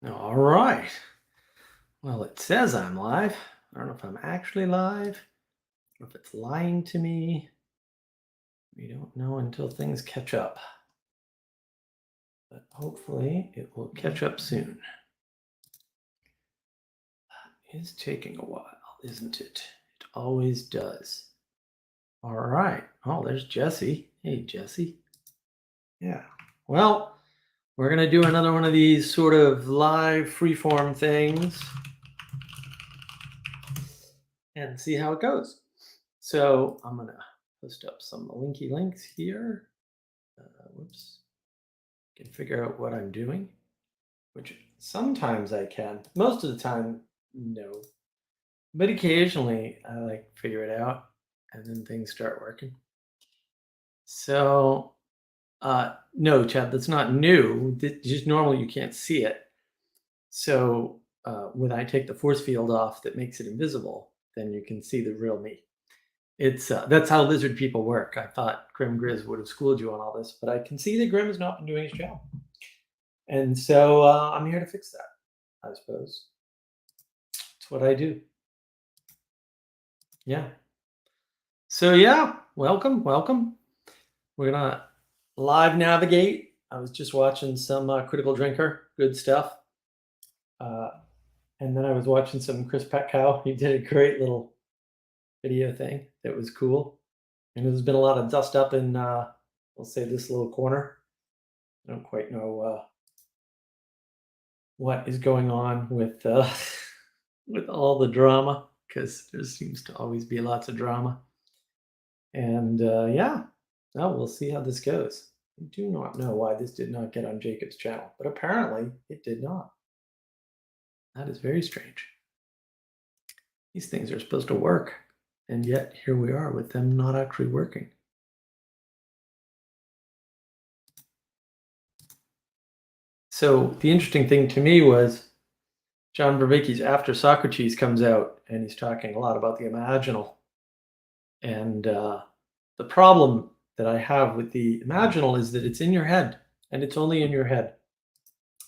All right. Well, it says I'm live. I don't know if I'm actually live or if it's lying to me. We don't know until things catch up. But hopefully it will catch up soon. It's taking a while, isn't it? It always does. All right. Oh, there's Jesse. Hey, Jesse. Yeah. Well, we're going to do another one of these sort of live freeform things and see how it goes. So I'm going to post up some linky links here. Whoops. Can figure out what I'm doing, which sometimes I can. Most of the time, no. But occasionally I like figure it out and then things start working. So no, Chad, that's not new. Just normally you can't see it. So when I take the force field off that makes it invisible, then you can see the real me. It's that's how lizard people work. I thought Grim Grizz would have schooled you on all this, but I can see that Grim has not been doing his job, and so I'm here to fix that. I suppose it's what I do. Yeah. So yeah, welcome. We're gonna live navigate. I was just watching some Critical Drinker, good stuff, uh, and then I was watching some Chris Petkow. He did a great little video thing that was cool, and there's been a lot of dust up in, we'll say, this little corner. I don't quite know what is going on with with all the drama because there seems to always be lots of drama. And yeah, no, we'll see how this goes. I do not know why this did not get on Jacob's channel, but apparently it did not. That is very strange. These things are supposed to work, and yet here we are with them not actually working. So the interesting thing to me was John Vervaeke's After Socrates comes out, and he's talking a lot about the imaginal. And the problem that I have with the imaginal is that it's in your head, and it's only in your head.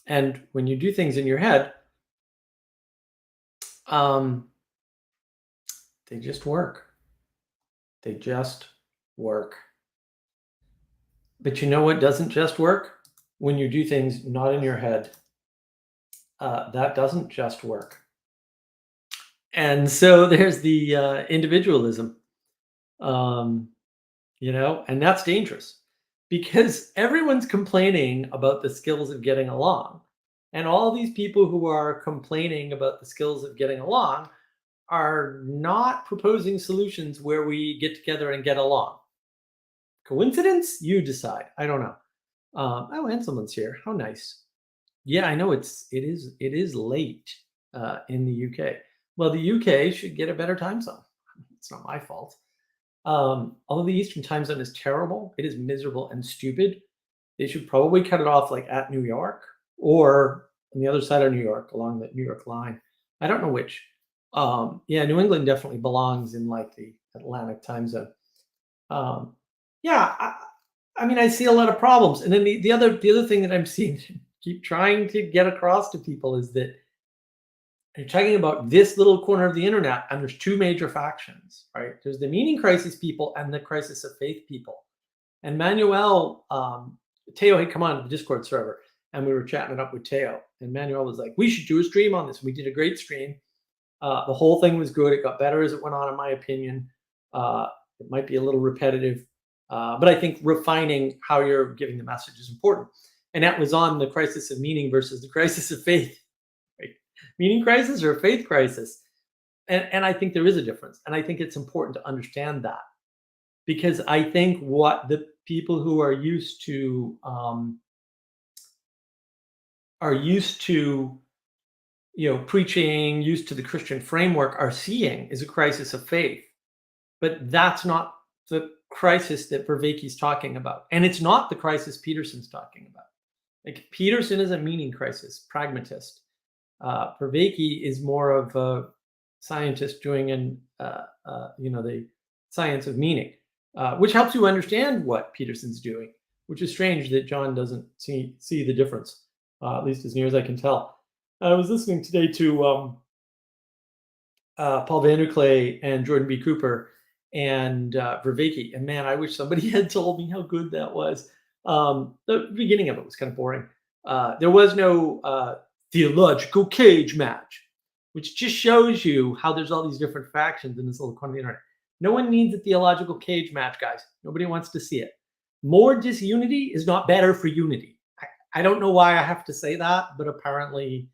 And when you do things in your head, um, they just work. They just work. But you know what doesn't just work? When you do things not in your head, that doesn't just work. And so there's the individualism, um, and that's dangerous because everyone's complaining about the skills of getting along. And all these people who are complaining about the skills of getting along are not proposing solutions where we get together and get along. Coincidence? You decide. I don't know. Oh, and someone's here. How nice. Yeah, I know it is late in the UK. Well, the UK should get a better time zone. It's not my fault. Although the Eastern time zone is terrible, it is miserable and stupid. They should probably cut it off like at New York or on the other side of New York along the New York line. I don't know which. Yeah, New England definitely belongs in like the Atlantic time zone. Um, yeah, I mean, I see a lot of problems, and then the other thing that I'm seeing, keep trying to get across to people is that you're talking about this little corner of the internet, and there's two major factions, right? There's the meaning crisis people and the crisis of faith people. And Manuel, Teo had come on the Discord server, and we were chatting it up with Teo, and Manuel was like, "We should do a stream on this." We did a great stream. The whole thing was good. It got better as it went on, in my opinion. It might be a little repetitive, but I think refining how you're giving the message is important. And that was on the crisis of meaning versus the crisis of faith. Right? Meaning crisis or faith crisis. And I think there is a difference. And I think it's important to understand that because I think what the people who are used to preaching, used to the Christian framework, are seeing is a crisis of faith. But that's not the crisis that Vervaeke's talking about. And it's not the crisis Peterson's talking about. Like Peterson is a meaning crisis, pragmatist. Vervaeke is more of a scientist doing the science of meaning, which helps you understand what Peterson's doing, which is strange that John doesn't see the difference, at least as near as I can tell. I was listening today to Paul Vanderklay and Jordan B. Cooper and Vervaeke. And man, I wish somebody had told me how good that was. The beginning of it was kind of boring. There was no theological cage match, which just shows you how there's all these different factions in this little corner of the internet. No one needs a theological cage match, guys. Nobody wants to see it. More disunity is not better for unity. I don't know why I have to say that, but apparently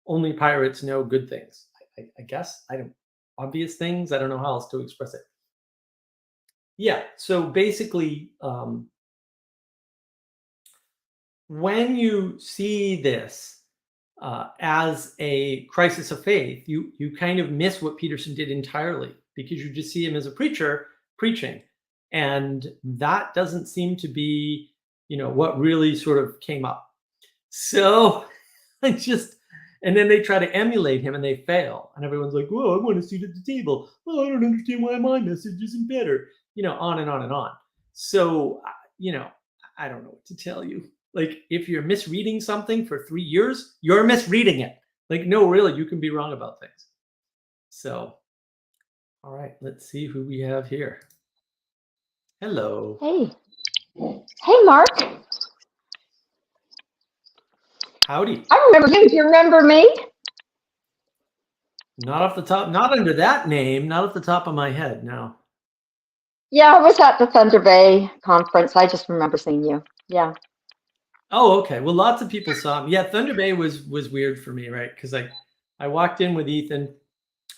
only pirates know good things. I guess I don't obvious things. I don't know how else to express it. Yeah. So basically, when you see this as a crisis of faith, you kind of miss what Peterson did entirely because you just see him as a preacher preaching, and that doesn't seem to be, what really sort of came up. So I just, and then they try to emulate him and they fail, and everyone's like, "Whoa, I want a seat at the table. Oh, I don't understand why my message isn't better." On and on and on. So, I don't know what to tell you. Like, if you're misreading something for 3 years, you're misreading it. Like, no, really, you can be wrong about things. So, all right, let's see who we have here. Hello. Hey. Hey, Mark. Howdy. I remember you. Do you remember me? Not off the top, not under that name, not off the top of my head, no. Yeah, I was at the Thunder Bay conference. I just remember seeing you. Yeah. Oh, okay. Well, lots of people saw him. Yeah, Thunder Bay was weird for me, right? Because I walked in with Ethan,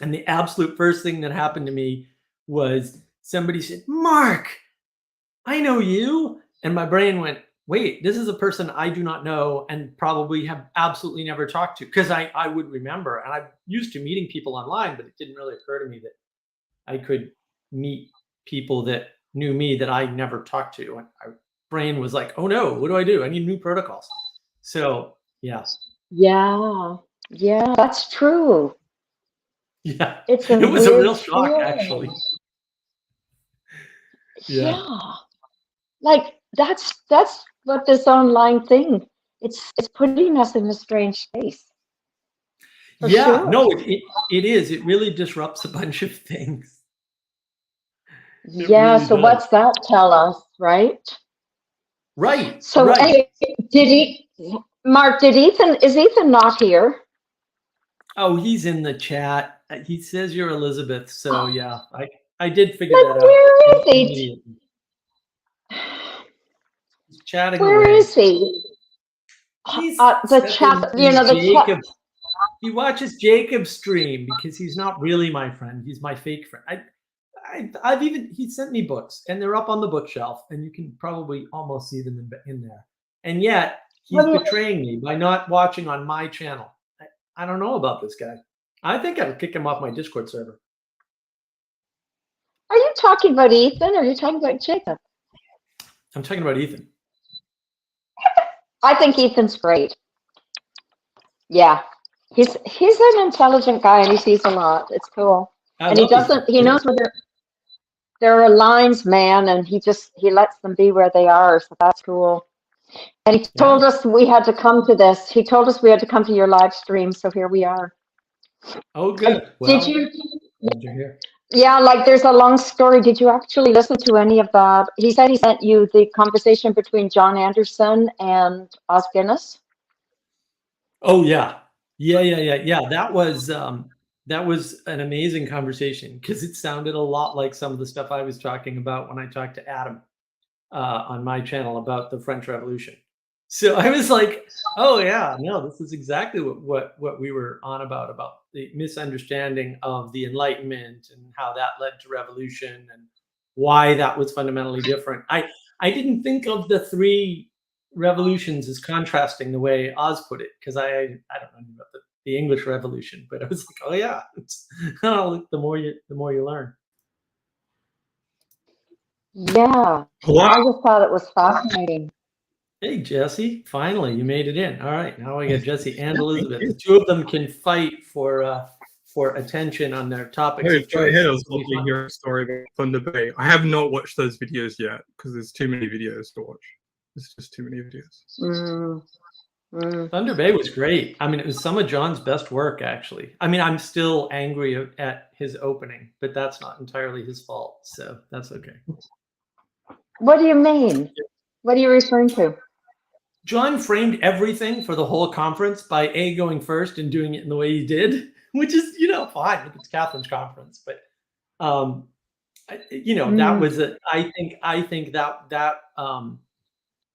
and the absolute first thing that happened to me was somebody said, "Mark, I know you." And my brain went, "Wait, this is a person I do not know and probably have absolutely never talked to." Because I would remember, and I'm used to meeting people online, but it didn't really occur to me that I could meet people that knew me that I never talked to. And my brain was like, "Oh no, what do I do? I need new protocols." So yeah. Yeah, that's true. Yeah. It's a It was a weird real shock, actually. feeling. Yeah. Yeah. Like that's what this online thing. It's putting us in a strange space. For Yeah. sure. No, it is. It really disrupts a bunch of things. It Yeah, really so does. what's that tell us, right? Right. So Right. anyway, Mark, is Ethan not here? Oh, he's in the chat. He says you're Elizabeth. So yeah, I did figure Like, that out where is he? immediately. He's chatting Where away. is he? He's The stuck chat, in the chat. Jacob. He watches Jacob's stream because he's not really my friend. He's my fake friend. I've even, he sent me books and they're up on the bookshelf and you can probably almost see them in there. And yet he's betraying me by not watching on my channel. I don't know about this guy. I think I'll kick him off my Discord server. Are you talking about Ethan or are you talking about Jacob? I'm talking about Ethan. I think Ethan's great. Yeah. He's an intelligent guy and he sees a lot. It's cool. And he knows where there are lines, man, and he lets them be where they are. So that's cool. And he told us we had to come to this. He told us we had to come to your live stream. So here we are. Oh, good. Did you? Glad you're here. Yeah, like there's a long story. Did you actually listen to any of that? He said he sent you the conversation between John Anderson and Os Guinness. Oh yeah. Yeah. That was an amazing conversation because it sounded a lot like some of the stuff I was talking about when I talked to Adam on my channel about the French Revolution. So I was like, oh yeah, no, this is exactly what we were on about the misunderstanding of the Enlightenment and how that led to revolution and why that was fundamentally different. I didn't think of the three revolutions as contrasting the way Oz put it because I don't know about the English Revolution, but I was like, oh yeah, the more you learn. Yeah, I just thought it was fascinating. Hey, Jesse, finally you made it in. All right, now I got Jesse and Elizabeth. The two of them can fight for attention on their topics of choice. I was looking here a story about Thunder Bay. I have not watched those videos yet because there's too many videos to watch. There's just too many videos. Thunder Bay was great. I mean, it was some of John's best work, actually. I mean, I'm still angry at his opening, but that's not entirely his fault, so that's okay. What do you mean? What are you referring to? John framed everything for the whole conference by going first and doing it in the way he did, which is, fine. It's Catherine's conference, but that was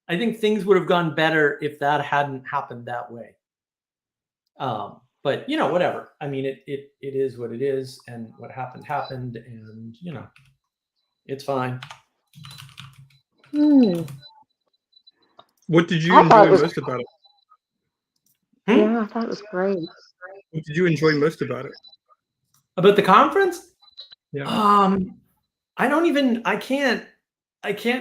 I think things would have gone better if that hadn't happened that way. But whatever. I mean, it is what it is, and what happened, and it's fine. What did you enjoy most about it? Yeah, I thought it was great. What did you enjoy most about it? About the conference? Yeah. I can't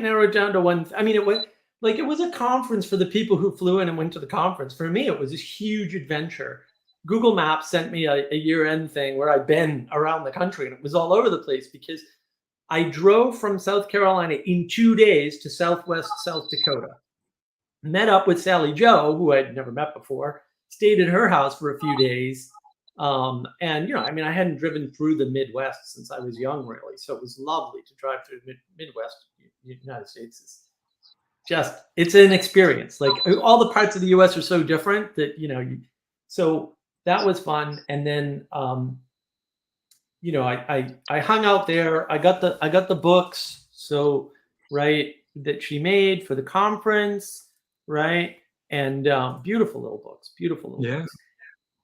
narrow it down to one. I mean, it was a conference for the people who flew in and went to the conference. For me, it was this huge adventure. Google Maps sent me a year-end thing where I'd been around the country, and it was all over the place because I drove from South Carolina in 2 days to Southwest South Dakota. Met up with Sally Joe, who I'd never met before, stayed at her house for a few days. And, I hadn't driven through the Midwest since I was young, really. So it was lovely to drive through the Midwest United States. It's an experience. Like, all the parts of the U.S. are so different that, so that was fun. And then, I hung out there. I got the books. So, right, that she made for the conference. Right. And beautiful little books, books.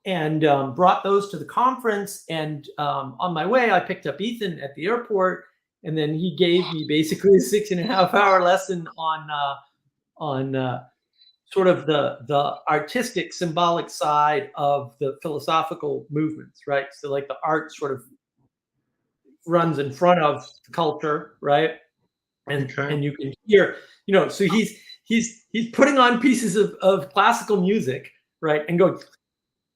And brought those to the conference. And on my way, I picked up Ethan at the airport. And then he gave me basically a 6.5-hour lesson on sort of the artistic, symbolic side of the philosophical movements. Right. So like the art sort of runs in front of the culture. Right. And you can hear, so he's putting on pieces of classical music, right? And going,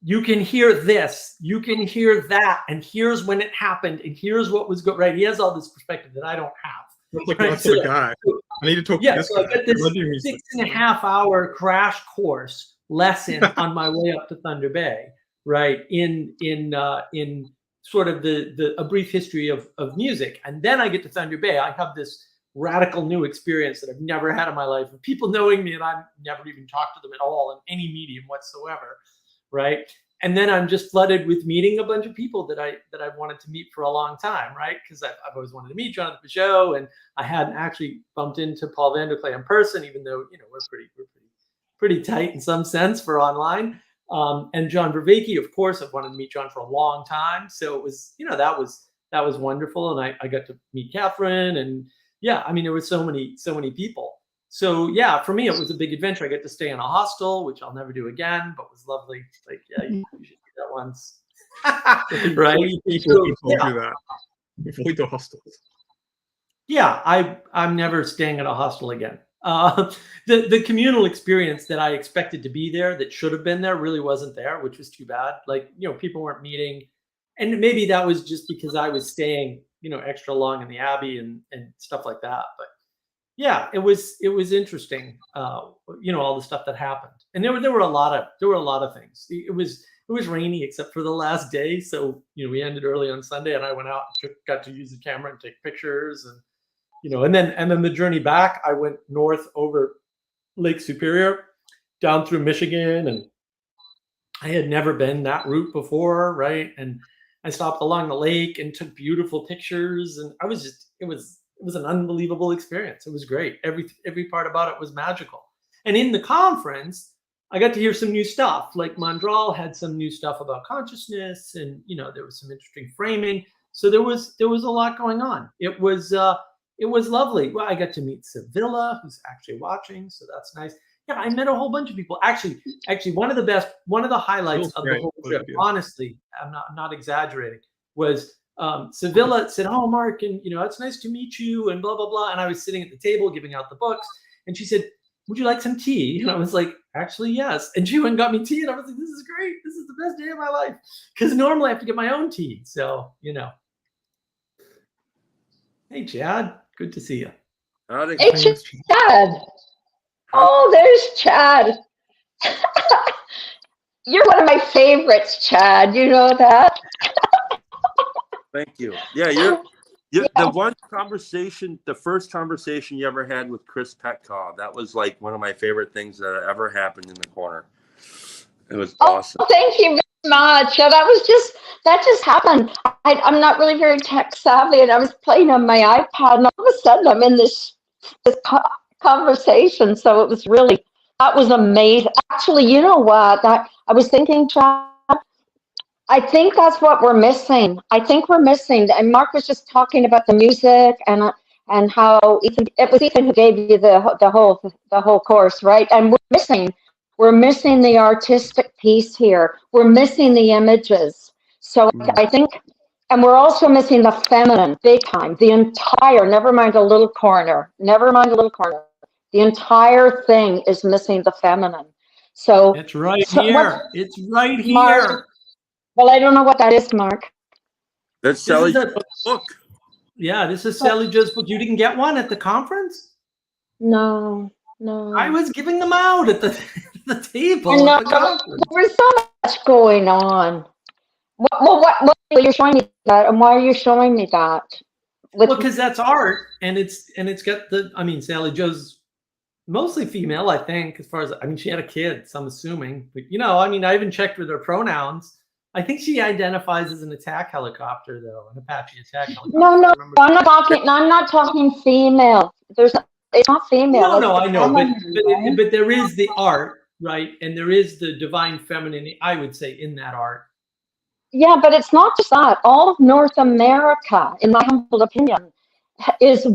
you can hear this, you can hear that, and here's when it happened, and here's what was good, right? He has all this perspective that I don't have. That's like right? So, guy. I need to talk to this guy. I got this 6.5-hour crash course lesson on my way up to Thunder Bay, right? In sort of a brief history of music. And then I get to Thunder Bay. I have this radical new experience that I've never had in my life of people knowing me, and I've never even talked to them at all in any medium whatsoever, right? And then I'm just flooded with meeting a bunch of people that I've wanted to meet for a long time, right? Because I've always wanted to meet Jonathan Peugeot, and I hadn't actually bumped into Paul van der Klee in person, even though we're pretty tight in some sense for online. And John Vervaeke, of course, I've wanted to meet John for a long time, so it was that was wonderful, and I got to meet Catherine, and yeah, I mean, there were so many people. So yeah, for me, it was a big adventure. I get to stay in a hostel, which I'll never do again, but was lovely. Like, yeah, you should do that once. Right? People do that before we do hostels. Yeah, I'm never staying at a hostel again. The communal experience that I expected to be there, that should have been there, really wasn't there, which was too bad. Like, people weren't meeting. And maybe that was just because I was staying, extra long in the Abbey and stuff like that. But yeah, it was interesting, all the stuff that happened. And there were a lot of things. It was rainy except for the last day. So, we ended early on Sunday, and I went out and got to use the camera and take pictures, and then the journey back, I went north over Lake Superior down through Michigan, and I had never been that route before. Right. And I stopped along the lake and took beautiful pictures, and it was an unbelievable experience. It was great. Every part about it was magical. And in the conference, I got to hear some new stuff. Like Mandral had some new stuff about consciousness, and there was some interesting framing. So there was a lot going on. It was lovely. Well, I got to meet Sevilla, who's actually watching, so that's nice. Yeah, I met a whole bunch of people. Actually, one of the highlights of the whole trip, honestly, I'm not exaggerating, was Sevilla said, "Oh, Mark, and it's nice to meet you," and blah blah blah. And I was sitting at the table giving out the books, and she said, "Would you like some tea?" And I was like, "Actually, yes." And she went and got me tea, and I was like, "This is great. This is the best day of my life," because normally I have to get my own tea. So Hey, Chad, good to see you. Hey, Chad. Oh, there's Chad. You're one of my favorites, Chad. You know that? Thank you. Yeah, you're the first conversation you ever had with Chris Petkoff. That was like one of my favorite things that ever happened in the corner. It was awesome. Thank you very much. Yeah, that just happened. I'm not really very tech savvy, and I was playing on my iPad, and all of a sudden I'm in this conversation. So that was amazing. Actually, you know what? I was thinking, Chad, I think that's what we're missing. I think we're missing, and Mark was just talking about the music and how it was Ethan who gave you the whole course, right? And we're missing the artistic piece here. We're missing the images. So I think, and we're also missing the feminine big time. The entire, never mind a little corner. The entire thing is missing the feminine. So it's right here. It's right here. Mark, well, I don't know what that is, Mark. That's Sally book. Yeah, this is Sally Jo's book. You didn't get one at the conference? No. I was giving them out at the table. No, there was so much going on. What you're showing me that, and why are you showing me that? Well, because that's art, and it's got Sally Jo's mostly female, I think, as far as, she had a kid, so I'm assuming, but I even checked with her pronouns. I think she identifies as an attack helicopter, though, an Apache attack helicopter. No, I'm not talking female. It's not female. No, I know, but there is the art, right? And there is the divine feminine, I would say, in that art. Yeah, but it's not just that. All of North America, in my humble opinion, is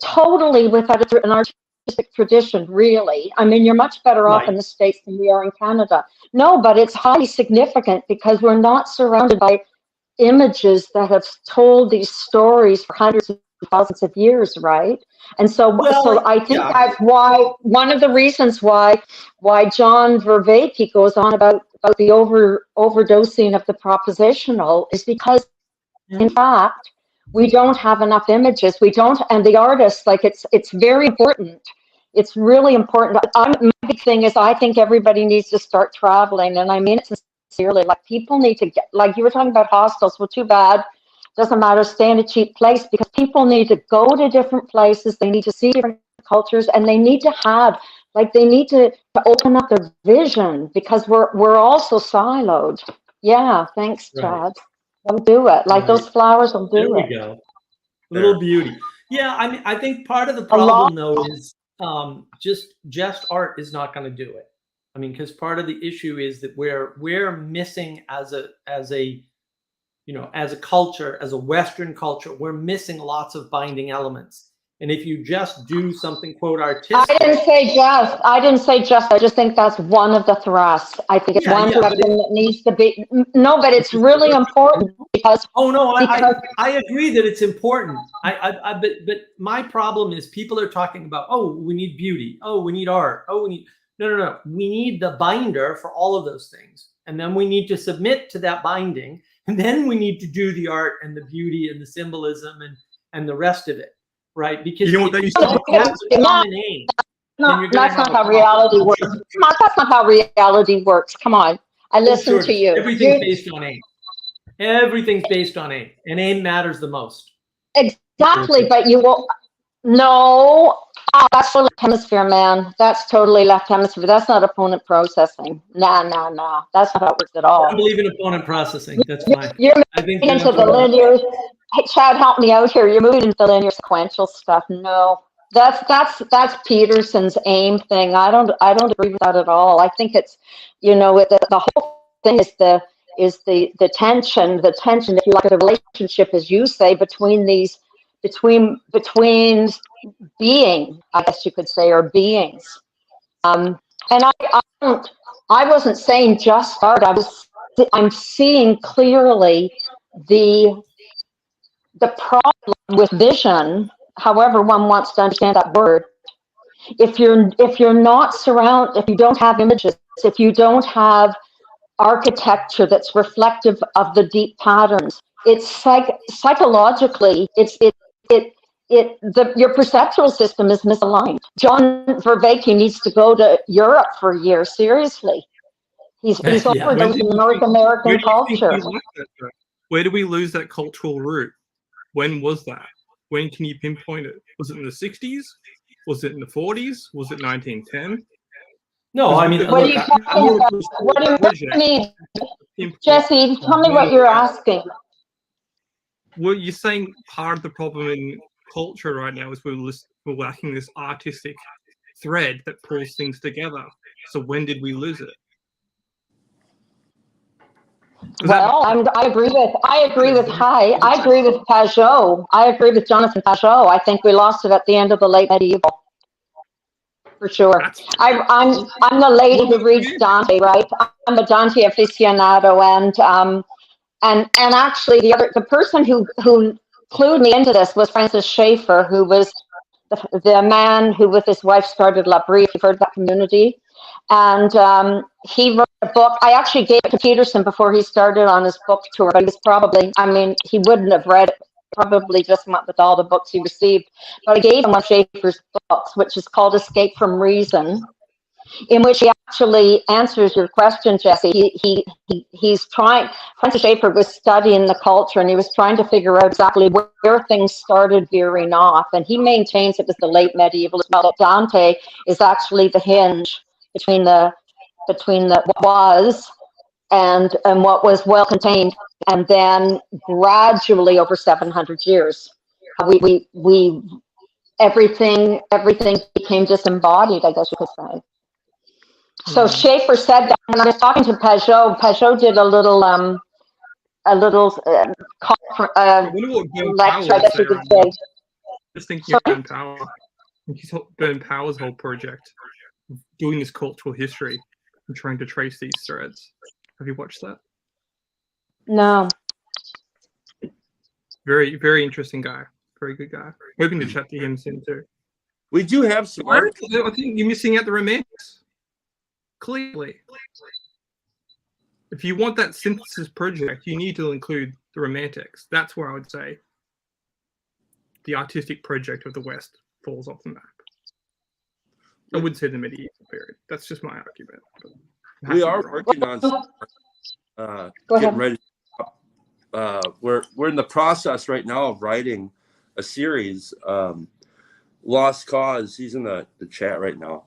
totally without an artistic tradition, really. You're much better off in the States than we are in Canada. No, but it's highly significant because we're not surrounded by images that have told these stories for hundreds of thousands of years, right? And so I think that's why, one of the reasons why John Vervaeke goes on about the overdosing of the propositional is because, in fact, we don't have enough images. We don't, and the artists, it's very important. It's really important. My big thing is I think everybody needs to start traveling, and I mean it sincerely. People need to get, like you were talking about hostels. Well, too bad. Doesn't matter, stay in a cheap place, because people need to go to different places. They need to see different cultures, and they need to have, they need to open up their vision, because we're also siloed. Yeah, thanks, Chad. They'll do it. Those flowers will do it. There we go. Little beauty. Yeah, I think part of the problem, though, is just art is not going to do it. Because part of the issue is that we're missing as a culture, as a Western culture, we're missing lots of binding elements. And if you just do something, quote, artistic. I didn't say just. I just think that's one of the thrusts. I think it's one direction that needs to be. No, but it's really important because. Oh no, I agree that it's important. But my problem is people are talking about, oh, we need beauty. Oh, we need art. Oh, we need. No. We need the binder for all of those things, and then we need to submit to that binding. And then we need to do the art and the beauty and the symbolism and the rest of it, right? Because you know what that used to have a common aim. That's not how reality works. That's not how reality works. Come on, I listen to you. Everything's based on aim. Everything's based on aim, and aim matters the most. Exactly, but you will. No, that's the left hemisphere, man. That's totally left hemisphere. That's not opponent processing. Nah. That's not how it works at all. I believe in opponent processing. That's fine. You're moving into the linear. Hey, Chad, help me out here. You're moving into the linear sequential stuff. No, that's Peterson's aim thing. I don't agree with that at all. I think it's, the whole thing is the tension, if you like, of the relationship, as you say, between being, I guess you could say, or beings. And I wasn't saying just art. I'm seeing clearly the problem with vision, however one wants to understand that word. If you're not surrounded, if you don't have images, if you don't have architecture that's reflective of the deep patterns, it's psychologically, your perceptual system is misaligned. John Vervaeke needs to go to Europe for a year, seriously. He's Yeah. overdosing North American Where do you think culture. we left that, though? Where did we lose that cultural root? When was that? When can you pinpoint it? Was it in the 60s? Was it in the 40s? Was it 1910? No, I mean, What are look, you talking about? What do you mean? Jesse, tell me what you're asking. Well, you're saying part of the problem in culture right now is we're lacking this artistic thread that pulls things together. So when did we lose it? Well, I agree with Pajot. I agree with Jonathan Pajot. I think we lost it at the end of the late medieval, for sure. I'm the lady who reads Dante, right? I'm a Dante aficionado, and actually the person who clued me into this was Francis Schaeffer, who was the man who with his wife started La Brie. You've heard of that community. And he wrote a book. I actually gave it to Peterson before he started on his book tour, but he was probably, I mean, he wouldn't have read it, probably just went with all the books he received. But I gave him one of Schaeffer's books, which is called Escape from Reason, in which he actually answers your question, Jesse. He's trying, Francis Schaeffer was studying the culture, and he was trying to figure out exactly where things started veering off. And he maintains it was the late medieval as well. That Dante is actually the hinge between the what was and what was well contained, and then gradually over 700 years, we everything became disembodied, I guess you could say. So Schaeffer said that, and I was talking to Pajot. Pajot did a little lecture, I guess you could say. Just thinking of Ben Power. Ben Power's whole project, doing this cultural history and trying to trace these threads. Have you watched that? No. Very, very interesting guy. Very good guy. Hoping to chat to him soon too. We do have some I think you're missing out the romantics. Clearly. If you want that synthesis project, you need to include the romantics. That's where I would say the artistic project of the West falls off the map. I wouldn't say the medieval period. That's just my argument. We are working on getting ready. We're in the process right now of writing a series. Lost Cause. He's in the chat right now,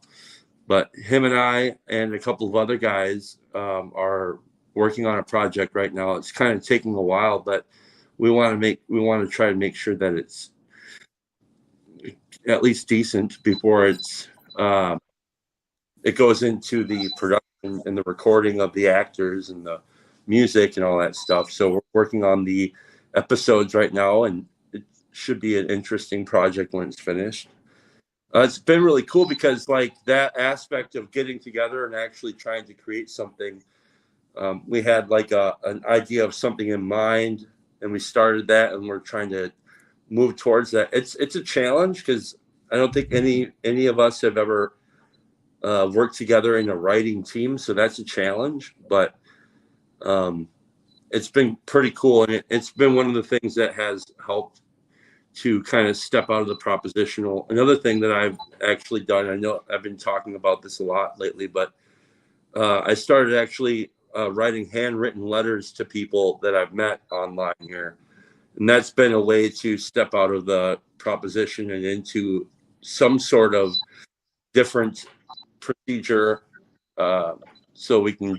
but him and I and a couple of other guys are working on a project right now. It's kind of taking a while, but we want to try to make sure that it's at least decent before it goes into the production and the recording of the actors and the music and all that stuff. So we're working on the episodes right now, and it should be an interesting project when it's finished. It's been really cool because like that aspect of getting together and actually trying to create something, we had like an idea of something in mind, and we started that, and we're trying to move towards that. It's a challenge because I don't think any of us have ever worked together in a writing team, so that's a challenge. But it's been pretty cool, and it's been one of the things that has helped to kind of step out of the propositional. Another thing that I've actually done, I know I've been talking about this a lot lately, but I started actually writing handwritten letters to people that I've met online here. And that's been a way to step out of the proposition and into some sort of different procedure, so we can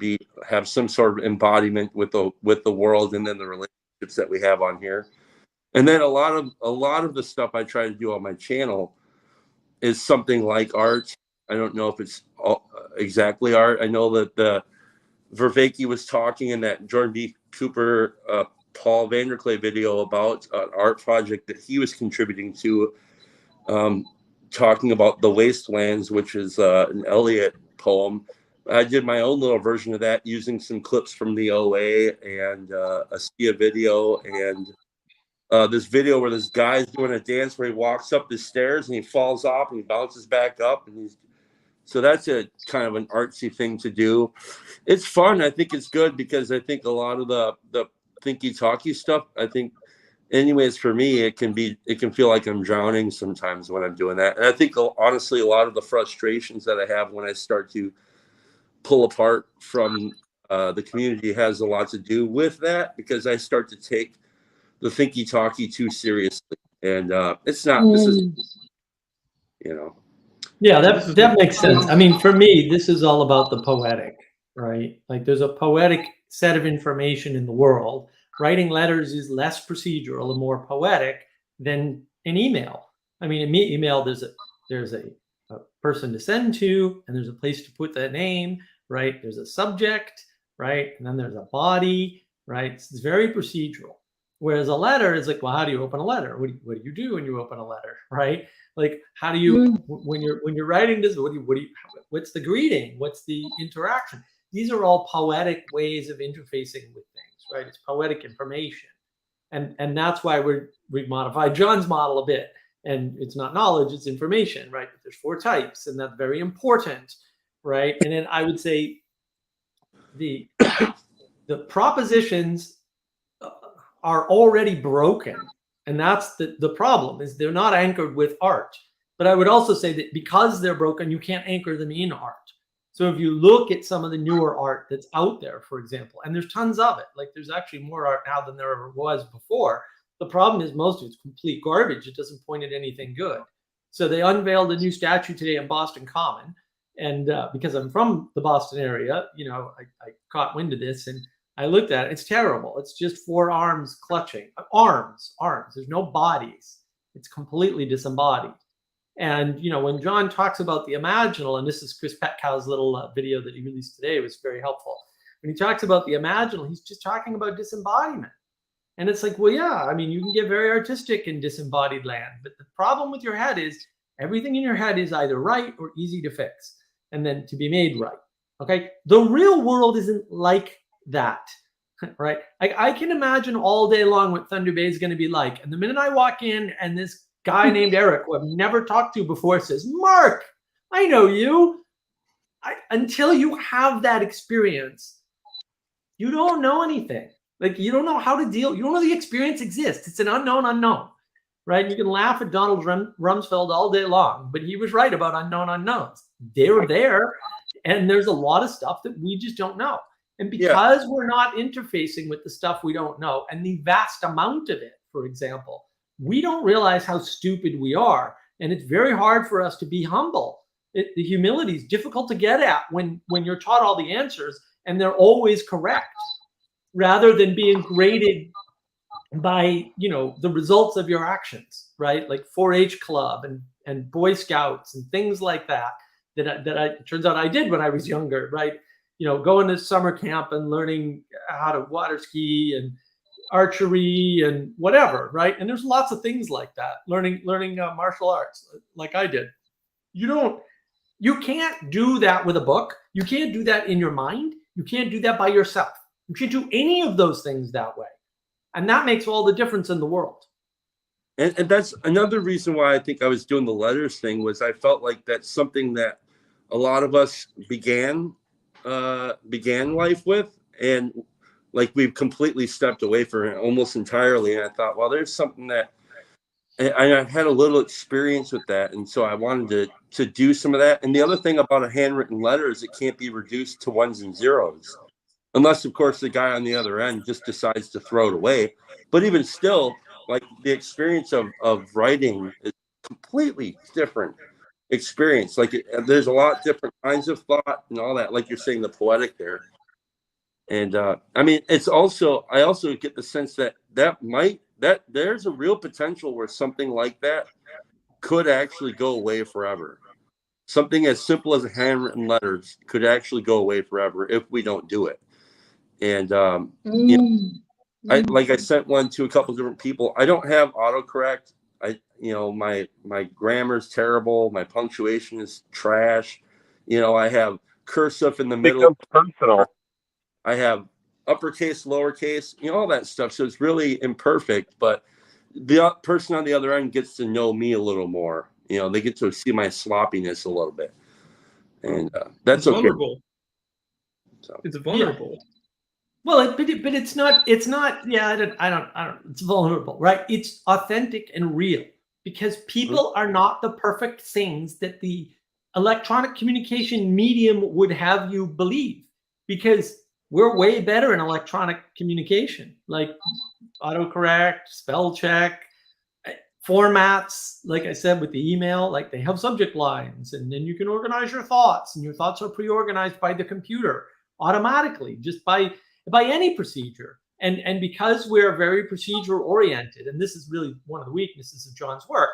have some sort of embodiment with the world, and then the relationships that we have on here. And then a lot of the stuff I try to do on my channel is something like art. I don't know if it's exactly art. I know that the Vervaeke was talking in that Jordan B. Cooper, Paul Vanderklay video about an art project that he was contributing to, talking about The Wastelands, which is an Eliot poem. I did my own little version of that using some clips from the OA and a Sia video, and this video where this guy's doing a dance where he walks up the stairs and he falls off and he bounces back up, and so that's a kind of an artsy thing to do. It's fun. I think it's good because I think a lot of the thinky talky stuff, I think anyways, for me, it can feel like I'm drowning sometimes when I'm doing that. And I think honestly, a lot of the frustrations that I have when I start to pull apart from the community has a lot to do with that, because I start to take the thinky talky too seriously, and it's not. This is, you know. Yeah, that makes sense. I mean, for me, this is all about the poetic, right? Like there's a poetic set of information in the world. Writing letters is less procedural and more poetic than an email. I mean, in email, there's a person to send to, and there's a place to put that name, right? There's a subject, right? And then there's a body, right? It's very procedural. Whereas a letter is like, well, how do you open a letter? What do you do when you open a letter, right? Like, how do you when you're writing this? What's the greeting? What's the interaction? These are all poetic ways of interfacing with things, right? It's poetic information, and that's why we've modified John's model a bit. And it's not knowledge; it's information, right? But there's 4 types, and that's very important, right? And then I would say the propositions are already broken. And that's the problem, is they're not anchored with art. But I would also say that because they're broken, you can't anchor them in art. So if you look at some of the newer art that's out there, for example, and there's tons of it, like there's actually more art now than there ever was before. The problem is most of it's complete garbage. It doesn't point at anything good. So they unveiled a new statue today in Boston Common. And because I'm from the Boston area, you know, I caught wind of this, and I looked at it. It's terrible. It's just 4 arms clutching. Arms. There's no bodies. It's completely disembodied. And, you know, when John talks about the imaginal, and this is Chris Petcow's little video that he released today, it was very helpful. When he talks about the imaginal, he's just talking about disembodiment. And it's like, well, yeah, I mean, you can get very artistic in disembodied land. But the problem with your head is everything in your head is either right or easy to fix and then to be made right. Okay. The real world isn't like that, right? I can imagine all day long what Thunder Bay is going to be like. And the minute I walk in and this guy named Eric, who I've never talked to before, says, Mark, I know you. Until you have that experience, you don't know anything. Like, you don't know how to deal. You don't know the experience exists. It's an unknown, right? You can laugh at Donald Rumsfeld all day long, but he was right about unknown unknowns. They were there, and there's a lot of stuff that we just don't know. And because we're not interfacing with the stuff we don't know, and the vast amount of it, for example, we don't realize how stupid we are. And it's very hard for us to be humble. The humility is difficult to get at when you're taught all the answers and they're always correct, rather than being graded by, you know, the results of your actions, right? Like 4-H club and Boy Scouts and things like that it turns out I did when I was younger, right? You know, going to summer camp and learning how to water ski and archery and whatever, right? And there's lots of things like that. Learning martial arts, like I did. You can't do that with a book. You can't do that in your mind. You can't do that by yourself. You can't do any of those things that way. And that makes all the difference in the world. And that's another reason why I think I was doing the letters thing, was I felt like that's something that a lot of us began life with, and like we've completely stepped away from it almost entirely. And I thought, well, there's something that I had a little experience with that, and so I wanted to do some of that. And the other thing about a handwritten letter is it can't be reduced to 1s and 0s, unless of course the guy on the other end just decides to throw it away. But even still, like, the experience of writing is completely different experience. Like there's a lot different kinds of thought and all that, like you're saying, the poetic there. And I mean, I also get the sense that there's a real potential where something like that could actually go away forever. Something as simple as handwritten letters could actually go away forever if we don't do it. And you know, I sent one to a couple different people. I don't have autocorrect. My grammar's terrible. My punctuation is trash. You know, I have cursive in the middle. Personal. I have uppercase, lowercase, you know, all that stuff. So it's really imperfect, but the person on the other end gets to know me a little more. You know, they get to see my sloppiness a little bit, and that's okay. Vulnerable. So. It's vulnerable. Yeah. Well, but it's not. Yeah, I don't. It's vulnerable, right? It's authentic and real, because people are not the perfect things that the electronic communication medium would have you believe, because we're way better in electronic communication, like autocorrect, spell check, formats. Like I said, with the email, like they have subject lines, and then you can organize your thoughts, and your thoughts are pre-organized by the computer automatically, just by any procedure. And because we're very procedure oriented, and this is really one of the weaknesses of John's work,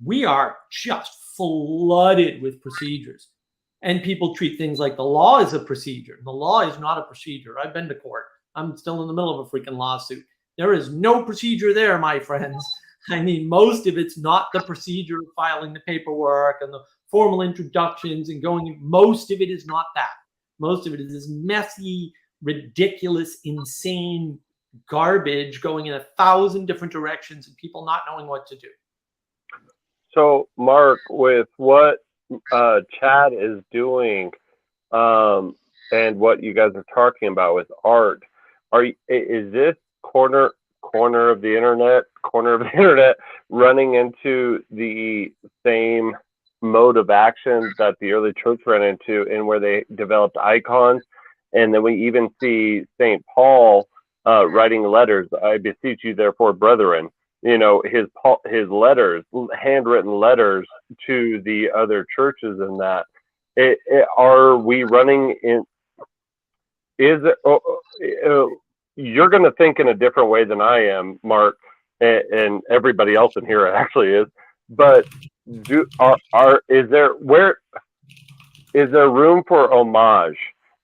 we are just flooded with procedures. And people treat things like the law is a procedure. The law is not a procedure. I've been to court. I'm still in the middle of a freaking lawsuit. There is no procedure there, my friends. I mean, most of it's not the procedure of filing the paperwork and the formal introductions and going. Most of it is not that. Most of it is this messy, ridiculous, insane garbage going in 1,000 different directions and people not knowing what to do. So, Mark, with what Chad is doing and what you guys are talking about with art, is this corner of the internet running into the same mode of action that the early church ran into, in where they developed icons? And then we even see St. Paul writing letters. I beseech you, therefore, brethren. You know, his letters, handwritten letters to the other churches, and that. Are we running in? Is it? You're going to think in a different way than I am, Mark, and everybody else in here actually is. But is there room for homage?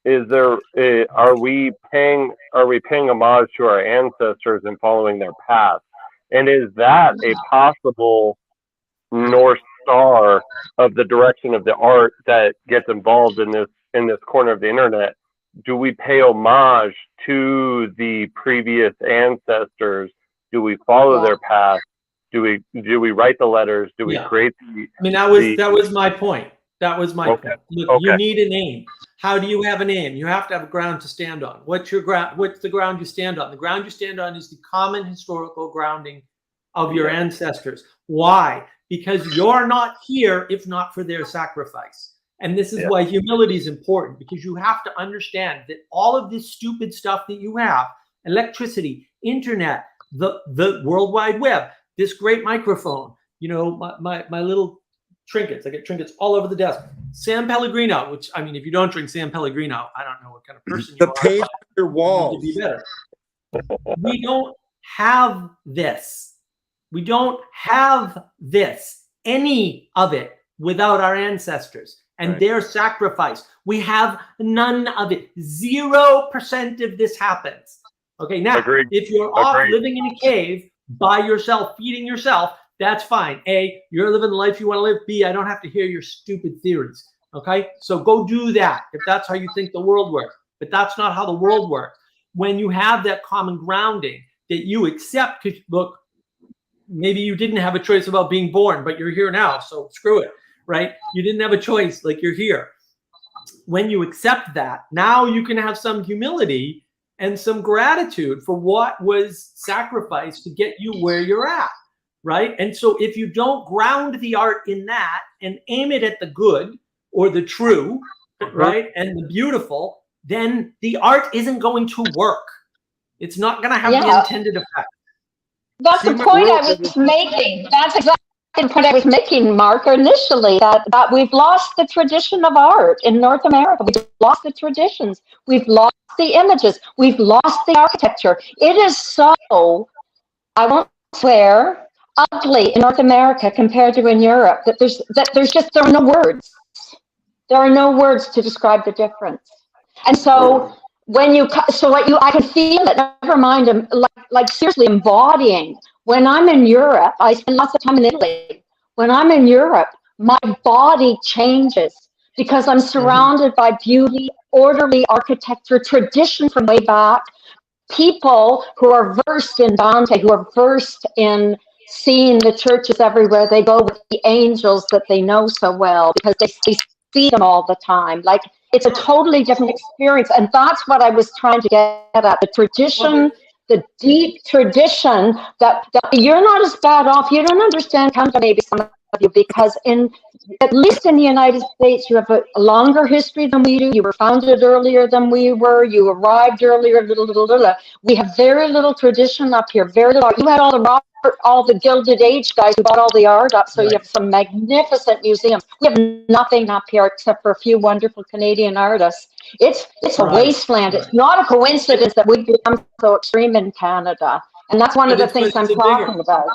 Are we paying homage to our ancestors and following their path? And is that a possible North Star of the direction of the art that gets involved in this corner of the internet? Do we pay homage to the previous ancestors? Do we follow their path? Do we write the letters? Do we create the? I mean, that was my point. That was my point. Look, you need a name. How do you have a name? You have to have a ground to stand on. What's your ground? What's the ground you stand on? The ground you stand on is the common historical grounding of your ancestors. Why? Because you're not here if not for their sacrifice. And this is why humility is important, because you have to understand that all of this stupid stuff that you have, electricity, internet, the World Wide Web, this great microphone, you know, my little trinkets. I get trinkets all over the desk. San Pellegrino, which, I mean, if you don't drink San Pellegrino, I don't know what kind of person you are. The page on your wall. To be better. We don't have this. We don't have this, any of it, without our ancestors and their sacrifice. We have none of it. 0% of this happens. Okay, now, if you're off living in a cave by yourself, feeding yourself, that's fine. A, you're living the life you want to live. B, I don't have to hear your stupid theories. Okay, so go do that if that's how you think the world works. But that's not how the world works. When you have that common grounding that you accept, because look, maybe you didn't have a choice about being born, but you're here now, so screw it, right? You didn't have a choice, like you're here. When you accept that, now you can have some humility and some gratitude for what was sacrificed to get you where you're at. Right. And so if you don't ground the art in that and aim it at the good or the true, right, and the beautiful, then the art isn't going to work. It's not going to have the intended effect. That's the point I was making. That's exactly the point I was making, Mark, initially, that we've lost the tradition of art in North America. We've lost the traditions. We've lost the images. We've lost the architecture. It is so, I won't swear, ugly in North America compared to in Europe that there are no words. There are no words to describe the difference. And so I can feel it. Never mind, like seriously embodying. When I'm in Europe, I spend lots of time in Italy. When I'm in Europe, my body changes because I'm surrounded by beauty, orderly architecture, tradition from way back, people who are versed in Dante, who are versed in seeing the churches everywhere they go with the angels that they know so well because they see them all the time. Like, it's a totally different experience. And that's what I was trying to get at, the tradition, the deep tradition that you're not as bad off. You don't understand maybe some of you, because at least in the United States, you have a longer history than we do. You were founded earlier than we were. You arrived earlier. We have very little tradition up here. Very little. You had all the Gilded Age guys who brought all the art up, so you have some magnificent museums. We have nothing up here except for a few wonderful Canadian artists. It's a wasteland. It's not a coincidence that we've become so extreme in Canada, and that's one of the things I'm talking about.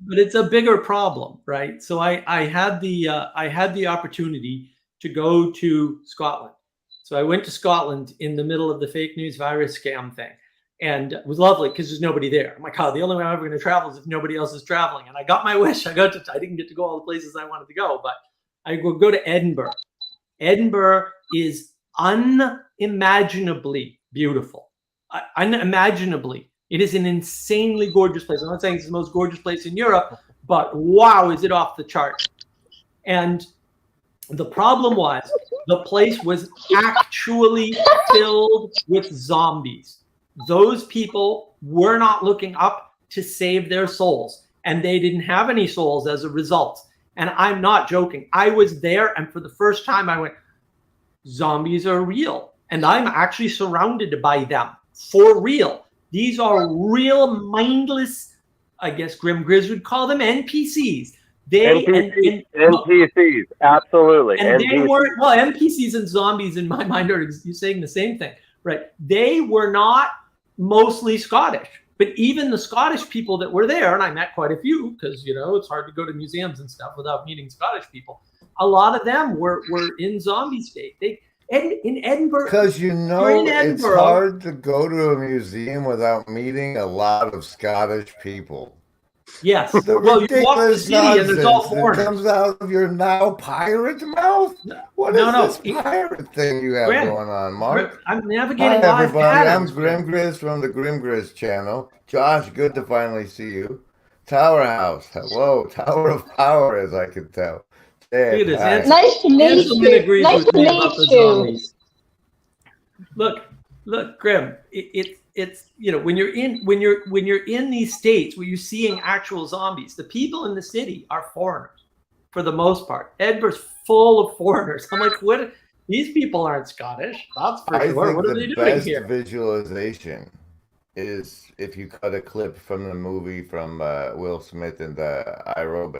But it's a bigger problem, right? So I had the opportunity to go to Scotland. So I went to Scotland in the middle of the fake news virus scam thing, and it was lovely because there's nobody there. I'm like, oh, the only way I'm ever going to travel is if nobody else is traveling. And I got my wish. I didn't get to go all the places I wanted to go, but I would go to Edinburgh. Edinburgh is unimaginably beautiful. Unimaginably. It is an insanely gorgeous place. I'm not saying it's the most gorgeous place in Europe, but wow, is it off the chart. And the problem was the place was actually filled with zombies. Those people were not looking up to save their souls, and they didn't have any souls as a result. And I'm not joking. I was there, and for the first time I went, zombies are real. And I'm actually surrounded by them for real. These are real mindless, I guess Grim Grizz would call them NPCs. NPCs, absolutely. And NPCs. they weren't, well, NPCs and zombies in my mind are saying the same thing, right? They were not mostly Scottish, but even the Scottish people that were there, and I met quite a few because, it's hard to go to museums and stuff without meeting Scottish people. A lot of them were in zombie state. In Edinburgh, because it's hard to go to a museum without meeting a lot of Scottish people. Yes. The well, you walk the ridiculous city and there's all nonsense that foreigners. comes out of your now pirate mouth. What is this pirate thing you have Grim, going on, Mark? I'm navigating Hi, live everybody. patterns. I'm Grim Grizz from the Grim Grizz channel. Josh, good to finally see you. Tower House. Hello. Tower of Power, as I can tell. Look at this. Nice to meet you. Nice to meet you. Look, Grim. It's when you're in these states where you're seeing actual zombies, the people in the city are foreigners for the most part. Edinburgh's full of foreigners. I'm like, what? These people aren't Scottish. That's for sure. What are they doing here? The best visualization is if you cut a clip from the movie from Will Smith and the iRobot.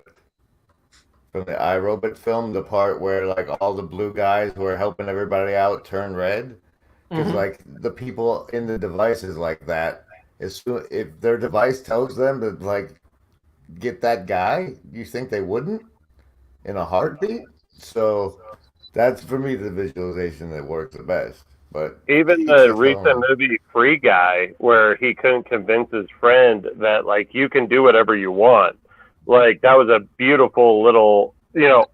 From the iRobot film, the part where like all the blue guys who are helping everybody out turn red. Because like the people in the devices like that, if their device tells them to like get that guy, you think they wouldn't in a heartbeat? So that's for me the visualization that works the best. But even the recent movie Free Guy, where he couldn't convince his friend that like you can do whatever you want. Like that was a beautiful little,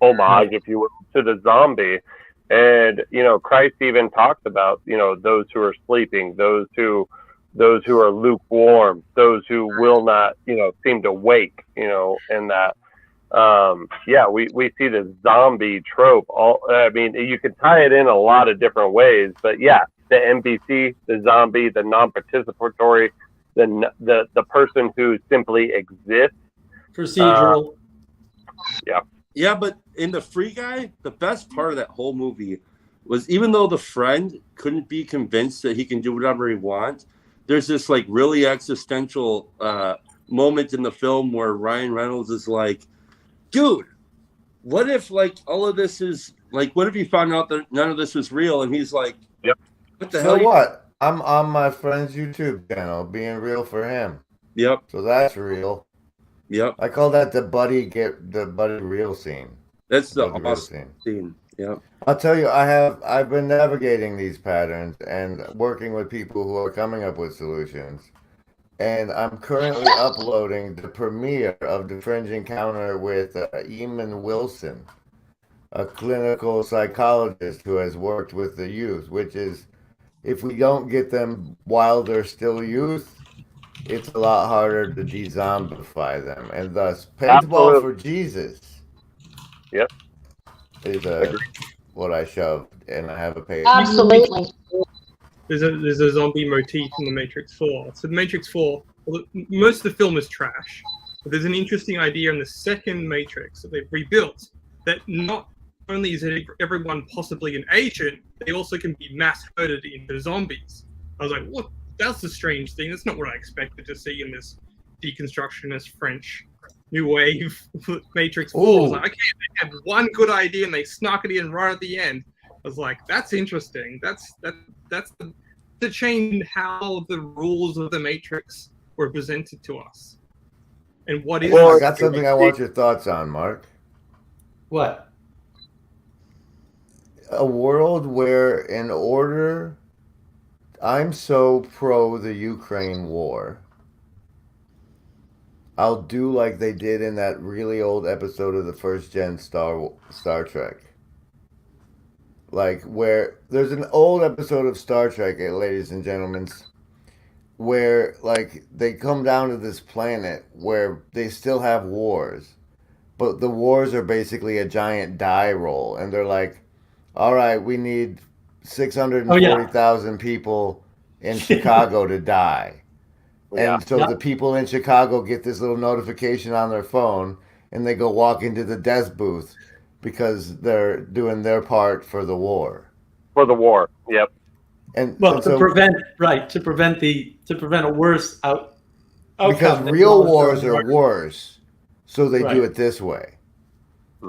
homage, if you will, to the zombie. And, Christ even talks about, those who are sleeping, those who are lukewarm, those who will not, seem to wake, and that, we see this zombie trope. You could tie it in a lot of different ways, but yeah, the NPC, the zombie, the non-participatory, the person who simply exists. Procedural. Yeah, but in the Free Guy, the best part of that whole movie was even though the friend couldn't be convinced that he can do whatever he wants, there's this like really existential moment in the film where Ryan Reynolds is like, dude, what if like all of this is like, what if you found out that none of this was real? And he's like, yep. What the hell? So what? I'm on my friend's YouTube channel being real for him. Yep. So that's real. Yep. I call that the buddy real scene. That's the awesome scene. Yep. I'll tell you, I've been navigating these patterns and working with people who are coming up with solutions. And I'm currently uploading the premiere of The Fringe Encounter with Eamon Wilson, a clinical psychologist who has worked with the youth, which is, if we don't get them while they're still youth, it's a lot harder to de-zombify them, and thus paintball for Jesus. Yep. Is what I shoved, and I have a page. Absolutely. There's a zombie motif in The Matrix 4. So The Matrix 4, most of the film is trash. But there's an interesting idea in the second Matrix that they've rebuilt that not only is everyone possibly an agent, they also can be mass herded into zombies. I was like, what? That's a strange thing. That's not what I expected to see in this deconstructionist French new wave Matrix 4. I was like, okay, they had one good idea and they snuck it in right at the end. I was like, that's interesting. That's to change how the rules of the Matrix were presented to us. And what is I got something I want your thoughts on, Mark. What? A world where, in order, I'm so pro the Ukraine war, I'll do like they did in that really old episode of the first gen Star Trek. Like, where there's an old episode of Star Trek, ladies and gentlemen, where like they come down to this planet where they still have wars, but the wars are basically a giant die roll, and they're like, all right, we need 640,000 people in Chicago to die. Yeah. And so the people in Chicago get this little notification on their phone, and they go walk into the death booth because they're doing their part for the war. For the war, yep. And to prevent a worse outcome. Because real wars are worse, so they do it this way.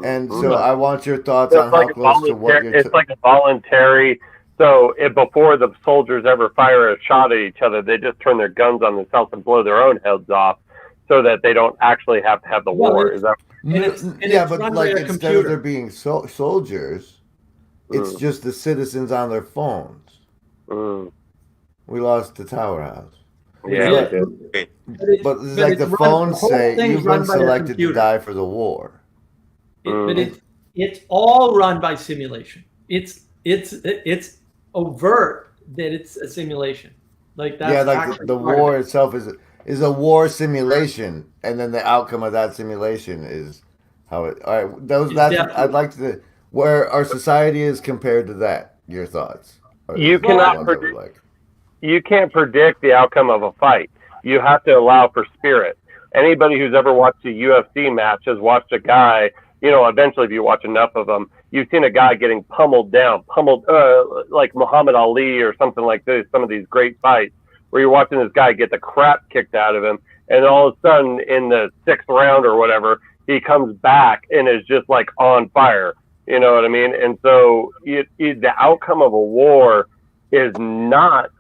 And so I want your thoughts on how close to what you're... It's like a voluntary... So before the soldiers ever fire a shot at each other, they just turn their guns on themselves and blow their own heads off so that they don't actually have to have the war. Is that... but like instead of there being soldiers, it's just the citizens on their phones. We lost the Tower House. Yeah. But it's like the phones say, you've been selected to die for the war. But it's all run by simulation. It's overt that it's a simulation. Like that's the war itself is a war simulation, and then the outcome of that simulation is how it. All right, I'd like to where our society is compared to that. Your thoughts? You cannot predict. You can't predict the outcome of a fight. You have to allow for spirit. Anybody who's ever watched a UFC match has watched a guy. Eventually, if you watch enough of them, you've seen a guy getting pummeled like Muhammad Ali or something like this. Some of these great fights where you're watching this guy get the crap kicked out of him, and all of a sudden, in the 6th round or whatever, he comes back and is just like on fire. You know what I mean? And so, the outcome of a war is not.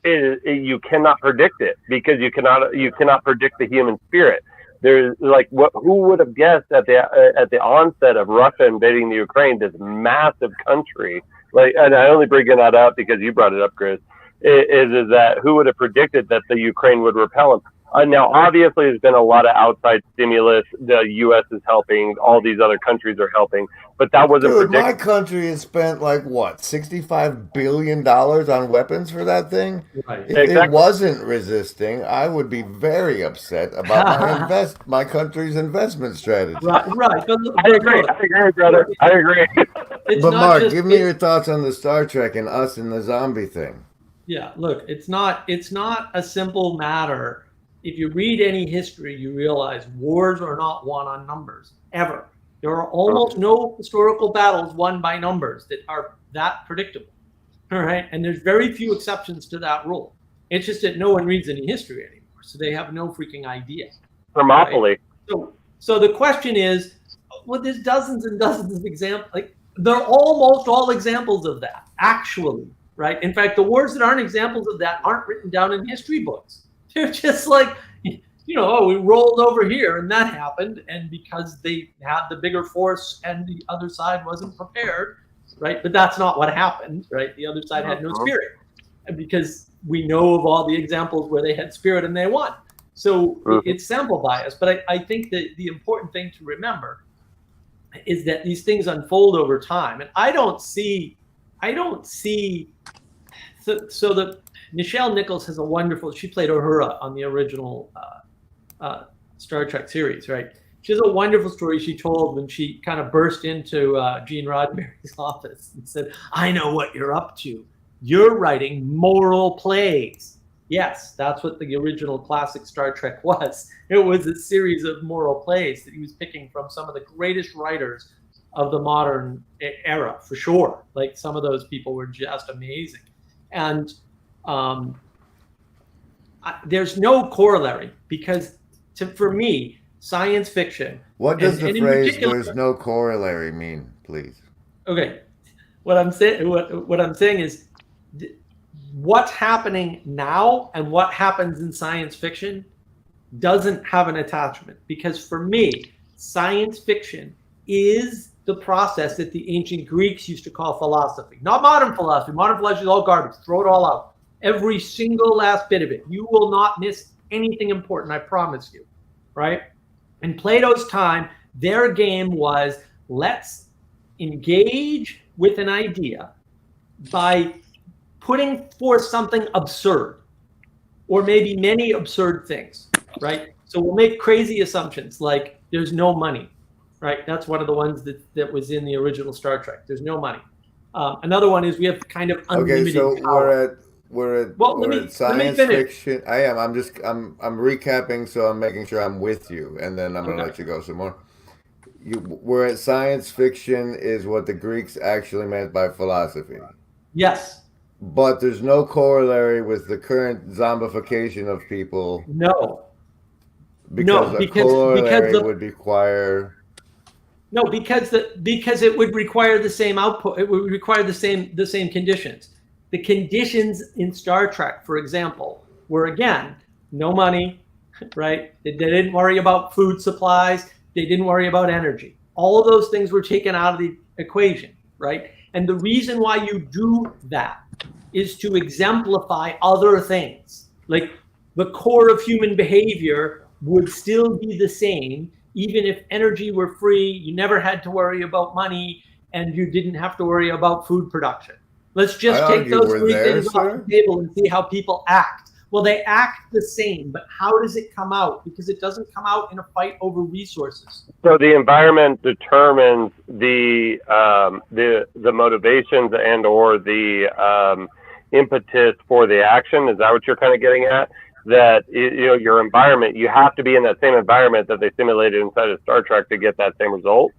You cannot predict it because you cannot predict the human spirit. There's like who would have guessed at the onset of Russia invading the Ukraine, this massive country, and I only bring that up because you brought it up, Chris, is that who would have predicted that the Ukraine would repel them? Now, obviously, there's been a lot of outside stimulus. The U.S. is helping. All these other countries are helping. But that wasn't predicted. My country has spent, $65 billion on weapons for that thing? Right. If it wasn't resisting, I would be very upset about my country's investment strategy. Right. But I agree, brother. I agree. But Mark, give me your thoughts on the Star Trek and us and the zombie thing. Yeah, look, it's not a simple matter. If you read any history, you realize wars are not won on numbers, ever. There are almost no historical battles won by numbers that are that predictable, all right? And there's very few exceptions to that rule. It's just that no one reads any history anymore, so they have no freaking idea. Thermopylae. Right? So the question is, there's dozens and dozens of examples. Like, they're almost all examples of that, actually, right? In fact, the wars that aren't examples of that aren't written down in history books. They're just like, we rolled over here and that happened. And because they had the bigger force and the other side wasn't prepared, right? But that's not what happened, right? The other side had no spirit. And because we know of all the examples where they had spirit and they won. So it's sample bias. But I think that the important thing to remember is that these things unfold over time. And I don't see, so the Nichelle Nichols has a wonderful, she played Uhura on the original Star Trek series, right? She has a wonderful story she told when she kind of burst into Gene Roddenberry's office and said, I know what you're up to. You're writing moral plays. Yes, that's what the original classic Star Trek was. It was a series of moral plays that he was picking from some of the greatest writers of the modern era, for sure. Like some of those people were just amazing. And there's no corollary because for me, science fiction. What does the phrase "there's no corollary" mean, please? Okay, what I'm saying is what's happening now and what happens in science fiction doesn't have an attachment, because for me, science fiction is the process that the ancient Greeks used to call philosophy, not modern philosophy. Modern philosophy is all garbage. Throw it all out. Every single last bit of it. You will not miss anything important, I promise you, right? In Plato's time, their game was, let's engage with an idea by putting forth something absurd, or maybe many absurd things, right? So we'll make crazy assumptions like there's no money, right? That's one of the ones that was in the original Star Trek. There's no money. Another one is we have kind of unlimited power. We're at science fiction. I am. I'm recapping, so I'm making sure I'm with you, and then I'm gonna let you go some more. We're at science fiction is what the Greeks actually meant by philosophy. Yes. But there's no corollary with the current zombification of people. No. Because a corollary would require. No, because it would require the same output. It would require the same conditions. The conditions in Star Trek, for example, were again no money, right? They didn't worry about food supplies. They didn't worry about energy. All of those things were taken out of the equation, right? And the reason why you do that is to exemplify other things. Like the core of human behavior would still be the same, even if energy were free, you never had to worry about money, and you didn't have to worry about food production. Let's just take those three things off the table and see how people act. Well, they act the same, but how does it come out? Because it doesn't come out in a fight over resources. So the environment determines the motivations and or the impetus for the action. Is that what you're kind of getting at? That your environment, you have to be in that same environment that they simulated inside of Star Trek to get that same result.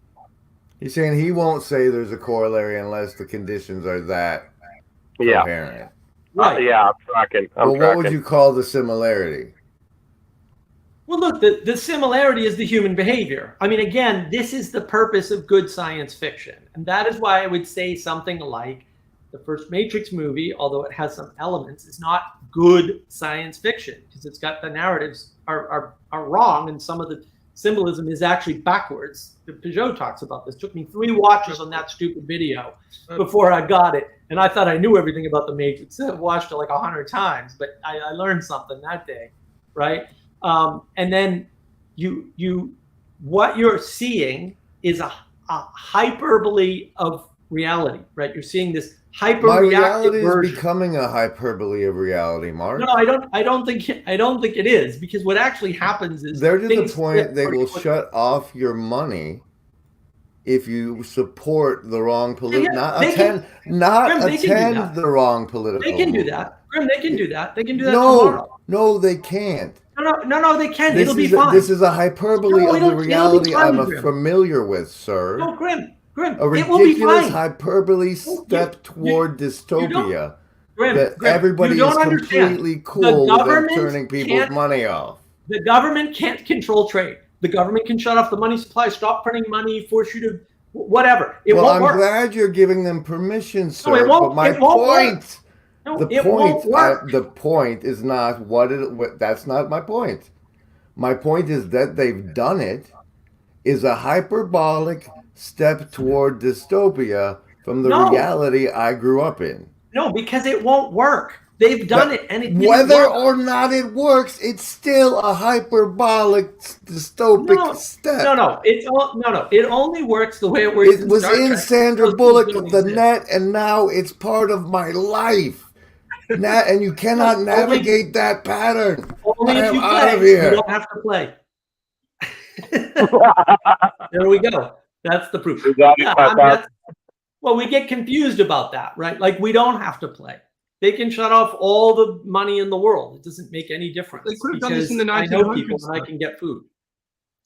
He's saying he won't say there's a corollary unless the conditions are that coherent. Right. Yeah, I'm tracking. What would you call the similarity? Well, look, the similarity is the human behavior. I mean, again, this is the purpose of good science fiction. And that is why I would say something like the first Matrix movie, although it has some elements, is not good science fiction because it's got the narratives are wrong, and some of the symbolism is actually backwards. Peugeot talks about this. It took me 3 watches on that stupid video before I got it. And I thought I knew everything about the Matrix. I watched it like 100 times, but I learned something that day, right? And then what you're seeing is a hyperbole of reality, right? You're seeing this hyper-reactive version. My reality is becoming a hyperbole of reality, Mark. No, I don't think it is, because what actually happens is they're to the point they will shut off your money if you support the wrong political, not attend the wrong political. They can do that. Grim, they can do that. They can do that tomorrow. No, they can't. No, they can. It'll be fine. This is a hyperbole of the reality I'm familiar with, sir. No, Grim. A ridiculous hyperbole step toward dystopia. Everybody is completely cool with them turning people's money off. The government can't control trade. The government can shut off the money supply, stop printing money, force you to whatever. It won't work. I'm glad you're giving them permission, sir. No, it won't. But my point. The point is not that's not my point. My point is that they've done it is a hyperbolic step toward dystopia from the reality I grew up in. No, because it won't work. They've done it, and it didn't whether work. Or not it works, it's still a hyperbolic dystopic step. No. It only works the way it works. It was in Sandra Bullock, The Net, and now it's part of my life. And you cannot navigate that pattern. Only if you play. Out of here. You don't have to play. There we go. That's the proof. Well, we get confused about that, right? Like, we don't have to play. They can shut off all the money in the world. It doesn't make any difference. They could have done this in the I know people 1900s, and I though. can get food.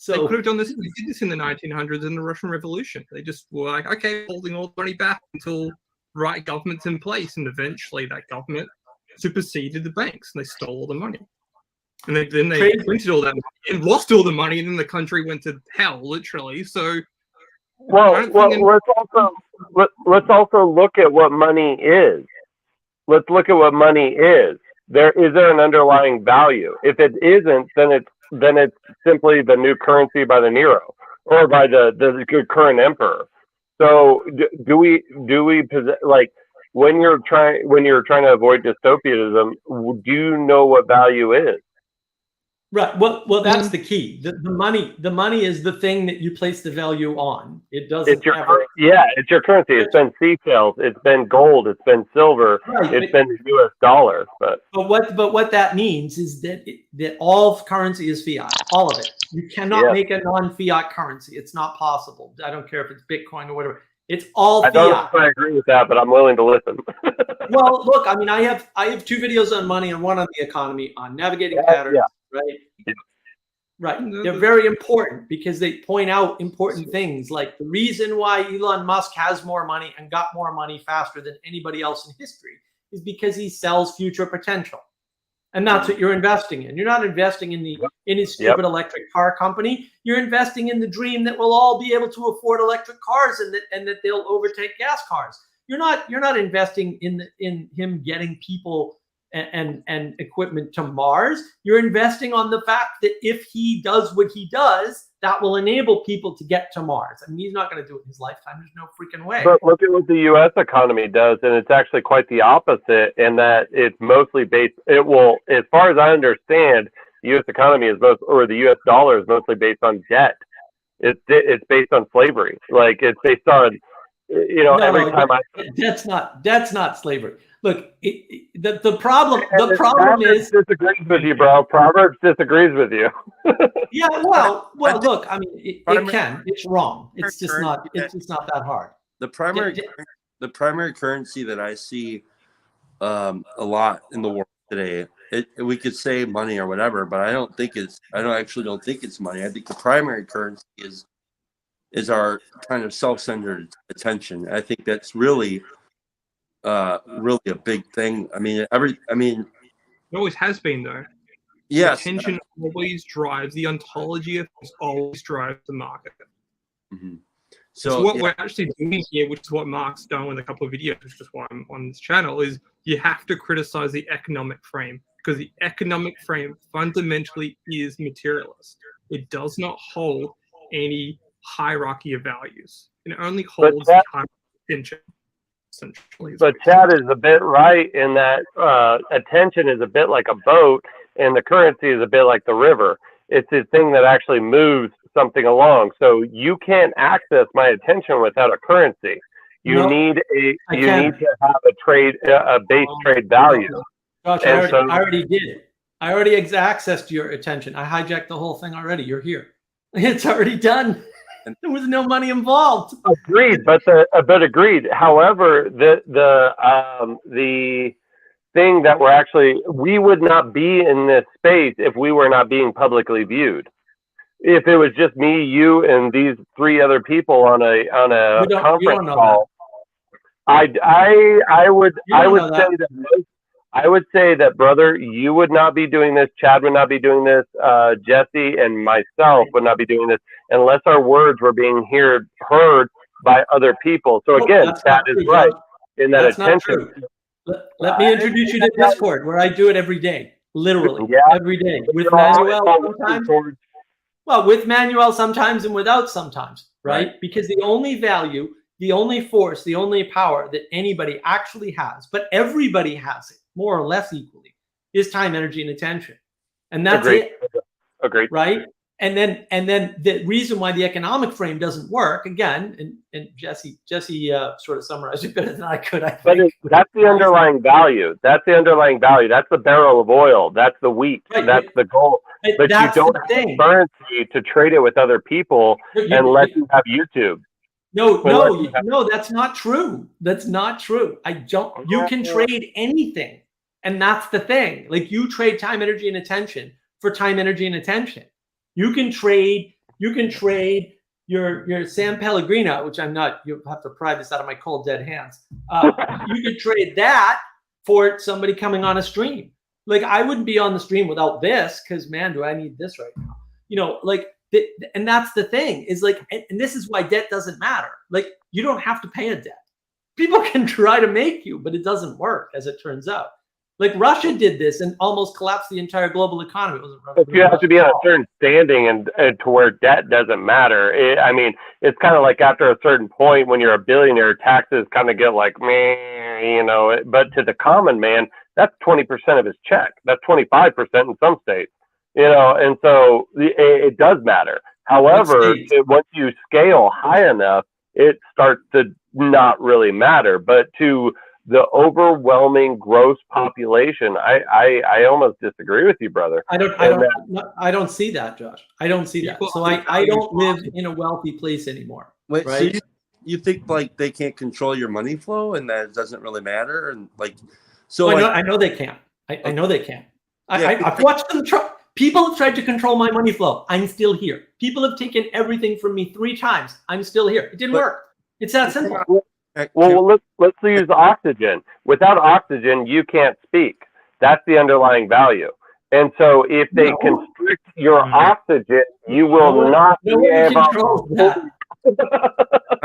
They So could have done this. They did this in the 1900s in the Russian Revolution. They just were like, okay, holding all the money back until the right government's in place, and eventually that government superseded the banks and they stole all the money. And then they Crazy. printed all that money and lost all the money, and then the country went to hell, literally. So, Well, let's also look at what money is. Let's look at what money is. Is there an underlying value? If it isn't, then it's simply the new currency by the Nero or by the current emperor. So do we possess, like, when you're trying to avoid dystopianism, do you know what value is? right. Well, that's the key. The money is the thing that you place the value on. It doesn't. It's your currency. It's been seashells. It's been gold. It's been silver. Right, it's been the U.S. dollar. But what that means is that all currency is fiat, all of it. You cannot make a non-fiat currency. It's not possible. I don't care if it's Bitcoin or whatever. It's all fiat. I don't know if I agree with that, but I'm willing to listen. Well, look, I mean, I have 2 videos on money and 1 on the economy, on navigating patterns, right? Yeah. Right. They're very important because they point out important things, like the reason why Elon Musk has more money and got more money faster than anybody else in history is because he sells future potential. And that's what you're investing in. You're not investing in his stupid electric car company. You're investing in the dream that we'll all be able to afford electric cars and that they'll overtake gas cars. You're not investing in him getting people and equipment to Mars. You're investing on the fact that if he does what he does, that will enable people to get to Mars. I mean, he's not going to do it in his lifetime. There's no freaking way. But look at what the U.S. economy does, and it's actually quite the opposite in that it's mostly based. It will, as far as I understand, the U.S. economy is the U.S. dollar is mostly based on debt. It's based on slavery. Like, it's based on, that's not slavery. Look, the problem is disagrees with you, bro. Proverbs disagrees with you. Yeah, well, look, I mean, it's wrong. It's just not that hard. The primary currency that I see a lot in the world today, we could say money or whatever, but I don't actually think it's money. I think the primary currency is our kind of self-centered attention. I think that's really a big thing. I mean, it always has been, though. Yes. Attention always drives the ontology of things, always drives the market. Mm-hmm. So what we're actually doing here, which is what Mark's done with a couple of videos, which is why I'm on this channel, is you have to criticize the economic frame, because the economic frame fundamentally is materialist. It does not hold any hierarchy of values. It only holds the hierarchy of attention. But Chad is a bit right in that attention is a bit like a boat, and the currency is a bit like the river. It's a thing that actually moves something along. So you can't access my attention without a currency. You need to have a base trade value. Gosh, I already did it. I already accessed your attention. I hijacked the whole thing already. You're here. It's already done. There was no money involved. Agreed, but agreed. However, the thing that we would not be in this space if we were not being publicly viewed. If it was just me, you, and these 3 other people on a conference call, I would say that, brother, you would not be doing this. Chad would not be doing this. Jesse and myself would not be doing this unless our words were being heard by other people. So again, Chad is right in that attention. Let me introduce you to Discord, where I do it every day, literally every day with Manuel sometimes. Well, with Manuel sometimes and without sometimes, right? Because the only value, the only force, the only power that anybody actually has, but everybody has it more or less equally, is time, energy, and attention. And that's it. Agreed. Right? And then the reason why the economic frame doesn't work, again, and Jesse sort of summarized it better than I could, I think. But that's the underlying value. That's the underlying value. That's the barrel of oil. That's the wheat. Right. That's the gold. But you don't have currency to trade it with other people unless you have YouTube. No, that's not true. That's not true. You can trade anything. And that's the thing. Like, you trade time, energy, and attention for time, energy, and attention. You can trade your San Pellegrino, which I'm not, you'll have to pry this out of my cold dead hands. You could trade that for somebody coming on a stream. Like, I wouldn't be on the stream without this, because man, do I need this right now. And that's the thing, is like, and this is why debt doesn't matter. Like, you don't have to pay a debt. People can try to make you, but it doesn't work, as it turns out. Like, Russia did this and almost collapsed the entire global economy. It wasn't Russia, But you have to be on a certain standing and to where debt doesn't matter. It's kind of like after a certain point, when you're a billionaire, taxes kind of get like, meh, but to the common man, that's 20% of his check. That's 25% in some states, and so it does matter. However, once you scale high enough, it starts to not really matter. But to the overwhelming gross population, I almost disagree with you, brother. I don't see that, Josh. I don't see that. So I don't live in a wealthy place anymore. Wait, right? so you think like they can't control your money flow and that it doesn't really matter? And like, so I know they can't. I know they can't. I've watched them try. People have tried to control my money flow. I'm still here. People have taken everything from me 3 times. I'm still here. It didn't work. It's that simple. Well, let's use oxygen. Without oxygen, you can't speak. That's the underlying value. And so if they constrict your oxygen, you will not be able to.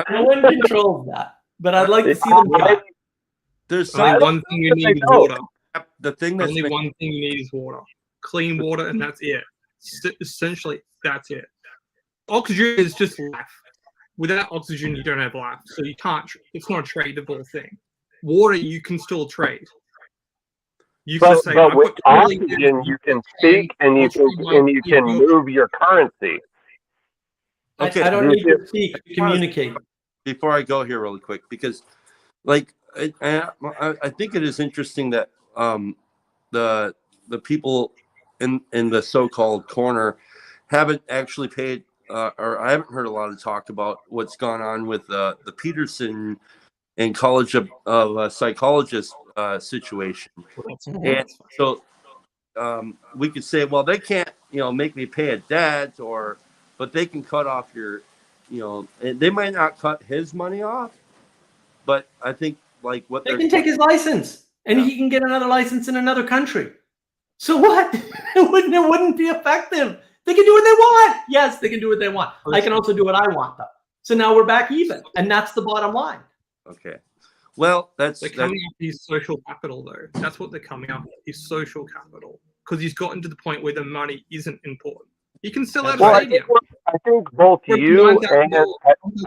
No one controls that. But I'd like to see them try. There's only one thing you need is water. The thing that's only one thing you need is water. Clean water, and that's it. Essentially, that's it. Oxygen is just life. Without oxygen, you don't have life. So you can't. It's not a tradable thing. Water, you can still trade. You can say, but with oxygen, you can speak and you can move your currency. Okay, I don't need to speak to communicate. Before I go here really quick, because like I think it is interesting that the people in the so-called corner haven't actually paid or I haven't heard a lot of talk about what's gone on with the Peterson and College of Psychologists situation. And so we could say, well, they can't make me pay a debt, but they can cut off your and they might not cut his money off, but I think like what they can take his license and he can get another license in another country. So what? It wouldn't be effective. They can do what they want. Yes, they can do what they want. I can also do what I want, though. So now we're back even, and that's the bottom line. Okay. Well, they're coming up his social capital, though. That's what they're coming up, his social capital, because he's gotten to the point where the money isn't important. He can sell out a stadium. I think both you and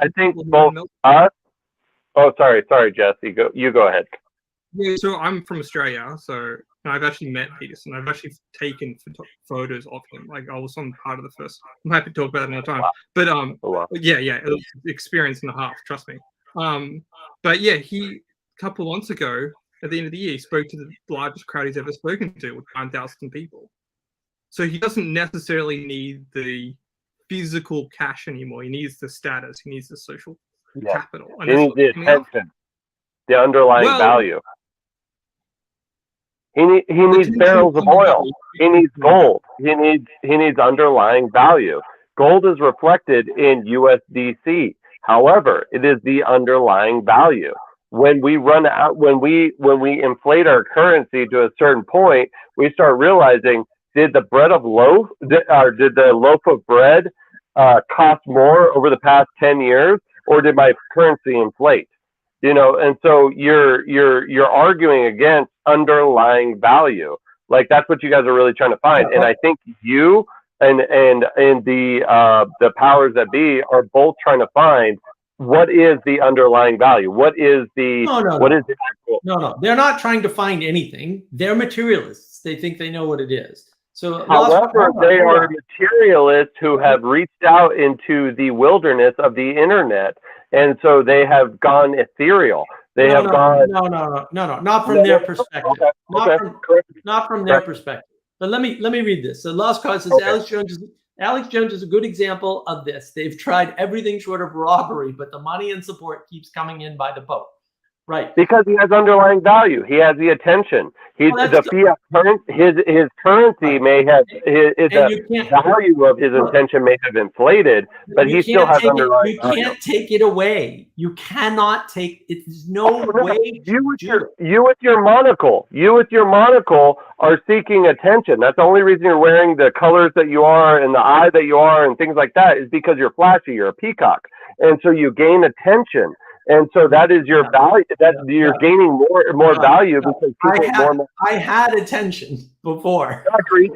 I think both us. Oh, sorry, Jesse. You go ahead. Yeah, so I'm from Australia, so I've actually met Peterson. I've actually taken photos of him. Like, I was on part of the first. I'm happy to talk about it another time. Wow. But yeah, it was an experience and a half. Trust me. But yeah, a couple of months ago, at the end of the year, he spoke to the largest crowd he's ever spoken to, with 9,000 people. So he doesn't necessarily need the physical cash anymore. He needs the status. He needs the social capital. He needs the attention, the underlying value. He needs barrels of oil. He needs gold. He needs underlying value. Gold is reflected in USDC. However, it is the underlying value. When we run out, when we inflate our currency to a certain point, we start realizing, did the loaf of bread cost more over the past 10 years, or did my currency inflate? And so you're arguing against underlying value. Like, that's what you guys are really trying to find. And I think you and the powers that be are both trying to find what is the underlying value. What is the actual? No, they're not trying to find anything. They're materialists. They think they know what it is. So, however, they are materialists who have reached out into the wilderness of the internet, and so they have gone ethereal. Not from their perspective. Not from their perspective. But let me read this. So, Lost Cause says Alex Jones is a good example of this. They've tried everything short of robbery, but the money and support keeps coming in by the boat. Right. Because he has underlying value. He has the attention. He's Well, the fiat currency. His currency may have the value of his intention may have inflated, but he still has underlying value. You can't take it away. You cannot take it. There's no way. You with your monocle are seeking attention. That's the only reason you're wearing the colors that you are and the eye that you are and things like that is because you're flashy. You're a peacock, and so you gain attention. And so that is your value. That you're gaining more value because people I had attention before. Agreed.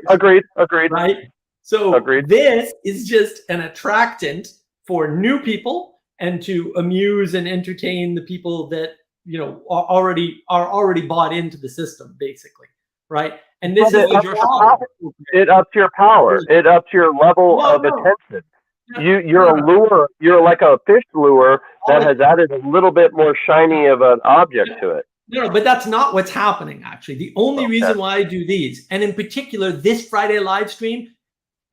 Right. So this is just an attractant for new people and to amuse and entertain the people that are already bought into the system, basically. Right. And this is your job. It ups your power. It ups your level of attention. You're a lure. You're like a fish lure that has added a little bit more shiny of an object to it. No, but that's not what's happening, actually. The only reason why I do these, and in particular this Friday live stream,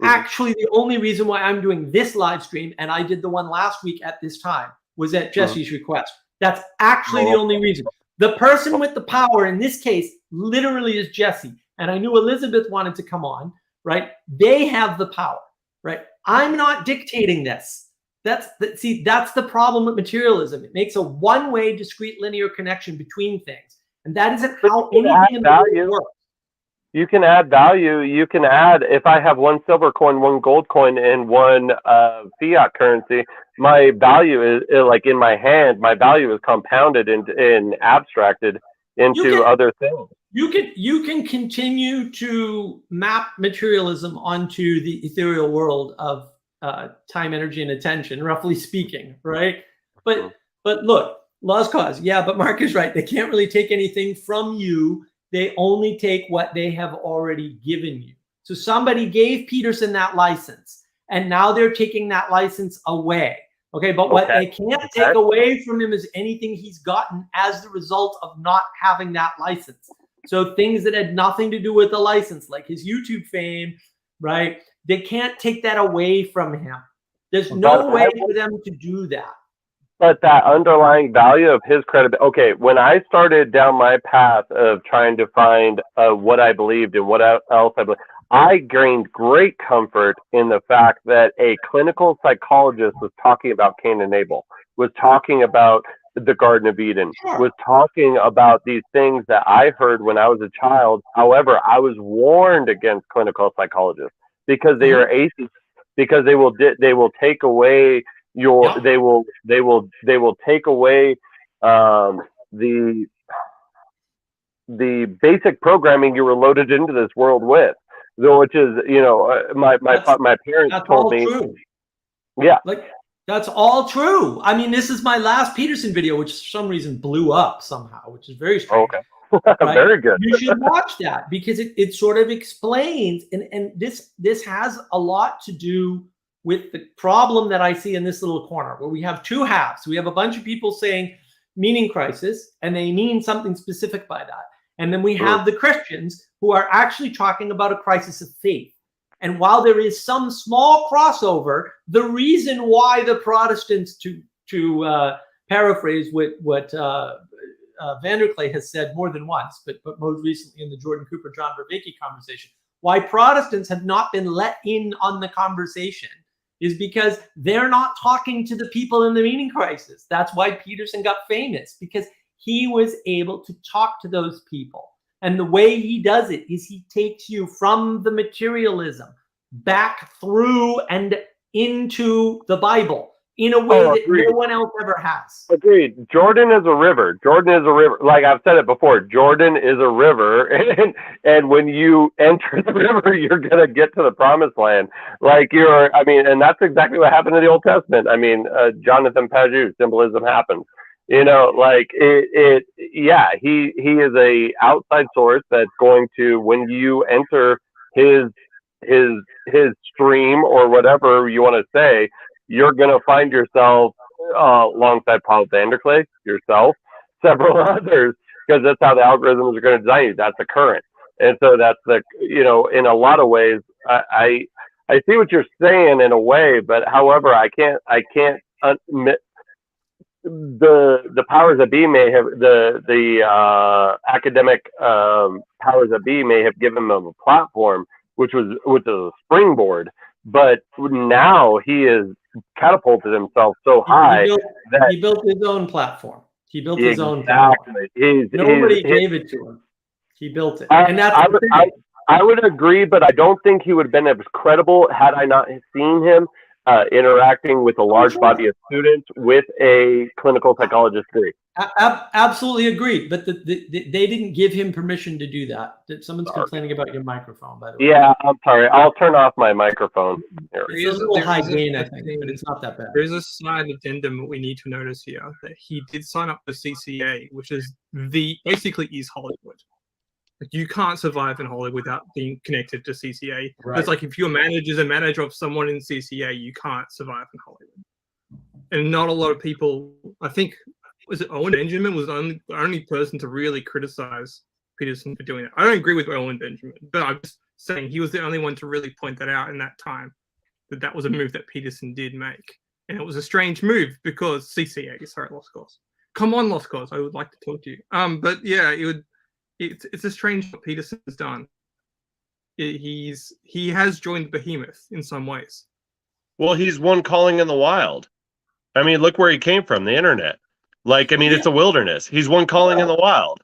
actually the only reason why I'm doing this live stream, and I did the one last week at this time, was at Jesse's request. That's actually the only reason. The person with the power in this case literally is Jesse. And I knew Elizabeth wanted to come on, right? They have the power, right? I'm not dictating this. That's the problem with materialism. It makes a one-way, discrete, linear connection between things, and that isn't how anything in the world works. You can add value. You can add. If I have one silver coin, one gold coin, and one fiat currency, my value is like in my hand. My value is compounded and abstracted into other things. You can continue to map materialism onto the ethereal world of time, energy, and attention, roughly speaking, right? But look, lost cause. Yeah, but Mark is right. They can't really take anything from you. They only take what they have already given you. So somebody gave Peterson that license, and now they're taking that license away. Okay, but what they can't take away from him is anything he's gotten as the result of not having that license. So things that had nothing to do with the license, like his YouTube fame, right? They can't take that away from him. There's no way for them to do that. But that underlying value of his credibility. Okay, when I started down my path of trying to find what I believed and what else I believed, I gained great comfort in the fact that a clinical psychologist was talking about Cain and Abel, was talking about the Garden of Eden, was talking about these things that I heard when I was a child. However, I was warned against clinical psychologists because they are atheists, because they will take away your they will take away the basic programming you were loaded into this world with, which is my parents told me. True. Yeah, that's all true. I mean, this is my last Peterson video, which for some reason blew up somehow, which is very strange. Okay. Right? Very good. You should watch that because it sort of explains, and this has a lot to do with the problem that I see in this little corner where we have two halves. We have a bunch of people saying meaning crisis, and they mean something specific by that. And then we have the Christians who are actually talking about a crisis of faith. And while there is some small crossover, the reason why the Protestants, to paraphrase what Vanderklay has said more than once, but most recently in the Jordan Cooper, John Vervaeke conversation, why Protestants have not been let in on the conversation is because they're not talking to the people in the meaning crisis. That's why Peterson got famous, because he was able to talk to those people. And the way he does it is he takes you from the materialism back through and into the Bible in a way that no one else ever has. Agreed. Jordan is a river. Like I've said it before, Jordan is a river. And when you enter the river, you're going to get to the promised land. And that's exactly what happened in the Old Testament. I mean, Jonathan Paju, symbolism happens. He is a outside source that's going to, when you enter his stream or whatever you want to say, you're going to find yourself alongside Paul Vanderklay, yourself, several others, because that's how the algorithms are going to design you. That's the current. And so that's in a lot of ways, I I see what you're saying in a way, but however, I can't admit the powers that be may have the academic powers that be may have given him a platform, which is a springboard. But now he has catapulted himself so high he built his own platform. He built his own platform. Nobody gave it to him. He built it, and that's I would agree, but I don't think he would have been as credible had I not seen him interacting with a large body of students with a clinical psychologist degree. Absolutely agree, but they didn't give him permission to do that. Someone's complaining about your microphone, by the way. Yeah, I'm sorry. I'll turn off my microphone. It's a little high gain, I think, but it's not that bad. There's a side addendum that we need to notice here, that he did sign up for CCA, which is basically is Hollywood. Like, you can't survive in Hollywood without being connected to CCA. Right. It's like if your manager is a manager of someone in CCA, you can't survive in Hollywood. And not a lot of people, I think, was it Owen Benjamin was the only person to really criticize Peterson for doing it. I don't agree with Owen Benjamin, but I'm just saying he was the only one to really point that out in that time, that was a move that Peterson did make. And it was a strange move because CCA, sorry, Lost Cause. Come on, Lost Cause, I would like to talk to you. But yeah, it's a strange what Peterson has done. He has joined the behemoth in some ways. Well, he's one calling in the wild. I mean, look where he came from, the internet. Like, I mean, it's a wilderness. He's one calling in the wild.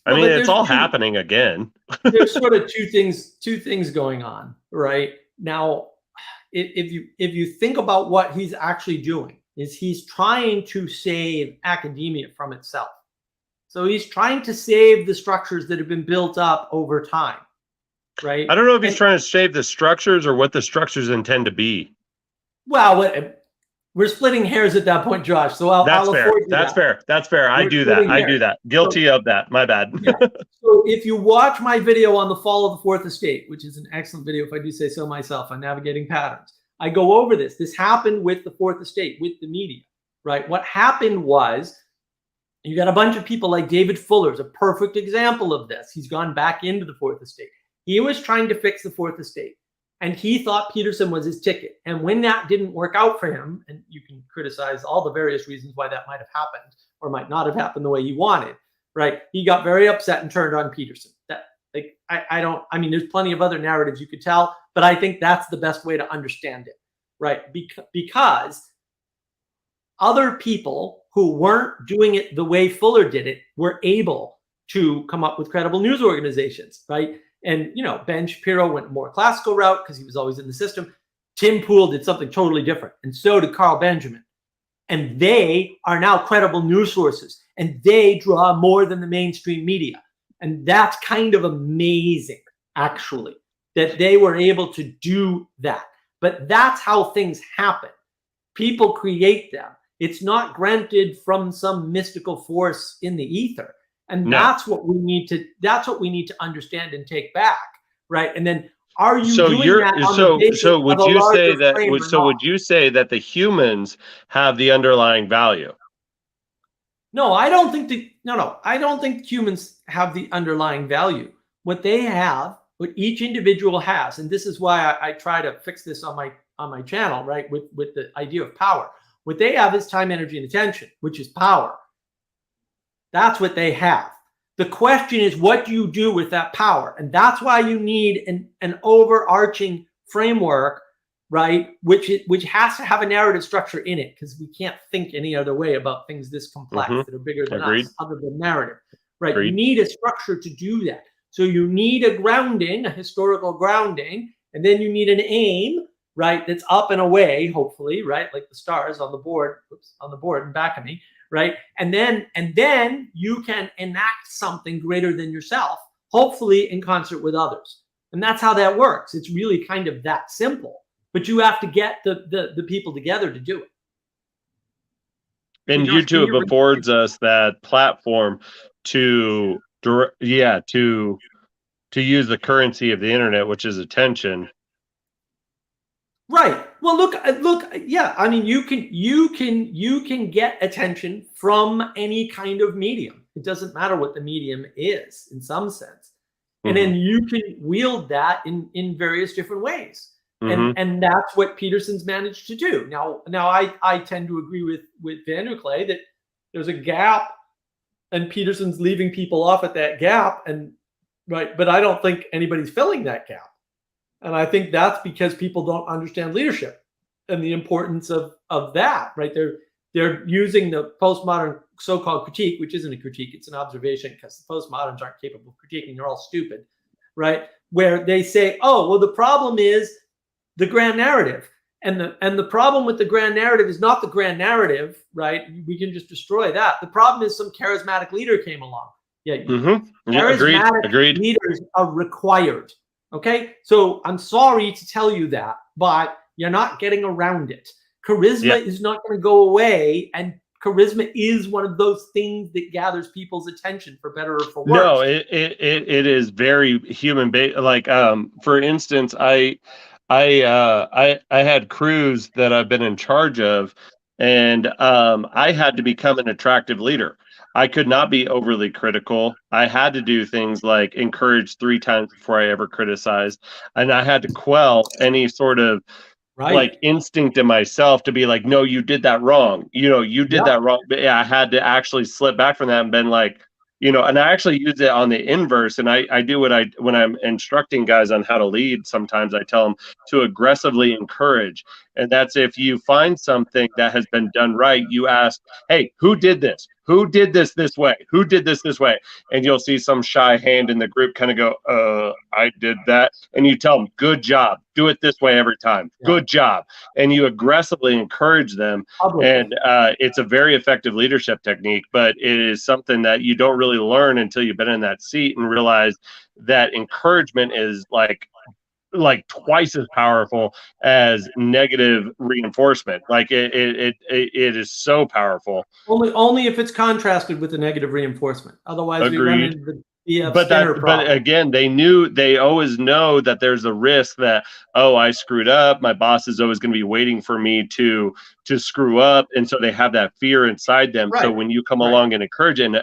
I mean, it's all happening again. There's sort of two things going on right now. If you think about what he's actually doing, is he's trying to save academia from itself. So he's trying to save the structures that have been built up over time, right? I don't know if he's trying to save the structures or what the structures intend to be. Well, we're splitting hairs at that point, Josh. So I'll fair. That's fair. That's fair. I do that. Guilty of that. My bad. Yeah. So if you watch my video on the fall of the Fourth Estate, which is an excellent video, if I do say so myself, on navigating patterns, I go over this. This happened with the Fourth Estate, with the media, right? What happened was, you got a bunch of people like David Fuller's a perfect example of this. He's gone back into the Fourth Estate. He was trying to fix the Fourth Estate, and he thought Peterson was his ticket. And when that didn't work out for him, and you can criticize all the various reasons why that might have happened or might not have happened the way he wanted, right? He got very upset and turned on Peterson. I mean, there's plenty of other narratives you could tell, but I think that's the best way to understand it, right? Because other people who weren't doing it the way Fuller did it were able to come up with credible news organizations, right? And, Ben Shapiro went a more classical route because he was always in the system. Tim Pool did something totally different, and so did Carl Benjamin. And they are now credible news sources, and they draw more than the mainstream media. And that's kind of amazing, actually, that they were able to do that. But that's how things happen. People create them. It's not granted from some mystical force in the ether. And that's what we need to understand and take back, right? And then are you doing that would you say that the humans have the underlying value? No, I don't think I don't think humans have the underlying value. What they have, what each individual has, and this is why I try to fix this on my channel, right? With the idea of power. What they have is time, energy, and attention, which is power. That's what they have. The question is, what do you do with that power? And that's why you need an overarching framework, right? Which has to have a narrative structure in it, because we can't think any other way about things this complex that are bigger than us, other than narrative, right? Agreed. You need a structure to do that. So you need a grounding, a historical grounding, and then you need an aim, right? That's up and away, hopefully, right? Like the stars on the board, in back of me, right? And then you can enact something greater than yourself, hopefully in concert with others. And that's how that works. It's really kind of that simple, but you have to get the people together to do it. And YouTube affords us that platform to use the currency of the internet, which is attention. Right. Well, look. Yeah. I mean, you can get attention from any kind of medium. It doesn't matter what the medium is, in some sense, and then you can wield that in various different ways. And that's what Peterson's managed to do. Now I tend to agree with Van der Klee that there's a gap, and Peterson's leaving people off at that gap, but I don't think anybody's filling that gap. And I think that's because people don't understand leadership and the importance of that, right? They're using the postmodern so-called critique, which isn't a critique, it's an observation, because the postmoderns aren't capable of critiquing, they're all stupid, right? Where they say, oh, well, the problem is the grand narrative. And the problem with the grand narrative is not the grand narrative, right? We can just destroy that. The problem is some charismatic leader came along. Yeah, charismatic leaders are required. Okay, so I'm sorry to tell you that, but you're not getting around it. Charisma is not going to go away, and charisma is one of those things that gathers people's attention, for better or for worse. No, it is very human based. Like, for instance, I had crews that I've been in charge of, and I had to become an attractive leader. I could not be overly critical. I had to do things like encourage 3 times before I ever criticized, and I had to quell any sort of like instinct in myself to be like, no, you did that wrong. You did that wrong. But yeah, I had to actually slip back from that and been like, and I actually use it on the inverse. And I do when I'm instructing guys on how to lead, sometimes I tell them to aggressively encourage. And that's if you find something that has been done right, you ask, hey, who did this? Who did this way? Who did this way? And you'll see some shy hand in the group kind of go, I did that. And you tell them, good job. Do it this way every time. Yeah. Good job. And you aggressively encourage them. And it's a very effective leadership technique, but it is something that you don't really learn until you've been in that seat and realize that encouragement is like twice as powerful as negative reinforcement. Like it is so powerful. Only if it's contrasted with the negative reinforcement. Otherwise, we run into the but again, they always know that there's a risk that, oh, I screwed up. My boss is always going to be waiting for me to screw up, and so they have that fear inside them. Right. So when you come along and encourage and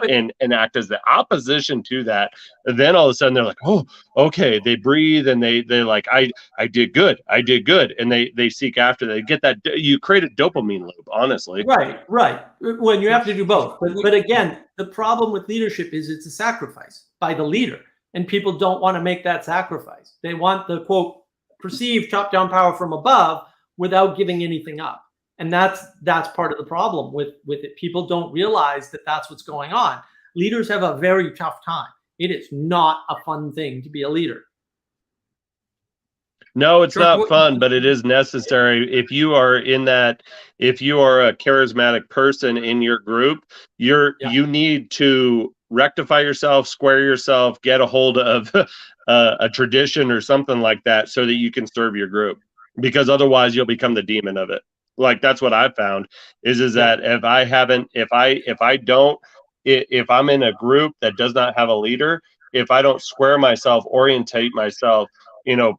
act as the opposition to that, then all of a sudden they're like, oh, okay. They breathe and they're like, I did good, and they seek after. They get that. You create a dopamine loop, honestly. Right. When you have to do both, but again, the problem with leadership is it's a sacrifice by the leader, and people don't want to make that sacrifice. They want the quote perceived top-down power from above without giving anything up. And that's part of the problem with it. People don't realize that that's what's going on. Leaders have a very tough time. It is not a fun thing to be a leader. No, it's not fun, but it is necessary. If you are a charismatic person in your group, you need to rectify yourself, square yourself, get a hold of a tradition or something like that so that you can serve your group, because otherwise you'll become the demon of it. Like, that's what I've found is that if I'm in a group that does not have a leader, if I don't square myself, orientate myself,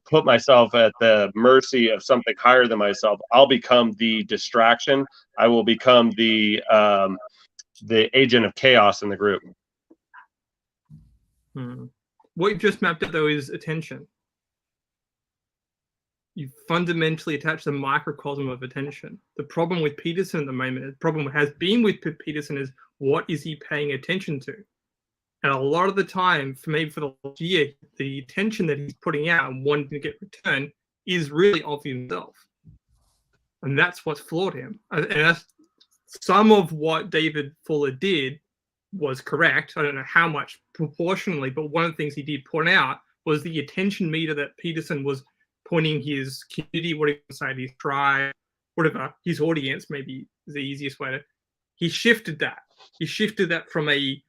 put myself at the mercy of something higher than myself, I'll become the distraction. I will become the agent of chaos in the group. What you've just mapped out, though, is attention. You fundamentally attach the microcosm of attention. The problem with Peterson at the moment, the problem has been with Peterson, is what is he paying attention to? And a lot of the time, for maybe for the last year, the attention that he's putting out and wanting to get returned is really of himself. And that's what's flawed him. And that's some of what David Fuller did was correct. I don't know how much proportionally, but one of the things he did point out was the attention meter that Peterson was pointing his community, what he would say, his tribe, whatever, his audience, maybe is the easiest way to. He shifted that. He shifted that from a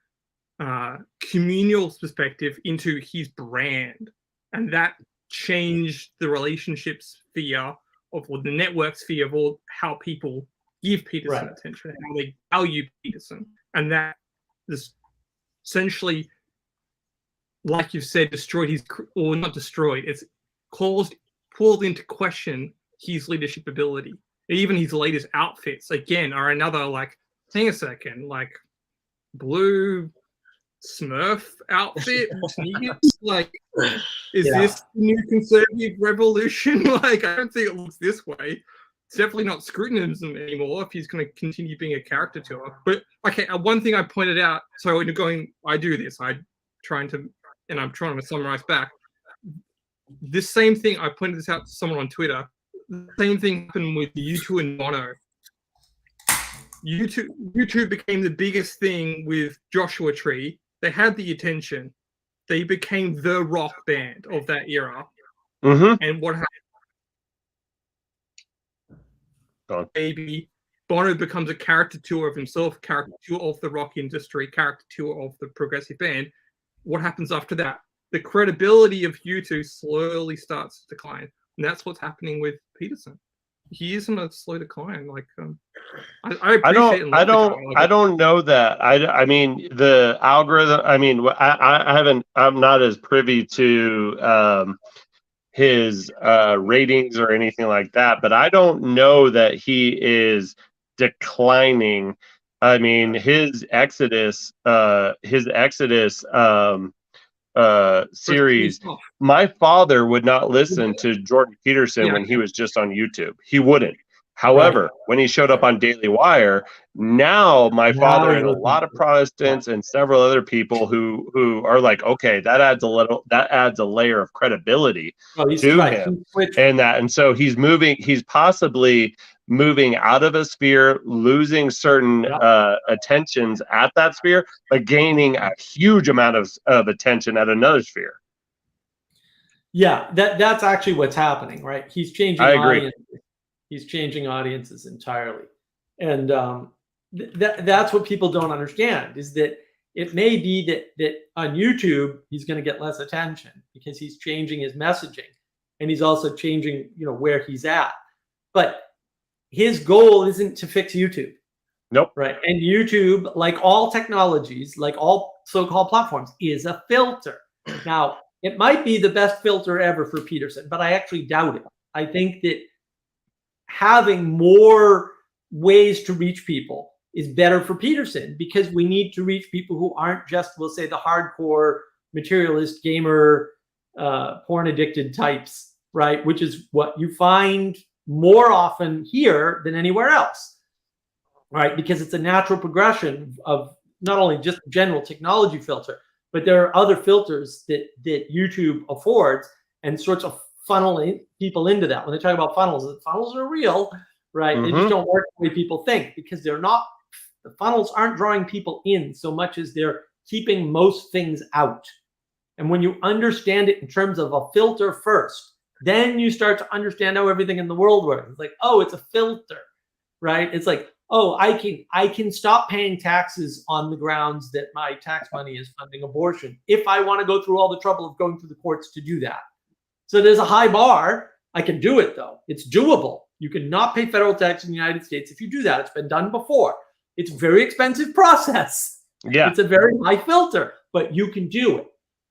communal perspective into his brand, and that changed the relationship sphere or the network sphere of all how people give Peterson attention and how they value Peterson, and that is essentially, like you've said, destroyed his, or not destroyed, it's pulled into question his leadership ability. Even his latest outfits again are another like, hang a second, like blue Smurf outfit, sneakers. Like, is Yeah. this the new conservative revolution? Like, I don't think it looks this way. It's definitely not scrutinism anymore if he's going to continue being a caricature. But okay, one thing I pointed out. So when you're going, I do this. I'm trying to summarize back. This same thing, I pointed this out to someone on Twitter. The same thing happened with U2 and Bono. YouTube became the biggest thing with Joshua Tree. They had the attention. They became the rock band of that era. Mm-hmm. And what happened? Gone. Maybe Bono becomes a caricature of himself, caricature of the rock industry, caricature of the progressive band. What happens after that? The credibility of U2 slowly starts to decline. And that's what's happening with Peterson. He isn't a slow decline. Like, I appreciate. I don't know that. I mean, the algorithm. I mean, I haven't. I'm not as privy to his ratings or anything like that. But I don't know that he is declining. I mean, his Exodus series. My father would not listen to Jordan Peterson when he was just on YouTube. He wouldn't. However, when he showed up on Daily Wire, now my father and a lot of Protestants and several other people who are like, okay, that adds a layer of credibility to him, and so he's possibly moving out of a sphere, losing certain attentions at that sphere, but gaining a huge amount of attention at another sphere. Yeah, that's actually what's happening, right? He's changing audiences. He's changing audiences entirely. And that's what people don't understand, is that it may be that on YouTube, he's going to get less attention because he's changing his messaging, and he's also changing, where he's at. But his goal isn't to fix YouTube. Nope. Right. And YouTube, like all technologies, like all so-called platforms, is a filter. Now, it might be the best filter ever for Peterson, but I actually doubt it. I think that having more ways to reach people is better for Peterson, because we need to reach people who aren't just, we'll say, the hardcore materialist gamer, porn addicted types, right? Which is what you find more often here than anywhere else, right? Because it's a natural progression of not only just general technology filter, but there are other filters that YouTube affords and sorts of funneling people into that. When they talk about funnels, the funnels are real, right? They just don't work the way people think, because the funnels aren't drawing people in so much as they're keeping most things out. And when you understand it in terms of a filter first, then you start to understand how everything in the world works. It's like, oh, it's a filter, right? It's like, oh, I can stop paying taxes on the grounds that my tax money is funding abortion if I want to go through all the trouble of going through the courts to do that. So there's a high bar. I can do it, though. It's doable. You cannot pay federal tax in the United States if you do that. It's been done before. It's a very expensive process. Yeah. It's a very high filter, but you can do it.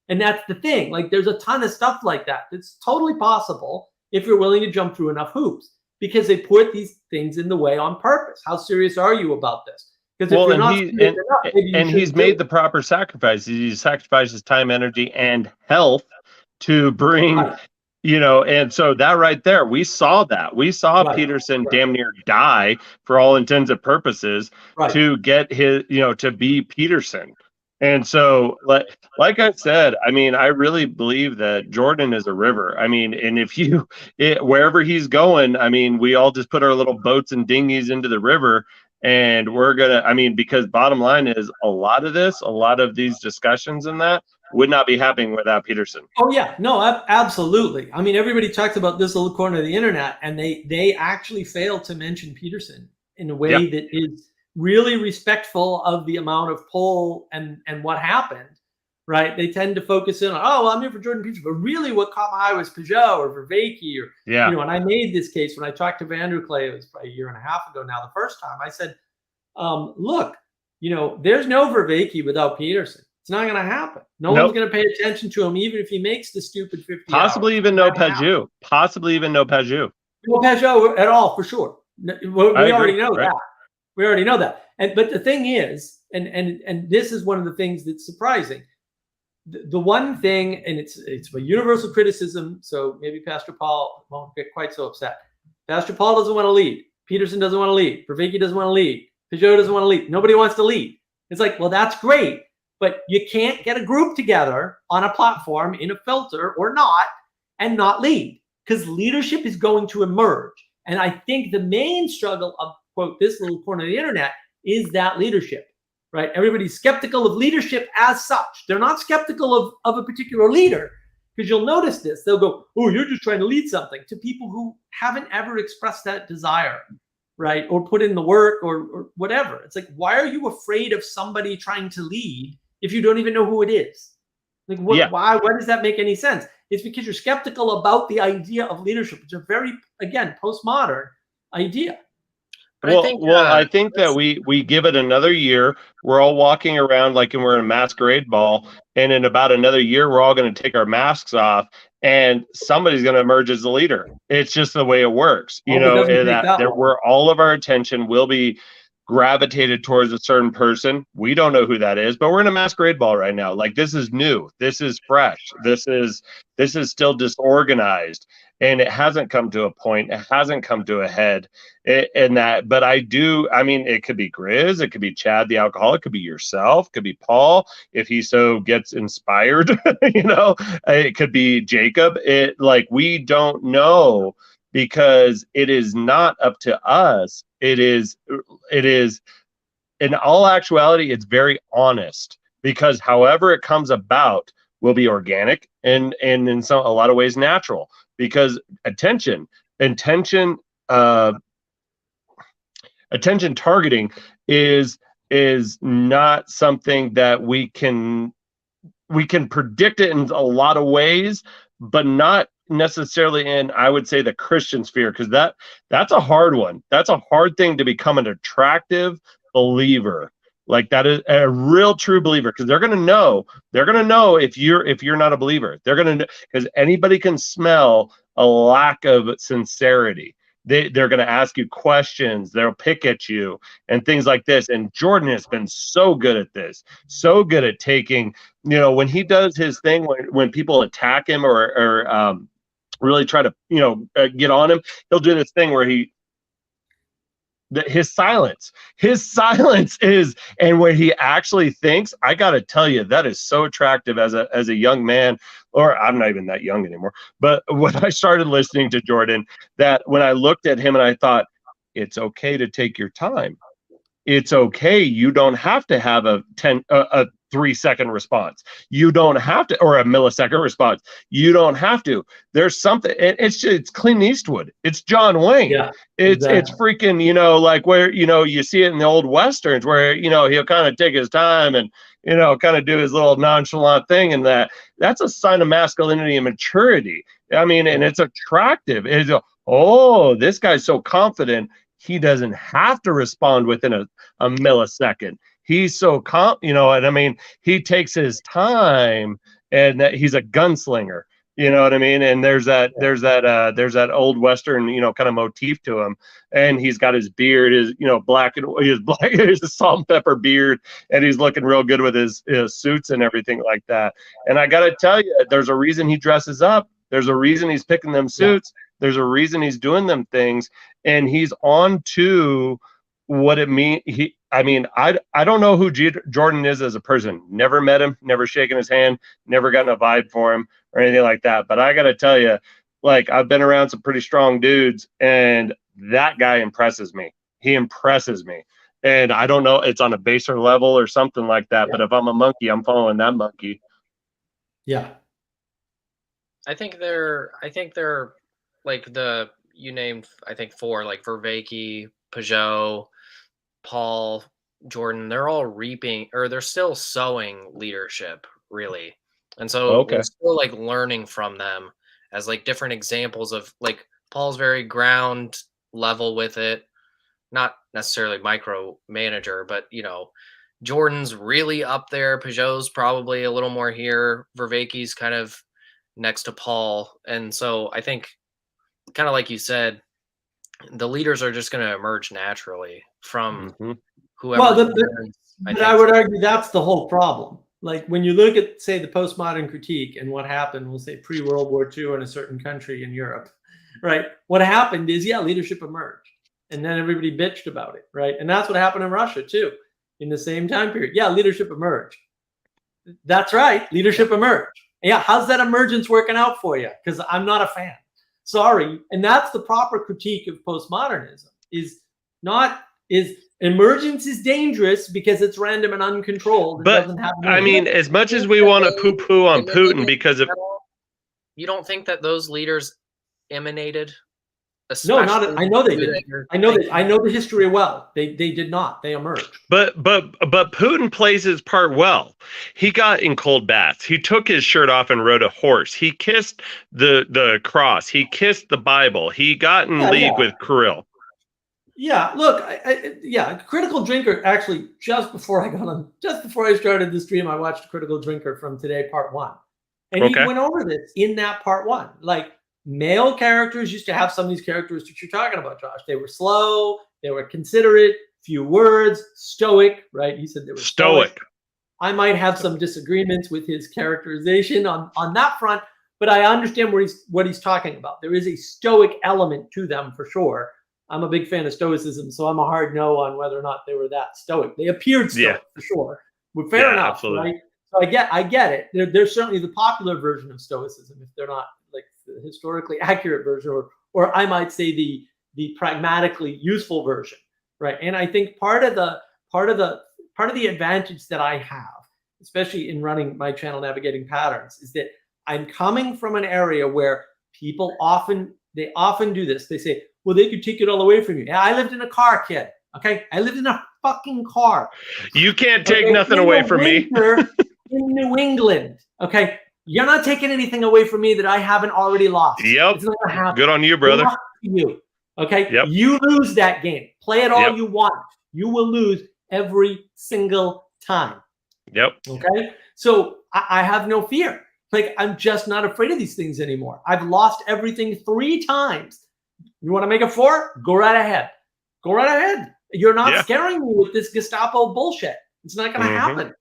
And that's the thing. Like, there's a ton of stuff like that. It's totally possible if you're willing to jump through enough hoops, because they put these things in the way on purpose. How serious are you about this? Because if you're not serious enough, he's made the proper sacrifices. He sacrifices time, energy, and health to bring, and so that right there, we saw Peterson damn near die for all intents and purposes to get his, to be Peterson. And so, like I said, I mean, I really believe that Jordan is a river. I mean, and if wherever he's going, I mean, we all just put our little boats and dinghies into the river, and we're because bottom line is a lot of these discussions and that would not be happening without Peterson. Oh yeah, no, absolutely. I mean, everybody talks about this little corner of the internet, and they actually fail to mention Peterson in a way that is really respectful of the amount of pull and what happened, right? They tend to focus in on, oh, well, I'm here for Jordan Peterson, but really what caught my eye was Peugeot or Vervaeke, or and I made this case when I talked to Vander Clay, it was probably a year and a half ago now, the first time. I said, look, there's no Vervaeke without Peterson. It's not going to happen. No one's going to pay attention to him, even if he makes the stupid 50 Possibly hours. even no Peugeot. No Peugeot at all, for sure. We already know that. We already know that. but the thing is, and this is one of the things that's surprising. The one thing, and it's a universal criticism, so maybe Pastor Paul won't get quite so upset. Pastor Paul doesn't want to lead. Peterson doesn't want to lead. Vervaeke doesn't want to lead. Peugeot doesn't want to lead. Nobody wants to lead. It's like, well, that's great, but you can't get a group together on a platform in a filter or not and not lead, because leadership is going to emerge. And I think the main struggle of, quote, this little corner of the internet is that leadership. Right? Everybody's skeptical of leadership as such. They're not skeptical of a particular leader, because you'll notice this. They'll go, oh, you're just trying to lead something, to people who haven't ever expressed that desire, right? Or put in the work or whatever. It's like, why are you afraid of somebody trying to lead if you don't even know who it is? Like, why does that make any sense? It's because you're skeptical about the idea of leadership. It's a very, again, postmodern idea. But I think that we give it another year. We're all walking around like we're in a masquerade ball, and in about another year, we're all going to take our masks off, and somebody's going to emerge as the leader. It's just the way it works, you know. Where all of our attention will be gravitated towards a certain person. We don't know who that is, but we're in a masquerade ball right now. Like, this is new. This is fresh. This is still disorganized. And it hasn't come to a point. It hasn't come to a head in that. But I mean, it could be Grizz. It could be Chad, the alcoholic. It could be yourself. It could be Paul, if he so gets inspired. You know, it could be Jacob. We don't know, because it is not up to us. It is, in all actuality, it's very honest, because however it comes about will be organic and in a lot of ways natural. Because attention targeting is not something that we can predict it in a lot of ways, but not necessarily in, I would say, the Christian sphere, because that's a hard one. That's a hard thing to become an attractive believer. Like, that is a real true believer, because they're going to know if you're not a believer. They're going to know, because anybody can smell a lack of sincerity. They're going to ask you questions. They'll pick at you and things like this. And Jordan has been so good at this, so good at taking, you know, when he does his thing, when people attack him or really try to, get on him, he'll do this thing where his silence is, and when he actually thinks, I got to tell you, that is so attractive as a young man, or I'm not even that young anymore. But when I started listening to Jordan, that when I looked at him and I thought, it's okay to take your time. It's okay. You don't have to have a 3-second response. You don't have to, or a millisecond response. You don't have to. There's something. It's Clint Eastwood. It's John Wayne. Yeah, it's freaking, like where, you see it in the old Westerns where, he'll kind of take his time and, kind of do his little nonchalant thing. And that's a sign of masculinity and maturity. I mean, and it's attractive. It's, oh, this guy's so confident. He doesn't have to respond within a millisecond. He's so and I mean, he takes his time, and that he's a gunslinger. You know what I mean? And there's that old Western, kind of motif to him. And he's got his beard, his his salt and pepper beard, and he's looking real good with his suits and everything like that. And I got to tell you, there's a reason he dresses up. There's a reason he's picking them suits. Yeah. There's a reason he's doing them things, and he's on to what it means. I don't know who Jordan is as a person. Never met him, never shaken his hand, never gotten a vibe for him or anything like that. But I got to tell you, like, I've been around some pretty strong dudes, and that guy impresses me. He impresses me. And I don't know, it's on a baser level or something like that. Yeah. But if I'm a monkey, I'm following that monkey. Yeah. I think they're like you named, I think 4, like Vervaeke, Peugeot, Paul, Jordan. They're all reaping, or they're still sowing leadership, really. And so we're still like learning from them as like different examples of, like, Paul's very ground level with it, not necessarily micromanager, but Jordan's really up there. Peugeot's probably a little more here. Vervaeke's kind of next to Paul. And so I think, kind of like you said, the leaders are just going to emerge naturally from whoever. Well, wins, I would argue that's the whole problem. Like when you look at, say, the postmodern critique and what happened, we'll say pre-World War II in a certain country in Europe, right? What happened is, yeah, leadership emerged, and then everybody bitched about it, right? And that's what happened in Russia too, in the same time period. Yeah, leadership emerged. That's right, leadership emerged. Yeah, how's that emergence working out for you? Because I'm not a fan. Sorry, and that's the proper critique of postmodernism. Is emergence is dangerous because it's random and uncontrolled. But doesn't have I mean, as much as we want to poo-poo on Putin because of, you don't think that those leaders emanated? No, not. I know they did. I know the history well. They did not. They emerged. But Putin plays his part well. He got in cold baths. He took his shirt off and rode a horse. He kissed the cross. He kissed the Bible. He got in league with Kirill. Yeah, look, Critical Drinker, actually, just before I started the stream, I watched Critical Drinker from Today, Part 1. And he went over this in that Part 1. Like, male characters used to have some of these characteristics you're talking about, Josh. They were slow, they were considerate, few words, stoic, right? He said they were stoic. I might have some disagreements with his characterization on that front, but I understand what he's talking about. There is a stoic element to them for sure. I'm a big fan of stoicism, so I'm a hard no on whether or not they were that stoic. They appeared stoic for sure. But fair enough, absolutely. Right? So I get it. There's certainly the popular version of stoicism, if they're not like the historically accurate version, or I might say the pragmatically useful version, right? And I think part of the advantage that I have, especially in running my channel Navigating Patterns, is that I'm coming from an area where people often do this. They say, well, they could take it all away from you. Yeah, I lived in a car, kid. Okay, I lived in a fucking car. You can't take nothing away from me. In New England, okay, you're not taking anything away from me that I haven't already lost. Yep. It's not gonna happen. Good on you, brother. You, okay? Yep. You lose that game. Play it all you want. You will lose every single time. Yep. Okay. So I have no fear. Like, I'm just not afraid of these things anymore. I've lost everything 3 times. You want to make it 4? Go right ahead. Go right ahead. You're not scaring me with this Gestapo bullshit. It's not going to happen.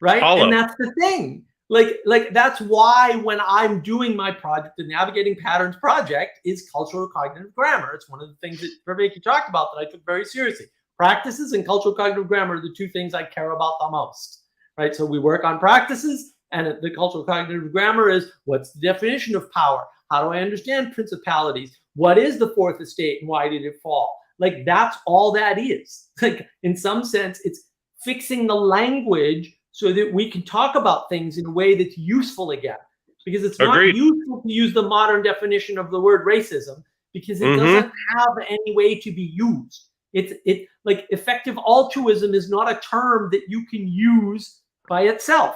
Right. Hollow. And that's the thing. Like that's why when I'm doing my project, the Navigating Patterns project is cultural cognitive grammar. It's one of the things that Vervaeke talked about that I took very seriously. Practices and cultural cognitive grammar are the 2 things I care about the most. Right. So we work on practices, and the cultural cognitive grammar is, what's the definition of power? How do I understand principalities? What is the 4th estate and why did it fall? Like, that's all that is. Like, in some sense, it's fixing the language so that we can talk about things in a way that's useful again. Because it's not useful to use the modern definition of the word racism, because it doesn't have any way to be used. It like, effective altruism is not a term that you can use by itself.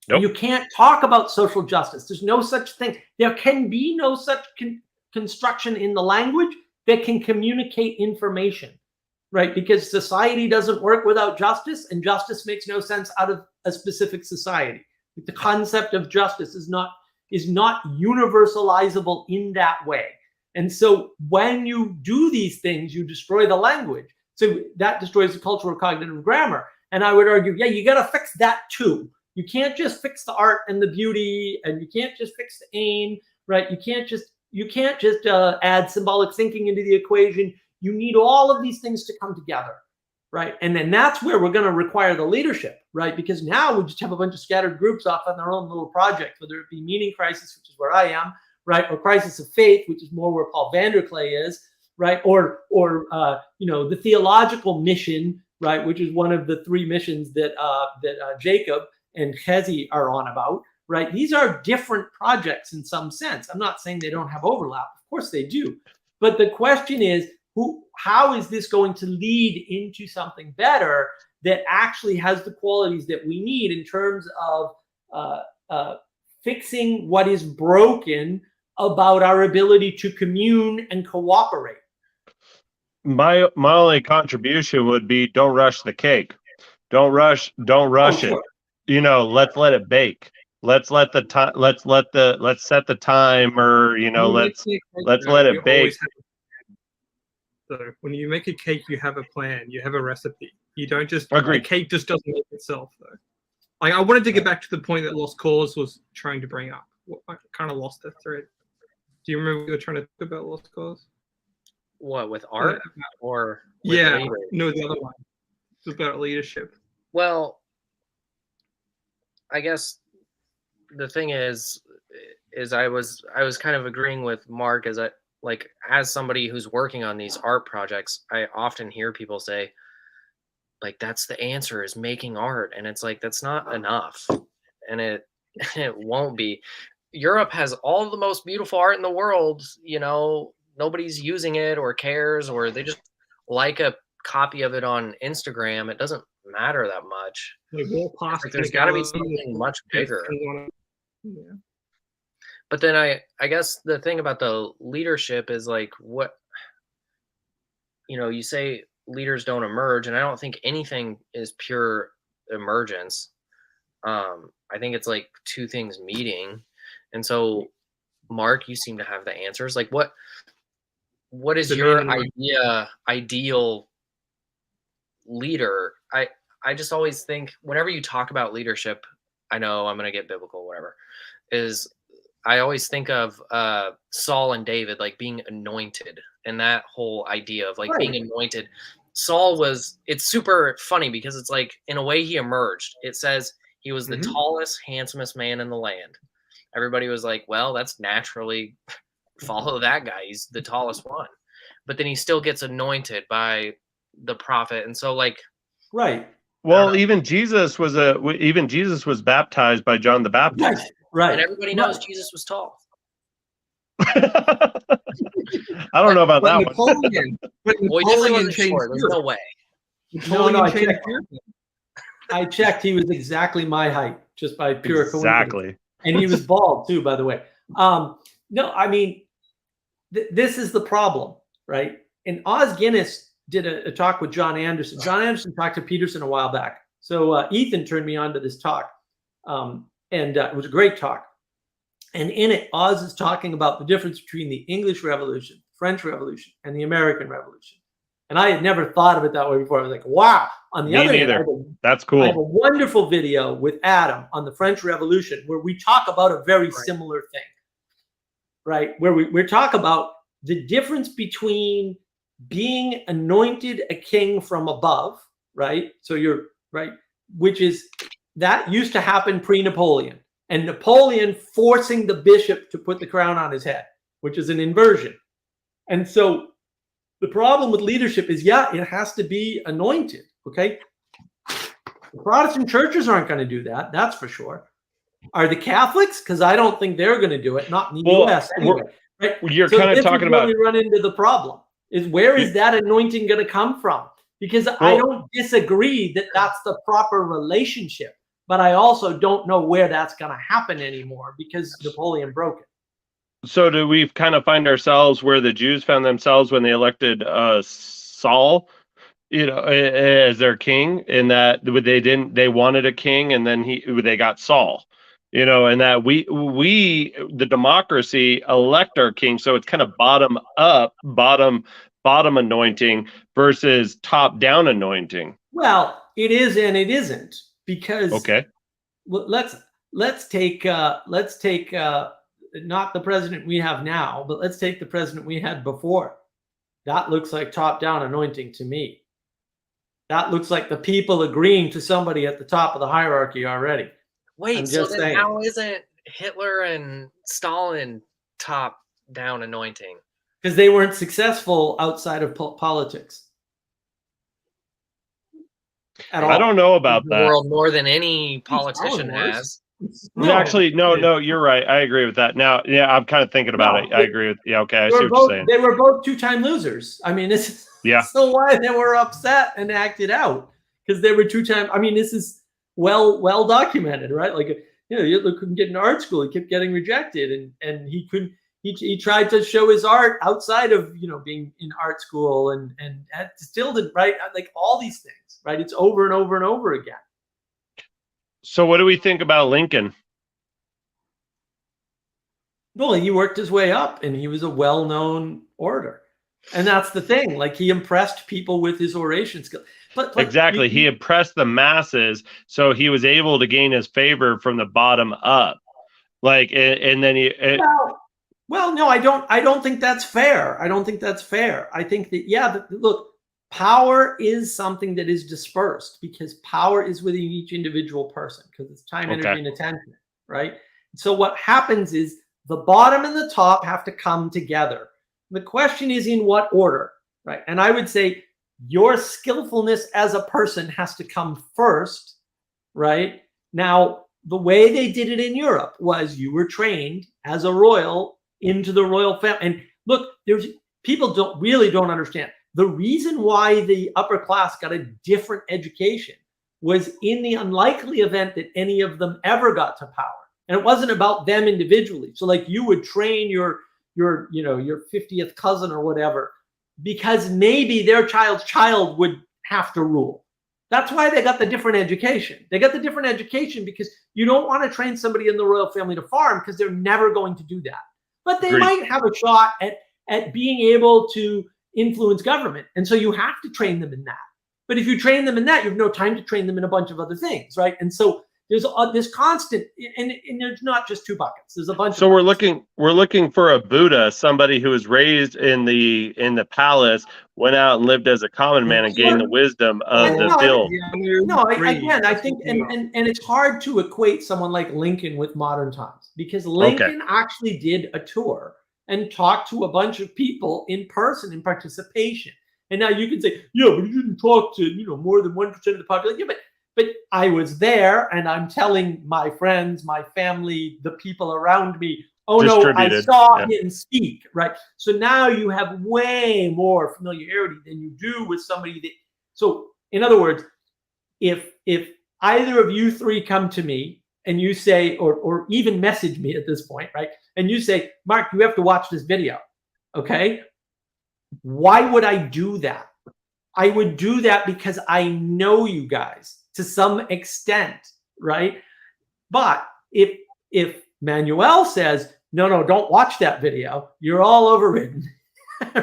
Nope. You can't talk about social justice. There's no such thing. There can be no such construction in the language that can communicate information, right? Because society doesn't work without justice, and justice makes no sense out of a specific society. The concept of justice is not universalizable in that way. And so when you do these things, you destroy the language. So that destroys the cultural cognitive grammar. And I would argue, yeah, you got to fix that too. You can't just fix the art and the beauty, and you can't just fix the aim, right? You can't just add symbolic thinking into the equation. You need all of these things to come together, right? And then that's where we're going to require the leadership, right? Because now we just have a bunch of scattered groups off on their own little projects, whether it be Meaning Crisis, which is where I am, right? Or Crisis of Faith, which is more where Paul Vanderklay is, right? Or the Theological Mission, right? Which is one of the 3 missions that Jacob and Chezi are on about, right? These are different projects in some sense. I'm not saying they don't have overlap. Of course they do. But the question is, how is this going to lead into something better that actually has the qualities that we need in terms of fixing what is broken about our ability to commune and cooperate? My only contribution would be, don't rush the cake. Don't rush it. Let's let it bake. Let's set the timer, let's let it bake. So when you make a cake, you have a plan, you have a recipe. You don't just Agreed. the cake just doesn't make itself though. Like I wanted to get back to the point that Lost Cause was trying to bring up. I kind of lost the thread. Do you remember we were trying to talk about Lost Cause? What, with art or with Yeah, leaders? no, the other one. It's about leadership. Well, I guess the thing is I was kind of agreeing with Mark as as somebody who's working on these art projects, I often hear people say, like, that's the answer, is making art, and it's like that's not enough, and it won't be. Europe has all the most beautiful art in the world. Nobody's using it or cares, or they just like a copy of it on Instagram. It doesn't matter that much. Like There's got to be something much bigger. Yeah. But then I guess the thing about the leadership is like what, you say leaders don't emerge, and I don't think anything is pure emergence. I think it's like two things meeting. And so, Mark, you seem to have the answers. Like what is your ideal leader? I just always think whenever you talk about leadership, I know I'm going to get biblical, whatever, I always think of Saul and David, like being anointed, and that whole idea of like being anointed. Saul it's super funny because it's like, in a way, he emerged. It says he was the tallest, handsomest man in the land. Everybody was like, well, that's naturally follow that guy. He's the tallest one. But then he still gets anointed by the prophet. And so Right. Well, even Jesus was baptized by John the Baptist. Right. And everybody knows Jesus was tall. I don't know about that Napoleon, one. Well, he definitely wasn't short. There's no way. Napoleon I checked. He was exactly my height, just by pure coincidence. Exactly. And he was bald too, by the way. No, I mean, this is the problem, right? And Oz Guinness did a talk with John Anderson. John Anderson talked to Peterson a while back. So Ethan turned me on to this talk. And it was a great talk. And in it, Oz is talking about the difference between the English Revolution, French Revolution, and the American Revolution. And I had never thought of it that way before. I was like, wow. On the other hand, that's cool. I have a wonderful video with Adam on the French Revolution where we talk about a very similar thing, right? Where we talk about the difference between being anointed a king from above, right? So you're right, which is that used to happen pre-Napoleon, and Napoleon forcing the bishop to put the crown on his head, which is an inversion. And so the problem with leadership is, it has to be anointed. Okay. The Protestant churches aren't going to do that. That's for sure. Are the Catholics? Because I don't think they're going to do it. Not in the U.S. anyway. Right? You're kind of talking about. We run into the problem is where is that anointing going to come from? Because I don't disagree that that's the proper relationship, but I also don't know where that's going to happen anymore because Napoleon broke it. So do we kind of find ourselves where the Jews found themselves when they elected Saul, as their king, in that they wanted a king, and then they got Saul, and that we the democracy elect our king, so it's kind of bottom up, bottom anointing versus top down anointing. Well, it is and it isn't, because let's take not the president we have now, but let's take the president we had before. That looks like top-down anointing to me. That looks like the people agreeing to somebody at the top of the hierarchy already. Wait, so then how isn't Hitler and Stalin top-down anointing? Because they weren't successful outside of politics. I don't know about that. World more than any politician has. Actually, no, you're right. I agree with that. Now, I'm kind of thinking about it. I agree with okay, I see what you're saying. They were both two-time losers. I mean, this is so why they were upset and acted out, because they were two-time. I mean, this is well documented, right? Like, Hitler couldn't get into art school. He kept getting rejected, and he couldn't. He tried to show his art outside of being in art school, and still didn't, right? Like all these things, right? It's over and over and over again. So what do we think about Lincoln? Well, he worked his way up, and he was a well-known orator. And that's the thing. Like, he impressed people with his oration skills. But exactly. He oppressed the masses, so he was able to gain his favor from the bottom up. Like, and then well, no, I don't think that's fair. I don't think that's fair. I think that, look, power is something that is dispersed because power is within each individual person because it's time, energy, and attention, right? So what happens is the bottom and the top have to come together. The question is in what order, right? And I would say your skillfulness as a person has to come first, right? Now, the way they did it in Europe was you were trained as a royal into the royal family. And look, there's people don't understand. The reason why the upper class got a different education was in the unlikely event that any of them ever got to power. And it wasn't about them individually. So like you would train your 50th cousin or whatever, because maybe their child's child would have to rule. That's why they got the different education. They got the different education because you don't want to train somebody in the royal family to farm because they're never going to do that. But they might have a shot at being able to influence government. And so you have to train them in that. But if you train them in that, you have no time to train them in a bunch of other things, right? And so there's this constant, and there's not just two buckets. There's a bunch. So we're looking for a Buddha, somebody who was raised in the palace, went out and lived as a common man and gained the wisdom of the field. I think, and it's hard to equate someone like Lincoln with modern times because Lincoln actually did a tour and talked to a bunch of people in person in participation. And now you can say, yeah, but he didn't talk to more than 1% of the population. Yeah, but I was there, and I'm telling my friends, my family, the people around me, oh no, I saw him speak, right? So now you have way more familiarity than you do with somebody that. So in other words, if either of you three come to me and you say, or even message me at this point, right? And you say, Mark, you have to watch this video, okay? Why would I do that? I would do that because I know you guys to some extent, right? But if Manuel says, no, don't watch that video, you're all overridden,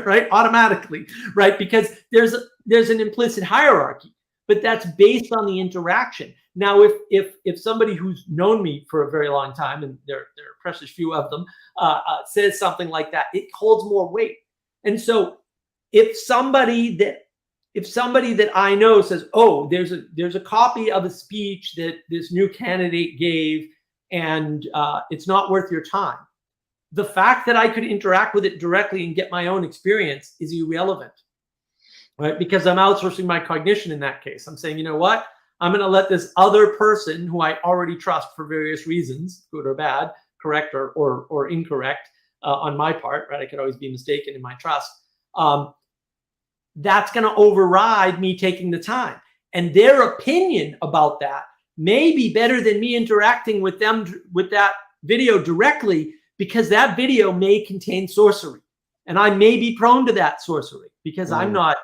right? Automatically, right? Because there's an implicit hierarchy, but that's based on the interaction. Now, if somebody who's known me for a very long time, and there are precious few of them, says something like that, it holds more weight. And so if somebody that I know says, oh, there's a copy of a speech that this new candidate gave, and it's not worth your time. The fact that I could interact with it directly and get my own experience is irrelevant, right? Because I'm outsourcing my cognition in that case. I'm saying, you know what? I'm going to let this other person who I already trust for various reasons, good or bad, correct or incorrect on my part, right? I could always be mistaken in my trust. That's going to override me taking the time. And their opinion about that may be better than me interacting with them with that video directly, because that video may contain sorcery. And I may be prone to that sorcery because I'm not,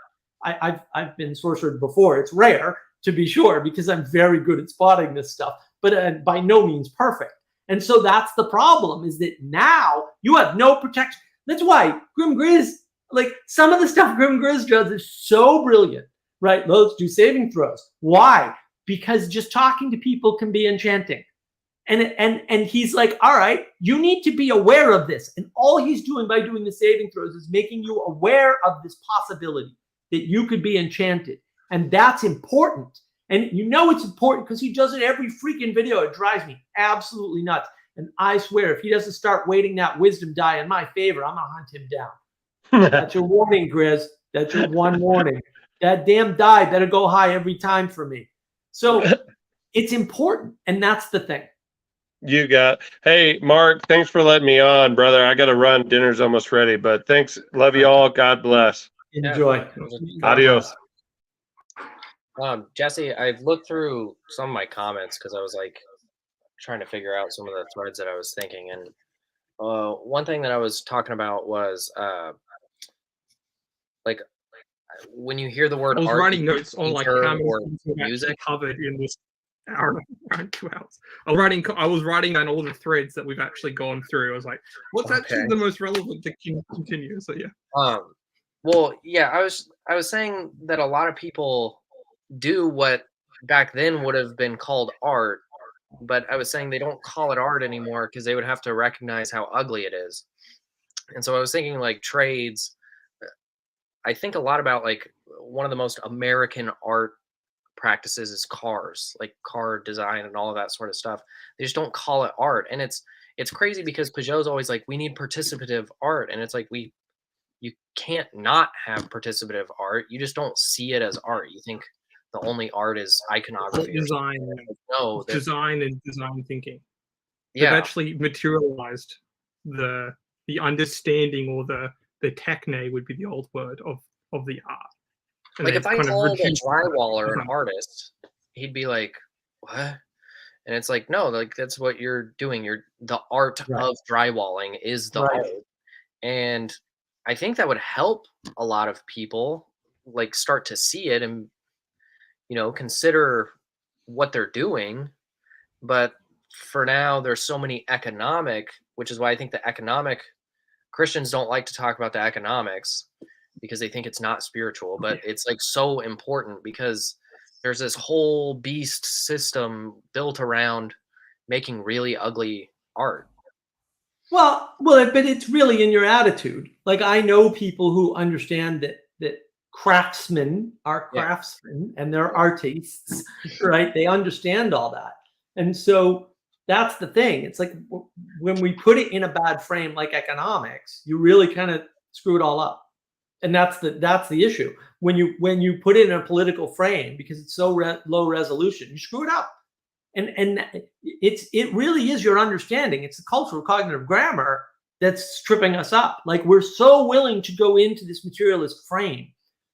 I've been sorcered before. It's rare, to be sure, because I'm very good at spotting this stuff, but by no means perfect. And so that's the problem, is that now you have no protection. That's why Grim Grizz, like some of the stuff Grim Grizz does is so brilliant, right? Let's do saving throws. Why? Because just talking to people can be enchanting. And he's like, all right, you need to be aware of this. And all he's doing by doing the saving throws is making you aware of this possibility that you could be enchanted. And that's important. And you know it's important because he does it every freaking video. It drives me absolutely nuts. And I swear, if he doesn't start weighting that wisdom die in my favor, I'm going to hunt him down. That's your warning, Grizz. That's your one warning. That damn die better go high every time for me. So it's important. And that's the thing. You got. Hey, Mark, thanks for letting me on, brother. I got to run. Dinner's almost ready, but thanks. Love you all. God bless. Enjoy. Adios. Jesse, I've looked through some of my comments because I was like trying to figure out some of the threads that I was thinking. And one thing that I was talking about was like when you hear the word I was art, writing notes on like or music covered in this hour and 2 hours. I was writing down all the threads that we've actually gone through. I was like, what's actually the most relevant to continue? So yeah. Well, yeah, I was saying that a lot of people do what back then would have been called art, but I was saying they don't call it art anymore because they would have to recognize how ugly it is. And so I was thinking like trades. I think a lot about like one of the most American art practices is cars, like car design and all of that sort of stuff. They just don't call it art. And it's crazy because Peugeot's always like, we need participative art. And it's like you can't not have participative art. You just don't see it as art. You think the only art is iconography. Design, No, design and design thinking. yeah. They've actually materialized the understanding, or the techne would be the old word of the art. And Like if I called a drywaller an Mhm. artist, he'd be like, "What?" And it's like, no, like that's what you're doing. You're the art Right. of drywalling is the Right. art. And I think that would help a lot of people like start to see it and consider what they're doing. But for now, there's so many economic, which is why I think the economic Christians don't like to talk about the economics because they think it's not spiritual, but it's like so important because there's this whole beast system built around making really ugly art. Well, but it's really in your attitude. Like I know people who understand that craftsmen are Yeah. craftsmen and they're artists, right? They understand all that. And so that's the thing. It's like when we put it in a bad frame like economics, you really kind of screw it all up. And that's the issue. When you put it in a political frame because it's so low resolution, you screw it up. And it really is your understanding. It's the cultural cognitive grammar that's tripping us up. Like we're so willing to go into this materialist frame.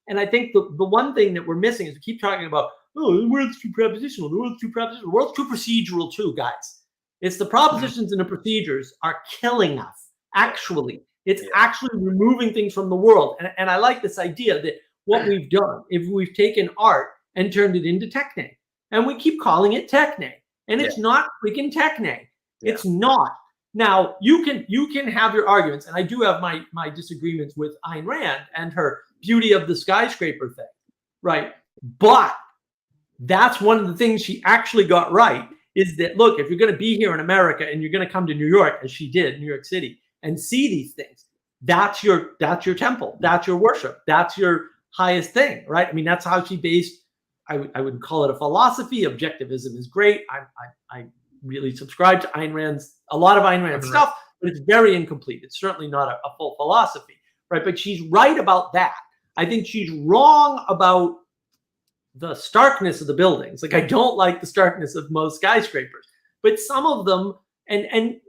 And I think the one thing that we're missing is we keep talking about, oh, the world's too prepositional, the world's too propositional, the world's too procedural too, guys. It's the propositions and the procedures are killing us, actually. It's actually removing things from the world. And I like this idea that what we've done, if we've taken art and turned it into techne, and we keep calling it techne, and it's not freaking techne. It's not. Now you can have your arguments, and I do have my disagreements with Ayn Rand and her beauty of the skyscraper thing, right? But that's one of the things she actually got right is that look, if you're going to be here in America and you're going to come to New York, as she did, New York City, and see these things, that's your temple, that's your worship, that's your highest thing, right? I mean, that's how she based. I would call it a philosophy. Objectivism is great. I really subscribe to a lot of Ayn Rand stuff, but it's very incomplete. It's certainly not a full philosophy, right? But she's right about that. I think she's wrong about the starkness of the buildings. Like I don't like the starkness of most skyscrapers, but some of them, and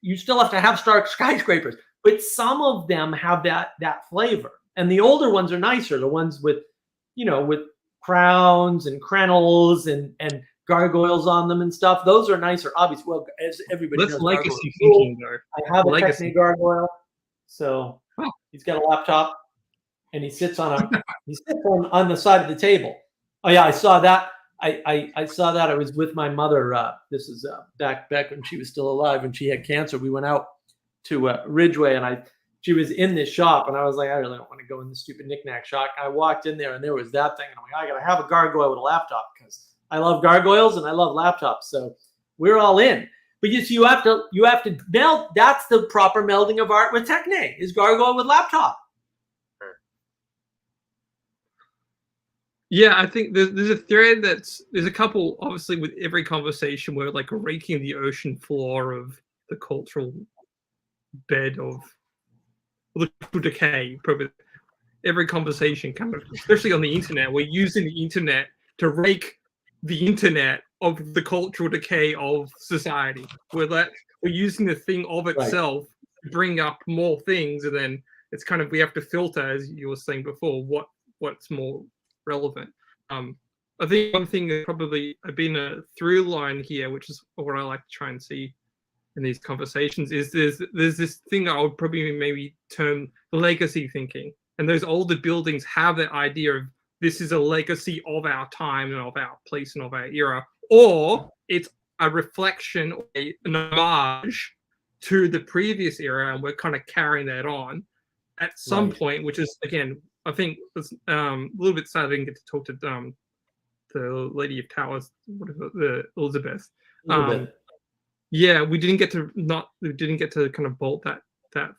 you still have to have stark skyscrapers, but some of them have that flavor. And the older ones are nicer. The ones with crowns and crenels and gargoyles on them and stuff. Those are nicer, obviously. Well, as everybody knows, legacy thinking, though. I have a Techne gargoyle, so he's got a laptop, and he sits on the side of the table. Oh yeah, I saw that. I saw that. I was with my mother. This is back when she was still alive, when she had cancer. We went out to Ridgeway, and she was in this shop, and I was like, I really don't want to go in this stupid knickknack shop. I walked in there, and there was that thing, and I'm like, I gotta have a gargoyle with a laptop because I love gargoyles and I love laptops. So we're all in. But you have to meld. That's the proper melding of art with techne. Is gargoyle with laptop. Yeah, I think there's a thread there's a couple, obviously, with every conversation we're like raking the ocean floor of the cultural bed of cultural decay. Probably every conversation kind of, especially on the internet, we're using the internet to rake the internet of the cultural decay of society. We're using the thing of itself to bring up more things, and then it's kind of, we have to filter, as you were saying before, what's more relevant. I think one thing that probably been a through line here, which is what I like to try and see in these conversations, is there's this thing I would probably maybe term legacy thinking. And those older buildings have that idea of this is a legacy of our time and of our place and of our era, or it's a reflection or an homage to the previous era, and we're kind of carrying that on at some point, which is, again, I think it's a little bit sad I didn't get to talk to the Lady of Towers, what is it, the Elizabeth. Elizabeth. Yeah, we didn't get to kind of bolt that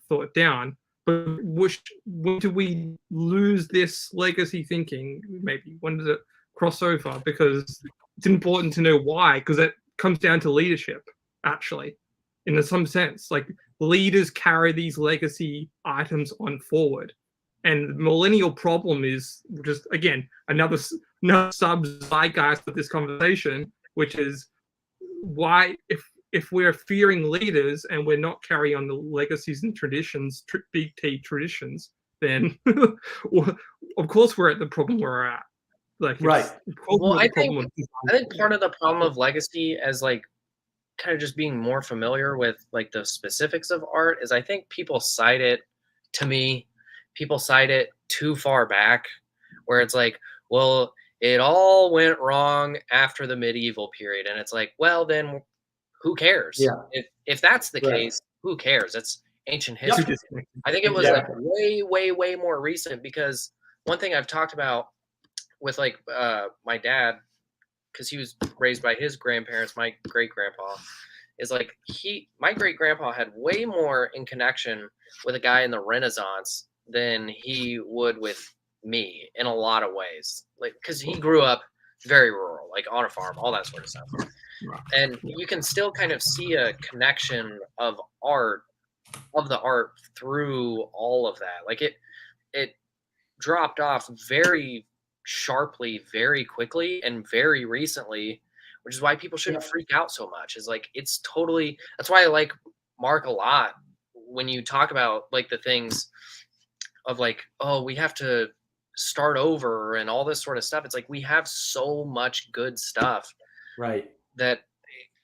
thought down. But when do we lose this legacy thinking? Maybe when does it cross over? Because it's important to know why. Because it comes down to leadership, actually, in some sense. Like leaders carry these legacy items on forward, and the millennial problem is just again another sub zeitgeist of this conversation, which is why if we're fearing leaders and we're not carrying on the legacies and traditions, big T traditions, then well, of course we're at the problem where we're at. Like, right. Well, I think part of the problem of legacy as like kind of just being more familiar with like the specifics of art is I think people cite it too far back where it's like, well, it all went wrong after the medieval period. And it's like, well, then who cares? Yeah. If that's the Right. case, who cares? It's ancient history. Yep. I think it was Exactly. like way more recent because one thing I've talked about with like my dad, because he was raised by his grandparents, my great grandpa, is like my great grandpa had way more in connection with a guy in the Renaissance than he would with me in a lot of ways. Like because he grew up very rural, like on a farm, all that sort of stuff. And you can still kind of see a connection of the art through all of that. Like it dropped off very sharply, very quickly, and very recently, which is why people shouldn't freak out so much. Is like it's totally that's why I like Mark a lot when you talk about like the things of like, oh, we have to start over and all this sort of stuff. It's like we have so much good stuff. Right. That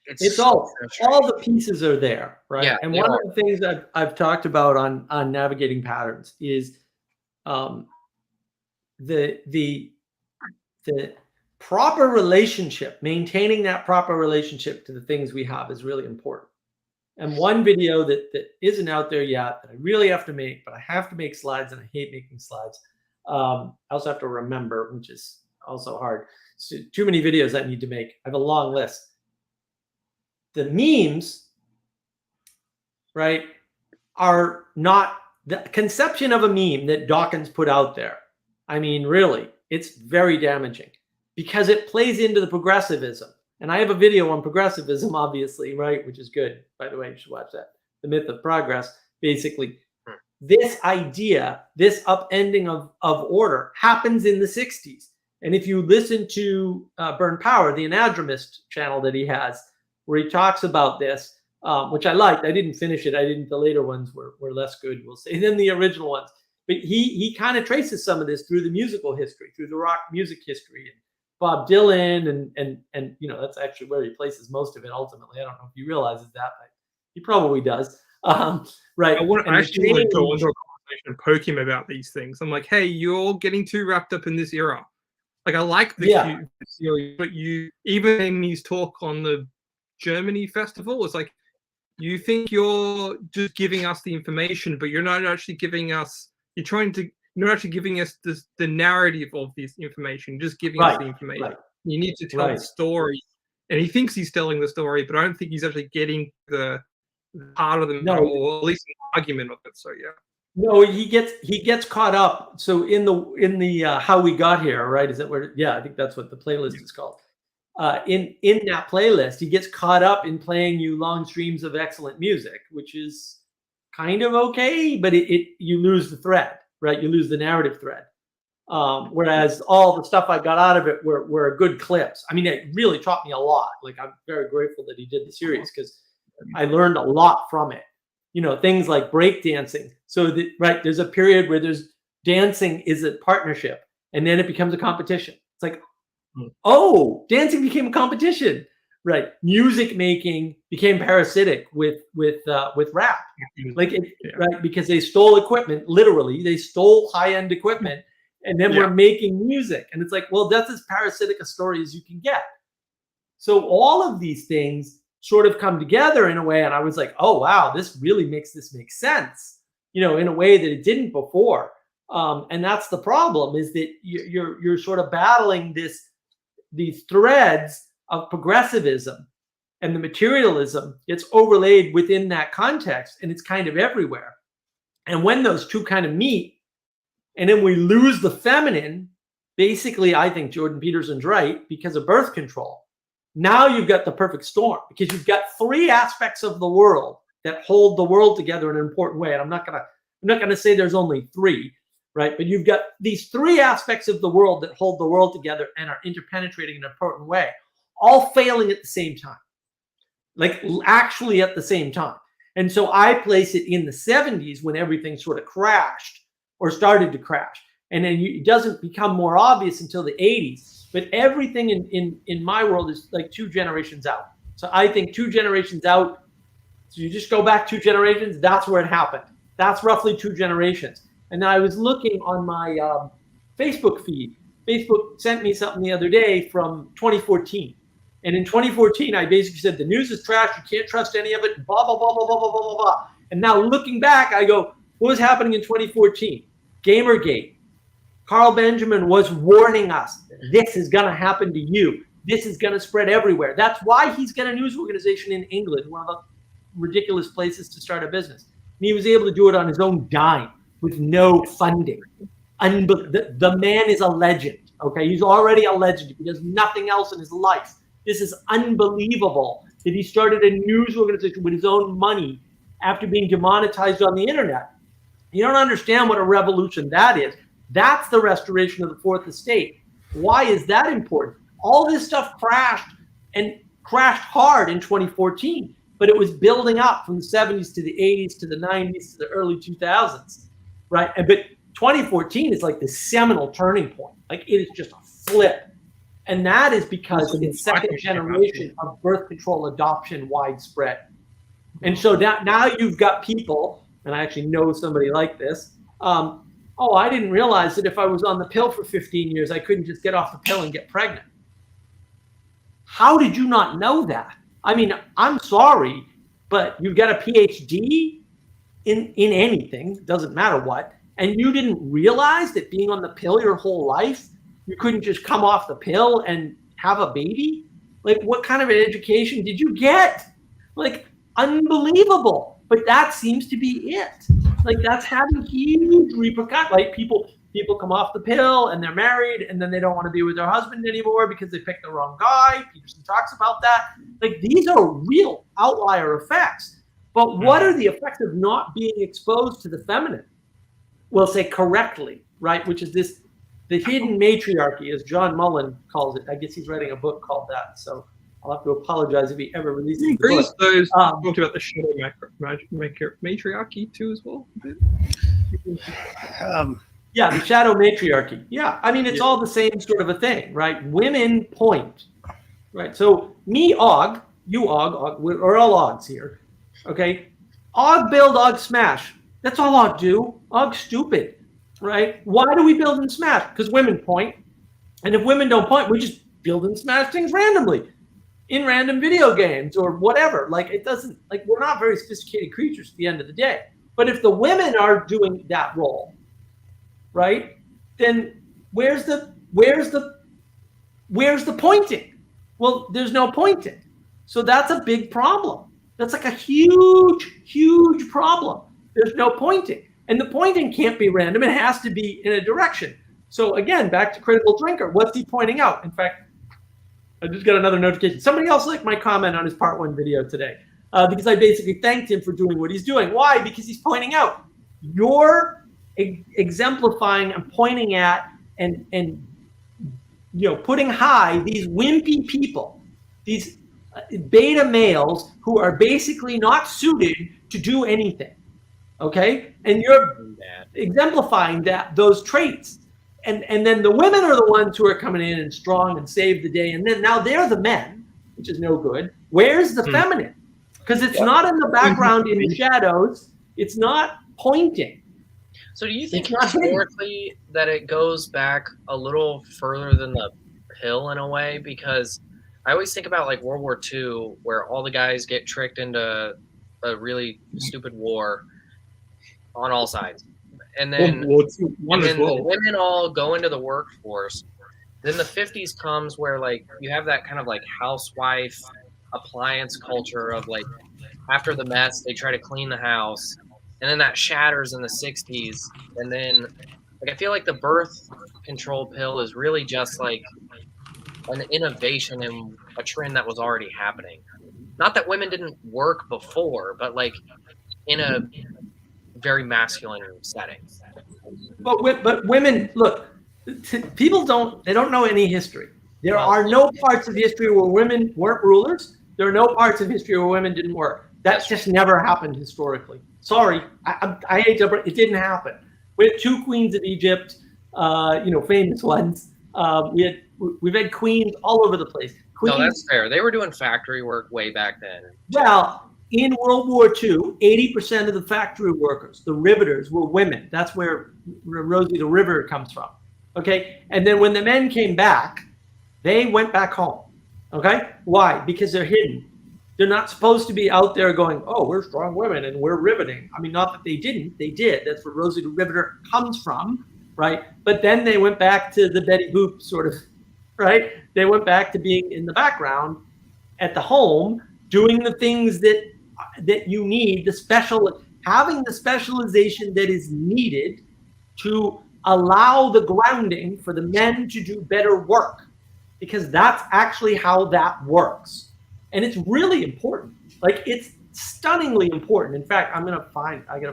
it's so all the pieces are there, right? Yeah, and one of the things I've talked about on navigating patterns is the proper relationship, maintaining that proper relationship to the things we have is really important. And one video that isn't out there yet that I really have to make, but I have to make slides and I hate making slides. I also have to remember, which is also hard. So too many videos I need to make. I have a long list. The memes, right, are not the conception of a meme that Dawkins put out there. I mean, really, it's very damaging because it plays into the progressivism. And I have a video on progressivism, obviously, right, which is good. By the way, you should watch that. The Myth of Progress. Basically, this idea, this upending of order happens in the 60s. And if you listen to Burn Power, the anadromist channel that he has, where he talks about this, which I liked. I didn't finish it. The later ones were less good, we'll say, than the original ones. But he kind of traces some of this through the musical history, through the rock music history, and Bob Dylan, and you know, that's actually where he places most of it ultimately. I don't know if he realizes that, but he probably does. Right. I actually want to go into a conversation and poke him about these things. I'm like, hey, you're getting too wrapped up in this era. Like, I like the series, but you, even in his talk on the Germany festival, it's like, you think you're just giving us the information, but you're not actually giving us, you're not actually giving us the narrative of this information, just giving us the information. Right. You need to tell the story. And he thinks he's telling the story, but I don't think he's actually getting the part of the matter, or at least an argument of it. So yeah. No, he gets caught up. So in the How We Got Here, right? Is that where? Yeah, I think that's what the playlist is called. In that playlist, he gets caught up in playing you long streams of excellent music, which is kind of okay, but you lose the thread, right? You lose the narrative thread. Whereas all the stuff I got out of it were good clips. I mean, it really taught me a lot. Like, I'm very grateful that he did the series because I learned a lot from it. You know, things like breakdancing. So right, there's a period where dancing is a partnership, and then it becomes a competition. It's like, oh, dancing became a competition, right? Music making became parasitic with rap, right? Because they stole equipment. Literally, they stole high-end equipment, and then we're making music. And it's like, well, that's as parasitic a story as you can get. So all of these things sort of come together in a way, and I was like, oh wow, this really makes this make sense, you know, in a way that it didn't before. And that's the problem, is that you're sort of battling this these threads of progressivism and the materialism, it's overlaid within that context, and it's kind of everywhere. And when those two kind of meet, and then we lose the feminine, basically, I think Jordan Peterson's right, because of birth control. Now you've got the perfect storm, because you've got three aspects of the world that hold the world together in an important way. And I'm not gonna say there's only three, right? But you've got these three aspects of the world that hold the world together and are interpenetrating in an important way, all failing at the same time, like actually at the same time. And so I place it in the 70s when everything sort of crashed or started to crash. And then it doesn't become more obvious until the 80s. But everything in my world is like 2 generations out. So I think 2 generations out, so you just go back 2 generations, that's where it happened. That's roughly 2 generations. And then I was looking on my Facebook feed. Facebook sent me something the other day from 2014. And in 2014, I basically said, the news is trash. You can't trust any of it. Blah, blah, blah, blah, blah, blah, blah, blah, blah. And now looking back, I go, what was happening in 2014? Gamergate. Carl Benjamin was warning us, this is going to happen to you. This is going to spread everywhere. That's why he's got a news organization in England, one of the ridiculous places to start a business. And he was able to do it on his own dime with no funding. The man is a legend, okay? He's already a legend. He does nothing else in his life. This is unbelievable that he started a news organization with his own money after being demonetized on the internet. You don't understand what a revolution that is. That's the restoration of the Fourth Estate. Why is that important? All this stuff crashed, and crashed hard in 2014, but it was building up from the 70s to the 80s to the 90s to the early 2000s, right? But 2014 is like the seminal turning point. Like, it is just a flip. And that is because it's second generation of birth control adoption widespread. And so now you've got people, and I actually know somebody like this, oh, I didn't realize that if I was on the pill for 15 years, I couldn't just get off the pill and get pregnant. How did you not know that? I mean, I'm sorry, but you've got a PhD in anything, doesn't matter what, and you didn't realize that being on the pill your whole life, you couldn't just come off the pill and have a baby? Like, what kind of an education did you get? Like, unbelievable. But that seems to be it. Like, that's having huge repercussions. Like, people come off the pill and they're married, and then they don't want to be with their husband anymore because they picked the wrong guy. Peterson talks about that. Like, these are real outlier effects. But what are the effects of not being exposed to the feminine? We'll say correctly, right? Which is the hidden matriarchy, as John Mullen calls it. I guess he's writing a book called that. So I'll have to apologize if he ever releases the book. Those talked about the shadow matriarchy too as well. Yeah, the shadow matriarchy. Yeah, I mean, it's all the same sort of a thing, right? Women point, right? So me, Og, you, Og, we're all Ogs here, okay? Og build, Og smash. That's all Og do. Og's stupid, right? Why do we build and smash? Because women point. And if women don't point, we just build and smash things randomly in random video games or whatever. Like, it doesn't, like, we're not very sophisticated creatures at the end of the day. But if the women are doing that role, right, then where's the pointing? Well, there's no pointing. So that's a big problem. That's like a huge problem. There's no pointing. And the pointing can't be random. It has to be in a direction. So again, back to critical drinker. What's he pointing out? In fact, I just got another notification. Somebody else liked my comment on his part 1 video today because I basically thanked him for doing what he's doing. Why? Because he's pointing out you're exemplifying and pointing at and you know, putting high these wimpy people, these beta males who are basically not suited to do anything. Okay, and you're exemplifying those traits. And then the women are the ones who are coming in and strong and save the day. And then now they're the men, which is no good. Where's the feminine? Because it's not in the background in the shadows. It's not pointing. So do you think historically that it goes back a little further than the pill in a way? Because I always think about like World War II, where all the guys get tricked into a really stupid war on all sides. And then, the women all go into the workforce, Then the 50s comes where like you have that kind of like housewife appliance culture of like after the mess they try to clean the house, and then that shatters in the 60s, and then like I feel like the birth control pill is really just like an innovation in a trend that was already happening. Not that women didn't work before, but like in a very masculine setting. But women, look, people don't know any history. There Well, are no parts of history where women weren't rulers. There are no parts of history where women didn't work. That That's just never happened historically. Sorry, I hate to, it didn't happen. We had two queens of Egypt, famous ones. We've had queens all over the place. no, Queens. that's fair. They were doing factory work way back then. Well, in World War II, 80% of the factory workers, the riveters, were women. That's where Rosie the Riveter comes from. Okay. And then when the men came back, they went back home. Okay. Why? Because they're hidden. They're not supposed to be out there going, oh, we're strong women and we're riveting. I mean, not that they didn't, they did. That's where Rosie the Riveter comes from. Right. But then they went back to the Betty Boop sort of, right? They went back to being in the background at the home, doing the things that you need, having the specialization that is needed to allow the grounding for the men to do better work, because that's actually how that works. And it's really important. Like, it's stunningly important. In fact, I gotta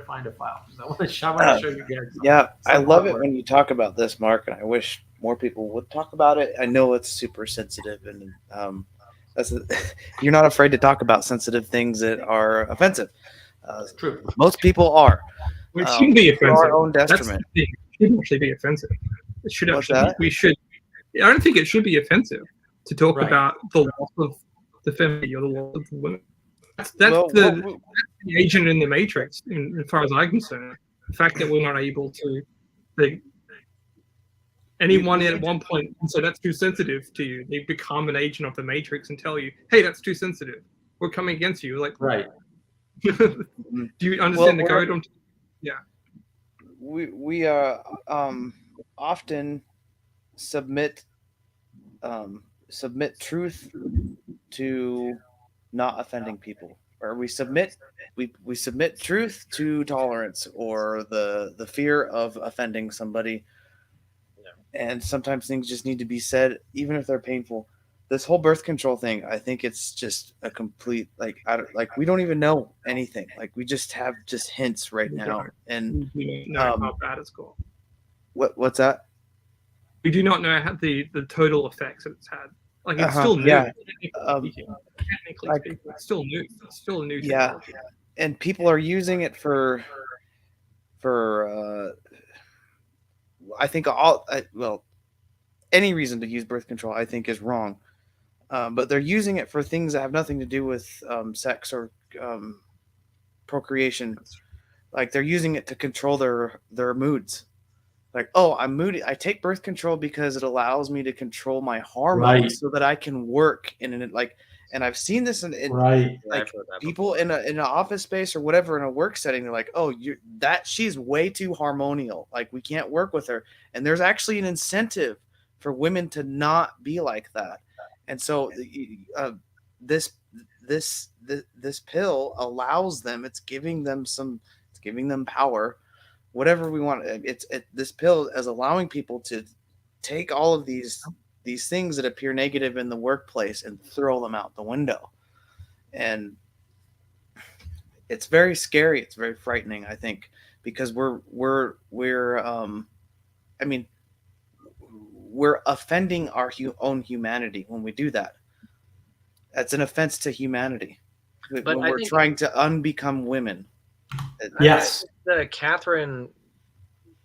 find a file because I want to show you guys. Yeah, I love it when you talk about this, Mark, and I wish more people would talk about it. I know it's super sensitive, and you're not afraid to talk about sensitive things that are offensive. True. Most people are. It shouldn't be For offensive. our own That's detriment. the thing. It shouldn't actually be offensive. It should What's actually. that? We should. I don't think it should be offensive to talk Right. about the loss of the femininity or the loss of the women. That's Well, the agent in the matrix, as far as I'm concerned. The fact that we're not able to. Anyone at one point can say that's too sensitive to you. They become an agent of the matrix and tell you, "Hey, that's too sensitive. We're coming against you." Like, Right. do you understand the Well, code? we often submit truth to not offending people, or we submit truth to tolerance or the fear of offending somebody. And sometimes things just need to be said, even if they're painful. This whole birth control thing, I think it's just a complete we don't even know anything. Like, we just have just hints right We now. don't. And We know how bad it's got. what's that? We do not know how the total effects that it's had. Like, it's Uh-huh, still new. yeah. Technically Like- speaking, it's still new. It's still a new Yeah. technology. And people are using it for I think any reason to use birth control, I think, is wrong. But they're using it for things that have nothing to do with sex or procreation. Like, they're using it to control their moods. Like, oh, I'm moody. I take birth control because it allows me to control my hormones Right. so that I can work and I've seen this in Right. Yeah, like I've heard that people before. in an office space or whatever, in a work setting. They're like, oh, she's way too hormonal. Like, we can't work with her. And there's actually an incentive for women to not be like that. And so this pill allows them. It's giving them power, whatever we want. This pill is allowing people to take all of these things that appear negative in the workplace and throw them out the window. And it's very scary. It's very frightening, I think, because we're offending our own humanity when we do that. That's an offense to humanity. But when I we're think- trying to unbecome women. Yes. Catherine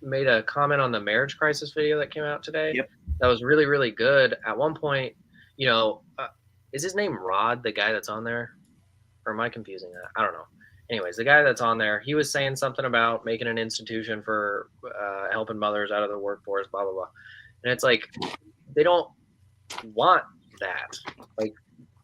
made a comment on the marriage crisis video that came out today. Yep. That was really, really good. At one point, is his name Rod, the guy that's on there? Or am I confusing that? I don't know. Anyways, the guy that's on there, he was saying something about making an institution for helping mothers out of the workforce, blah, blah, blah. And it's like, they don't want that. Like,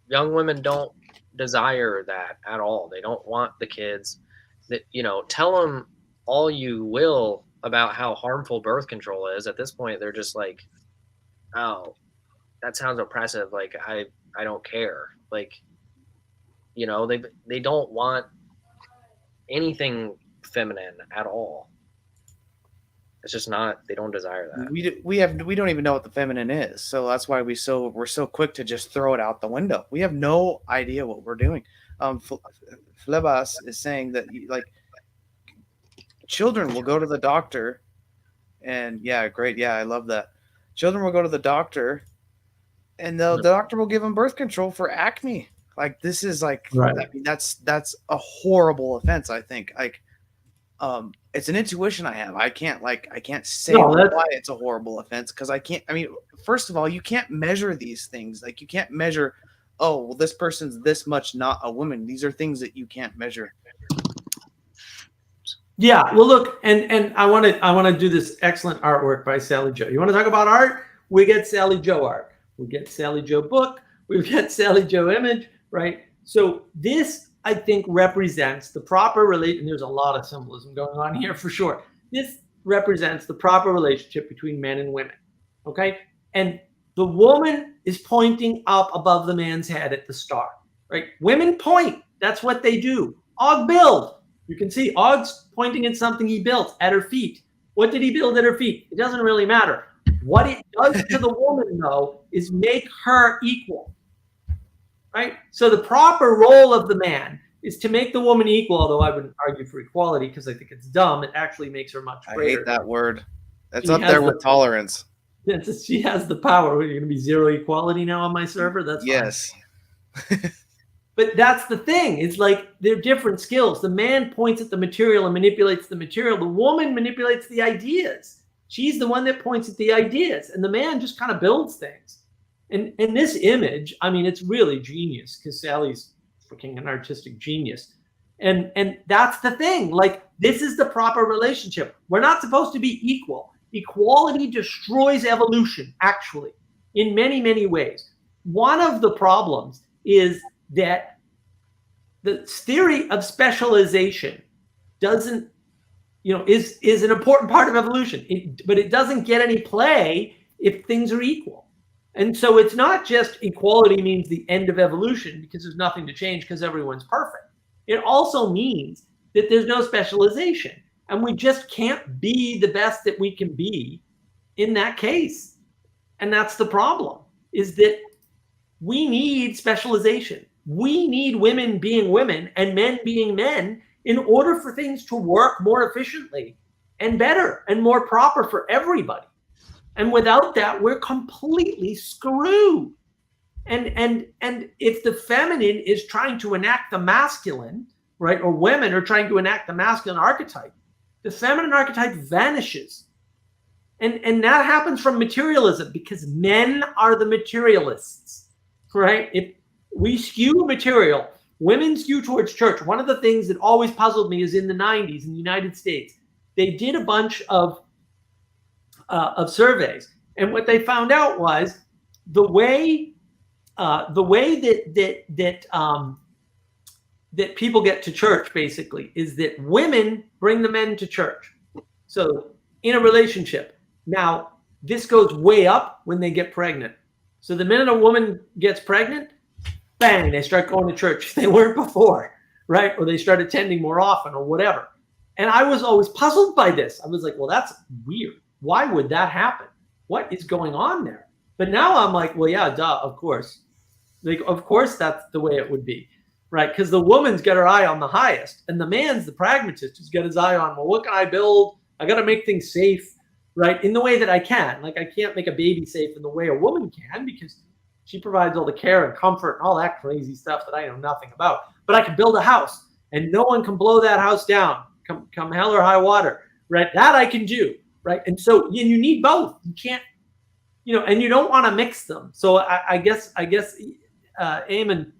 young women don't desire that at all. They don't want the kids. That, tell them all you will about how harmful birth control is. At this point, they're just like, oh, that sounds oppressive. Like I don't care. Like, you know, they don't want anything feminine at all. It's just not. They don't desire that. We don't even know what the feminine is, so that's why we're so quick to just throw it out the window. We have no idea what we're doing. Flebas is saying that like children will go to the doctor, and yeah, great, yeah, I love that. Children will go to the doctor, and the doctor will give them birth control for acne. Like this is like, Right. I mean, that's a horrible offense. I think like. It's an intuition I have. I can't say why it's a horrible offense because I can't. I mean, first of all, you can't measure these things. Like you can't measure. Oh, well, this person's this much not a woman. These are things that you can't measure. Yeah. Well, look, and I want to do this excellent artwork by Sally Joe. You want to talk about art? We get Sally Joe art. We get Sally Joe book. We get Sally Joe image. Right. So this, I think, represents the proper relation. And there's a lot of symbolism going on here for sure. This represents the proper relationship between men and women. Okay. And the woman is pointing up above the man's head at the star. Right. Women point. That's what they do. Og build. You can see Og's pointing at something he built at her feet. What did he build at her feet? It doesn't really matter. What it does to the woman, though, is make her equal. Right? So the proper role of the man is to make the woman equal, although I wouldn't argue for equality because I think it's dumb. It actually makes her much greater. I hate that word. That's up there with tolerance. She has the power. You're going to be zero equality now on my server? That's yes. But that's the thing. It's like they're different skills. The man points at the material and manipulates the material. The woman manipulates the ideas. She's the one that points at the ideas. And the man just kind of builds things. And this image, I mean, it's really genius because Sally's freaking an artistic genius. And that's the thing. Like, this is the proper relationship. We're not supposed to be equal. Equality destroys evolution, actually, in many, many ways. One of the problems is that the theory of specialization doesn't, is an important part of evolution, but it doesn't get any play if things are equal. And so it's not just equality means the end of evolution because there's nothing to change because everyone's perfect. It also means that there's no specialization and we just can't be the best that we can be in that case. And that's the problem, is that we need specialization. We need women being women and men being men in order for things to work more efficiently and better and more proper for everybody. And without that, we're completely screwed. And if the feminine is trying to enact the masculine, right, or women are trying to enact the masculine archetype, the feminine archetype vanishes. And that happens from materialism because men are the materialists, right? If we skew material, women skew towards church. One of the things that always puzzled me is in the 90s in the United States, they did a bunch of surveys, and what they found out was the way that people get to church basically is that women bring the men to church. So in a relationship, now this goes way up when they get pregnant. So the minute a woman gets pregnant, bang, they start going to church. They weren't before, right? Or they start attending more often or whatever. And I was always puzzled by this. I was like, well, that's weird. Why would that happen? What is going on there? But now I'm like, well, yeah, duh, of course. Like, of course, that's the way it would be, right? Because the woman's got her eye on the highest, and the man's the pragmatist who's got his eye on, well, what can I build? I got to make things safe, right? In the way that I can. Like, I can't make a baby safe in the way a woman can because she provides all the care and comfort and all that crazy stuff that I know nothing about. But I can build a house, and no one can blow that house down, come hell or high water, right? That I can do. Right. And so you need both. You can't, and you don't want to mix them. So I guess Eamon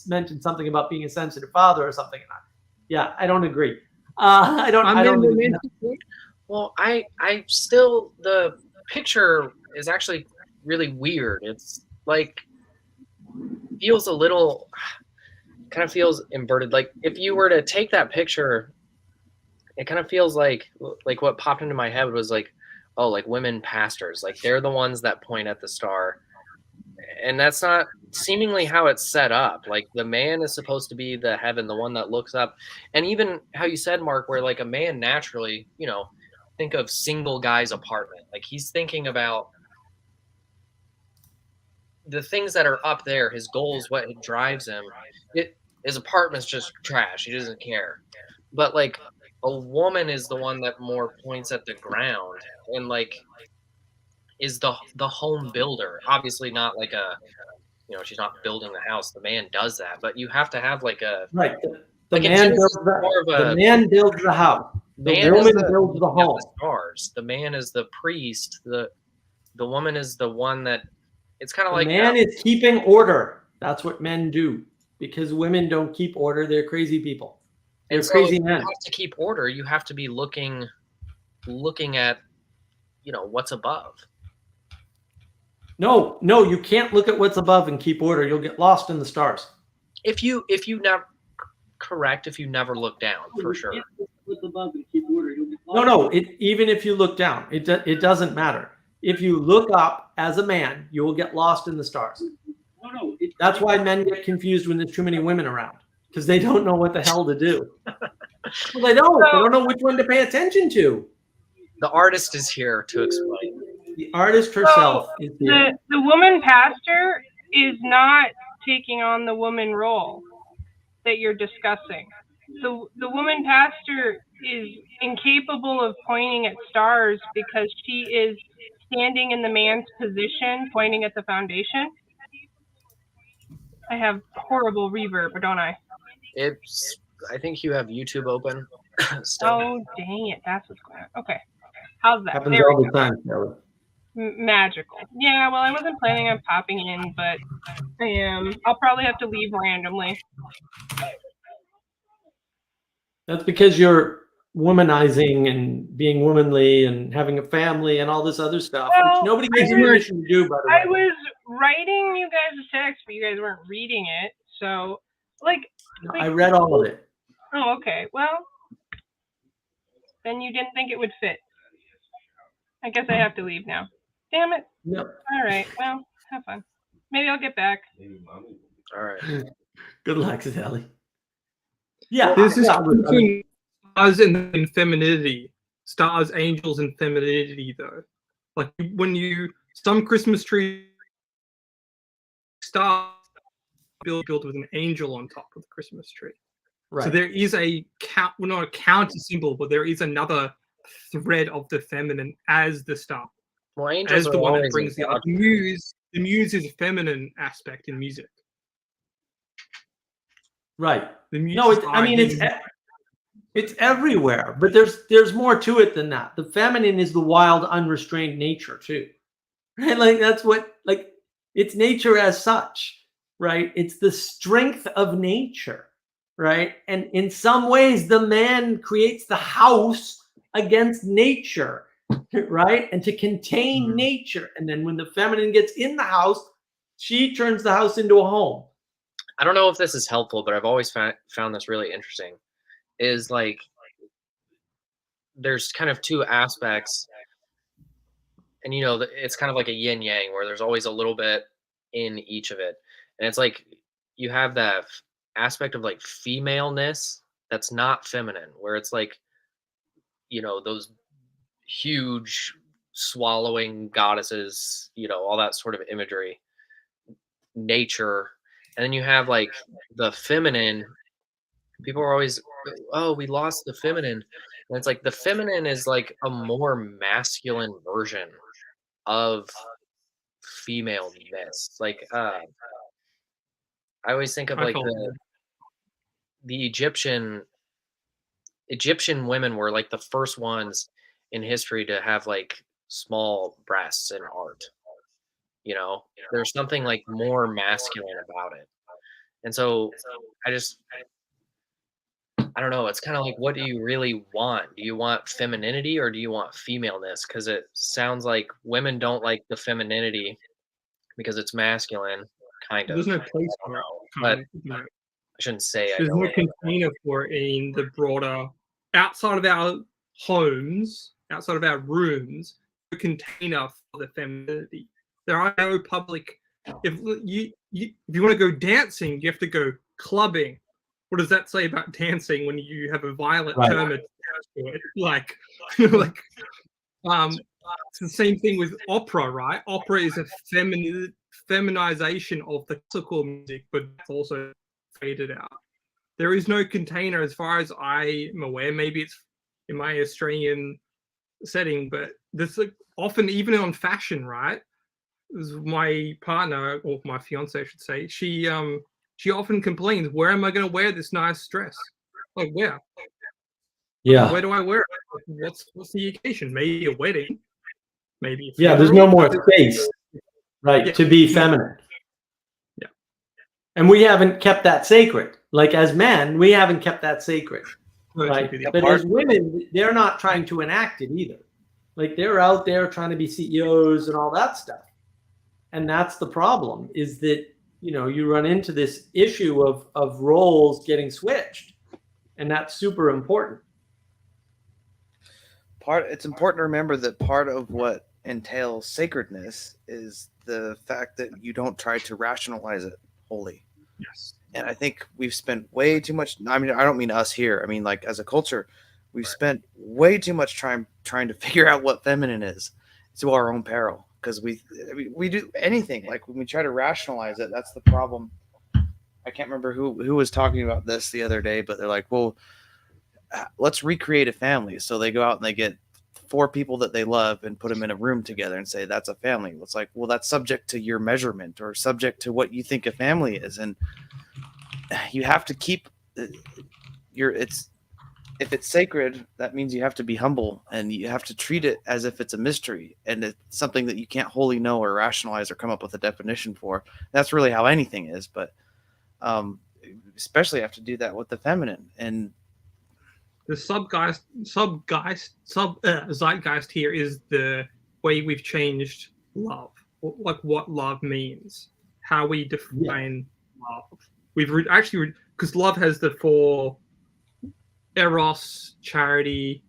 mentioned something about being a sensitive father or something. Yeah, I don't agree. I don't agree. Well, I still, the picture is actually really weird. It's like, feels a little, kind of feels inverted. Like if you were to take that picture, it kind of feels like what popped into my head was like oh, like women pastors, like they're the ones that point at the star, and that's not seemingly how it's set up. Like the man is supposed to be the heaven, the one that looks up. And even how you said, Mark, where like a man naturally, you know, think of single guy's apartment, like he's thinking about the things that are up there, his goals, what drives him. His apartment's just trash, he doesn't care. But like a woman is the one that more points at the ground and like is the home builder. Obviously not like a, you know, she's not building the house. The man does that, but you have to have like a Right. The like in man Genesis, builds more of the a man builds the house. The man is woman the builds the looking at home. the stars. The man is the priest. The woman is the one that it's kind of The like man is keeping order. That's what men do. Because women don't keep order. They're crazy people. They're and so crazy if you men. have to keep order, you have to be looking at, you know, what's above. No, you can't look at what's above and keep order. You'll get lost in the stars. If you never correct, if you never look down, for sure. No. Even if you look down, it doesn't matter. If you look up as a man, you will get lost in the stars. That's why men get confused when there's too many women around, because they don't know what the hell to do. Well, they don't know which one to pay attention to. The artist is here to explain. The artist herself is here. The woman pastor is not taking on the woman role that you're discussing. The woman pastor is incapable of pointing at stars because she is standing in the man's position, pointing at the foundation. I have horrible reverb, don't I? I think you have YouTube open still. Oh, dang it. That's what's going on. Okay. How's that? Happens There all we the go. time, Kelly. Magical. Yeah, well, I wasn't planning on popping in, but I am. I'll probably have to leave randomly. That's because you're womanizing and being womanly and having a family and all this other stuff, Well, which nobody gives you permission to do, by the way. I was writing you guys a text, but you guys weren't reading it. So, I read all of it. Oh, okay. Well, then you didn't think it would fit. I guess I have to leave now. Damn it. No. All right. Well, have fun. Maybe I'll get back. All right. Good luck, Sally. Yeah. There's this yeah, between stars and femininity, stars, angels, and femininity, though. Like when some Christmas tree stars built with an angel on top of the Christmas tree. right. So there is not a counter symbol, but there is another thread of the feminine as the star, Well, angels as are the one that always brings the muse. The muse is a feminine aspect in music. Right. The muse No, is it's everywhere, but there's more to it than that. The feminine is the wild, unrestrained nature too, right? Like that's what, like, it's nature as such, right? It's the strength of nature, right? And in some ways, the man creates the house against nature, right? And to contain nature, and then when the feminine gets in the house, she turns the house into a home. I don't know if this is helpful, but I've always found this really interesting. Is like there's kind of two aspects, and you know it's kind of like a yin yang where there's always a little bit in each of it, and it's like you have that aspect of like femaleness that's not feminine, where it's like, you know, those huge swallowing goddesses, you know, all that sort of imagery, nature, and then you have like the feminine. People are always, oh, we lost the feminine. And it's like the feminine is like a more masculine version of femaleness. Like I always think of like the Egyptian women were like the first ones in history to have like small breasts in art. You know, there's something like more masculine about it. And so I don't know. It's kind of like, what do you really want? Do you want femininity or do you want femaleness? Because it sounds like women don't like the femininity because it's masculine, kind of. There's no place for it. But I shouldn't say. There's no container for it in the broader, outside of our homes, outside of our rooms. container for the femininity. There are no public. If you want to go dancing, you have to go clubbing. What does that say about dancing when you have a violent term attached to it? Like, it's the same thing with opera, right? Opera is a feminization of the classical music, but it's also faded out. There is no container, as far as I am aware. Maybe it's in my Australian setting, but this like often even on fashion, right? My partner, or my fiance, I should say, she often complains, "Where am I going to wear this nice dress? Like where? Yeah. Where do I wear it? What's the occasion? Maybe a wedding, maybe a Yeah, there's funeral, no more but space, right, Yeah. to be feminine. Yeah. And we haven't kept that sacred. Like as men, we haven't kept that sacred, right? Yeah, But as women, they're not trying to enact it either. Like they're out there trying to be CEOs and all that stuff. And that's the problem, is that, you know, you run into this issue of roles getting switched. And that's super important. It's important to remember that part of what entails sacredness is the fact that you don't try to rationalize it wholly. Yes. And I think we've spent way too much. I mean, I don't mean us here. I mean, like as a culture, we've spent way too much time trying to figure out what feminine is to our own peril. Because we do anything like when we try to rationalize it, that's the problem. I can't remember who was talking about this the other day, but they're like, well, let's recreate a family. So they go out and they get 4 people that they love and put them in a room together and say that's a family. It's like, well, that's subject to your measurement or subject to what you think a family is, and you have to keep if it's sacred, that means you have to be humble and you have to treat it as if it's a mystery and it's something that you can't wholly know or rationalize or come up with a definition for. That's really how anything is, but especially have to do that with the feminine. And the zeitgeist here is the way we've changed love, like what love means, how we define love. We've actually, because love has the 4: eros, charity.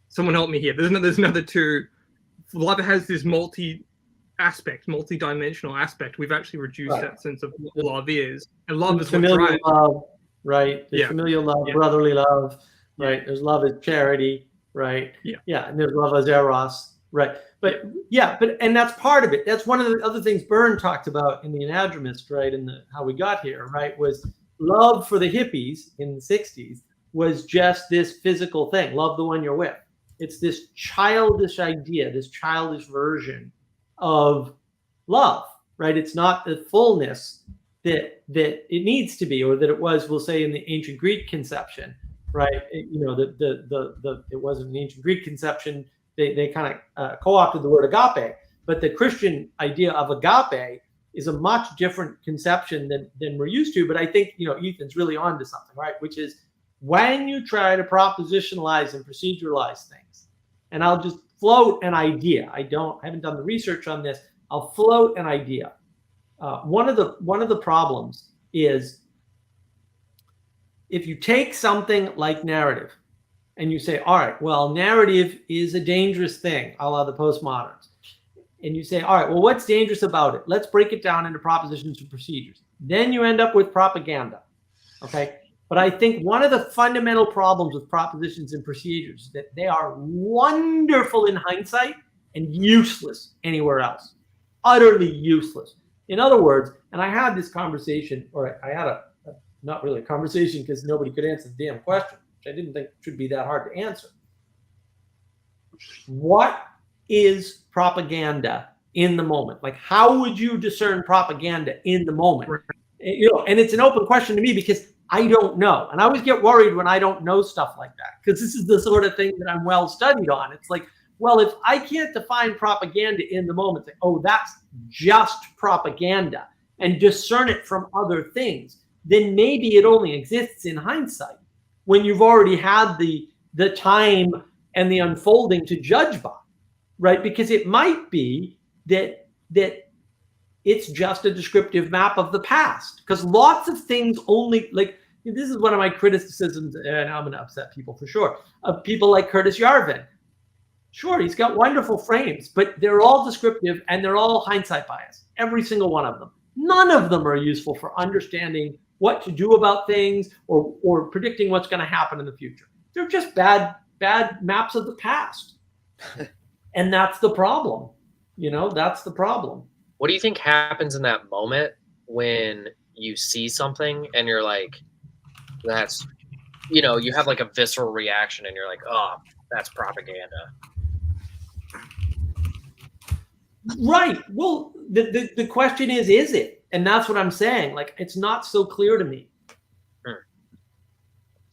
Someone help me here. There's another 2. Love has this multi-dimensional aspect. We've actually reduced that sense of what love is, and love is familial what drives love, right? There's Yeah. familial love, brotherly love, right? There's love as charity, right? Yeah. And there's love as eros, right? But and that's part of it. That's one of the other things Byrne talked about in the Anadromist, right? In how we got here, right? Was love for the hippies in the 60s was just this physical thing. Love the one you're with. It's this childish idea, this childish version of love, right? It's not the fullness that it needs to be, or that it was, we'll say, in the ancient Greek conception, right? It wasn't an ancient Greek conception. They kind of co-opted the word agape, but the Christian idea of agape is a much different conception than we're used to. But I think, Ethan's really on to something, right? Which is when you try to propositionalize and proceduralize things, and I'll just float an idea. I haven't done the research on this. I'll float an idea. One of the problems is if you take something like narrative and you say, all right, well, narrative is a dangerous thing, a la the postmoderns. And you say, all right, well, what's dangerous about it? Let's break it down into propositions and procedures. Then you end up with propaganda, okay? But I think one of the fundamental problems with propositions and procedures is that they are wonderful in hindsight and useless anywhere else. Utterly useless. In other words, and I had this conversation, or I had not really a conversation because nobody could answer the damn question, which I didn't think should be that hard to answer. What is propaganda in the moment? Like, how would you discern propaganda in the moment? And it's an open question to me because I don't know. And I always get worried when I don't know stuff like that, because this is the sort of thing that I'm well studied on. It's like, well, if I can't define propaganda in the moment, like, oh, that's just propaganda, and discern it from other things, then maybe it only exists in hindsight when you've already had the time and the unfolding to judge by, right? Because it might be that it's just a descriptive map of the past, because lots of things only, like, this is one of my criticisms, and I'm going to upset people for sure, of people like Curtis Yarvin. Sure, he's got wonderful frames, but they're all descriptive and they're all hindsight bias. Every single one of them. None of them are useful for understanding what to do about things or predicting what's going to happen in the future. They're just bad maps of the past. And that's the problem. That's the problem. What do you think happens in that moment when you see something and you're like, that's, you have like a visceral reaction and you're like, oh, that's propaganda. Right. Well, the question is it? And that's what I'm saying. Like, it's not so clear to me.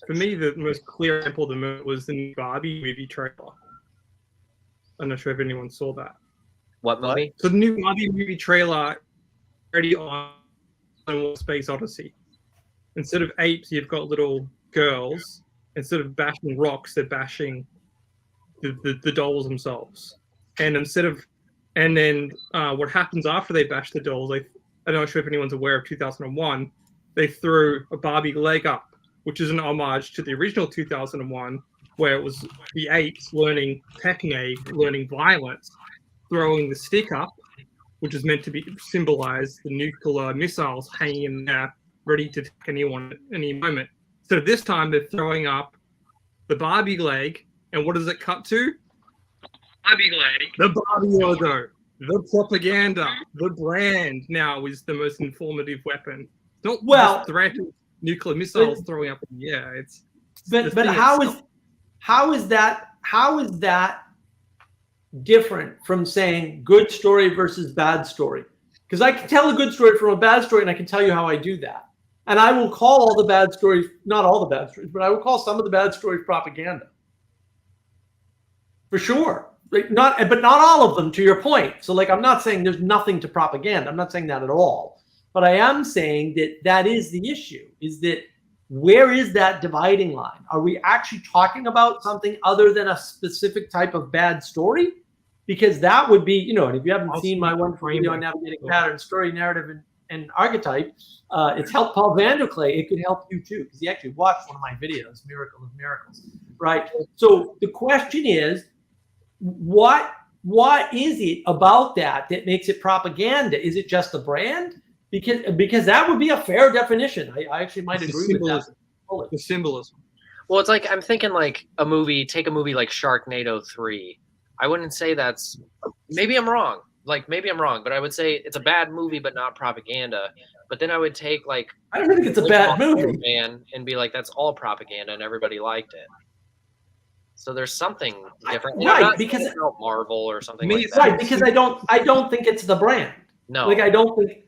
For me, the most clear example of the moment was the new Barbie movie trailer. I'm not sure if anyone saw that. What movie? So the new Barbie movie trailer already on Space Odyssey. Instead of apes, you've got little girls. Instead of bashing rocks, they're bashing the dolls themselves. And then what happens after they bash the dolls? I'm not sure if anyone's aware of 2001. They threw a Barbie leg up, which is an homage to the original 2001, where it was the apes learning violence, throwing the stick up, which is meant to symbolize the nuclear missiles hanging in there, ready to attack anyone at any moment. So this time they're throwing up the Barbie leg, and what does it cut to? Barbie leg. The Barbie logo. The propaganda. The brand now is the most informative weapon. Not just threat of nuclear missiles throwing up in the air. But how is that different from saying good story versus bad story? Because I can tell a good story from a bad story, and I can tell you how I do that. And I will call all the bad stories, not all the bad stories, but I will call some of the bad stories propaganda. For sure. But not all of them, to your point. So I'm not saying there's nothing to propaganda. I'm not saying that at all. But I am saying that is the issue, is that where is that dividing line? Are we actually talking about something other than a specific type of bad story? Because that would be, and if you haven't seen my one video on navigating pattern, story, narrative, and archetype, it's helped Paul Vanderklay. It could help you too, because he actually watched one of my videos, Miracle of Miracles, right? So the question is, what is it about that makes it propaganda? Is it just the brand? Because that would be a fair definition. I actually might agree with that. The symbolism. Well, it's like, I'm thinking like take a movie like Sharknado 3. I wouldn't say that's, maybe I'm wrong, but I would say it's a bad movie, but not propaganda. But then I would take I don't think it's a bad movie, man, and be like, that's all propaganda and everybody liked it. So there's something different. Right, because about Marvel or something like that. Right, because I don't think it's the brand. No. I don't think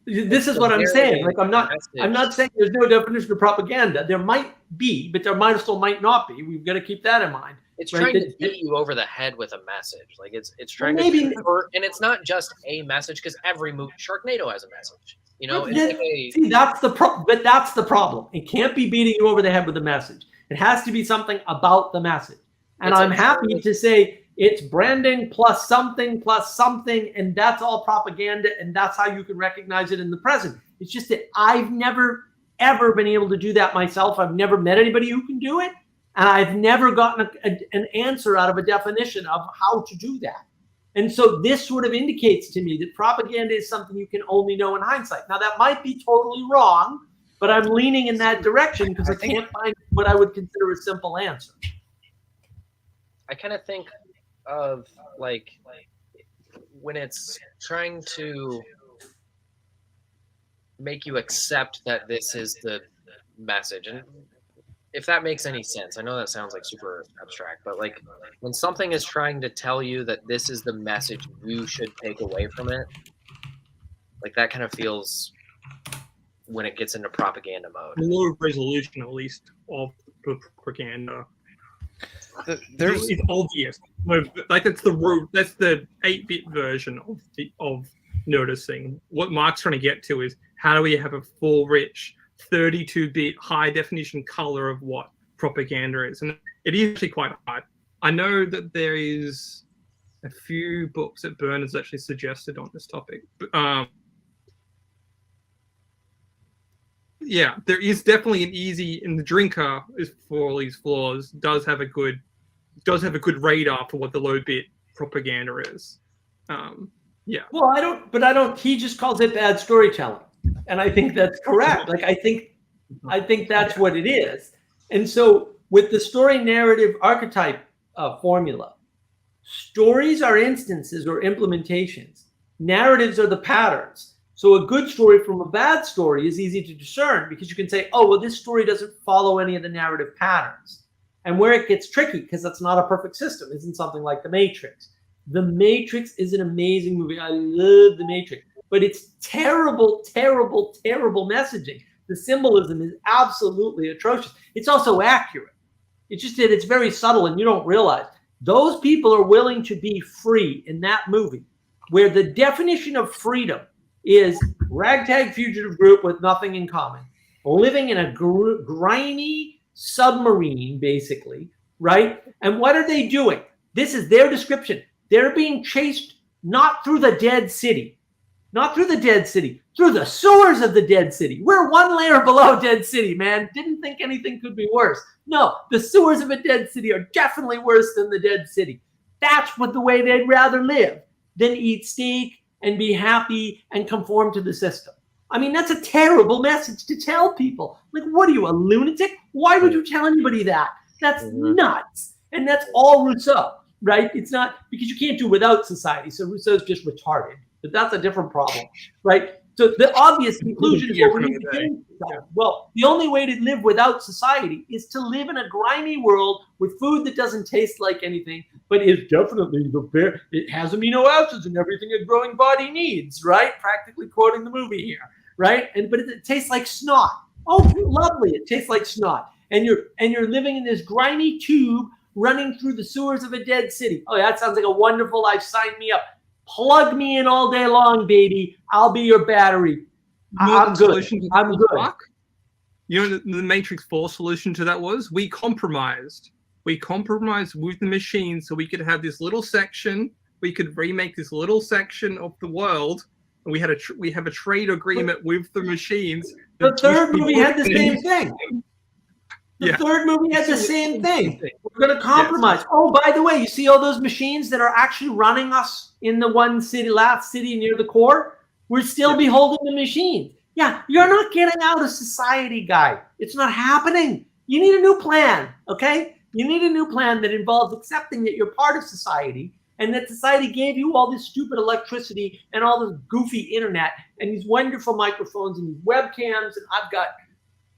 this is what I'm saying. I'm not saying there's no definition of propaganda. There might be, but there might not be. We've got to keep that in mind. It's trying to beat you over the head with a message. It's trying to, and it's not just a message, because every movie, Sharknado has a message. See, that's the but that's the problem. It can't be beating you over the head with a message. It has to be something about the message. And I'm happy to say it's branding plus something, and that's all propaganda, and that's how you can recognize it in the present. It's just that I've never, ever been able to do that myself. I've never met anybody who can do it, and I've never gotten an answer out of a definition of how to do that. And so this sort of indicates to me that propaganda is something you can only know in hindsight. Now, that might be totally wrong, but I'm leaning in that direction because I can't find what I would consider a simple answer. I kind of think of when it's trying to make you accept that this is the message, and if that makes any sense. I know that sounds super abstract, but when something is trying to tell you that this is the message you should take away from it, that kind of feels when it gets into propaganda mode. A low resolution, at least, of the propaganda. It's obvious. That's the 8-bit version of noticing. What Mark's trying to get to is, how do we have a full, rich 32-bit high definition color of what propaganda is? And it is actually quite hard. I know that there is a few books that Bern has actually suggested on this topic. Yeah, there is definitely an easy, and The Drinker, is for all these flaws, does have a good does have a good radar for what the low bit propaganda is. Yeah. Well, I don't. He just calls it bad storytelling, and I think that's correct. Like I think that's what it is. And so with the story narrative archetype formula, stories are instances or implementations. Narratives are the patterns. So a good story from a bad story is easy to discern because you can say, oh, well, this story doesn't follow any of the narrative patterns. And where it gets tricky, because that's not a perfect system, isn't something like The Matrix. The Matrix is an amazing movie. I love The Matrix, but it's terrible, terrible, terrible messaging. The symbolism is absolutely atrocious. It's also accurate. It's just that it's very subtle and you don't realize. Those people are willing to be free in that movie, where the definition of freedom is ragtag fugitive group with nothing in common, living in a grimy submarine, basically, right? And what are they doing? This is their description. They're being chased not through the dead city, through the sewers of the dead city. We're one layer below dead city, man. Didn't think anything could be worse. No, the sewers of a dead city are definitely worse than the dead city. That's what the way they'd rather live than eat steak and be happy and conform to the system. I mean, that's a terrible message to tell people. Like, what are you, a lunatic? Why would you tell anybody that? That's nuts. And that's all Rousseau, right? It's not, because you can't do without society. So Rousseau's just retarded. But that's a different problem, right? So the obvious conclusion is, well, the only way to live without society is to live in a grimy world with food that doesn't taste like anything, but is definitely it has amino acids and everything a growing body needs, right? Practically quoting the movie here, right? But it tastes like snot. Oh, lovely! It tastes like snot, and you're living in this grimy tube running through the sewers of a dead city. Oh, that sounds like a wonderful life. Sign me up. Plug me in all day long, baby. I'll be your battery. I'm good. I'm good. You know, the Matrix 4 solution to that was we compromised. We compromised with the machine so we could have this little section. We could remake this little section of the world. And we have a trade agreement with the machines. The third movie had the same thing. The third movie had the same thing. We're going to compromise. Yes. Oh, by the way, you see all those machines that are actually running us in the last city near the core? We're still beholden to machines. Yeah, you're not getting out of society, guy. It's not happening. You need a new plan, okay? You need a new plan that involves accepting that you're part of society and that society gave you all this stupid electricity and all this goofy internet and these wonderful microphones and these webcams. And I've got,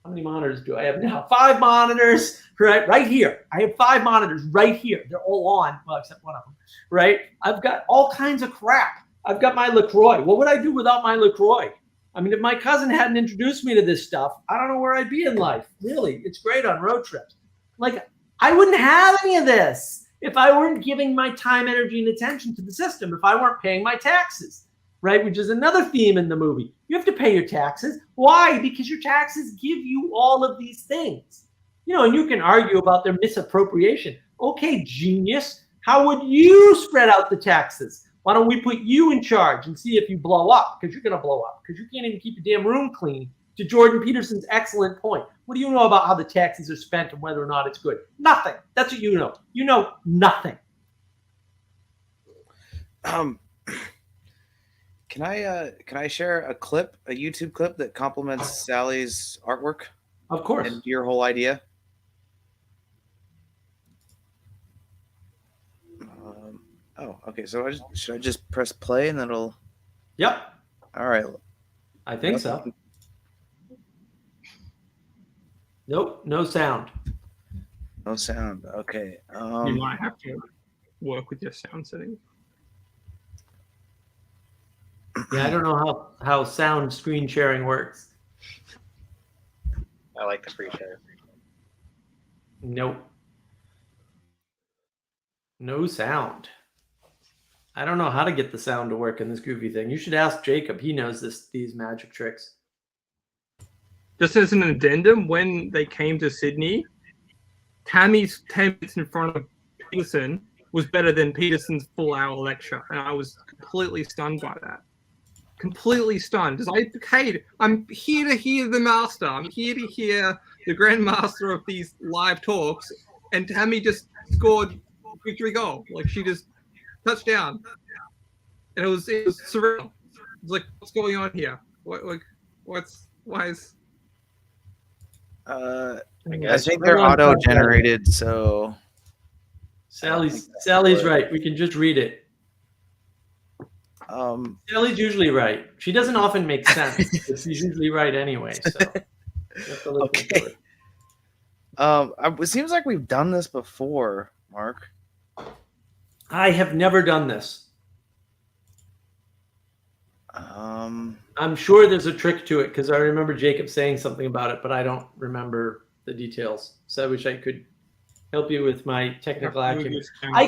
how many monitors do I have now? 5 monitors, right here. I have 5 monitors right here. They're all on, well, except one of them, right? I've got all kinds of crap. I've got my LaCroix. What would I do without my LaCroix? I mean, if my cousin hadn't introduced me to this stuff, I don't know where I'd be in life. Really, it's great on road trips. Like, I wouldn't have any of this if I weren't giving my time, energy, and attention to the system, if I weren't paying my taxes, right? Which is another theme in the movie. You have to pay your taxes. Why? Because your taxes give you all of these things. You know, and you can argue about their misappropriation. Okay, genius, how would you spread out the taxes? Why don't we put you in charge and see if you blow up? Because you're going to blow up. Because you can't even keep your damn room clean. To Jordan Peterson's excellent point. What do you know about how the taxes are spent and whether or not it's good? Nothing. That's what you know. You know nothing. Can I share a clip, a YouTube clip that complements Sally's artwork? Of course. And your whole idea? Oh, okay. So should I just press play and then it'll? Yep. All right. I think so. Nope. No sound. No sound. Okay. You might have to work with your sound settings. Yeah, I don't know how sound screen sharing works. I like the free share. Nope. No sound. I don't know how to get the sound to work in this goofy thing. You should ask Jacob. He knows these magic tricks. Just as an addendum, when they came to Sydney, Tammy's 10 minutes in front of Peterson was better than Peterson's full-hour lecture, and I was completely stunned by that. Completely stunned. I'm here to hear the master. I'm here to hear the grand master of these live talks, and Tammy just scored victory goal. Like she just touchdown, and it was surreal. It was like, what's going on here? Why is? I guess think they're auto generated, so Sally's right. We can just read it. Sally's usually right. She doesn't often make sense, but she's usually right anyway. So you have to listen to okay. it. It seems like we've done this before, Mark. I have never done this. I'm sure there's a trick to it because I remember Jacob saying something about it, but I don't remember the details. So I wish I could help you with my technical acumen. I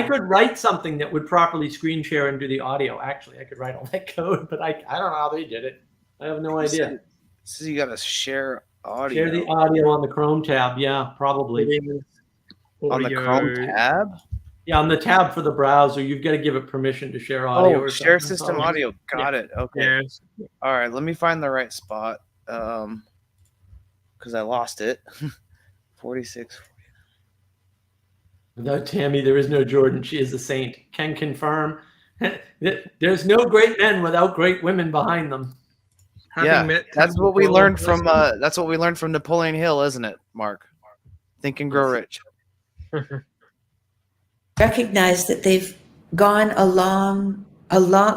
could write something that would properly screen share and do the audio. Actually, I could write all that code, but I don't know how they did it. I have no idea. So you got to share audio. Share the audio on the Chrome tab. Yeah, probably. On the Chrome tab? Yeah, on the tab for the browser, you've got to give it permission to share audio. Oh, share system audio. Got it. Okay. Yes. All right. Let me find the right spot. Because I lost it. 46. Without Tammy, there is no Jordan. She is a saint. Can confirm. There's no great men without great women behind them. That's what we learned from. That's what we learned from Napoleon Hill, isn't it, Mark? Think and Grow Rich. Recognize that they've gone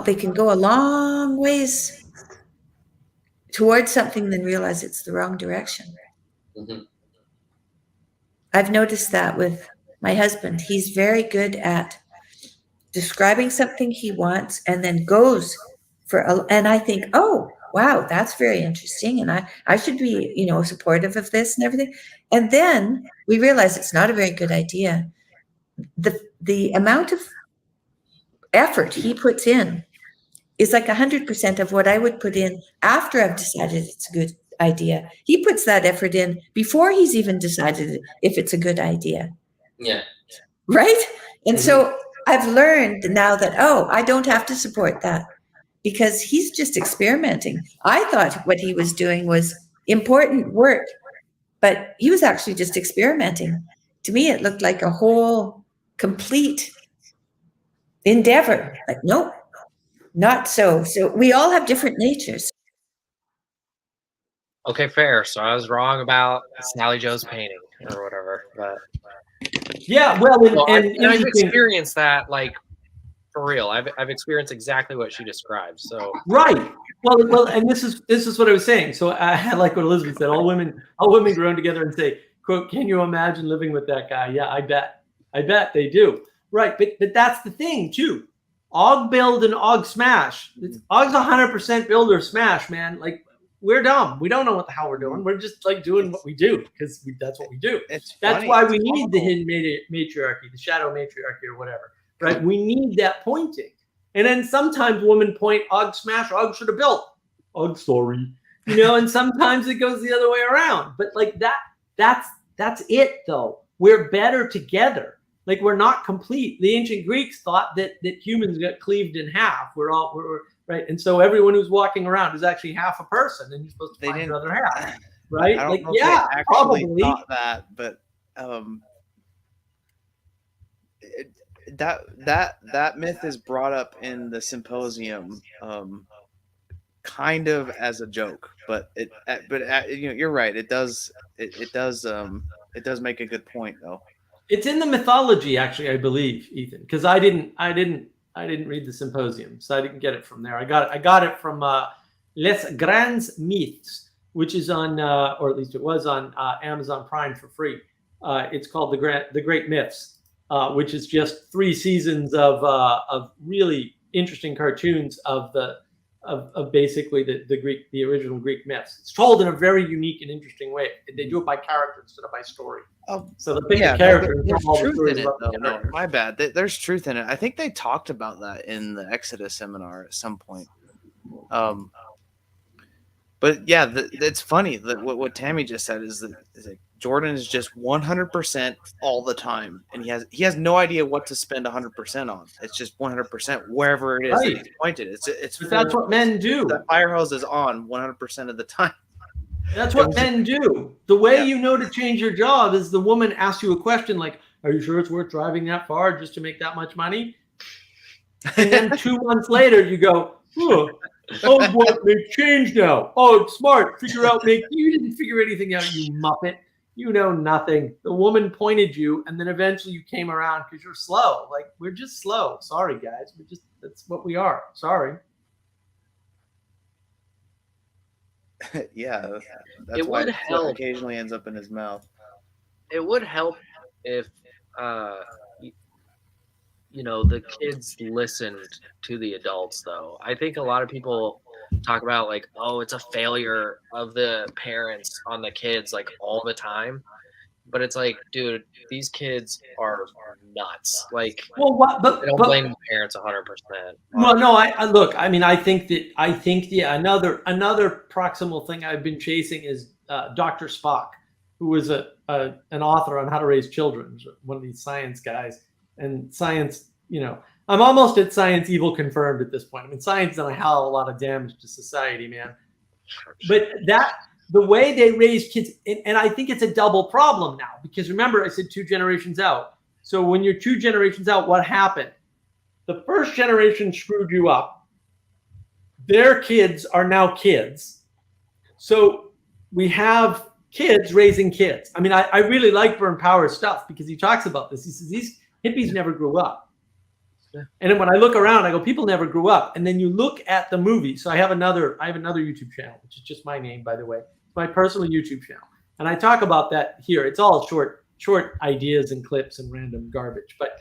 they can go a long ways towards something, then realize it's the wrong direction. Mm-hmm. I've noticed that with my husband. He's very good at describing something he wants and then goes and I think, oh, wow, that's very interesting. And I should be, supportive of this and everything. And then we realize it's not a very good idea. The amount of effort he puts in is like 100% of what I would put in after I've decided it's a good idea. He puts that effort in before he's even decided if it's a good idea. Yeah. Right? And so I've learned now that, I don't have to support that because he's just experimenting. I thought what he was doing was important work, but he was actually just experimenting. To me, it looked like a whole complete endeavor. Like, nope, not so. So we all have different natures. Okay, fair. So I was wrong about Sally Joe's painting or whatever. But yeah, well, and I've experienced that, like, for real. I've experienced exactly what she described. So right. Well, and this is what I was saying. So I like what Elizabeth said. All women grown together and say, quote, "Can you imagine living with that guy?" Yeah, I bet they do. Right, but that's the thing too. Og build and Og smash. Og's 100% build or smash, man. Like, we're dumb. We don't know what the hell we're doing. We're just like doing what we do because that's what we do. That's why we need the hidden matriarchy, the shadow matriarchy, or whatever. Right? We need that pointing. And then sometimes women point, Og smash, Og should have built. Og sorry. And sometimes it goes the other way around. But like that's it though. We're better together. Like, we're not complete. The ancient Greeks thought that humans got cleaved in half. We're right. And so everyone who's walking around is actually half a person, and you're supposed to find the other half. Right? I don't know if they actually thought that, but that myth is brought up in the symposium, kind of as a joke, but you're right. It does make a good point though. It's in the mythology, actually, I believe, Ethan, because I didn't read the symposium, so I didn't get it from there. I got it from Les Grands Mythes, which is on, or at least it was on Amazon Prime for free. It's called The Great Myths, which is just 3 seasons of really interesting cartoons of basically the original Greek myths. It's told in a very unique and interesting way. They do it by character instead of by story. So the character. There's truth in it, though. No, my bad. There's truth in it. I think they talked about that in the Exodus seminar at some point. But yeah, it's funny that what Tammy just said is that Jordan is just 100% all the time, and he has no idea what to spend 100% on. It's just 100% wherever it is that he's pointed. It's that's what men do. The fire hose is on 100% of the time. That's what men do. The way you know to change your job is the woman asks you a question like, Are you sure it's worth driving that far just to make that much money? And then 2 months later, you go, oh boy, they've changed now. Oh, it's smart. Figure out, you didn't figure anything out, you muppet. You know nothing. The woman pointed you, and then eventually you came around because you're slow. Like, we're just slow. Sorry, guys. That's what we are. Sorry. Yeah, that's It why would stuff help. occasionally ends up in his mouth. It would help if the kids listened to the adults, though. I think a lot of people talk about like, oh, it's a failure of the parents on the kids like all the time. But it's like, dude, these kids are nuts. Like, Well, I don't blame the parents 100%. Well, no, I look. I mean, I think another proximal thing I've been chasing is Dr. Spock, who was an author on how to raise children, one of these science guys. And science, I'm almost at science evil confirmed at this point. I mean, science done a hell of a lot of damage to society, man. But the way they raise kids, and I think it's a double problem now, because remember, I said 2 generations out. So when you're 2 generations out, what happened? The first generation screwed you up. Their kids are now kids. So we have kids raising kids. I mean, I really like Vern Power's stuff because he talks about this. He says these hippies never grew up. And then when I look around, I go, people never grew up. And then you look at the movie. So I have another YouTube channel, which is just my name, by the way. It's my personal YouTube channel. And I talk about that here. It's all short ideas and clips and random garbage. But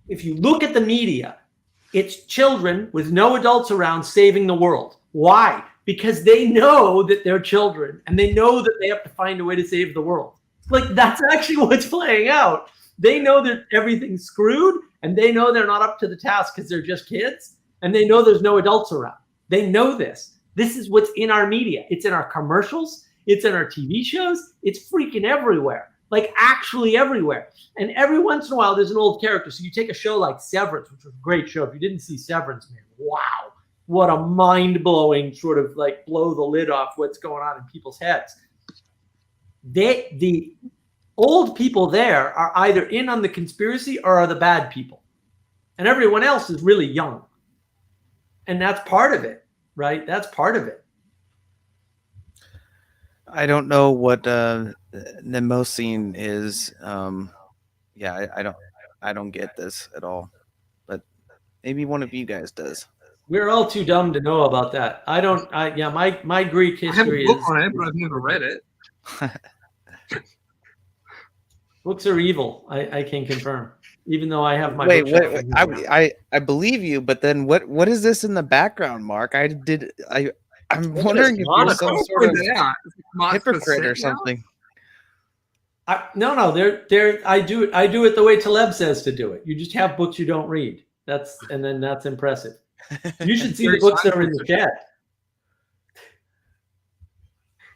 if you look at the media, it's children with no adults around saving the world. Why? Because they know that they're children and they know that they have to find a way to save the world. Like, that's actually what's playing out. They know that everything's screwed, and they know they're not up to the task because they're just kids, and they know there's no adults around. They know this. This is what's in our media. It's in our commercials. It's in our TV shows. It's freaking everywhere, like actually everywhere. And every once in a while, there's an old character. So you take a show like Severance, which was a great show. If you didn't see Severance, man, wow, what a mind-blowing sort of like blow the lid off what's going on in people's heads. The old people there are either in on the conspiracy or are the bad people. And everyone else is really young. And that's part of it, right? That's part of it. I don't know what Nemosine is. I don't get this at all. But maybe one of you guys does. We're all too dumb to know about that. My Greek history I have a book on it, but I've never read it. Books are evil. I can confirm, even though I have my. Wait. I believe you, but then what is this in the background, Mark? I'm wondering if you're some sort of hypocrite or something. No. I do it the way Taleb says to do it. You just have books you don't read. That's impressive. You should see the books that are in the chat.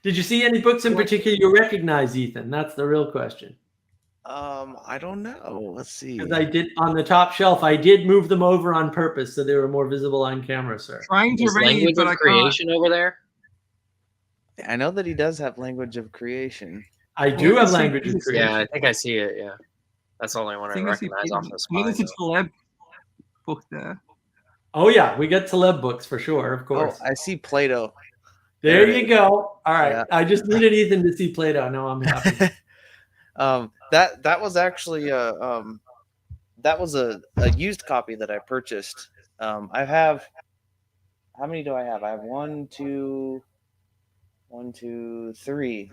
Did you see any books in particular you recognize, Ethan? That's the real question. I don't know. Let's see. Because I did on the top shelf. I did move them over on purpose so they were more visible on camera, sir. Trying to read, language but of I creation can't. over there. I know that he does have language of creation. I do have language of creation. Yeah, I think I see it. Yeah, that's the only one I recognize off the spine. There's a Taleb book there. Oh yeah, we got Taleb books for sure, of course. Oh, I see Plato. There you go. All right, Yeah. I just needed Ethan to see Plato. Now I'm happy. That was actually that was a used copy that I purchased. I have, how many do I have? I have 1, 2, 3.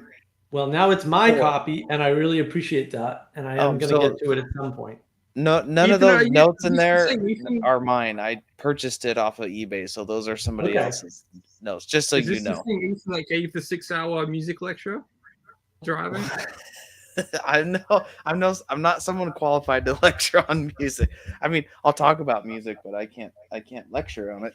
Well, now it's my 4. copy, and I really appreciate that. And I am going to get to it at some point. None Ethan, of those are notes you in there Ethan? are mine. I purchased it off of eBay, so those are somebody Okay. else's notes. Just so Is you this know. the thing Ethan that gave the 6-hour music lecture? Driving? I'm not someone qualified to lecture on music. I mean, I'll talk about music, but I can't lecture on it.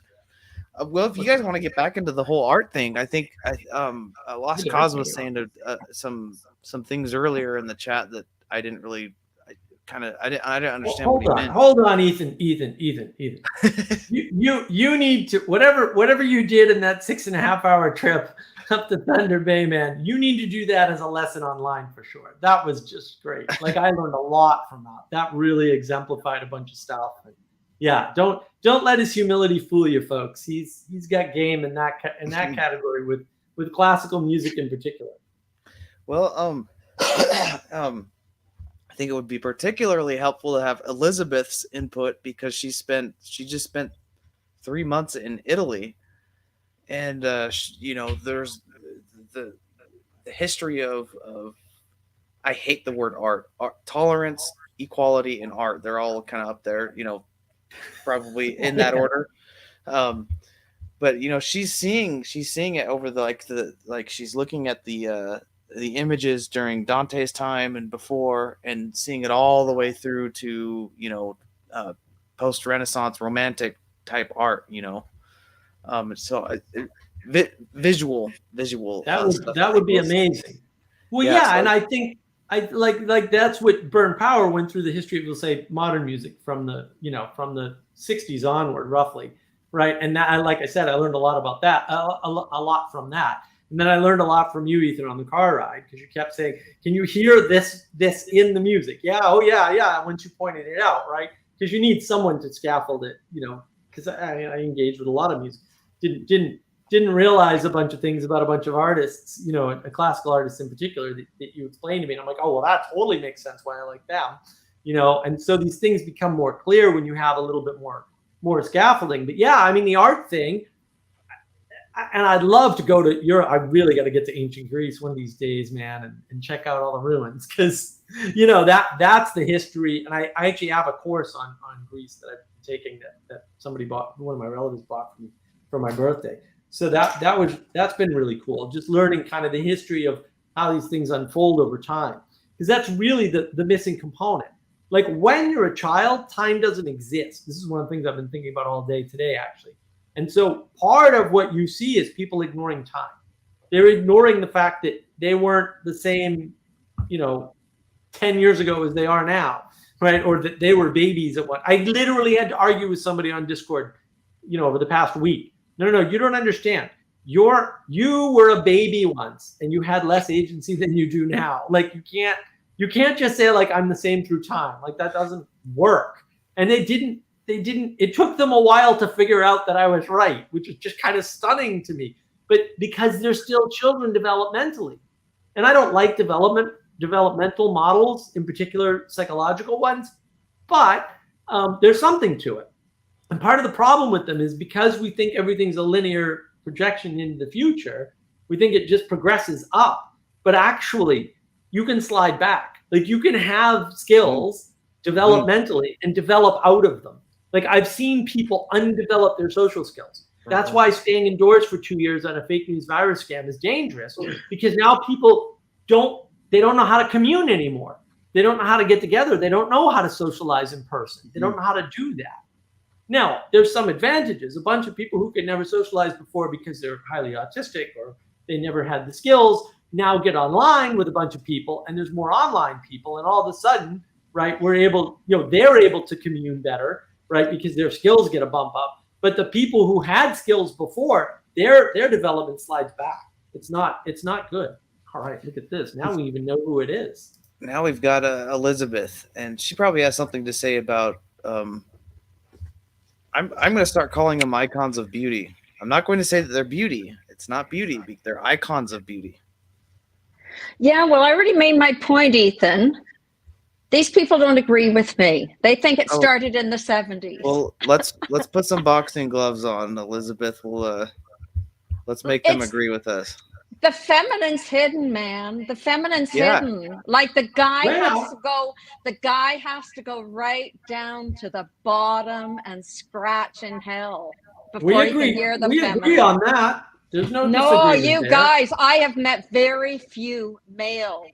Well, if you guys want to get back into the whole art thing, I think Lost Cause was saying some things earlier in the chat that I didn't really. I didn't understand what he meant. Hold on, Ethan. You need to whatever you did in that 6.5-hour trip. up the Thunder Bay, man. You need to do that as a lesson online for sure. That was just great. Like I learned a lot from that. That really exemplified a bunch of stuff. And yeah, don't let his humility fool you, folks. He's got game in that category with classical music in particular. Well, I think it would be particularly helpful to have Elizabeth's input because she just spent 3 months in Italy, and there's the history of I hate the word art, tolerance, equality, and art. They're all kind of up there, probably in that order. But she's seeing it over she's looking at the images during Dante's time and before, and seeing it all the way through to post-Renaissance romantic type art. Visual. That would be amazing. Well, Yeah, yeah, so- and I think I like that's what Burn Power went through the history of, we'll say, modern music from the 60s onward, roughly, right? And that, like I said, I learned a lot about that, a lot from that. And then I learned a lot from you, Ethan, on the car ride, because you kept saying, "Can you hear this in the music?" Yeah, oh yeah. Once you pointed it out, right? Because you need someone to scaffold it, Because I engaged with a lot of music, didn't realize a bunch of things about a bunch of artists, a classical artist in particular that you explained to me. And I'm like, oh, well, that totally makes sense why I like them, And so these things become more clear when you have a little bit more scaffolding. But yeah, I mean, the art thing, and I'd love to go to Europe. I really got to get to ancient Greece one of these days, man, and check out all the ruins, because that's the history. And I actually have a course on Greece that I've been taking that somebody bought, one of my relatives bought for me for my birthday. So that's been really cool. Just learning kind of the history of how these things unfold over time, because that's really the missing component. Like when you're a child, time doesn't exist. This is one of the things I've been thinking about all day today, actually. And so part of what you see is people ignoring time. They're ignoring the fact that they weren't the same, 10 years ago as they are now, right? Or that they were babies at what. I literally had to argue with somebody on Discord, over the past week. No, you don't understand. You were a baby once and you had less agency than you do now. Like you can't just say like I'm the same through time. Like that doesn't work. And they didn't, it took them a while to figure out that I was right, which is just kind of stunning to me. But because they're still children developmentally. And I don't like developmental models, in particular psychological ones, but there's something to it. And part of the problem with them is because we think everything's a linear projection into the future, we think it just progresses up. But actually, you can slide back. Like you can have skills developmentally and develop out of them. Like I've seen people undevelop their social skills. That's why staying indoors for 2 years on a fake news virus scam is dangerous, because now people don't know how to commune anymore. They don't know how to get together. They don't know how to socialize in person. They don't know how to do that. Now, there's some advantages. A bunch of people who could never socialize before because they're highly autistic or they never had the skills now get online with a bunch of people, and there's more online people, and all of a sudden, right, they're able to commune better, right, because their skills get a bump up. But the people who had skills before, their development slides back. It's not good. All right, look at this. Now we even know who it is. Now we've got Elizabeth, and she probably has something to say about. I'm going to start calling them icons of beauty. I'm not going to say that they're beauty. It's not beauty. They're icons of beauty. Yeah, well, I already made my point, Ethan. These people don't agree with me. They think it started in the 70s. Well, let's put some boxing gloves on, Elizabeth. Let's make them agree with us. The feminine's hidden, man. The feminine's hidden. Like the guy has to go right down to the bottom and scratch in hell before you can hear the feminine. We agree on that. There's no you there. Guys, I have met very few males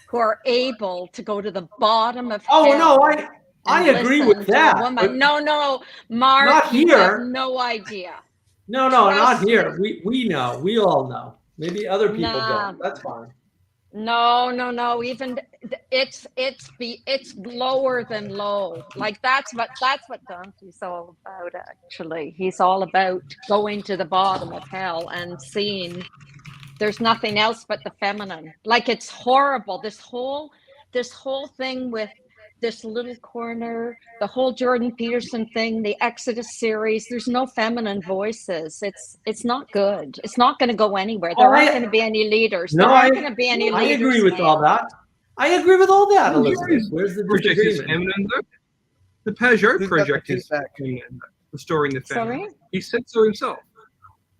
who are able to go to the bottom of hell. Oh no, I agree with that. No, Mark, not here. You have no idea. No, not here. We know. We all know. Maybe other people don't. That's fine. No. Even it's lower than low. Like that's what Dante's all about. Actually, he's all about going to the bottom of hell and seeing There's nothing else but the feminine. Like, it's horrible. This whole thing with this little corner, the whole Jordan Peterson thing, the Exodus series, there's no feminine voices. It's not good. It's not going to go anywhere. There aren't going to be any leaders. No, there aren't going to be any I leaders. agree with all that. I agree with all that, Elizabeth. Where's the Project is disagreement? feminine, though. The Peugeot Who's got the project is feedback? feminine, restoring the feminine. Sorry? He said so himself.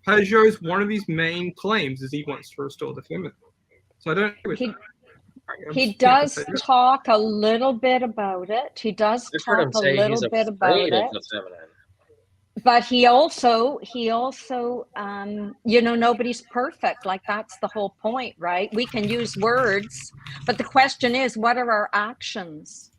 Peugeot's one of his main claims is he wants to restore the feminine. So I don't agree with that. He does talk a little bit about it. He does I've heard him talk a say he's little bit about afraid it. of the feminine. But he also, you know, nobody's perfect. Like, that's the whole point, right? We can use words, but the question is, what are our actions?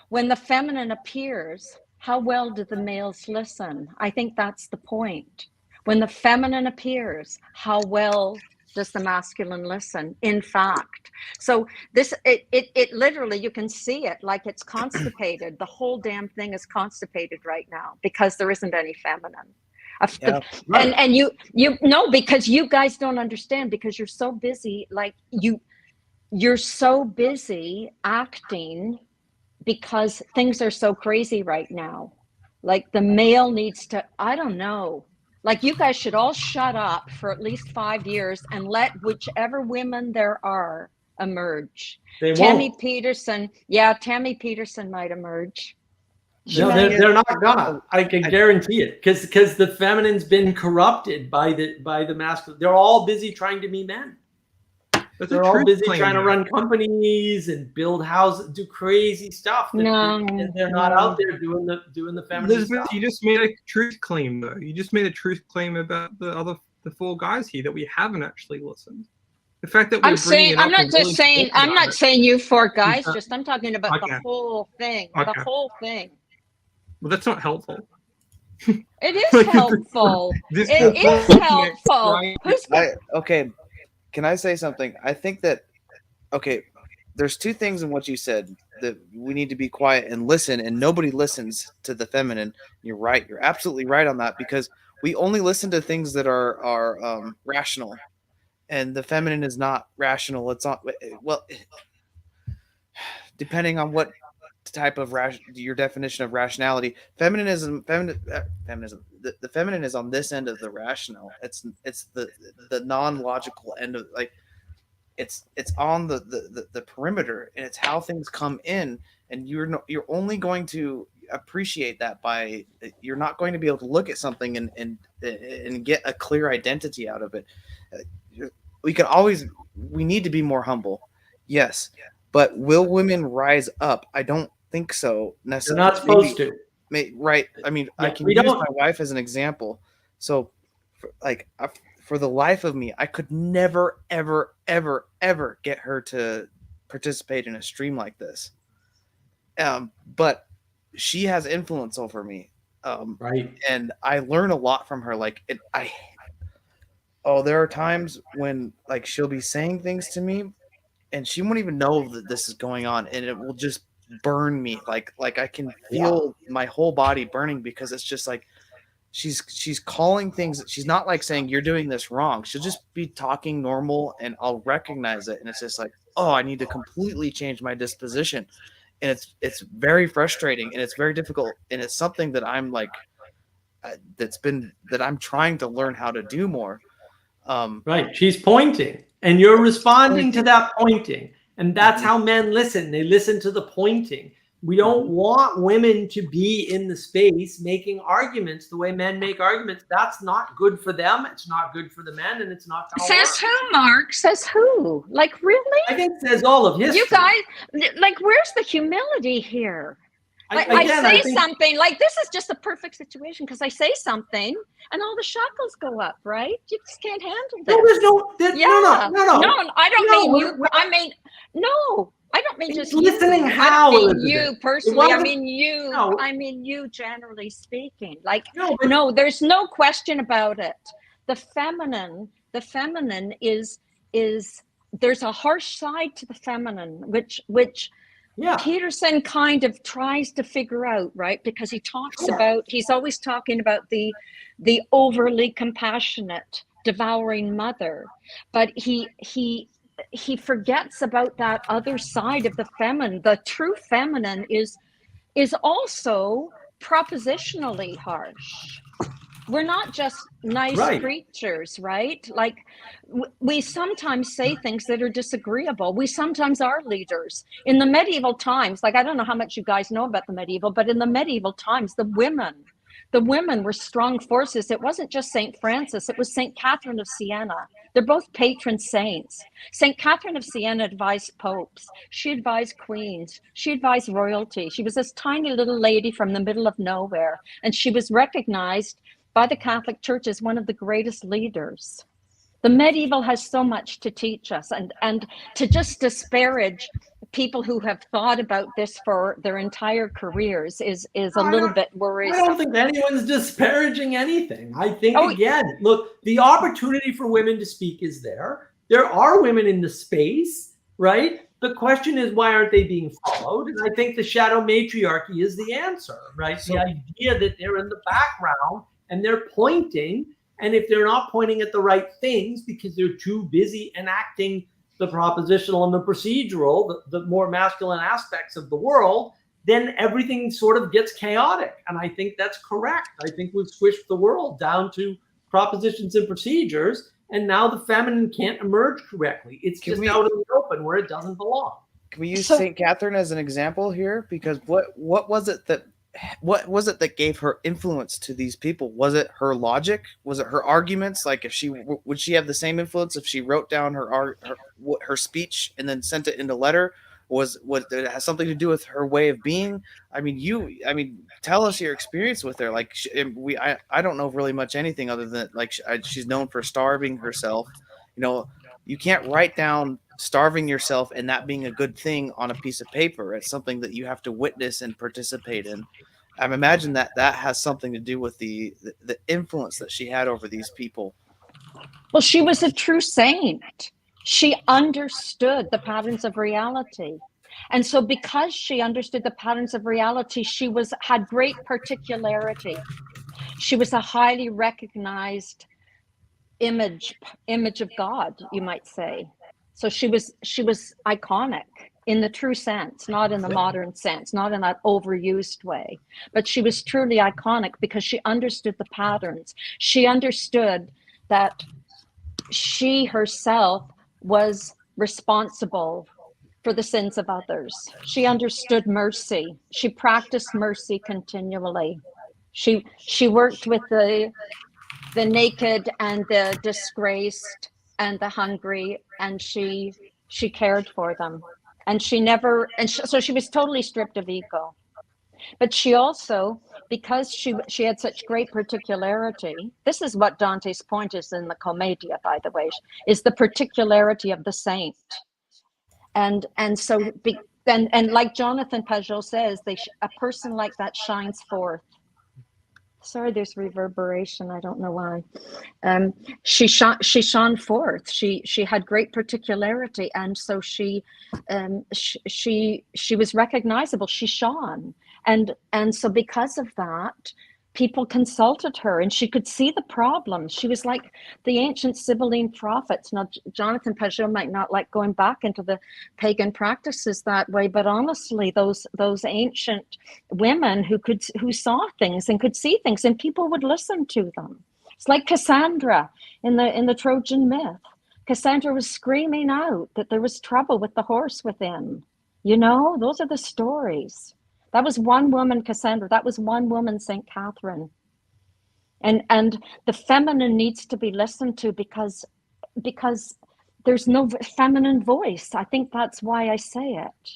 When the feminine appears, how well do the males listen? I think that's the point. When the feminine appears, how well does the masculine listen, in fact? So it literally, you can see it, like, it's constipated. The whole damn thing is constipated right now because there isn't any feminine. Yeah. And you no, because you guys don't understand, because you're so busy, like, you're so busy acting because things are so crazy right now. Like, the male needs to, I don't know. Like, you guys should all shut up for at least 5 years and let whichever women there are emerge. Tammy Peterson might emerge. No, they're not gonna. I can guarantee it, because the feminine's been corrupted by the masculine. They're all busy trying to be men. They're all busy trying to run companies and build houses, do crazy stuff. And they're not out there doing the feminine Elizabeth, stuff. you just made a truth claim, though. You just made a truth claim about the four guys here that we haven't actually listened. The fact that I'm not saying you four guys. I'm talking about the whole thing. Okay. The whole thing. Well, that's not helpful. It is helpful. It is helpful. Okay, can I say something? I think that, okay, there's two things in what you said, that we need to be quiet and listen, and nobody listens to the feminine. You're right. You're absolutely right on that, because we only listen to things that are rational, and the feminine is not rational. It's not, well, depending on what type of your definition of rationality. Feminism. The feminine is on this end of the rational. It's the non-logical end of, like, it's on the perimeter, and it's how things come in, and you're only going to appreciate that by, you're not going to be able to look at something and get a clear identity out of it. We need to be more humble, yes, but will women rise up? I don't think so necessarily. They're not supposed to. Right. I mean, Yeah, I can use my wife as an example. So, for the life of me, I could never, ever, ever, ever get her to participate in a stream like this. But she has influence over me. Right. And I learn a lot from her. There are times when, like, she'll be saying things to me and she won't even know that this is going on, and it will just burn me. Like I can feel my whole body burning, because it's just like she's calling things. She's not like saying you're doing this wrong. She'll just be talking normal, and I'll recognize it, and it's just like, oh, I need to completely change my disposition. And it's very frustrating, and it's very difficult, and it's something that I'm like that I'm trying to learn how to do more. Right. She's pointing, and you're responding to that pointing. And that's how men listen. They listen to the pointing. We don't want women to be in the space making arguments the way men make arguments. That's not good for them. It's not good for the men, and it's not going to work. Says who, Mark? Says who? Like, really? I think it says all of history. You guys, like, where's the humility here? I say something, like, this is just a perfect situation, because I say something and all the shackles go up, right? You just can't handle this. No, there's no. No, I don't mean you. I don't mean just listening. You. How? I don't mean Elizabeth. you personally. I mean you. No. I mean you, generally speaking. Like, no, there's no question about it. The feminine is there's a harsh side to the feminine, which Peterson kind of tries to figure out, right? Because he's always talking about the overly compassionate devouring mother, but he forgets about that other side of the feminine. The true feminine is also propositionally harsh. We're not just nice Right. creatures, right? Like we sometimes say things that are disagreeable. We sometimes are leaders. In the medieval times, like I don't know how much you guys know about the medieval, but in the medieval times, the women were strong forces. It wasn't just St. Francis, it was St. Catherine of Siena. They're both patron saints. St. Catherine of Siena advised popes. She advised queens. She advised royalty. She was this tiny little lady from the middle of nowhere, and she was recognized by the Catholic Church as one of the greatest leaders. The medieval has so much to teach us, and to just disparage people who have thought about this for their entire careers is a little bit I worrisome. don't think anyone's disparaging anything. I think, again, look, the opportunity for women to speak is there. There are women in the space, right? The question is, why aren't they being followed? And I think the shadow matriarchy is the answer, right? The idea that they're in the background and they're pointing, and if they're not pointing at the right things because they're too busy enacting the propositional and the procedural, the more masculine aspects of the world, then everything sort of gets chaotic. And I think that's correct. I think we've squished the world down to propositions and procedures, and now the feminine can't emerge correctly. It's just out in the open where it doesn't belong. Can we use St. Catherine as an example here? Because what was it that gave her influence to these people? Was it her logic? Was it her arguments? Like, would she have the same influence if she wrote down her speech and then sent it in a letter? Was it has something to do with her way of being? I mean, tell us your experience with her. Like, I don't know really much anything other than like she's known for starving herself. You know, you can't write down starving yourself and that being a good thing on a piece of paper. It's something that you have to witness and participate in. I imagine that has something to do with the influence that she had over these people. Well, she was a true saint. She understood the patterns of reality. And so because she understood the patterns of reality, she had great particularity. She was a highly recognized image of God, you might say. So she was iconic in the true sense, not in the modern sense, not in that overused way. But she was truly iconic because she understood the patterns. She understood that she herself was responsible for the sins of others. She understood mercy. She practiced mercy continually. She worked with the naked and the disgraced and the hungry, and she cared for them. And so she was totally stripped of ego. But she also, because she had such great particularity, this is what Dante's point is in the Commedia, by the way, is the particularity of the saint. And like Jonathan Pajot says, a person like that shines forth. Sorry, there's reverberation. I don't know why. She shone forth. She had great particularity, and so she was recognizable. She shone, and so because of that, people consulted her, and she could see the problem. She was like the ancient Sibylline prophets. Now, Jonathan Pajot might not like going back into the pagan practices that way, but honestly, those ancient women who saw things and could see things, and people would listen to them. It's like Cassandra in the Trojan myth. Cassandra was screaming out that there was trouble with the horse within. You know, those are the stories. That was one woman, Cassandra. That was one woman, St. Catherine. And the feminine needs to be listened to because there's no feminine voice. I think that's why I say it.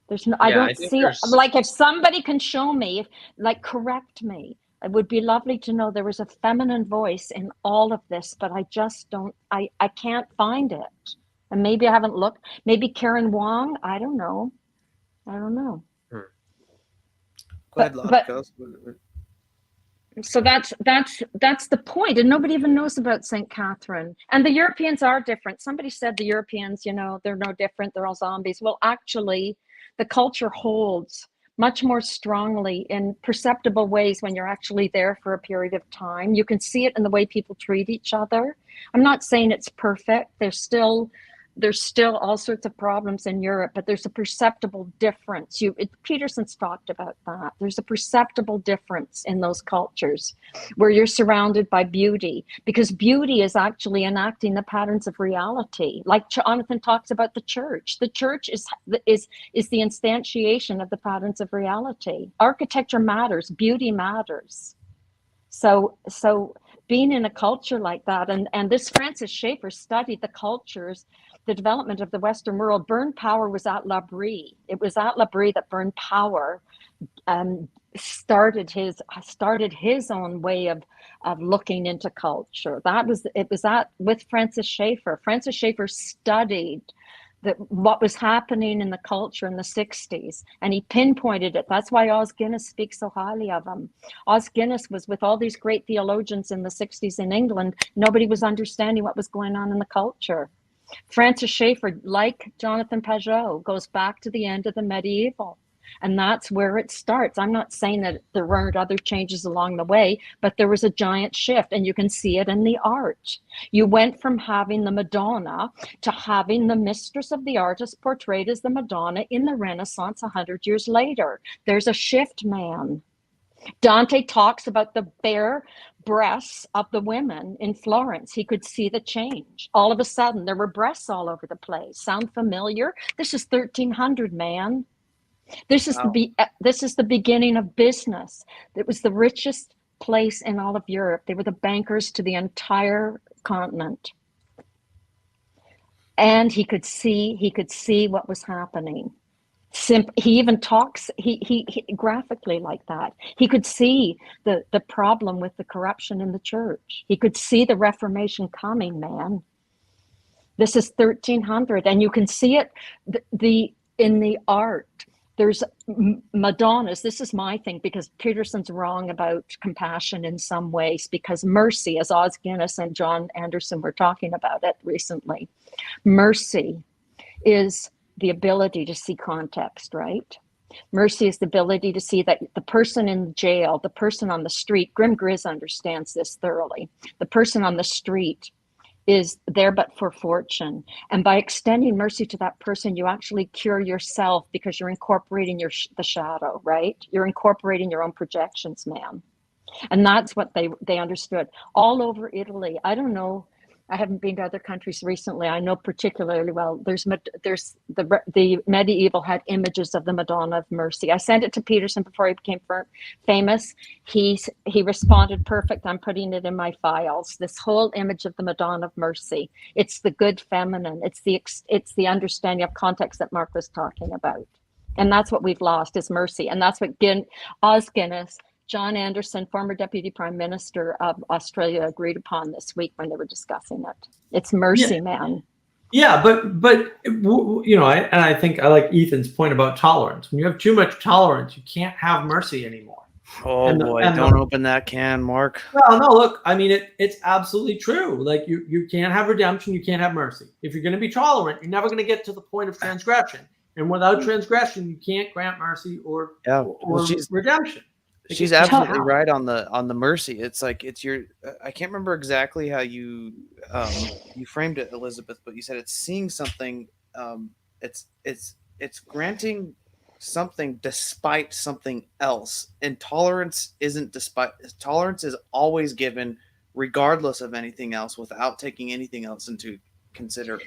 There's no. I don't see it. Like, if somebody can show me, like, correct me. It would be lovely to know there was a feminine voice in all of this, but I just don't. I can't find it. And maybe I haven't looked. Maybe Karen Wong. I don't know. So that's the point, and nobody even knows about St. Catherine. And the Europeans are different. Somebody said the Europeans, you know, they're no different. They're all zombies. Well, actually, the culture holds much more strongly in perceptible ways when you're actually there for a period of time. You can see it in the way people treat each other. I'm not saying it's perfect. There's still all sorts of problems in Europe, but there's a perceptible difference. Peterson's talked about that. There's a perceptible difference in those cultures where you're surrounded by beauty, because beauty is actually enacting the patterns of reality. Like Jonathan talks about the church. The church is the instantiation of the patterns of reality. Architecture matters, beauty matters. So being in a culture like that, and this Francis Schaeffer studied the cultures, the development of the Western world. Byrne Power was at L'Abri. It was at L'Abri that Byrne Power started his own way of looking into culture. It was with Francis Schaeffer. Francis Schaeffer studied what was happening in the culture in the 60s, and he pinpointed it. That's why Os Guinness speaks so highly of him. Os Guinness was with all these great theologians in the 60s in England. Nobody was understanding what was going on in the culture. Francis Schaeffer, like Jonathan Pageau, goes back to the end of the medieval, and that's where it starts. I'm not saying that there weren't other changes along the way, but there was a giant shift, and you can see it in the art. You went from having the Madonna to having the mistress of the artist portrayed as the Madonna in the Renaissance 100 years later. There's a shift, man. Dante talks about the bare breasts of the women in Florence. He could see the change. All of a sudden, there were breasts all over the place. Sound familiar? This is 1300, man. This is the beginning of business. It was the richest place in all of Europe. They were the bankers to the entire continent. And he could see what was happening. He even talks he graphically like that. He could see the problem with the corruption in the church. He could see the Reformation coming, man. This is 1300, and you can see it in the art. There's Madonnas. This is my thing, because Peterson's wrong about compassion in some ways, because mercy, as Os Guinness and John Anderson were talking about it recently, mercy is the ability to see context, right? Mercy is the ability to see that the person in jail, the person on the street, Grim Grizz understands this thoroughly. The person on the street is there but for fortune. And by extending mercy to that person, you actually cure yourself, because you're incorporating the shadow, right? You're incorporating your own projections, man. And that's what they understood. All over Italy, I don't know, I haven't been to other countries recently. I know particularly well, there's the medieval had images of the Madonna of Mercy. I sent it to Peterson before he became famous. He responded, perfect. I'm putting it in my files. This whole image of the Madonna of Mercy. It's the good feminine. It's the understanding of context that Mark was talking about. And that's what we've lost, is mercy. And that's what Os Guinness, John Anderson, former Deputy Prime Minister of Australia, agreed upon this week when they were discussing it. It's mercy, man. Yeah, but you know, I think I like Ethan's point about tolerance. When you have too much tolerance, you can't have mercy anymore. Oh boy, don't open that can, Mark. Well, no, look, I mean, it's absolutely true. Like you can't have redemption, you can't have mercy. If you're going to be tolerant, you're never going to get to the point of transgression. And without transgression, you can't grant mercy or redemption. She's absolutely right on the mercy. It's like I can't remember exactly how you framed it, Elizabeth, but you said it's seeing something. It's granting something despite something else. And tolerance isn't despite. Tolerance is always given regardless of anything else, without taking anything else into consider.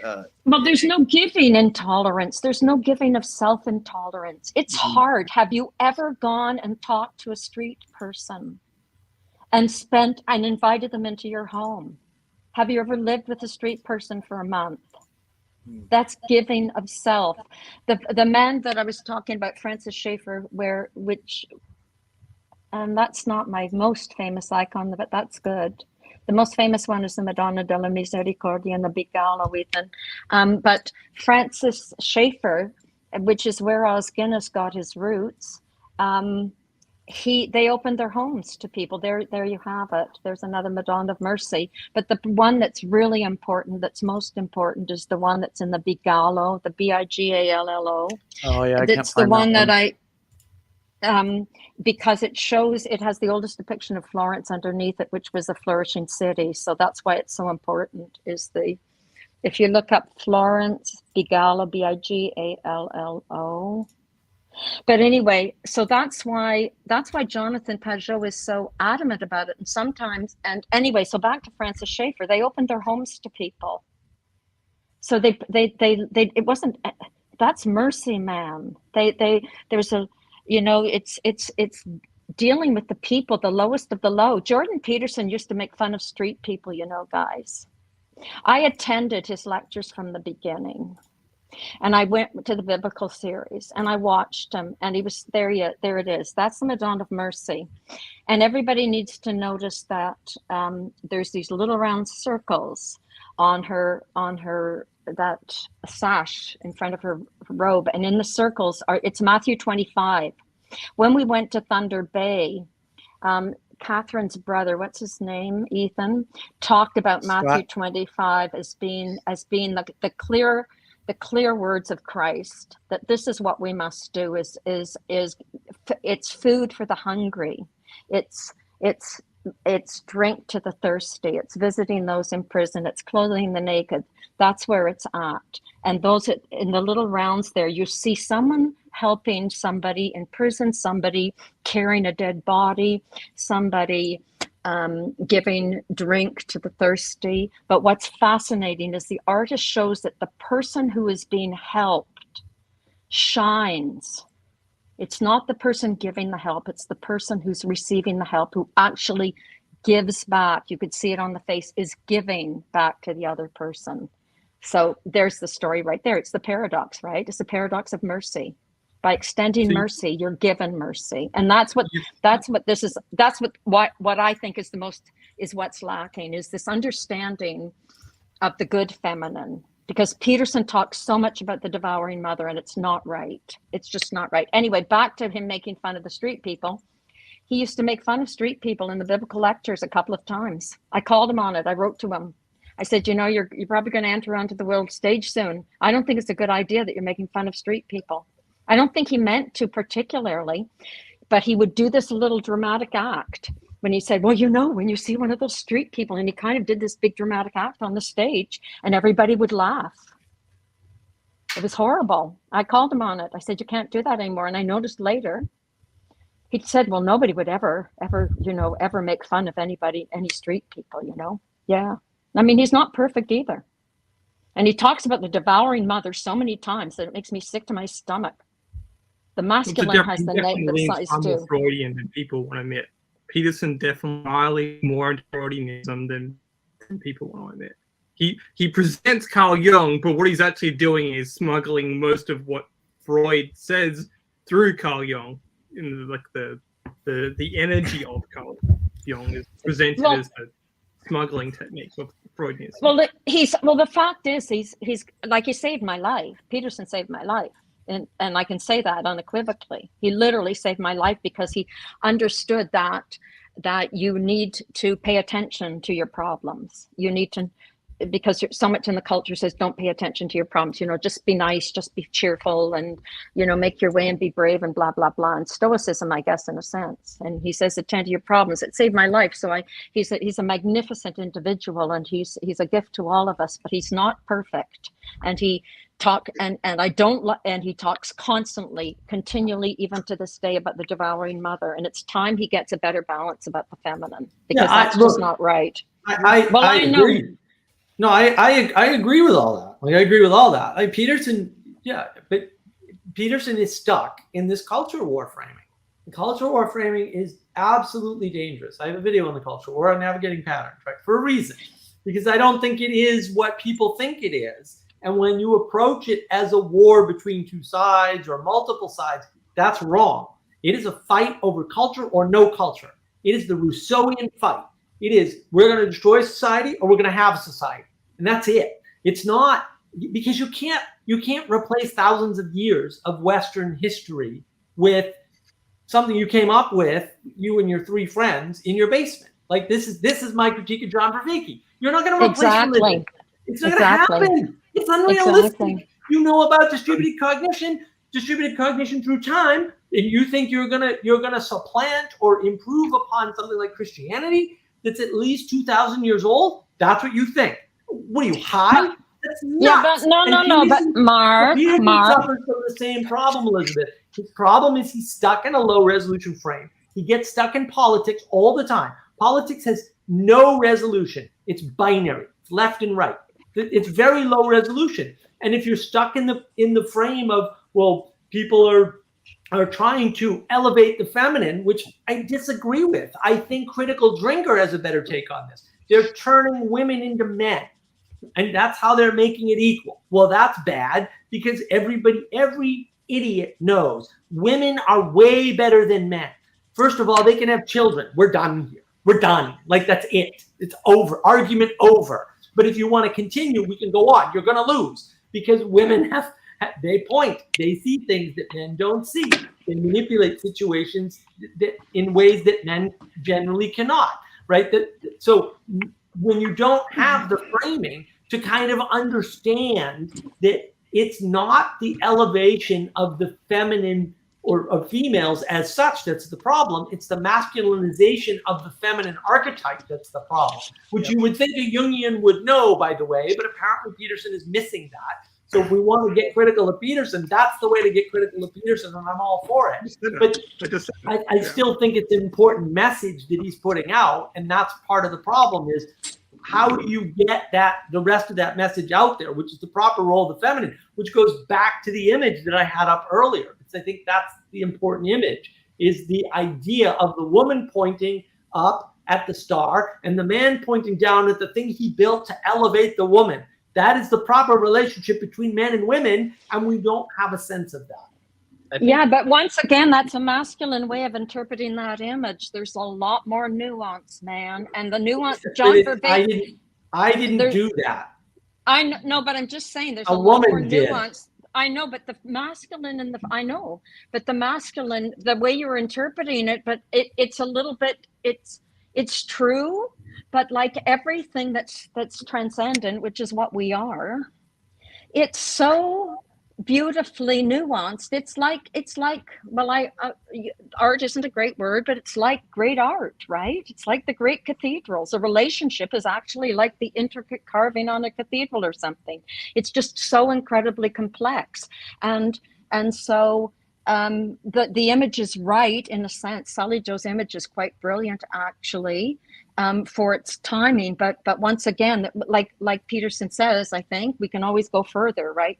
Well, there's no giving in tolerance. There's no giving of self-intolerance. It's hard. Have you ever gone and talked to a street person and invited them into your home? Have you ever lived with a street person for a month? That's giving of self. The man that I was talking about, Francis Schaeffer, that's not my most famous icon, but that's good. The most famous one is the Madonna della Misericordia and the Big Gallo, Ethan. But Francis Schaeffer, which is where Os Guinness got his roots, they opened their homes to people. There you have it. There's another Madonna of Mercy. But the one that's really important, that's most important, is the one that's in the Big Gallo, the Bigallo. Oh yeah, That's the one that because it shows, it has the oldest depiction of Florence underneath it, which was a flourishing city. So that's why it's so important. If you look up Florence Bigallo, Bigallo. But anyway, so that's why Jonathan Pajot is so adamant about it. And sometimes, and anyway, so back to Francis Schaeffer, they opened their homes to people. So they it wasn't, that's mercy, man. There's a, it's dealing with the people, the lowest of the low. Jordan Peterson used to make fun of street people, guys. I attended his lectures from the beginning. And I went to the biblical series and I watched him, and he was there. There it is. That's the Madonna of Mercy. And everybody needs to notice that there's these little round circles on her that sash in front of her robe. And in the circles it's Matthew 25. When we went to Thunder Bay, Catherine's brother, what's his name, Ethan, talked about Matthew 25 as being the clear words of Christ, that this is what we must do, is it's food for the hungry, it's drink to the thirsty, it's visiting those in prison, it's clothing the naked. That's where it's at. And those in the little rounds there, you see someone helping somebody in prison, somebody carrying a dead body, somebody giving drink to the thirsty. But what's fascinating is the artist shows that the person who is being helped shines. It's not the person giving the help, it's the person who's receiving the help who actually gives back. You could see it on the face, is giving back to the other person. So there's the story right there. It's the paradox, right? It's the paradox of mercy. By extending mercy, you're given mercy. And that's what this is. That's what I think is what's lacking, is this understanding of the good feminine. Because Peterson talks so much about the devouring mother, and it's not right. It's just not right. Anyway, back to him making fun of the street people. He used to make fun of street people in the biblical lectures a couple of times. I called him on it. I wrote to him. I said, you're probably going to enter onto the world stage soon. I don't think it's a good idea that you're making fun of street people. I don't think he meant to particularly, but he would do this little dramatic act when he said, well, when you see one of those street people, and he kind of did this big dramatic act on the stage, and everybody would laugh. It was horrible. I called him on it. I said, you can't do that anymore. And I noticed later, he said, well, nobody would ever make fun of anybody, any street people, Yeah. I mean, he's not perfect either. And he talks about the devouring mother so many times that it makes me sick to my stomach. The masculine has the negative size too. Freudian than people want to admit. Peterson definitely more into Freudianism than people want to admit. He presents Carl Jung, but what he's actually doing is smuggling most of what Freud says through Carl Jung. In the energy of Carl Jung is presented as a smuggling technique of Freudianism. Well, the fact is, he's like, he saved my life. Peterson saved my life. And I can say that unequivocally. He literally saved my life because he understood that you need to pay attention to your problems. You need to, because so much in the culture says, don't pay attention to your problems, just be nice, just be cheerful, and, make your way and be brave and blah, blah, blah. And stoicism, I guess, in a sense. And he says, attend to your problems. It saved my life. So he's a magnificent individual, and he's a gift to all of us, but he's not perfect. And he talks constantly, continually, even to this day, about the devouring mother. And it's time he gets a better balance about the feminine, because that's just not right. I agree. No, I agree with all that. I agree with all that. Peterson, but Peterson is stuck in this culture war framing. The culture war framing is absolutely dangerous. I have a video on the culture war on navigating patterns, right? For a reason, because I don't think it is what people think it is. And when you approach it as a war between two sides or multiple sides, that's wrong. It is a fight over culture or no culture. It is the Rousseauian fight. It is, we're going to destroy society or we're going to have a society. And that's it. It's not, because you can't replace thousands of years of Western history with something you came up with, you and your three friends, in your basement. Like, this is my critique of John Vervaeke. You're not going to replace religion. It's not going to happen. It's unrealistic. Exactly. You know about distributed cognition through time. and you think you're gonna supplant or improve upon something like Christianity that's at least 2,000 years old. That's what you think. What are you, high? That's nuts. Yeah, but no. But Mark, suffers from the same problem, Elizabeth. His problem is he's stuck in a low resolution frame. He gets stuck in politics all the time. Politics has no resolution. It's binary. It's left and right. It's very low resolution. And if you're stuck in the frame of, well, people are trying to elevate the feminine, which I disagree with. I think Critical Drinker has a better take on this. They're turning women into men, and that's how they're making it equal. Well, that's bad, because every idiot knows women are way better than men. First of all, they can have children. We're done here. We're done. Like, that's it. It's over. Argument over. But if you want to continue, we can go on. You're going to lose, because women they point. They see things that men don't see. They manipulate situations in ways that men generally cannot, right? So when you don't have the framing to kind of understand that it's not the elevation of the feminine or of females as such that's the problem, it's the masculinization of the feminine archetype that's the problem, which you would think a Jungian would know, by the way, but apparently Peterson is missing that. So if we want to get critical of Peterson, that's the way to get critical of Peterson, and I'm all for it. But I still think it's an important message that he's putting out, and that's part of the problem is, how do you get the rest of that message out there, which is the proper role of the feminine, which goes back to the image that I had up earlier. Because I think that's the important image, is the idea of the woman pointing up at the star and the man pointing down at the thing he built to elevate the woman. That is the proper relationship between men and women, and we don't have a sense of that. Yeah, but once again, that's a masculine way of interpreting that image. There's a lot more nuance, man. And the nuance, John Vervaeke. I didn't do that. I know, but I'm just saying there's a lot more woman did. nuance. I know, but the masculine and I know, but the masculine, the way you're interpreting it, but it's a little bit, it's true, but like everything that's transcendent, which is what we are, it's so beautifully nuanced. It's like well, art isn't a great word, but it's like great art, right? It's like the great cathedrals. A relationship is actually like the intricate carving on a cathedral or something. It's just so incredibly complex, and so the image is right in a sense. Sally Joe's image is quite brilliant, actually, for its timing. But once again, like Peterson says, I think we can always go further, right?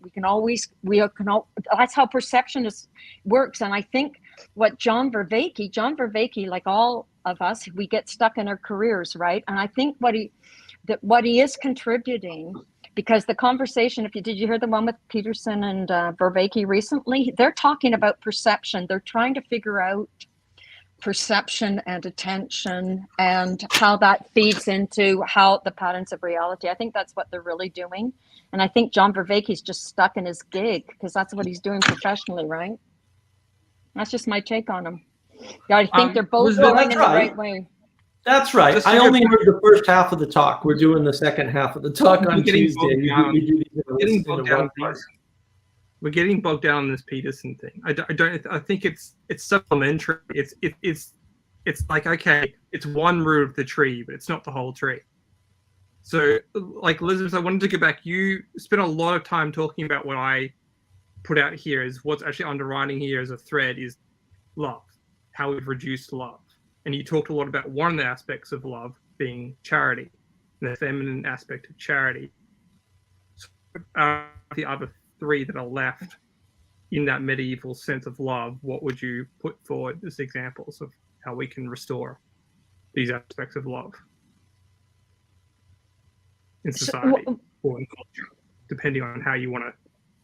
That's how perception works. And I think what John Vervaeke, like all of us, we get stuck in our careers, right? And I think what he is contributing, because the conversation, did you hear the one with Peterson and Vervaeke recently? They're talking about perception. They're trying to figure out perception and attention and how that feeds into how the patterns of reality. I think that's what they're really doing. And I think John Vervaeke's just stuck in his gig because that's what he's doing professionally, right? That's just my take on him. Yeah, I think they're both going in the right way. That's right. I only heard the first half of the talk. We're doing the second half of the talk on Tuesday. We're getting bogged down in this Peterson thing. I think it's supplementary. It's like, okay, it's one root of the tree, but it's not the whole tree. So, like Elizabeth, I wanted to go back. You spent a lot of time talking about what I put out here is what's actually underwriting here as a thread is love, how we've reduced love. And you talked a lot about one of the aspects of love being charity, the feminine aspect of charity. So, the other three that are left in that medieval sense of love, what would you put forward as examples of how we can restore these aspects of love in society or in culture, depending on how you want to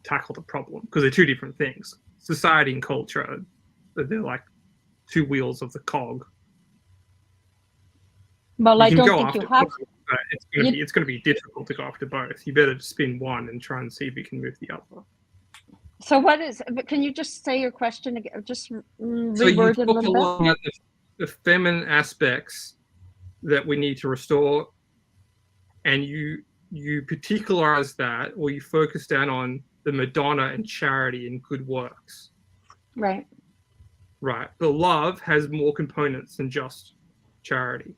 tackle the problem? Because they're two different things. Society and culture, they're like two wheels of the cog. Well, I don't think you have. It's going to be difficult to go after both. You better spin one and try and see if you can move the other. So can you just say your question again? Just reword so you it a little bit. About the feminine aspects that we need to restore, and you particularize that, or you focus down on the Madonna and charity and good works. Right. right? But love has more components than just charity.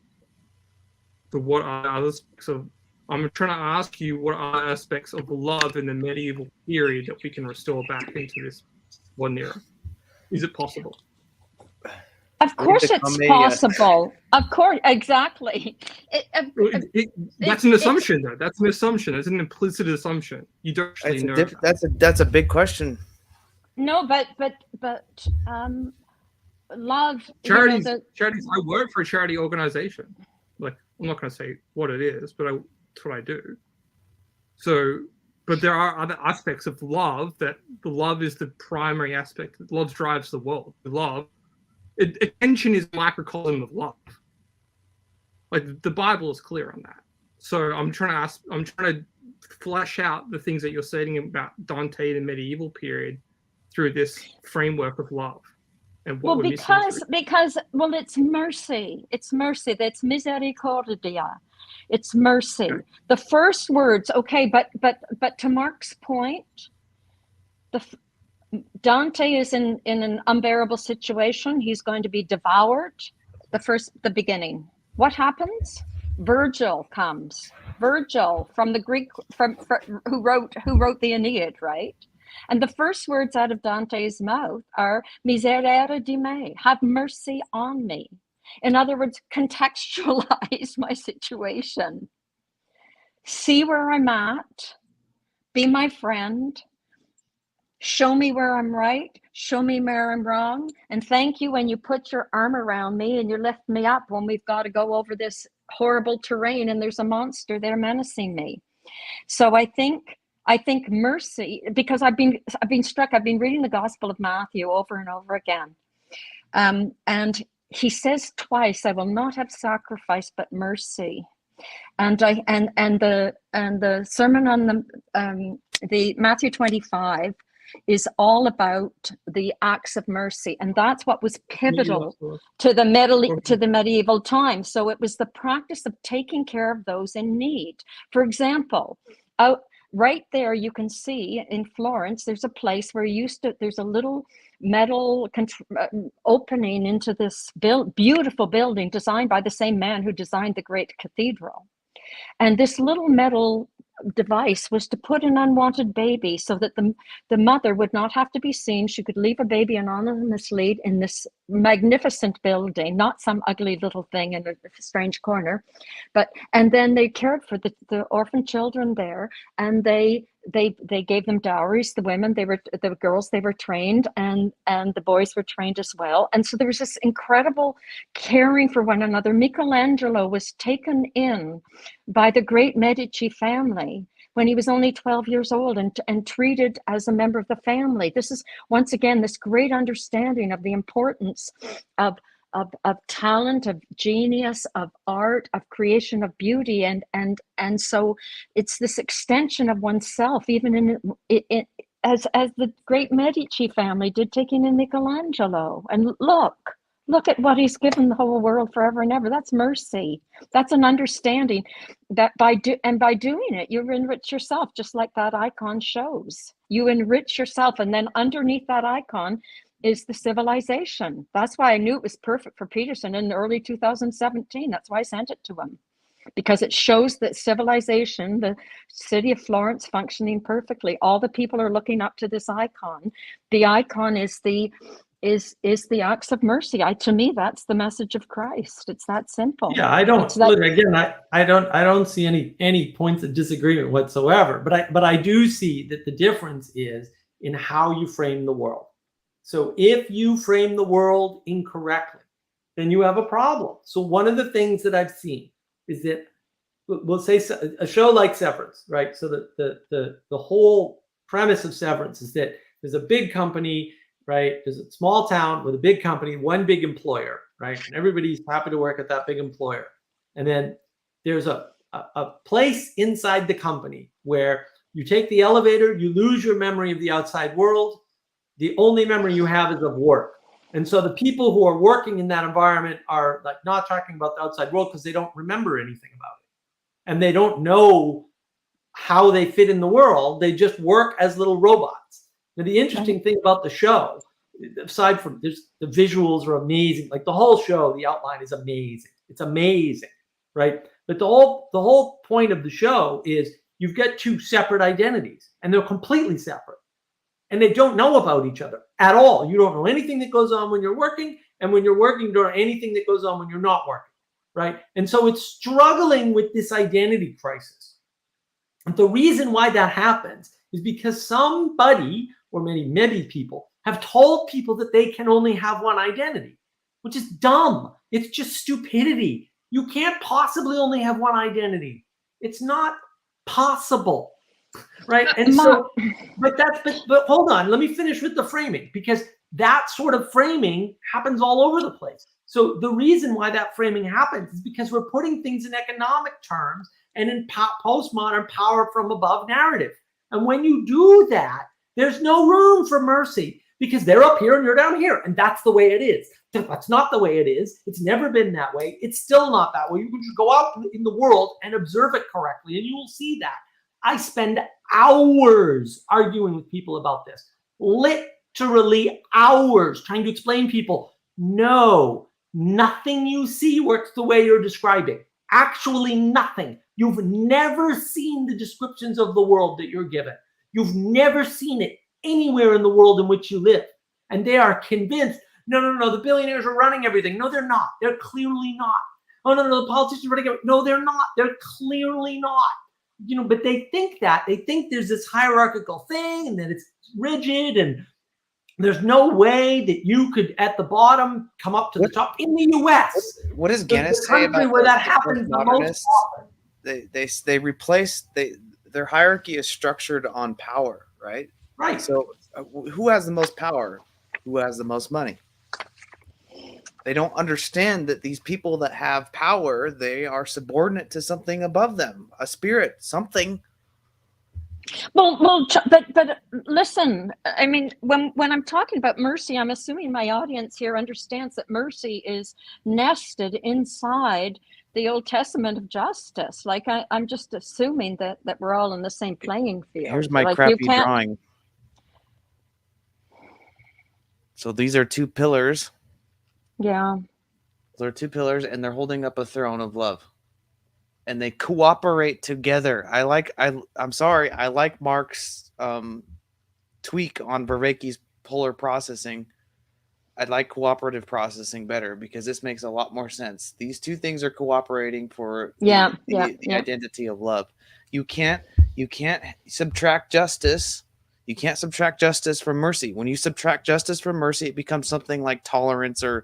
But what are other aspects of? I'm trying to ask you what are aspects of love in the medieval period that we can restore back into this modern era? Is it possible? Of course, it's possible. Of course, exactly. That's an assumption, though. That's an assumption. It's an implicit assumption. You don't actually know. That's a big question. No, but love. Charities. I work for a charity organization. Like, I'm not going to say what it is, but that's what I do. So, but there are other aspects of love that the love is the primary aspect. Love drives the world. Love. Attention is a microcosm of love. Like the Bible is clear on that. So I'm trying to flesh out the things that you're saying about Dante in the medieval period through this framework of love. And what because it's mercy. It's mercy. That's misericordia. It's mercy. Okay. The first words, okay, but to Mark's point, Dante is in an unbearable situation. He's going to be devoured. The beginning. What happens? Virgil comes. Virgil from the Greek, who wrote the Aeneid, right? And the first words out of Dante's mouth are "Miserere di me," have mercy on me. In other words, contextualize my situation. See where I'm at. Be my friend. Show me where I'm right, show me where I'm wrong, and thank you when you put your arm around me and you lift me up when we've got to go over this horrible terrain and there's a monster there menacing me. So I think mercy, because I've been struck. I've been reading the Gospel of Matthew over and over again, and he says twice, "I will not have sacrifice but mercy," and the sermon on the Matthew 25. Is all about the acts of mercy, and that's what was pivotal to the medieval times. So it was the practice of taking care of those in need. For example, right there you can see in Florence, there's a place where there's a little metal opening into this beautiful building designed by the same man who designed the great cathedral, and this little metal device was to put an unwanted baby so that the mother would not have to be seen. She could leave a baby anonymously in this magnificent building, not some ugly little thing in a strange corner. And then they cared for the orphan children there, and they gave them dowries. The girls, they were trained, and the boys were trained as well. And so there was this incredible caring for one another. Michelangelo was taken in by the great Medici family when he was only 12 years old and treated as a member of the family. This is, once again, this great understanding of the importance of talent, of genius, of art, of creation, of beauty, and so it's this extension of oneself, even as the great Medici family did, taking in Michelangelo. And look at what he's given the whole world forever and ever. That's mercy. That's an understanding that by doing it, you enrich yourself, just like that icon shows. You enrich yourself, and then underneath that icon is the civilization. That's why I knew it was perfect for Peterson in early 2017. That's why I sent it to him, because it shows that civilization, the city of Florence, functioning perfectly. All the people are looking up to this icon. The icon is the acts of mercy. To me, that's the message of Christ. It's that simple. Yeah, I don't look again. I don't see any points of disagreement whatsoever. But I do see that the difference is in how you frame the world. So if you frame the world incorrectly, then you have a problem. So one of the things that I've seen is that, we'll say a show like Severance, right? So the whole premise of Severance is that there's a big company, right? There's a small town with a big company, one big employer, right? And everybody's happy to work at that big employer. And then there's a place inside the company where you take the elevator, you lose your memory of the outside world. The only memory you have is of work. And so the people who are working in that environment are like not talking about the outside world because they don't remember anything about it. And they don't know how they fit in the world. They just work as little robots. Now, the interesting thing about the show aside from there's the visuals are amazing. Like the whole show, the outline is amazing. It's amazing, right? But the whole point of the show is you've got two separate identities, and they're completely separate, and they don't know about each other at all. You don't know anything that goes on when you're working, and when you're working, you don't know anything that goes on when you're not working, right? And so it's struggling with this identity crisis. And the reason why that happens is because somebody, or many people, have told people that they can only have one identity, which is dumb. It's just stupidity. You can't possibly only have one identity. It's not possible, right? And so, but hold on, let me finish with the framing, because that sort of framing happens all over the place. So the reason why that framing happens is because we're putting things in economic terms and in postmodern power from above narrative. And when you do that, there's no room for mercy, because they're up here and you're down here, and that's the way it is. That's not the way it is. It's never been that way. It's still not that way. You can just go out in the world and observe it correctly, and you will see that. I spend hours arguing with people about this, literally hours trying to explain people, no, nothing you see works the way you're describing. Actually, nothing. You've never seen the descriptions of the world that you're given. You've never seen it anywhere in the world in which you live. And they are convinced, no, the billionaires are running everything. No, they're not. They're clearly not. Oh, no, the politicians are running everything. No, they're not. They're clearly not. But they think that. They think there's this hierarchical thing and that it's rigid, and there's no way that you could, at the bottom, come up to the top. In the U.S., what does Guinness say about where that happens the most often? They replace their hierarchy is structured on power, right? Right. So who has the most power? Who has the most money? They don't understand that these people that have power, they are subordinate to something above them, a spirit, something. But listen, I mean, when I'm talking about mercy, I'm assuming my audience here understands that mercy is nested inside the Old Testament of justice. Like I'm just assuming that we're all in the same playing field. Here's my crappy drawing. So these are two pillars. Yeah. There are two pillars, and they're holding up a throne of love. And they cooperate together. I'm sorry, I like Mark's tweak on Vervaeke's polar processing. I'd like cooperative processing better, because this makes a lot more sense. These two things are cooperating for the identity of love. You can't subtract justice. You can't subtract justice from mercy. When you subtract justice from mercy, it becomes something like tolerance or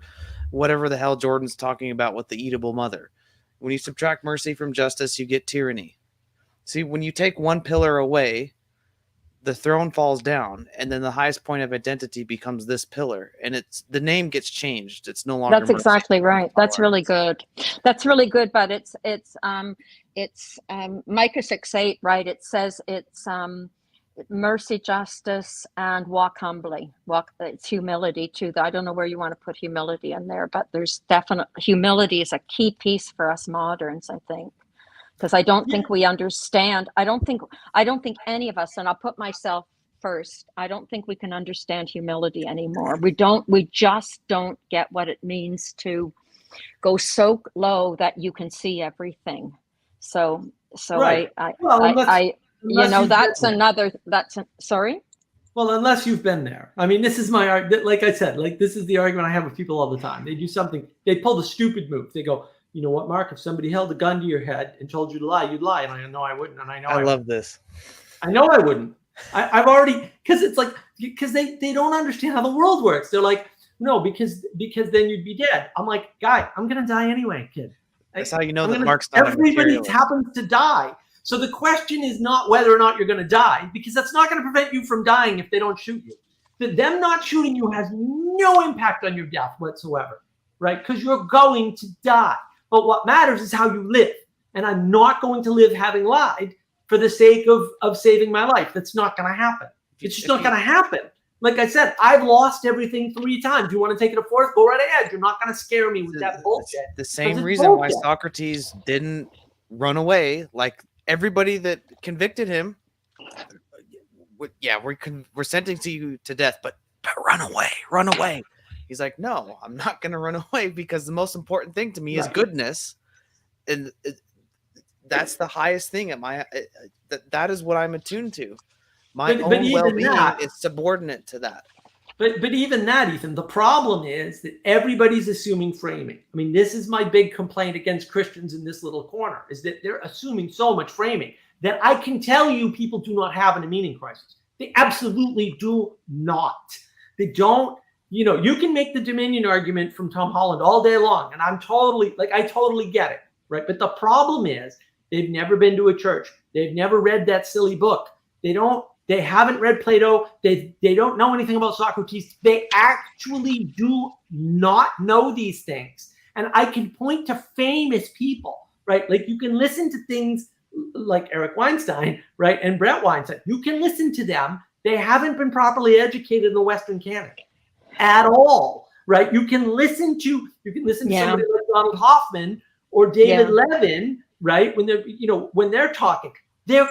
whatever the hell Jordan's talking about with the eatable mother. When you subtract mercy from justice, you get tyranny. See, when you take one pillar away, the throne falls down, and then the highest point of identity becomes this pillar, and the name gets changed. It's no longer. That's exactly right. That's really good. That's really good. But it's Micah 6:8, right? It says it's mercy, justice, and walk humbly. It's humility too. I don't know where you want to put humility in there, but there's definitely humility is a key piece for us moderns, I think. Because I don't think we understand. I don't think any of us, and I'll put myself first, I don't think we can understand humility anymore. We just don't get what it means to go so low that you can see everything. So right. Sorry? Well, unless you've been there. I mean, this is my argument. Like I said, this is the argument I have with people all the time. They do something, they pull the stupid move. They go, you know what, Mark, if somebody held a gun to your head and told you to lie, you'd lie. And I know I wouldn't. And I know I love this. I know I wouldn't. I've already, because they don't understand how the world works. They're like, no, because then you'd be dead. I'm like, guy, I'm going to die anyway, kid. That's how you know that Mark's not everybody happens to die. So the question is not whether or not you're going to die, because that's not going to prevent you from dying if they don't shoot you. Them not shooting you has no impact on your death whatsoever, right? Because you're going to die. But what matters is how you live. And I'm not going to live having lied for the sake of saving my life. That's not going to happen. It's just not going to happen. Like I said, I've lost everything 3 times. You want to take it a 4th? Go right ahead. You're not going to scare me with that bullshit. The same reason why Socrates didn't run away, like everybody that convicted him, we're sentencing you to death, but run away, run away. He's like, no, I'm not going to run away because the most important thing to me is goodness. And that's the highest thing at my, that is what I'm attuned to. My own well-being is subordinate to that. But even that, Ethan, the problem is that everybody's assuming framing. I mean, this is my big complaint against Christians in this little corner, is that they're assuming so much framing that I can tell you people do not have a meaning crisis. They absolutely do not. They don't, you know, you can make the Dominion argument from Tom Holland all day long, and I'm totally, like, I totally get it, right? But the problem is they've never been to a church. They've never read that silly book. They haven't read Plato. They don't know anything about Socrates. They actually do not know these things. And I can point to famous people, right? Like you can listen to things like Eric Weinstein, right? And Brett Weinstein. You can listen to them. They haven't been properly educated in the Western canon at all, right? You can listen to somebody like Donald Hoffman or David Levin, right? When they're talking, they're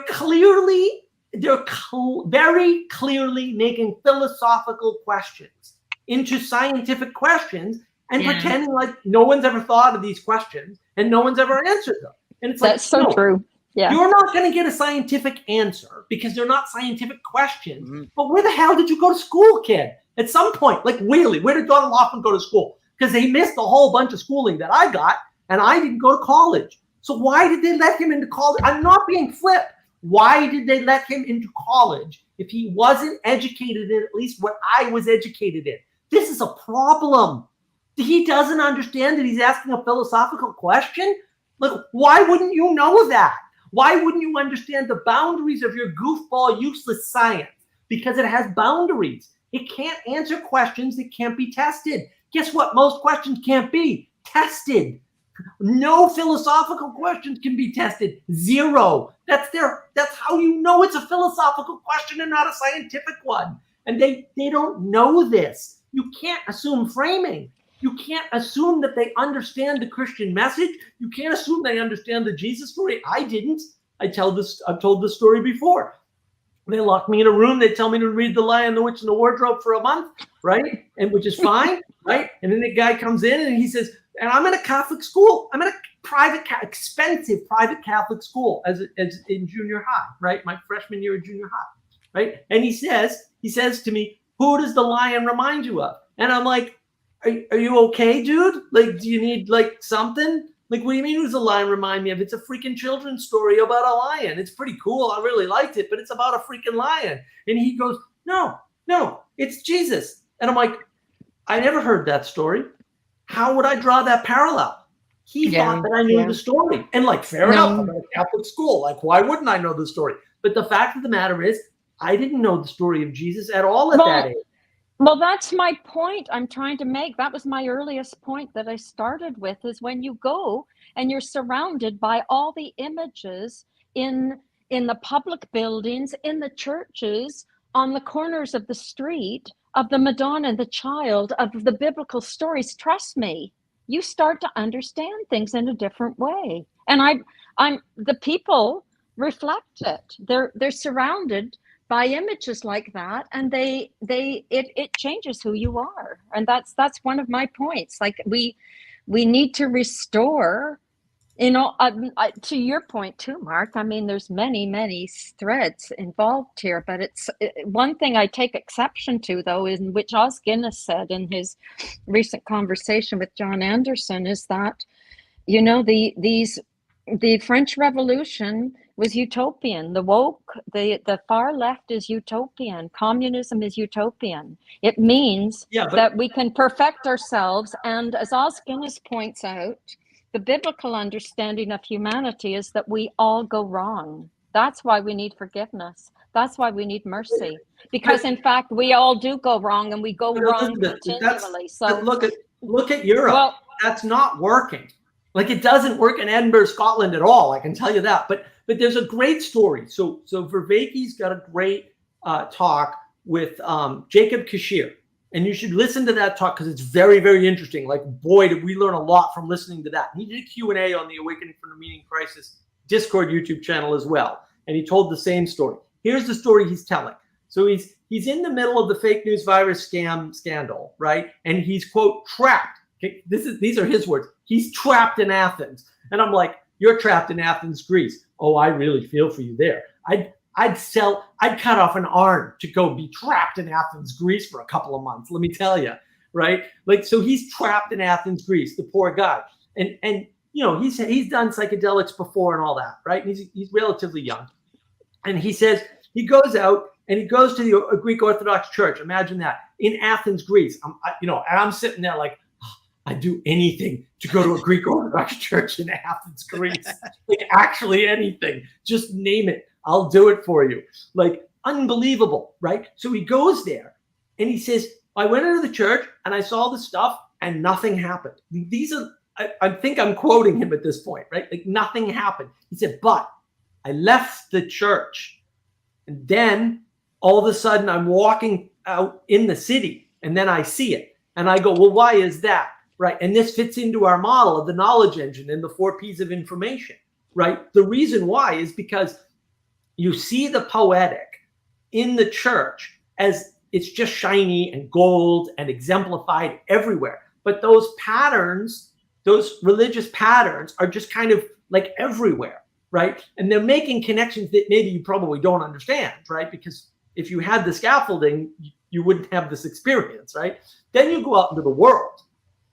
very clearly making philosophical questions into scientific questions and pretending like no one's ever thought of these questions and no one's ever answered them. And it's that's so true. Yeah. You're not going to get a scientific answer because they're not scientific questions. Mm-hmm. But where the hell did you go to school, kid? At some point, like really, where did Donald Hoffman go to school? Because he missed a whole bunch of schooling that I got and I didn't go to college. So why did they let him into college? I'm not being flip. Why did they let him into college if he wasn't educated in at least what I was educated in? This is a problem. He doesn't understand that he's asking a philosophical question. Like, why wouldn't you know that? Why wouldn't you understand the boundaries of your goofball, useless science? Because it has boundaries. It can't answer questions that can't be tested. Guess what? Most questions can't be tested. No philosophical questions can be tested. Zero. That's how you know it's a philosophical question and not a scientific one. And they don't know this. You can't assume framing. You can't assume that they understand the Christian message. You can't assume they understand the Jesus story. I didn't. I've told this story before. They lock me in a room. They tell me to read The Lion, the Witch, and the Wardrobe for a month, right? And which is fine, right? And then the guy comes in and he says, and I'm in a Catholic school. I'm in a expensive private Catholic school as in junior high, right? My freshman year of junior high, right? And he says to me, who does the lion remind you of? And I'm like, are you okay, dude? Like, do you need like something? Like, what do you mean, who's the lion remind me of? It's a freaking children's story about a lion. It's pretty cool. I really liked it, but it's about a freaking lion. And he goes, no, it's Jesus. And I'm like, I never heard that story. How would I draw that parallel? He thought that I knew the story. And like, fair enough, I'm in a Catholic school. Like, why wouldn't I know the story? But the fact of the matter is, I didn't know the story of Jesus at all at that age. Well, that's my point I'm trying to make. That was my earliest point that I started with, is when you go and you're surrounded by all the images in the public buildings, in the churches, on the corners of the street, of the Madonna and the Child, of the biblical stories. Trust me, you start to understand things in a different way. And I'm the people reflect it. They're surrounded by images like that, and it changes who you are. And that's one of my points. Like we need to restore, to your point too, Mark. I mean, there's many threads involved here, but one thing I take exception to, though, in which Os Guinness said in his recent conversation with John Anderson, is that, you know, the French Revolution was utopian. The woke, the far left is utopian. Communism is utopian. It means that we can perfect ourselves. And as Os Guinness points out, the biblical understanding of humanity is that we all go wrong. That's why we need forgiveness. That's why we need mercy. Because in fact, we all do go wrong, and we go wrong continually. So look at Europe. Well, that's not working. Like, it doesn't work in Edinburgh, Scotland at all. I can tell you that. But there's a great story. So Vervaeke's got a great talk with Jacob Kashir. And you should listen to that talk because it's very, very interesting. Like, boy, did we learn a lot from listening to that. And he did a Q&A on the Awakening from the Meaning Crisis Discord YouTube channel as well. And he told the same story. Here's the story he's telling. So he's He's in the middle of the fake news virus scandal, right? And he's, quote, trapped. Okay, these are his words. He's trapped in Athens. And I'm like, you're trapped in Athens, Greece. Oh, I really feel for you there. I'd cut off an arm to go be trapped in Athens, Greece for a couple of months, let me tell you, right? Like, so he's trapped in Athens, Greece, the poor guy. And you know, he's done psychedelics before and all that, right? And he's relatively young. And he says, he goes out and he goes to the Greek Orthodox Church. Imagine that, in Athens, Greece. And I'm sitting there like, oh, I'd do anything to go to a Greek Orthodox Church in Athens, Greece. Like, actually anything, just name it. I'll do it for you. Like, unbelievable, right? So he goes there and he says, I went into the church and I saw the stuff and nothing happened. These are, I think I'm quoting him at this point, right? Like, nothing happened. He said, but I left the church and then all of a sudden I'm walking out in the city and then I see it. And I go, well, why is that? Right? And this fits into our model of the knowledge engine and the 4 P's of information, right? The reason why is because you see the poetic in the church as it's just shiny and gold and exemplified everywhere. But those patterns, those religious patterns, are just kind of like everywhere, right? And they're making connections that maybe you probably don't understand, right? Because if you had the scaffolding, you wouldn't have this experience, right? Then you go out into the world.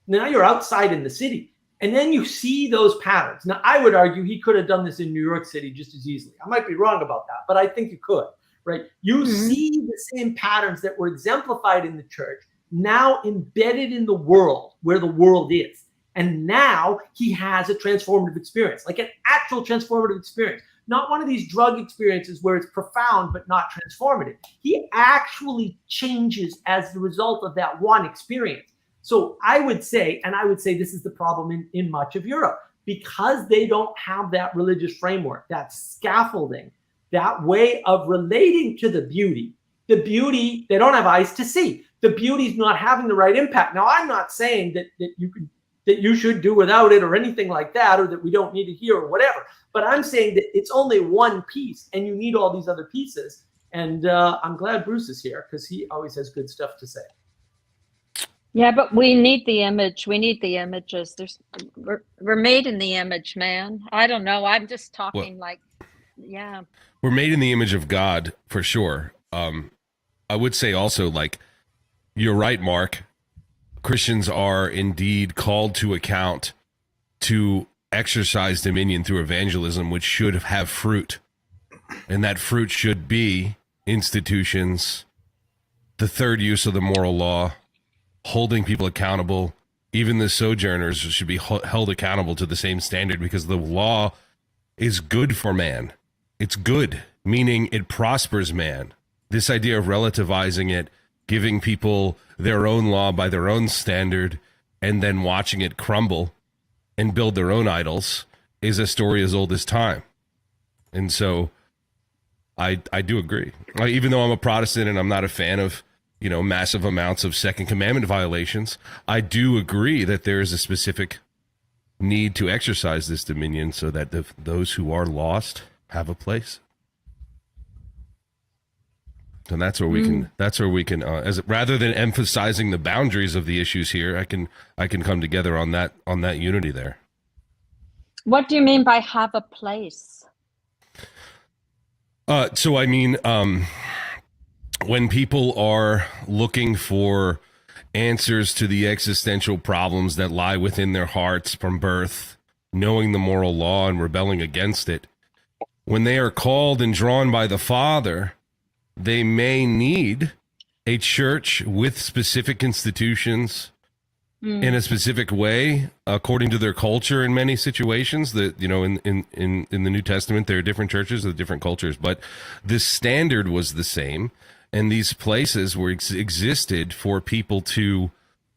Now you're outside in the city. And then you see those patterns. Now, I would argue he could have done this in New York City just as easily. I might be wrong about that, but I think you could, right? You see the same patterns that were exemplified in the church now embedded in the world, where the world is. And now he has a transformative experience, like an actual transformative experience, not one of these drug experiences where it's profound but not transformative. He actually changes as the result of that one experience. So I would say this is the problem in much of Europe, because they don't have that religious framework, that scaffolding, that way of relating to the beauty. The beauty, they don't have eyes to see. The beauty is not having the right impact. Now, I'm not saying that you should do without it or anything like that, or that we don't need to hear or whatever. But I'm saying that it's only one piece and you need all these other pieces. And I'm glad Bruce is here because he always has good stuff to say. Yeah, but we need the image. We need the images. We're made in the image, man. I don't know. I'm just talking yeah. We're made in the image of God, for sure. I would say also, like, you're right, Mark. Christians are indeed called to account to exercise dominion through evangelism, which should have fruit. And that fruit should be institutions, the third use of the moral law, holding people accountable. Even the sojourners should be held accountable to the same standard, because the law is good for man. It's good, meaning it prospers man. This idea of relativizing it, giving people their own law by their own standard, and then watching it crumble and build their own idols, is a story as old as time. And so I do agree. Even though I'm a Protestant and I'm not a fan of massive amounts of Second Commandment violations, I do agree that there is a specific need to exercise this dominion so that those who are lost have a place. And that's where we can, as rather than emphasizing the boundaries of the issues here, I can come together on that unity there. What do you mean by have a place? So I mean, when people are looking for answers to the existential problems that lie within their hearts from birth, knowing the moral law and rebelling against it, when they are called and drawn by the Father, they may need a church with specific institutions in a specific way, according to their culture in many situations. That, in the New Testament, there are different churches with different cultures, but the standard was the same. And these places were existed for people to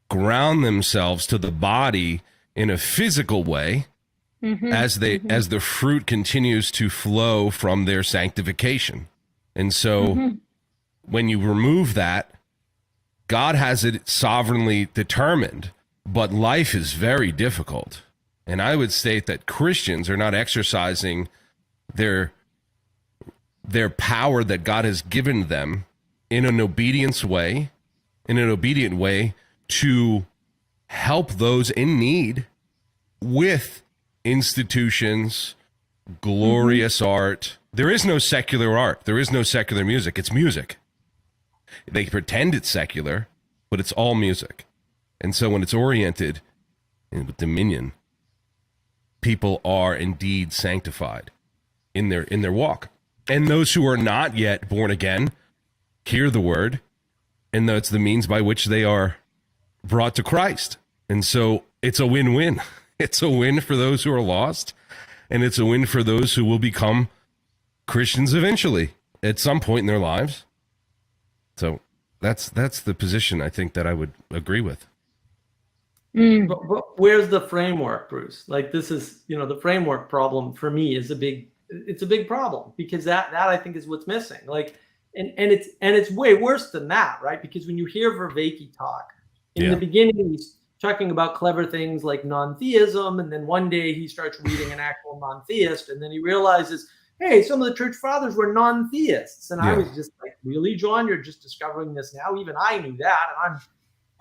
ground themselves to the body in a physical way, as the fruit continues to flow from their sanctification. And so when you remove that, God has it sovereignly determined, but life is very difficult. And I would state that Christians are not exercising their power that God has given them in an obedient way, to help those in need with institutions, glorious art. There is no secular art. There is no secular music. It's music. They pretend it's secular, but it's all music. And so when it's oriented with dominion, people are indeed sanctified in their walk. And those who are not yet born again hear the word, and that's the means by which they are brought to Christ. And so it's a win-win. It's a win for those who are lost, and it's a win for those who will become Christians eventually at some point in their lives. So that's the position I think that I would agree with. But where's the framework, Bruce? Like, this is, the framework problem for me is a big problem, because that I think is what's missing. Like, and it's way worse than that, right? Because when you hear Vervaeke talk in the beginning, he's talking about clever things like non-theism, and then one day he starts reading an actual non-theist, and then he realizes, hey, some of the church fathers were non-theists. And I was just like, really, John? You're just discovering this now? Even I knew that, and I'm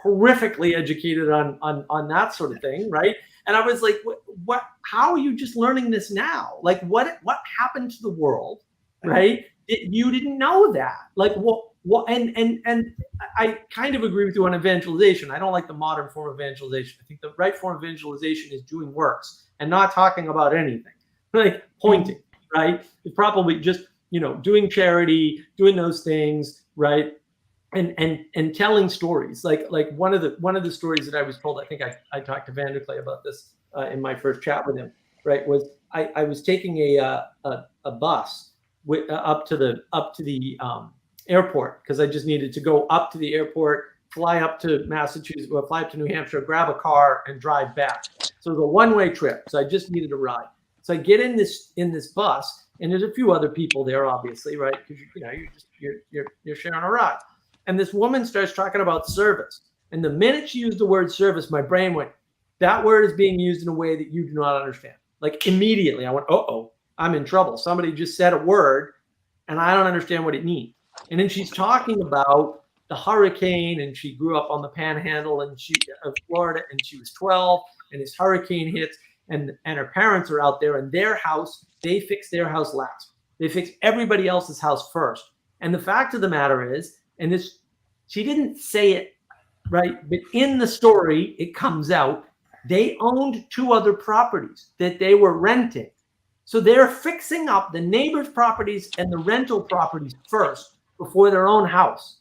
horrifically educated on that sort of thing, right? And I was like, what? How are you just learning this now? Like, what happened to the world, right? You didn't know that. Like, what? And I kind of agree with you on evangelization. I don't like the modern form of evangelization. I think the right form of evangelization is doing works and not talking about anything, like pointing, right? It's probably just doing charity, doing those things, right? And telling stories. Like one of the stories that I was told, I think I talked to Vanderclay about this in my first chat with him, right? Was I was taking a bus up to the airport, because I just needed to go up to the airport, fly up to Massachusetts, or fly up to New Hampshire, grab a car, and drive back. So it was a one-way trip. So I just needed a ride. So I get in this bus, and there's a few other people there, obviously, right? Because you're sharing a ride. And this woman starts talking about service. And the minute she used the word service, my brain went, that word is being used in a way that you do not understand. Like, immediately I went, uh-oh, I'm in trouble. Somebody just said a word and I don't understand what it means. And then she's talking about the hurricane, and she grew up on the panhandle of Florida, and she was 12, and this hurricane hits, and her parents are out there, and their house, they fix their house last. They fix everybody else's house first. And the fact of the matter is, and this, she didn't say it, right? But in the story, it comes out, they owned 2 other properties that they were renting. So they're fixing up the neighbors' properties and the rental properties first before their own house,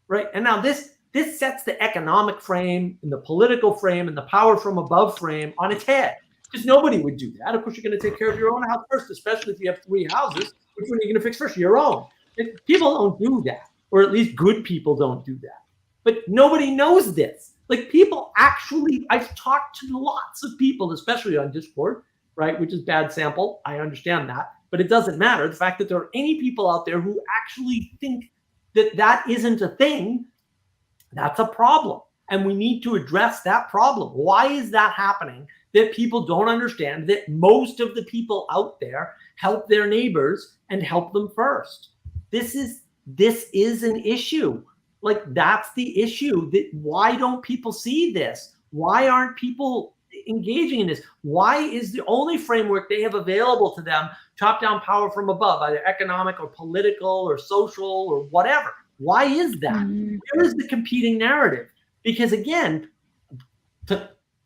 right? And now this sets the economic frame and the political frame and the power from above frame on its head, because nobody would do that. Of course, you're going to take care of your own house first, especially if you have 3 houses. Which one are you going to fix first? Your own. People don't do that, or at least good people don't do that. But nobody knows this. Like, people actually, I've talked to lots of people, especially on Discord, right? Which is bad sample. I understand that, but it doesn't matter. The fact that there are any people out there who actually think that isn't a thing, that's a problem. And we need to address that problem. Why is that happening? That people don't understand that most of the people out there help their neighbors and help them first. This is an issue. Like, that's the issue. That why don't people see this? Why aren't people engaging in this? Why is the only framework they have available to them top-down power from above, either economic or political or social or whatever? Why is that? Where is the competing narrative? Because again,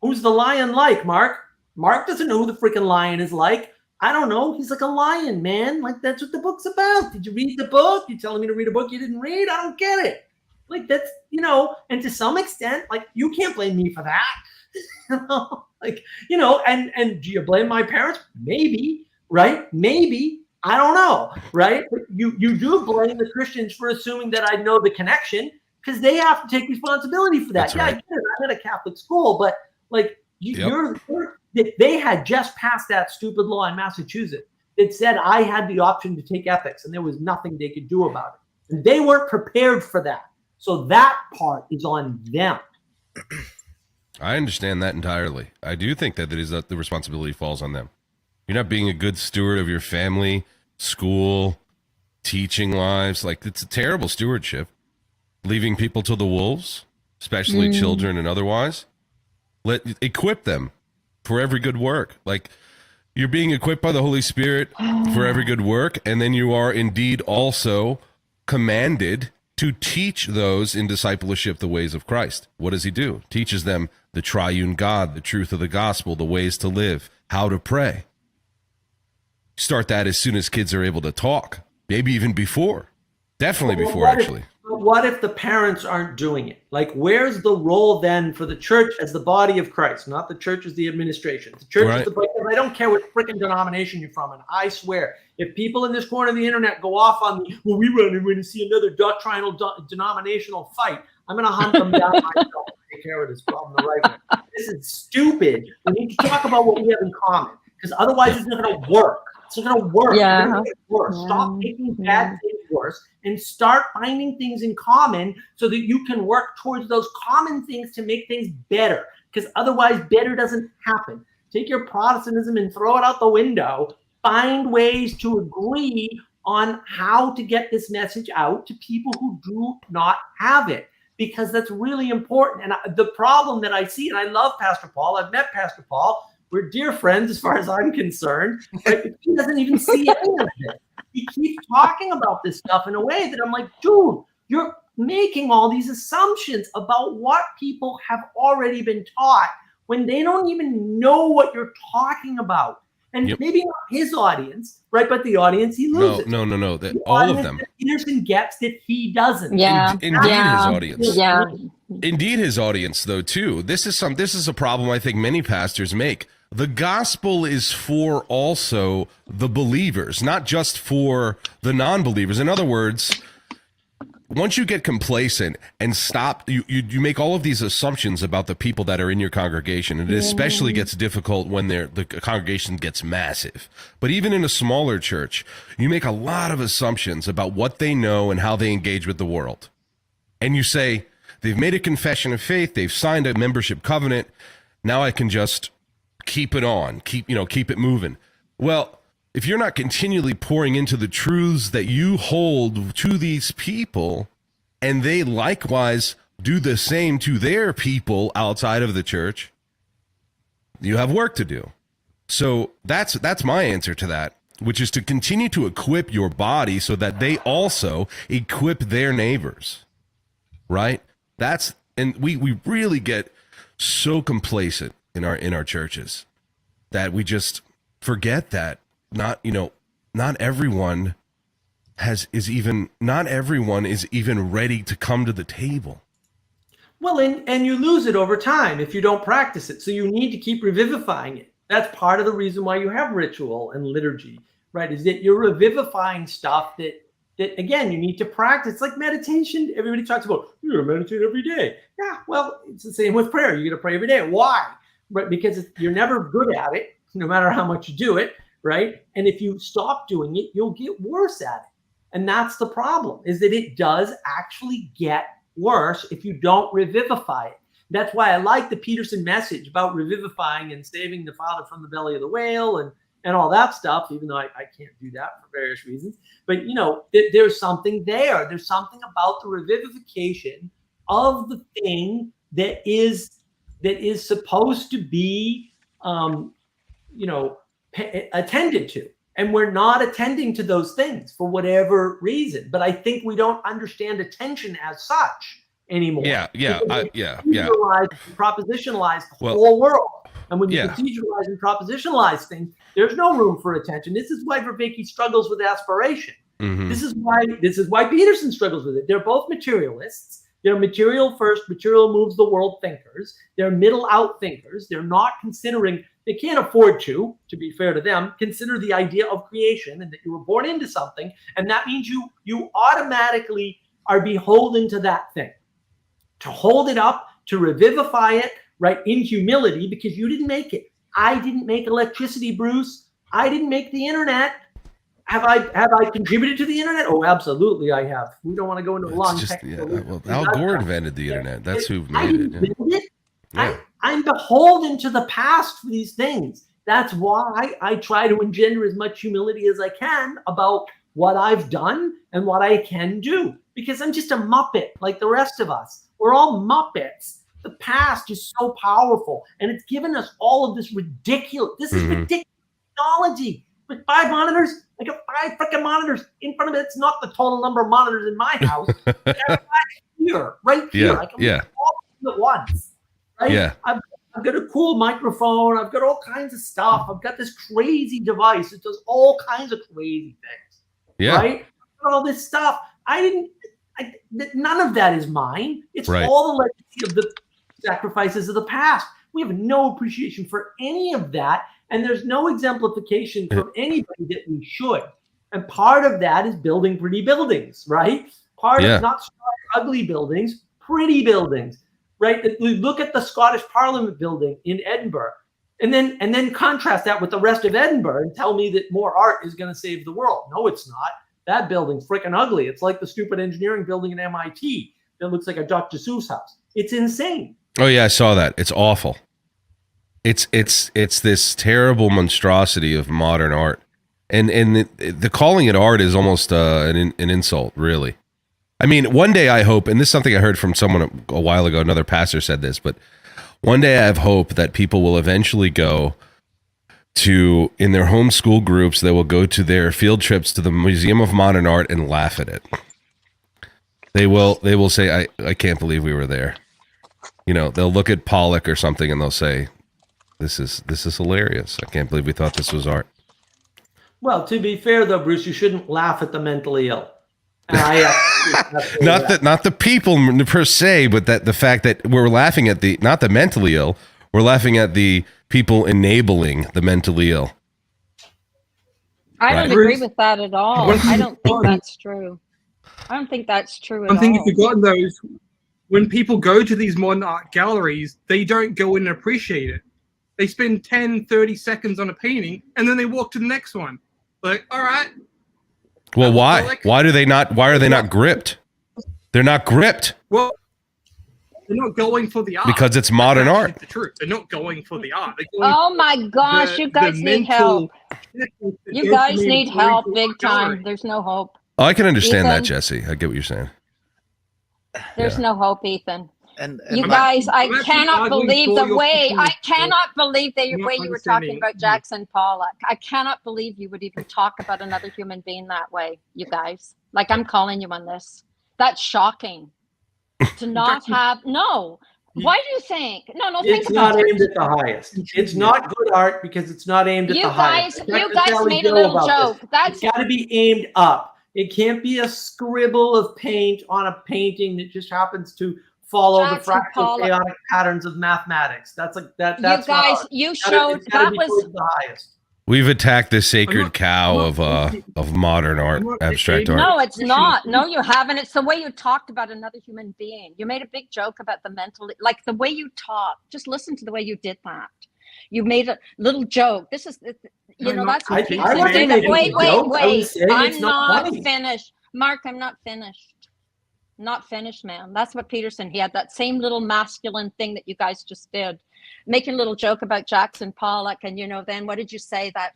who's the lion like, Mark? Mark doesn't know who the freaking lion is like. I don't know. He's like a lion, man. Like, that's what the book's about. Did you read the book? You telling me to read a book you didn't read? I don't get it. Like, that's, and to some extent, like, you can't blame me for that. And do you blame my parents? Maybe, right? Maybe. I don't know, right? But you do blame the Christians for assuming that I know the connection, because they have to take responsibility for that. That's right. I get it. I'm at a Catholic school, but like, they had just passed that stupid law in Massachusetts that said I had the option to take ethics, and there was nothing they could do about it. And they weren't prepared for that. So that part is on them. I understand that entirely. I do think that the responsibility falls on them. You're not being a good steward of your family, school, teaching lives. Like, it's a terrible stewardship. leaving people to the wolves, especially children and otherwise. Equip them for every good work. Like, you're being equipped by the Holy Spirit for every good work, and then you are indeed also commanded to teach those in discipleship the ways of Christ. What does he do? Teaches them the triune God, the truth of the gospel, the ways to live, how to pray. Start that as soon as kids are able to talk, maybe even before. Definitely before, actually. What if the parents aren't doing it? Like, where's the role then for the church as the body of Christ? Not the church as the administration. The church is the body. I don't care what freaking denomination you're from. And I swear, if people in this corner of the internet go off on me, well, we run and when you see another doctrinal denominational fight, I'm going to hunt them down myself and take care of this problem the right way. This is stupid. We need to talk about what we have in common, because otherwise it's not going to work. It's not going to work. Yeah. It's gonna get worse. Stop making bad things worse and start finding things in common so that you can work towards those common things to make things better, because otherwise better doesn't happen. Take your Protestantism and throw it out the window. Find ways to agree on how to get this message out to people who do not have it, because that's really important. And the problem that I see, and I love Pastor Paul, I've met Pastor Paul, we're dear friends as far as I'm concerned, but he doesn't even see any of it. He keeps talking about this stuff in a way that I'm like, dude, you're making all these assumptions about what people have already been taught when they don't even know what you're talking about. And maybe not his audience, right? But the audience he loses. No. All of them. That Peterson gets that he doesn't. Indeed, his audience. Yeah. Indeed, his audience, though, too. This is a problem I think many pastors make. The gospel is for also the believers, not just for the non-believers. In other words, once you get complacent and stop, you make all of these assumptions about the people that are in your congregation, and it especially gets difficult when the congregation gets massive. But even in a smaller church, you make a lot of assumptions about what they know and how they engage with the world. And you say, they've made a confession of faith, they've signed a membership covenant, now I can just keep it on, keep it moving. Well, if you're not continually pouring into the truths that you hold to these people, and they likewise do the same to their people outside of the church, you have work to do. So that's my answer to that, which is to continue to equip your body so that they also equip their neighbors, right? And we really get so complacent in our churches that we just forget that not everyone is even ready to come to the table. Well, and you lose it over time if you don't practice it. So you need to keep revivifying it. That's part of the reason why you have ritual and liturgy, right? Is that you're revivifying stuff that again, you need to practice. It's like meditation. Everybody talks about, you're going to meditate every day. Yeah, well, it's the same with prayer. You're going to pray every day. Why? Right? Because you're never good at it, no matter how much you do it, right? And if you stop doing it, you'll get worse at it. And that's the problem, is that it does actually get worse if you don't revivify it. That's why I like the Peterson message about revivifying and saving the father from the belly of the whale and all that stuff, even though I can't do that for various reasons. But, there's something there. There's something about the revivification of the thing that is supposed to be, attended to. And we're not attending to those things for whatever reason. But I think we don't understand attention as such anymore. Propositionalize the whole world. And when you cathedralize and propositionalize things, there's no room for attention. This is why Vervaeke struggles with aspiration. Mm-hmm. This is why Peterson struggles with it. They're both materialists. They're material first, material moves the world thinkers. They're middle out thinkers. They're not considering, they can't afford to be fair to them, consider the idea of creation and that you were born into something. And that means you automatically are beholden to that thing. To hold it up, to revivify it, right, in humility, because you didn't make it. I didn't make electricity, Bruce. I didn't make the internet. Have I contributed to the internet? Oh, absolutely, I have. We don't want to go into a long technical. Al Gore invented the internet. That's who made it. Yeah. I'm beholden to the past for these things. That's why I try to engender as much humility as I can about what I've done and what I can do, because I'm just a Muppet like the rest of us. We're all Muppets. The past is so powerful, and it's given us all of this ridiculous. This is ridiculous technology. With 5 monitors, I got 5 freaking monitors in front of it. It's not the total number of monitors in my house. Right here. I can look at all of them at once. Right? Yeah. I've got a cool microphone. I've got all kinds of stuff. I've got this crazy device that does all kinds of crazy things. Yeah. Right? I've got all this stuff. None of that is mine. It's Right. all the legacy of the sacrifices of the past. We have no appreciation for any of that. And there's no exemplification from anybody that we should. And part of that is building pretty buildings, right? Part of not ugly buildings, pretty buildings, right? Look at the Scottish Parliament building in Edinburgh, and then contrast that with the rest of Edinburgh and tell me that more art is going to save the world. No, it's not. That building's freaking ugly. It's like the stupid engineering building in MIT that looks like a Dr. Seuss house. It's insane. Oh yeah, I saw that. It's awful. It's this terrible monstrosity of modern art, and the calling it art is almost an insult, really. I mean, one day I hope, and this is something I heard from someone a while ago. Another pastor said this, but one day I have hope that people will eventually go to, in their homeschool groups, they will go to their field trips to the Museum of Modern Art and laugh at it. They will say, I can't believe we were there. You know, they'll look at Pollock or something and they'll say, this is hilarious. I can't believe we thought this was art. Well, to be fair though, Bruce, you shouldn't laugh at the mentally ill. And not the people per se, but that the fact that we're laughing at not the mentally ill, we're laughing at the people enabling the mentally ill. I don't agree with that at all. I don't think that's true. I don't think that's true at all. One thing you've forgotten though is when people go to these modern art galleries, they don't go in and appreciate it. They spend 10, 30 seconds on a painting and then they walk to the next one. Like, all right. Well, why? Why are they not gripped? They're not gripped. Well, they're not going for the art. Because it's modern art. The truth. They're not going for the art. Oh my gosh, you guys need help. You guys need help big time. There's no hope. Oh, I can understand that, Ethan? Jesse. I get what you're saying. There's no hope, Ethan. And you guys, I cannot believe the way you were talking about Jackson Pollock. I cannot believe you would even talk about another human being that way, you guys. Like, I'm calling you on this. That's shocking. To not have Why do you think? No, it's not aimed at the highest. It's not good art because it's not aimed at the highest. You guys made a little joke. It's got to be aimed up. It can't be a scribble of paint on a painting that just happens to follow the fractal chaotic patterns of mathematics. That's like that. That's you guys. You showed that was the highest. We've attacked the sacred cow of modern art, abstract art. No, it's not. No, you haven't. It's the way you talked about another human being. You made a big joke about the mentally, like the way you talk. Just listen to the way you did that. You made a little joke. This is, that's. Wait. I'm not finished, Mark. I'm not finished. Not finished, man. That's what Peterson, he had that same little masculine thing that you guys just did, making a little joke about Jackson Pollock. And, then what did you say that,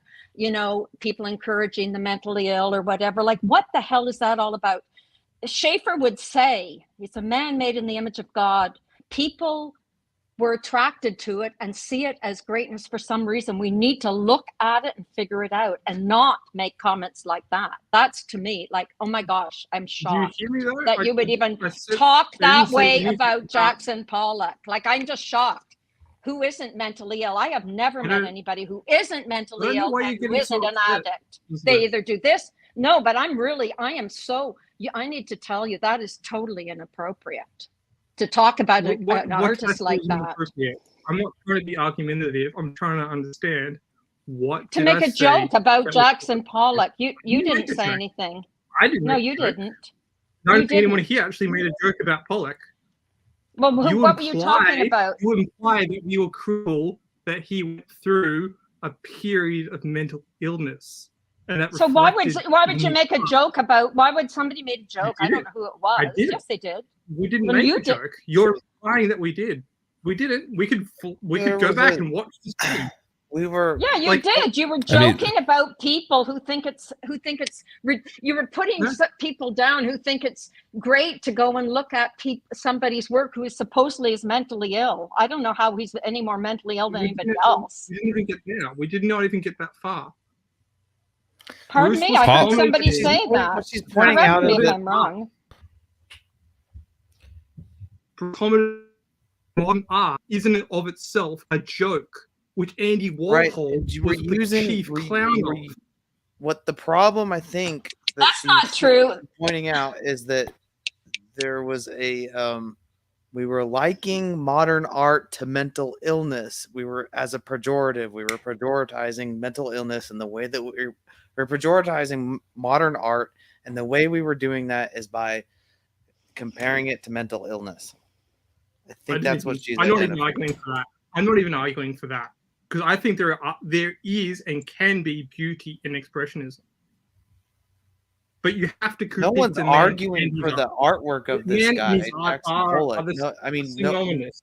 people encouraging the mentally ill or whatever? Like, what the hell is that all about? Schaeffer would say, it's a man made in the image of God. People were attracted to it and see it as greatness for some reason. We need to look at it and figure it out and not make comments like that. That's, to me, like, oh my gosh, I'm shocked that you would even talk that way about Jackson Pollock. Like, I'm just shocked. Who isn't mentally ill? I have never met anybody who isn't mentally ill and who isn't an addict. They either do this. No, but I need to tell you, that is totally inappropriate. To talk about an artist like that. I'm not trying to be argumentative. I'm trying to understand what. To make a joke about Jackson Pollock. You didn't say anything. I didn't. No, you didn't. I don't think anyone here actually made a joke about Pollock. Well, what were you talking about? You implied that you were cruel, that he went through a period of mental illness. And that why would you make a joke about? Why would somebody make a joke? I don't know who it was. Yes, they did. We didn't make a joke. You're implying that we did. We didn't. We could go back and watch the scene. We were. Yeah, you Like, did. You were I mean- joking about people who think it's you were putting Huh? people down who think it's great to go and look at somebody's work who is supposedly is mentally ill. I don't know how he's any more mentally ill than anybody else. We didn't even get there. We did not even get that far. Pardon Bruce me, was I heard commenting- somebody say that. What she's pointing Correct out me is if that I'm wrong. Comment modern art isn't it of itself a joke, which Andy right. Warhol You were was the using chief clown of. what the problem I think that That's not true. pointing out is that there was a we were liking modern art to mental illness. We were as a pejorative. We were pejoratizing mental illness, and the way that we're pejoratizing modern art, and the way we were doing that is by comparing it to mental illness. I think that's what she's. I'm not even identifying. arguing for that. I'm not even arguing for that because I think there is and can be beauty in expressionism, but you have to. No one's the man arguing and his for the art. artwork of The this man guy, and his art Jackson are Pollock. the No, I mean, no, synonymous.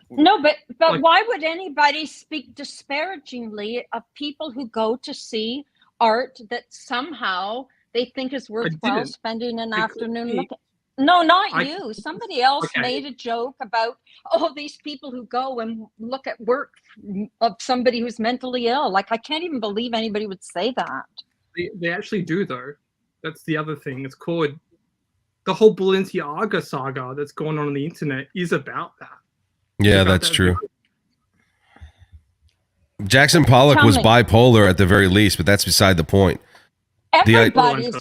No, but Like- why would anybody speak disparagingly of people who go to see art that somehow they think is worthwhile didn't. spending an Because afternoon me- looking? No, not I- you. Somebody else Okay. made a joke about, oh, these people who go and look at work of somebody who's mentally ill. Like, I can't even believe anybody would say that. They actually do though. That's the other thing. It's called the whole Balenciaga saga that's going on the internet is about that. Yeah, About that's that true. Jackson Pollock Tell was me. bipolar at the very least, but that's beside the point. Everybody's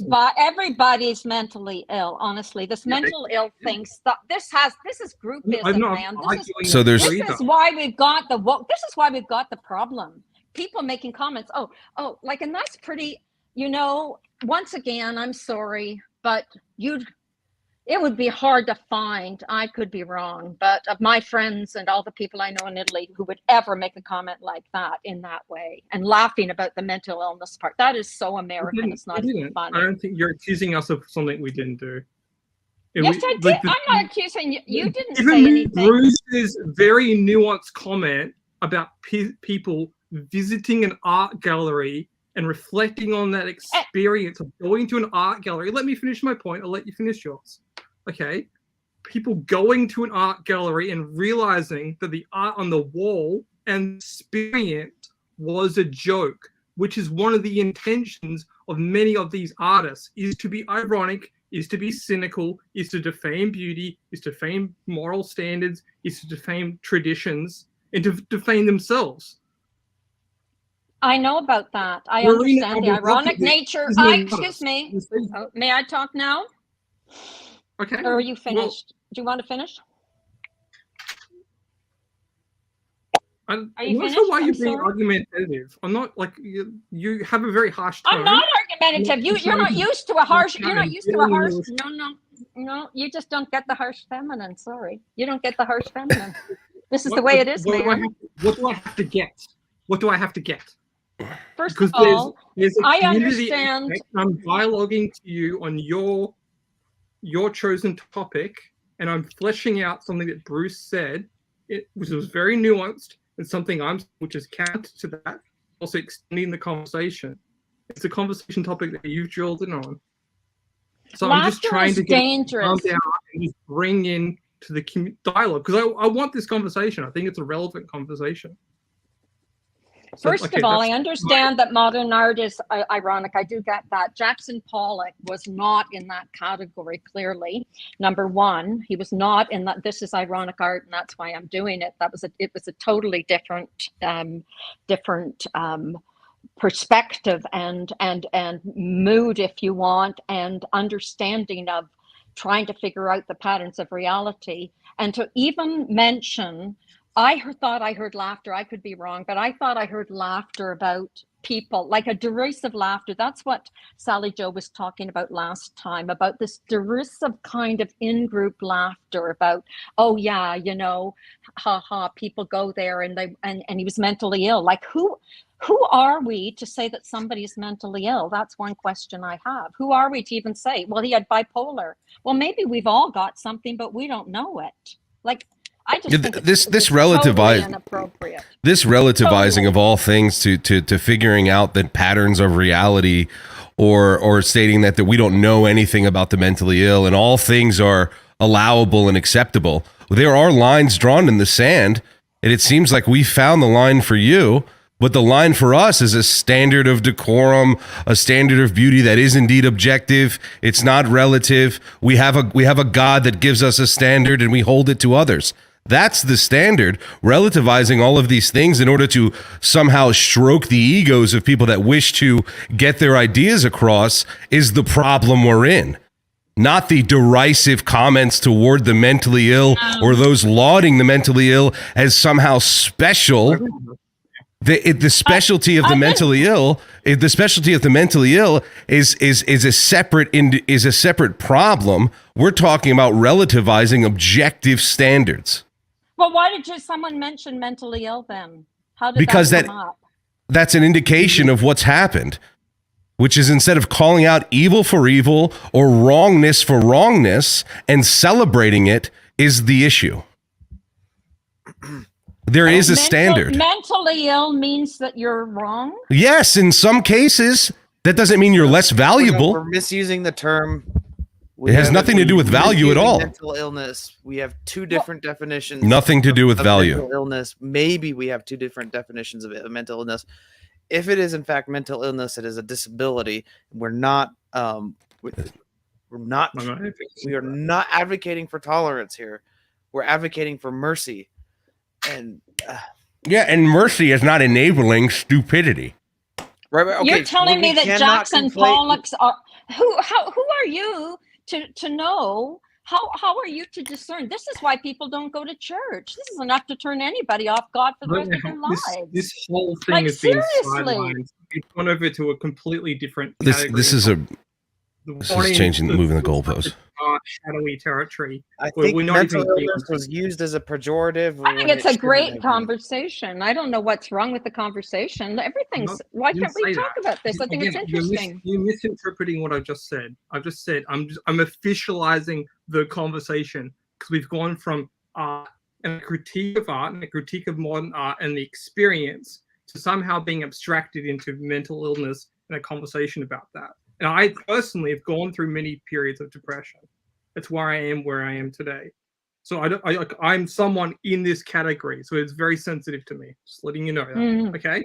mentally ill. Honestly, this mental ill thing. This is groupism, I'm not man. arguing So there's- with This either. is why we've got the woke. This is why we've got the problem. People making comments. Oh, like, and that's pretty. You know, once again, I'm sorry, but it would be hard to find. I could be wrong, but of my friends and all the people I know in Italy who would ever make a comment like that in that way and laughing about the mental illness part. That is so American. It's not even funny. I don't think you're accusing us of something we didn't do. Yes, I did. I'm not accusing you. You didn't Even say anything. Bruce's very nuanced comment about people visiting an art gallery and reflecting on that experience of going to an art gallery. Let me finish my point. I'll let you finish yours. Okay. People going to an art gallery and realizing that the art on the wall and experience was a joke, which is one of the intentions of many of these artists, is to be ironic, is to be cynical, is to defame beauty, is to defame moral standards, is to defame traditions, and to defame themselves. I know about that. I Marina, understand the I will ironic help you. nature. This is not Excuse us. me. This is- Oh, may I talk now? Okay. Or are you Well, finished? Do you want to finish? I'm Are you not sure finished? why I'm you're being sorry. argumentative. I'm not like you have a very harsh tone. I'm not argumentative. You're not used to a harsh. You're not used to a harsh. No. You just don't get the harsh feminine. Sorry, you don't get the harsh feminine. This is the way it is, man. What do I have to get? What do I have to get? First Because of all, there's a I community understand. aspect. I'm dialoguing to you on your chosen topic, and I'm fleshing out something that Bruce said, which was very nuanced, and something which is counter to that, also extending the conversation. It's a conversation topic that you've drilled in on. So I'm just Laughter trying is to get dangerous. calm down and just bring in to the dialogue because I want this conversation. I think it's a relevant conversation. First of all, I understand that modern art is ironic. I do get that. Jackson Pollock was not in that category, clearly. Number one, he was not in that. This is ironic art, and that's why I'm doing it. It was a totally different perspective and mood, if you want, and understanding of trying to figure out the patterns of reality. And to even mention, thought I heard laughter. I could be wrong, but I thought I heard laughter about people, like a derisive laughter. That's what Sally Joe was talking about last time, about this derisive kind of in-group laughter about, oh yeah, people go there and he was mentally ill. Like who are we to say that somebody's mentally ill? That's one question I have. Who are we to even say, well, he had bipolar? Well, maybe we've all got something, but we don't know it. Like, I just think This it's totally totally inappropriate. This relativizing of all things to figuring out that patterns of reality, or stating that we don't know anything about the mentally ill and all things are allowable and acceptable. There are lines drawn in the sand, and it seems like we found the line for you. But the line for us is a standard of decorum, a standard of beauty that is indeed objective. It's not relative. We have a God that gives us a standard, and we hold it to others. That's the standard. Relativizing all of these things in order to somehow stroke the egos of people that wish to get their ideas across is the problem we're in. Not the derisive comments toward the mentally ill or those lauding the mentally ill as somehow special. The specialty of the mentally ill, the specialty of the mentally ill is a separate problem. We're talking about relativizing objective standards. Well, why did someone mention mentally ill then? How did Because that come up? that's an indication of what's happened, which is instead of calling out evil for evil or wrongness for wrongness and celebrating it is the issue. There is a standard. Mentally ill means that you're wrong? Yes, in some cases. That doesn't mean you're less valuable. We're misusing the term. It has nothing to do with value at all. Mental illness. We have two different definitions. Nothing to do with value. Mental illness. Maybe we have two different definitions of mental illness. If it is in fact mental illness, it is a disability. We're not. We are not advocating for tolerance here. We're advocating for mercy. And yeah, and mercy is not enabling stupidity. Right. Okay, you're telling me that Jackson Pollocks are who are you to know? How are you to discern? This is why people don't go to church. This is enough to turn anybody off God for the rest of their lives. This whole thing is being sidelined. It's gone over to a completely different category. This is changing, moving the goalpost. Shadowy territory. I think mental illness was used as a pejorative. I think it's a great conversation. I don't know what's wrong with the conversation. Everything's. Why can't we talk about this? I think it's interesting. You're misinterpreting what I just said. I've just said I'm officializing the conversation because we've gone from art and a critique of art and a critique of modern art and the experience to somehow being abstracted into mental illness and a conversation about that. And I personally have gone through many periods of depression. That's why I am where I am today. So I'm someone in this category. So it's very sensitive to me. Just letting you know that. Okay?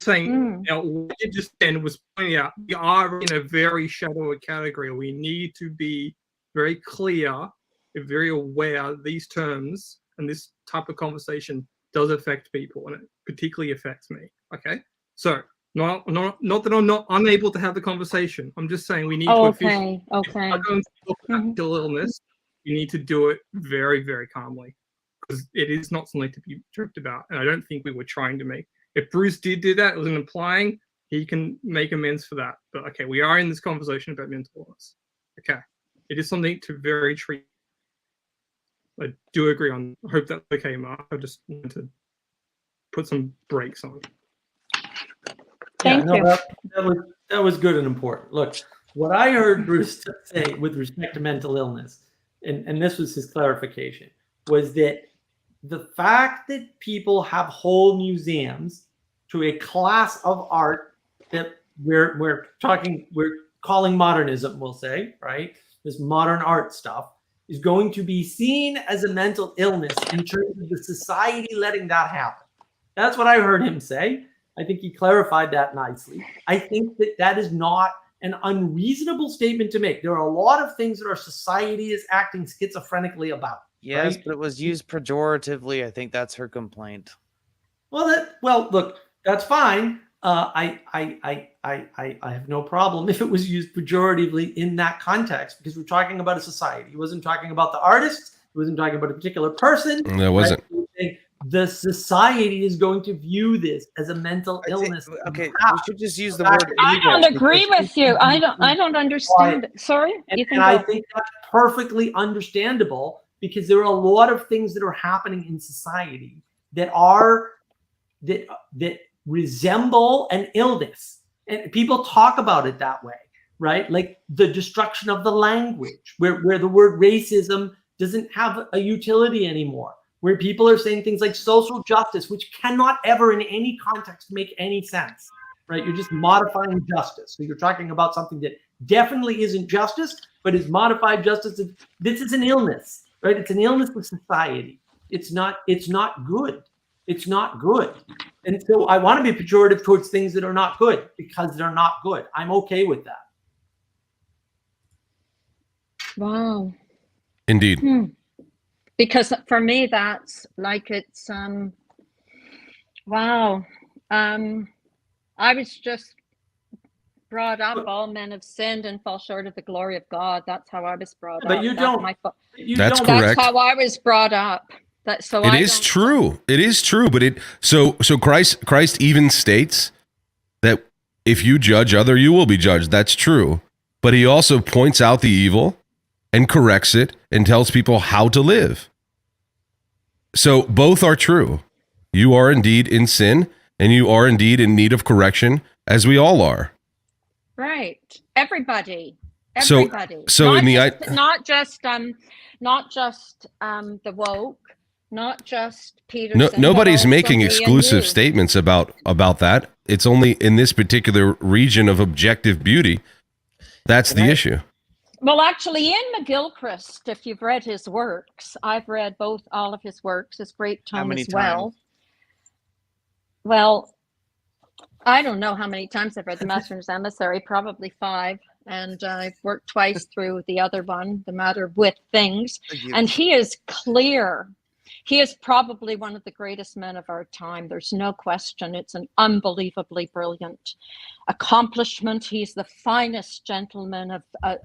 Saying, now, what you just then was pointing out, we are in a very shadowy category. We need to be very clear and very aware these terms and this type of conversation does affect people, and it particularly affects me. Okay? So, not that I'm not unable to have the conversation. I'm just saying we need to officially. If we're going to talk about mental illness, you need to do it very, very calmly because it is not something to be joked about. And I don't think we were trying to make. If Bruce did do that, it was implying he can make amends for that. But okay, we are in this conversation about mental illness. Okay, it is something to very treat. I do agree on. I hope that's okay, Mark. I just wanted to put some brakes on. Thank you. That was good and important. Look, what I heard Bruce say with respect to mental illness, and this was his clarification, was that the fact that people have whole museums to a class of art that we're calling modernism, we'll say, right? This modern art stuff is going to be seen as a mental illness in terms of the society letting that happen. That's what I heard him say. I think he clarified that nicely. I think that is not an unreasonable statement to make. There are a lot of things that our society is acting schizophrenically about. Yes, right? but it was used pejoratively. I think that's her complaint. Well, look, that's fine. I have no problem if it was used pejoratively in that context because we're talking about a society. He wasn't talking about the artist. He wasn't talking about a particular person. No, it wasn't. Right? The society is going to view this as a mental illness. Okay, we should just use the word. I don't agree with you. I don't understand. Sorry, and I think that's perfectly understandable because there are a lot of things that are happening in society that resemble an illness, and people talk about it that way, right? Like the destruction of the language, where the word racism doesn't have a utility anymore. where people are saying things like social justice, which cannot ever in any context make any sense, right? You're just modifying justice. So you're talking about something that definitely isn't justice, but is modified justice. This is an illness, right? It's an illness of society. It's not good. It's not good. And so I want to be pejorative towards things that are not good because they're not good. I'm okay with that. Wow. Indeed. Because for me, that's like it's wow. I was just brought up, all men have sinned and fall short of the glory of God. That's how I was brought up. But you don't. That's correct. That's how I was brought up. It is true. It is true. But so Christ even states that if you judge other, you will be judged. That's true. But he also points out the evil and corrects it and tells people how to live. So both are true. You are indeed in sin, and you are indeed in need of correction, as we all are. Right. Everybody. So not just the woke, not just Peterson. Nobody's making exclusive statements about that. It's only in this particular region of objective beauty. That's the issue. Well, actually, Ian McGilchrist, if you've read his works, I've read all of his works, his great tome as well. Well, I don't know how many times I've read The Master's Emissary, probably 5. And I've worked twice through the other one, The Matter with Things. And he is clear. He is probably one of the greatest men of our time. There's no question. It's an unbelievably brilliant accomplishment. He's the finest gentleman, of a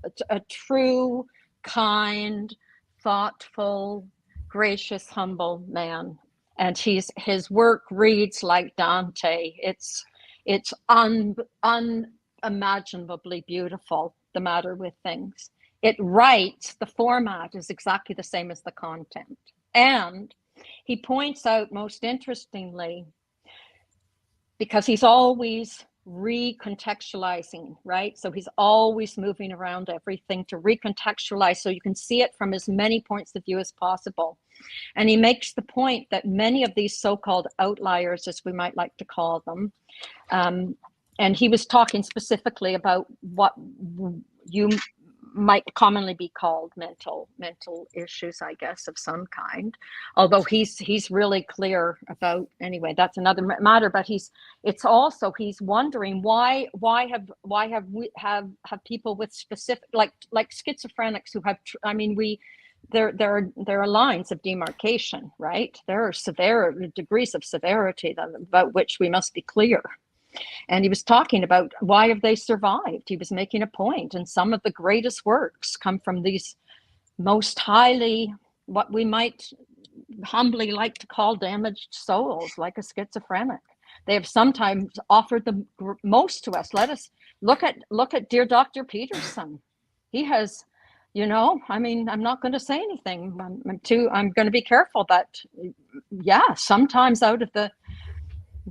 true, kind, thoughtful, gracious, humble man. And his work reads like Dante. It's unimaginably beautiful, The Matter with Things. It writes, the format is exactly the same as the content. And he points out, most interestingly, because he's always recontextualizing, right? So he's always moving around everything to recontextualize so you can see it from as many points of view as possible. And he makes the point that many of these so-called outliers, as we might like to call them, and he was talking specifically about what you might commonly be called mental issues, I guess, of some kind. Although he's really clear about, anyway, that's another matter. But he's wondering why have people with specific like schizophrenics who have there are lines of demarcation, right? There are degrees of severity about which we must be clear. And he was talking about why have they survived? He was making a point, and some of the greatest works come from these most highly, what we might humbly like to call damaged souls, like a schizophrenic. They have sometimes offered the most to us. Let us look at dear Dr. Peterson. He has, I'm not going to say anything. I'm going to be careful, but yeah, sometimes out of the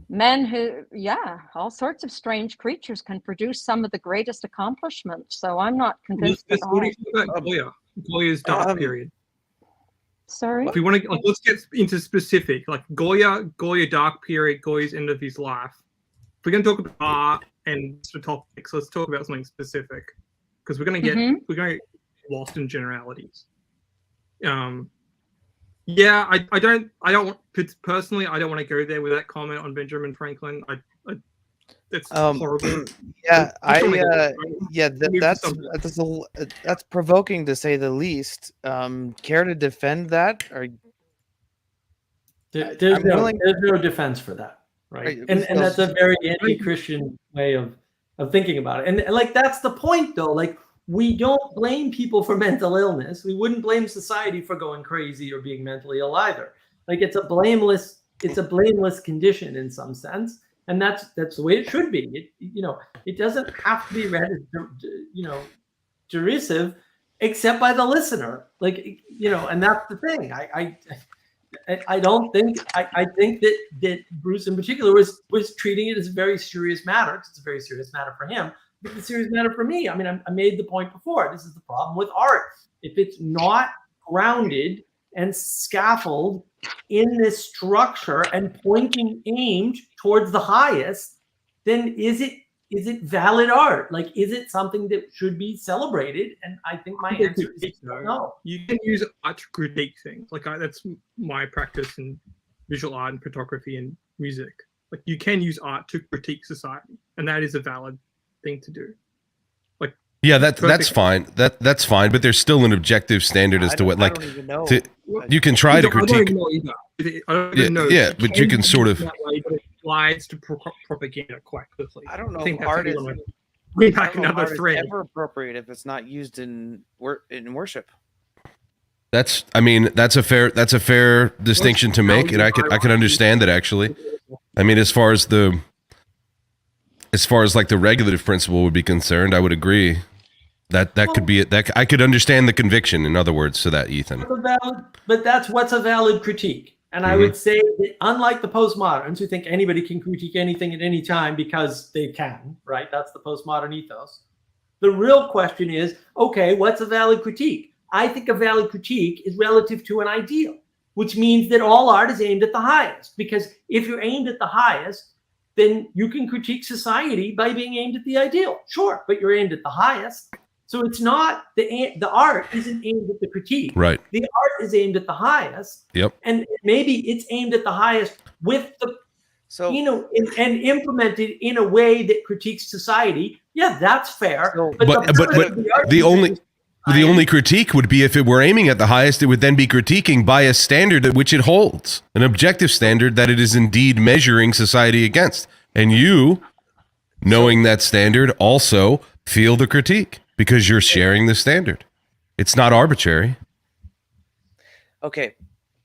men who, all sorts of strange creatures can produce some of the greatest accomplishments. So I'm not convinced at all. What do you think about Goya? Goya's dark period. Sorry? If we want to, let's get into specific, like Goya dark period, Goya's end of his life. If we're going to talk about art and topics, let's talk about something specific, because we're going to get lost in generalities. Yeah, I don't personally. I don't want to go there with that comment on Benjamin Franklin. It's horrible. Yeah, that's provoking to say the least. Care to defend that? Or there's no defense for that, right? And that's a very anti-Christian way of thinking about it. And like that's the point, though. Like, we don't blame people for mental illness. We wouldn't blame society for going crazy or being mentally ill either. Like it's a blameless condition in some sense, and that's the way it should be. It doesn't have to be read as derisive, except by the listener. And that's the thing. I don't think I think that Bruce in particular was treating it as a very serious matter. It's a very serious matter for him. It's a serious matter for me. I mean, I made the point before. This is the problem with art. If it's not grounded and scaffold in this structure and pointing aimed towards the highest, then is it valid art? Like, is it something that should be celebrated? And I think my answer is no. You can use art to critique things. Like that's my practice in visual art and photography and music. Like you can use art to critique society, and that is a valid thing to do. Like yeah, that's fine. That's fine, but there's still an objective standard as to what like you can try to critique. I don't even know. Yeah, but you can sort of. It slides to propaganda quite quickly. I don't know I think if art is bring back another thread. Ever appropriate if it's not used in worship. That's a fair distinction to make, and I can understand that actually. I mean, as far as like the regulative principle would be concerned, I would agree that could be it. That I could understand the conviction. In other words, to that, Ethan. But that's what's a valid critique. And I would say that unlike the postmoderns who think anybody can critique anything at any time because they can, right? That's the postmodern ethos. The real question is, okay, what's a valid critique? I think a valid critique is relative to an ideal, which means that all art is aimed at the highest. Because if you're aimed at the highest, then you can critique society by being aimed at the ideal. Sure, but you're aimed at the highest. So it's not the art isn't aimed at the critique. Right. The art is aimed at the highest. Yep. And maybe it's aimed at the highest with the, and implemented in a way that critiques society. Yeah, that's fair. But the only critique would be if it were aiming at the highest, it would then be critiquing by a standard at which it holds, an objective standard that it is indeed measuring society against. And you, knowing that standard, also feel the critique because you're sharing the standard. It's not arbitrary. Okay.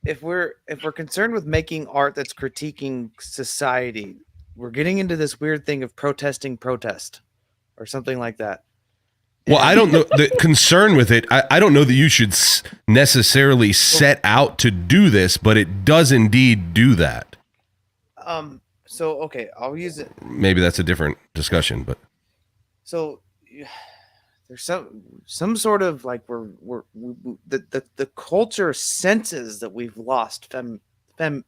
If we're concerned with making art that's critiquing society, we're getting into this weird thing of protesting protest or something like that. Well, I don't know the concern with it. I don't know that you should necessarily set out to do this, but it does indeed do that. So okay, I'll use it. Maybe that's a different discussion, but so there's some sort of like the culture senses that we've lost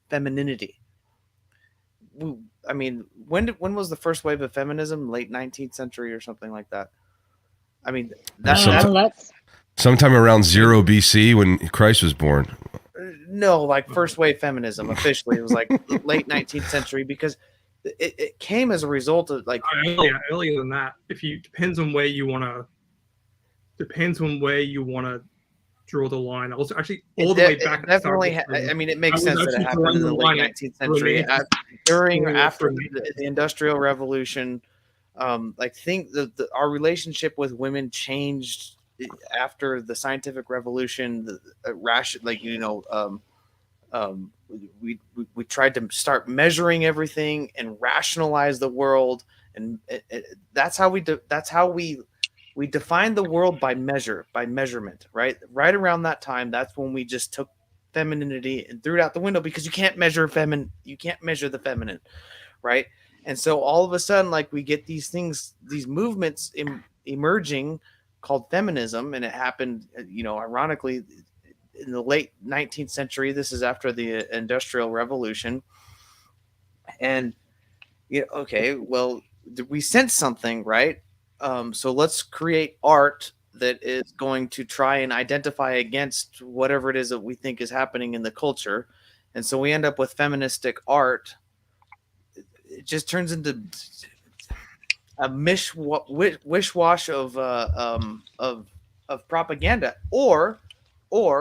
femininity. I mean, when was the first wave of feminism? Late 19th century or something like that. I mean, sometime around 0 BC when Christ was born. No, like first wave feminism officially. It was like late 19th century because it came as a result of like earlier than that. Depends on where you want to draw the line. Also, actually, all the way back. Definitely, I mean, it makes sense that it happened in the late 19th century, during or after the Industrial Revolution. Our relationship with women changed after the Scientific Revolution. We tried to start measuring everything and rationalize the world, and that's how we defined the world by measurement, right around that time. That's when we just took femininity and threw it out the window because you can't measure the feminine, right? And so all of a sudden, like, we get these things, these movements emerging called feminism, and it happened, ironically, in the late 19th century. This is after the Industrial Revolution. And okay, well, we sense something, right? So let's create art that is going to try and identify against whatever it is that we think is happening in the culture. And so we end up with feministic art. It just turns into a wish-wash of propaganda, or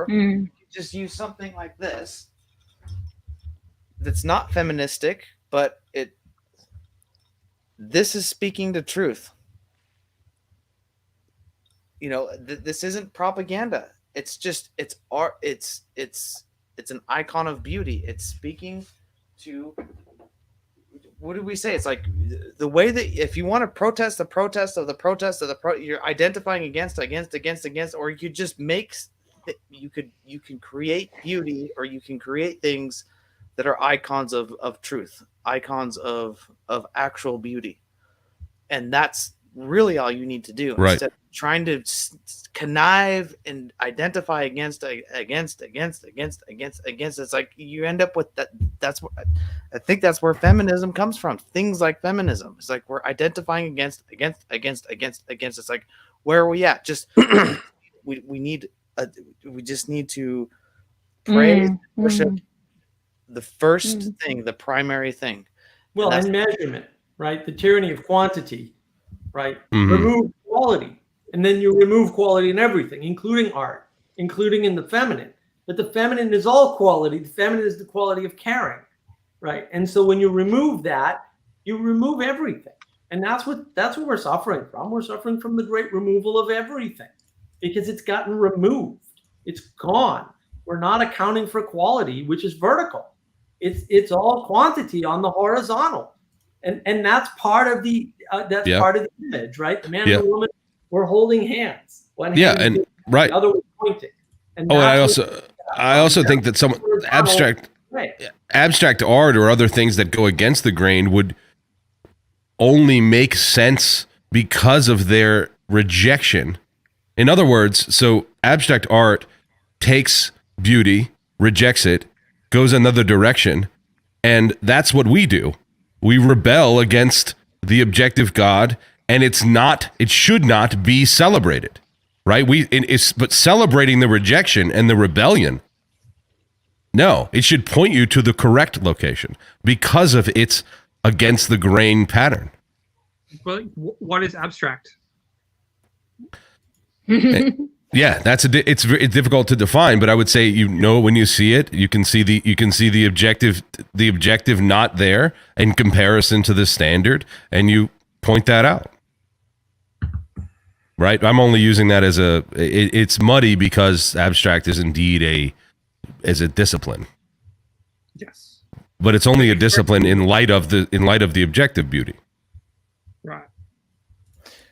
you just use something like this that's not feministic, but this is speaking the truth. This isn't propaganda. It's art. It's an icon of beauty. It's speaking to, what did we say? It's like the way that if you want to protest the protest of the protest of the you're identifying against, or you could just you can create beauty, or you can create things that are icons of truth, icons of actual beauty. And that's really all you need to do, right? Instead of trying to connive and identify against. It's like you end up with that. That's what I think. That's where feminism comes from. Things like feminism. It's like we're identifying against. It's like, where are we at? Just we just need to praise, worship the first thing, the primary thing. Well, and measurement, right? The tyranny of quantity, right? Remove quality. And then you remove quality in everything, including art, including in the feminine. But the feminine is all quality. The feminine is the quality of caring, right? And so when you remove that, you remove everything. And that's what we're suffering from. We're suffering from the great removal of everything because it's gotten removed. It's gone. We're not accounting for quality, which is vertical. It's all quantity on the horizontal. And that's part of the part of the image, right? The man and the woman were holding hands. One hand and the other was pointing. And I also think that some abstract art or other things that go against the grain would only make sense because of their rejection. In other words, so abstract art takes beauty, rejects it, goes another direction, and that's what we do. We rebel against the objective God, and it should not be celebrated, right? But celebrating the rejection and the rebellion, no, it should point you to the correct location because of its against the grain pattern. But what is abstract? Yeah, it's difficult to define, but I would say when you see it, you can see the objective not there in comparison to the standard, and you point that out. Right? I'm only using that as it's muddy because abstract is indeed a discipline. Yes. But it's only a discipline in light of the objective beauty. Right.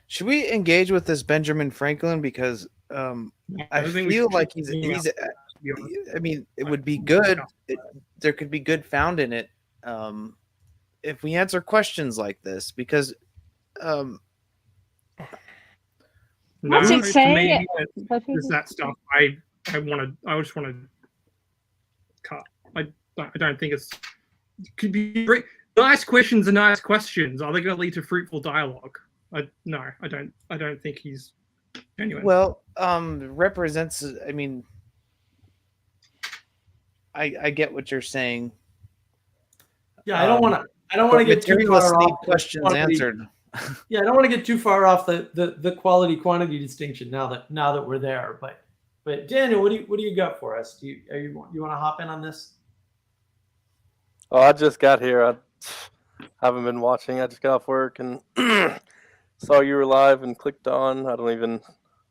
Should we engage with this Benjamin Franklin because I feel like he's I mean, it would be good. There could be good found in it if we answer questions like this because what's it say? Is that stuff I just want to cut. I don't think it could be great. Nice questions are nice questions. Are they going to lead to fruitful dialogue? No, I don't think he's genuine. Well, represents. I mean, I get what you're saying. Yeah, I don't want to get too far off questions answered. Yeah, I don't want to get too far off the quality quantity distinction now that we're there. But Daniel, what do you got for us? You want to hop in on this? Oh, I just got here. I haven't been watching. I just got off work and saw you were live and clicked on.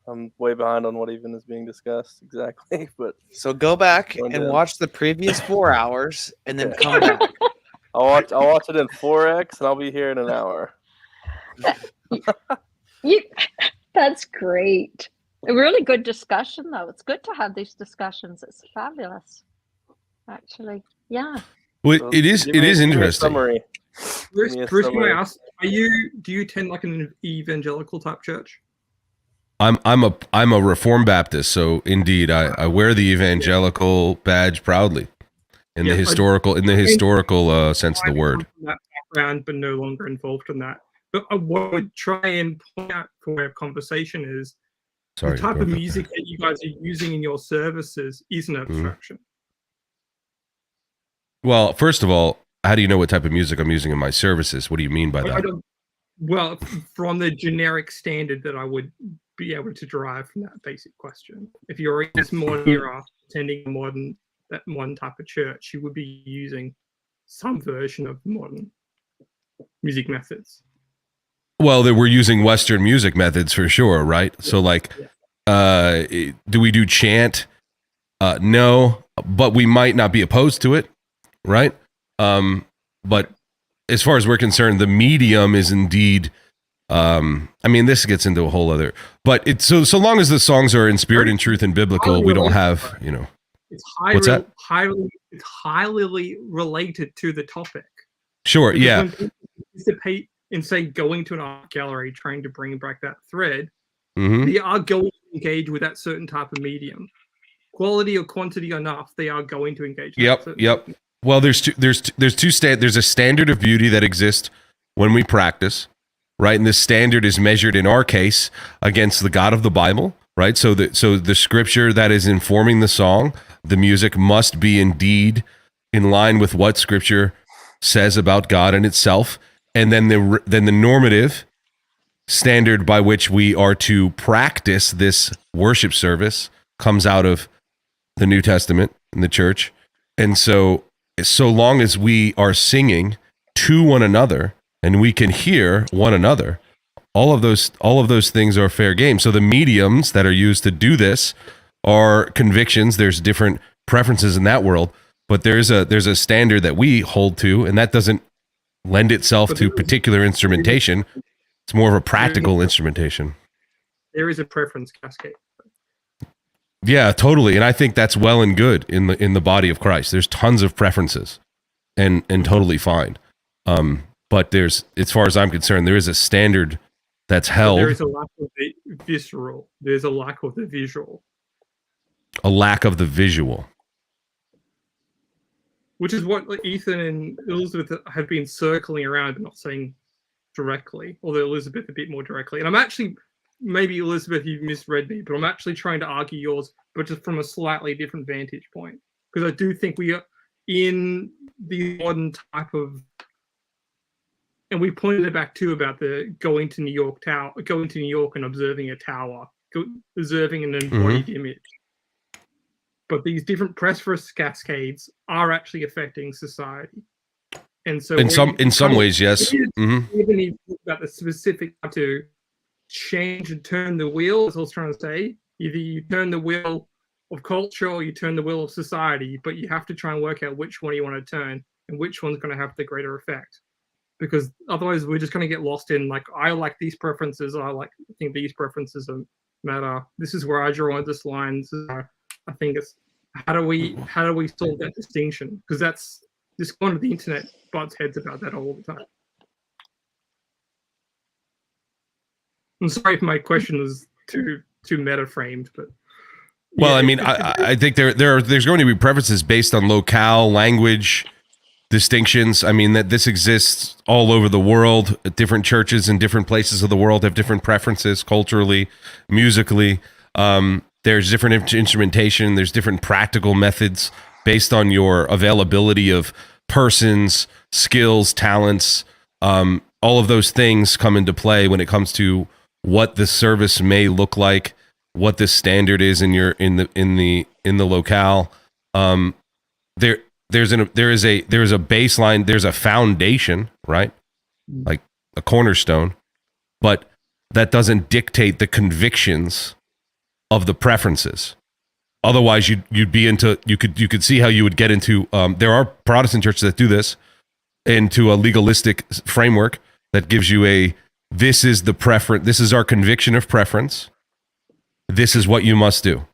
I'm way behind on what even is being discussed exactly. But so go back and watch the previous 4 hours and then come back. I'll watch it in 4X and I'll be here in an hour. That's great. A really good discussion, though. It's good to have these discussions. It's fabulous, actually. Yeah. Well, it is interesting. Bruce, can I ask? Do you attend like an evangelical type church? I'm a Reformed Baptist, so indeed I wear the evangelical badge proudly in the historical sense of the word. That background, but no longer involved in that. But what I would try and point out for our conversation is the type of music that you guys are using in your services is an abstraction. Well, first of all, how do you know what type of music I'm using in my services? What do you mean by that? Well, from the generic standard that I would be able to derive from that basic question. If you're in this modern era, attending that modern type of church, you would be using some version of modern music methods. Well, we're using Western music methods for sure, right? Yeah. So like, do we do chant? No, but we might not be opposed to it, right? But as far as we're concerned, the medium is indeed, I mean, this gets into a whole other, but it's so long as the songs are in spirit and truth and biblical, we don't have, It's highly related to the topic. Sure, because yeah. When people participate in, say, going to an art gallery, trying to bring back that thread, they are going to engage with that certain type of medium. Quality or quantity enough, they are going to engage. Yep. Well, there's a standard of beauty that exists when we practice, right? And this standard is measured in our case against the God of the Bible, right? So the scripture that is informing the song, the music must be indeed in line with what scripture says about God and itself, and then the normative standard by which we are to practice this worship service comes out of the New Testament in the church. And so long as we are singing to one another and we can hear one another, all of those things are fair game. So the mediums that are used to do this are convictions. There's different preferences in that world, but there's a standard that we hold to, and that doesn't lend itself to particular instrumentation. It's more of a practical instrumentation. There is a preference cascade. Yeah, totally. And I think that's well and good in the body of Christ. There's tons of preferences and totally fine. But there's, as far as I'm concerned, there is a standard that's held. There is a lack of the visceral. There's a lack of the visual. A lack of the visual. Which is what Ethan and Elizabeth have been circling around and not saying directly, although Elizabeth a bit more directly. And I'm actually, maybe Elizabeth, you misread me, but I'm actually trying to argue yours, but just from a slightly different vantage point. Because I do think we are in the modern type of, and we pointed it back too about the going to New York and observing a tower, observing an embodied image. But these different preference cascades are actually affecting society. And so in some ways, yes. Even if you talk about the specific to change and turn the wheel, as I was trying to say, either you turn the wheel of culture or you turn the wheel of society, but you have to try and work out which one you want to turn and which one's going to have the greater effect. Because otherwise we're just going to get lost in, like, I like these preferences, I think these preferences matter. This is where I draw this line. I think it's how do we solve that distinction? Because that's this one of the internet butts heads about that all the time. I'm sorry if my question was too meta framed, but well, I mean, I think there's going to be preferences based on locale, language, distinctions. I mean, that this exists all over the world. Different churches in different places of the world have different preferences culturally, musically. There's different instrumentation. There's different practical methods based on your availability of persons, skills, talents. All of those things come into play when it comes to what the service may look like, what the standard is in the locale. There is a baseline. There's a foundation, right? Like a cornerstone, but that doesn't dictate the convictions of the preferences. Otherwise, you could see how you would get into. There are Protestant churches that do this into a legalistic framework that gives you this is the preference. This is our conviction of preference. This is what you must do.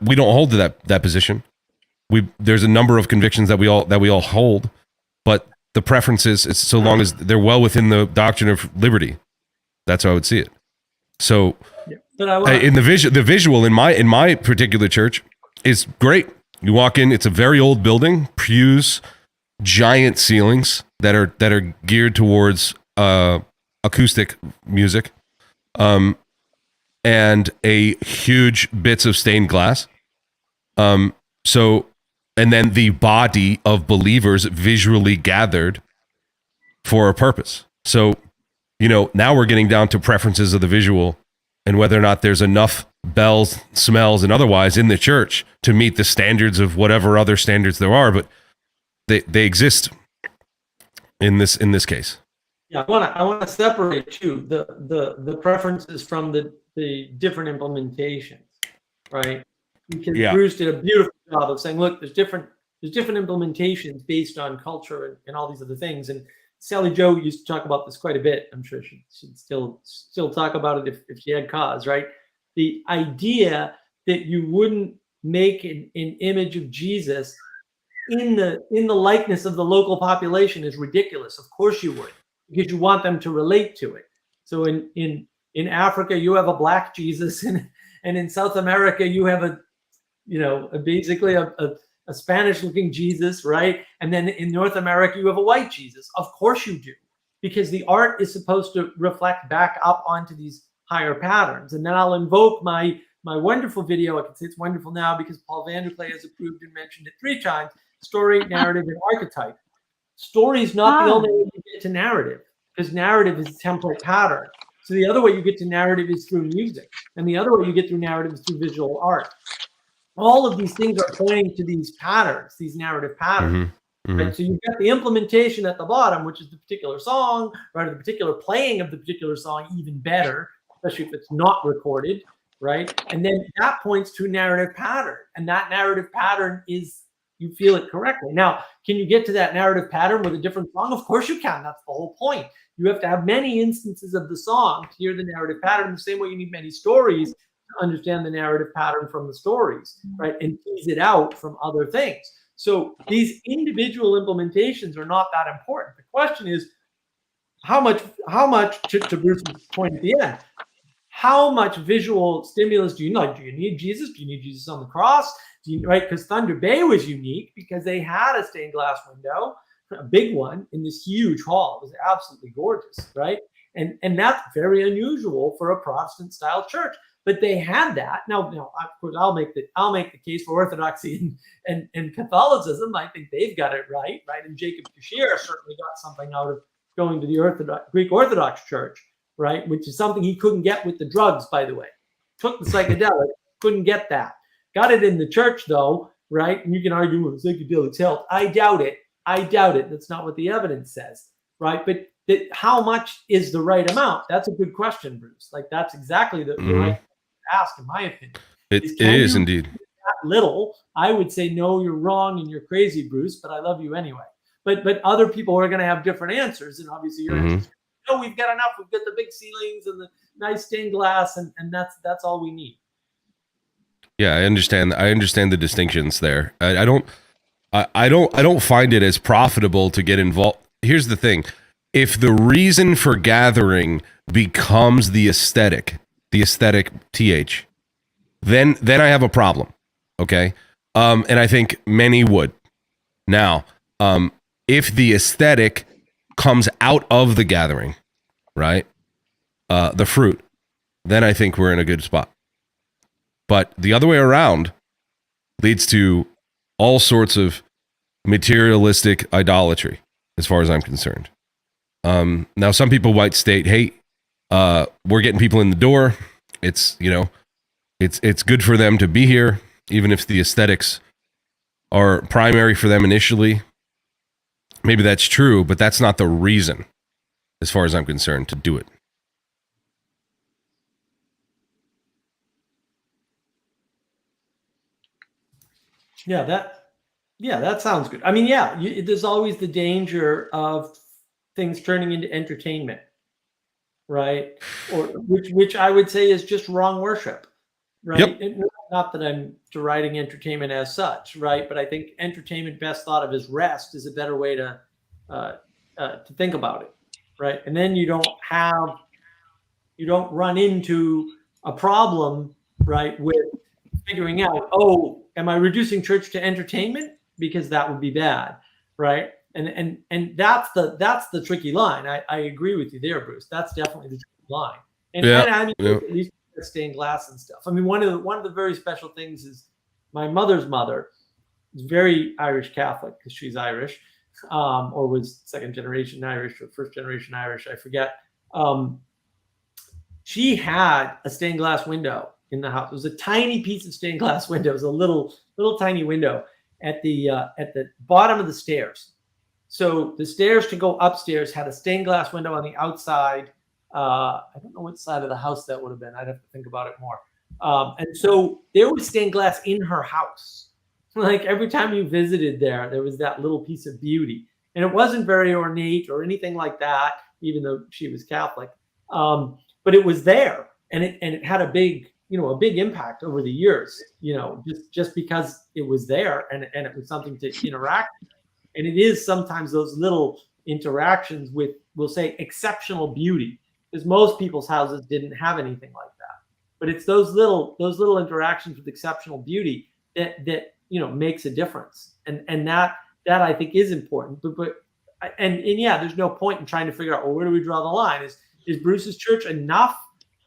We don't hold to that position. There's a number of convictions that we all hold, but the preferences, it's so long as they're well within the doctrine of liberty. That's how I would see it. So, in the visual in my particular church is great. You walk in, it's a very old building, pews, giant ceilings that are geared towards acoustic music, and a huge bits of stained glass. And then the body of believers visually gathered for a purpose. So, now we're getting down to preferences of the visual and whether or not there's enough bells, smells, and otherwise in the church to meet the standards of whatever other standards there are. But they exist in this case. Yeah, I want to separate too the preferences from the different implementations, right? Because Bruce did a beautiful job of saying, look, there's different implementations based on culture and all these other things. And Sally Jo used to talk about this quite a bit. I'm sure she'd still talk about it if she had cause, right? The idea that you wouldn't make an image of Jesus in the likeness of the local population is ridiculous. Of course you would, because you want them to relate to it. So in In Africa, you have a black Jesus, and in South America, you have basically a Spanish-looking Jesus, right? And then in North America, you have a white Jesus. Of course you do, because the art is supposed to reflect back up onto these higher patterns. And then I'll invoke my wonderful video. I can say it's wonderful now because Paul Vanderklay has approved and mentioned it 3 times. Story, narrative, and archetype. Story is not the only way you get to narrative, because narrative is a template pattern. So the other way you get to narrative is through music, and the other way you get through narrative is through visual art. All of these things are pointing to these patterns, these narrative patterns. Right? So you've got the implementation at the bottom, which is the particular song, right? Or the particular playing of the particular song, even better, especially if it's not recorded, right? And then that points to a narrative pattern, and that narrative pattern is, you feel it correctly. Now, can you get to that narrative pattern with a different song? Of course you can. That's the whole point. You have to have many instances of the song to hear the narrative pattern, the same way you need many stories to understand the narrative pattern from the stories, right? And tease it out from other things. So these individual implementations are not that important. The question is, how much to Bruce's point at the end, how much visual stimulus do you need? Do you need Jesus? Do you need Jesus on the cross? Right? Because Thunder Bay was unique because they had a stained glass window, a big one in this huge hall. It was absolutely gorgeous, right? And that's very unusual for a Protestant style church. But they had that. Now, of course, I'll make the case for Orthodoxy and Catholicism. I think they've got it right? And Jacob Kashir certainly got something out of going to the Greek Orthodox Church, right? Which is something he couldn't get with the drugs, by the way. Took the psychedelic, couldn't get that. Got it in the church, though, right? And you can argue with psychedelics helped. I doubt it. That's not what the evidence says, right? But how much is the right amount? That's a good question, Bruce. Like, that's exactly the right ask, in my opinion. It is indeed. That little, I would say, no, you're wrong and you're crazy, Bruce, but I love you anyway. But other people are going to have different answers, and obviously your answer is, no, we've got enough. We've got the big ceilings and the nice stained glass, and that's all we need. Yeah, I understand the distinctions there. I don't find it as profitable to get involved. Here's the thing: if the reason for gathering becomes the aesthetic th, then I have a problem. Okay, and I think many would. Now, if the aesthetic comes out of the gathering, right, the fruit, then I think we're in a good spot. But the other way around leads to all sorts of materialistic idolatry, as far as I'm concerned. Now, some people might state, "Hey, we're getting people in the door. It's it's good for them to be here, even if the aesthetics are primary for them initially." Maybe that's true, but that's not the reason, as far as I'm concerned, to do it. Yeah, that sounds good. I mean, there's always the danger of things turning into entertainment, right? Or which I would say is just wrong worship, right? Yep. Not that I'm deriding entertainment as such, right? But I think entertainment, best thought of as rest, is a better way to think about it, right? And then you don't run into a problem, right, with figuring out, oh, am I reducing church to entertainment? Because that would be bad, right? And that's the tricky line. I agree with you there, Bruce. That's definitely the tricky line. And I mean, at least stained glass and stuff. I mean, one of the very special things is my mother's mother is very Irish Catholic, because she's Irish, or was second generation Irish or first generation Irish, I forget. She had a stained glass window in the house. It was a tiny piece of stained glass window. It was a little tiny window at the bottom of the stairs. So the stairs to go upstairs had a stained glass window on the outside. I don't know what side of the house that would have been. I'd have to think about it more. And so there was stained glass in her house. Like every time you visited there was that little piece of beauty. And it wasn't very ornate or anything like that, even though she was Catholic. But it was there, and it had a big impact over the years, just because it was there and it was something to interact with. And it is sometimes those little interactions with, we'll say, exceptional beauty because most people's houses didn't have anything like that. But it's those little interactions with exceptional beauty that makes a difference, and that I think is important. But yeah, there's no point in trying to figure out, well, where do we draw the line? Is Bruce's church enough,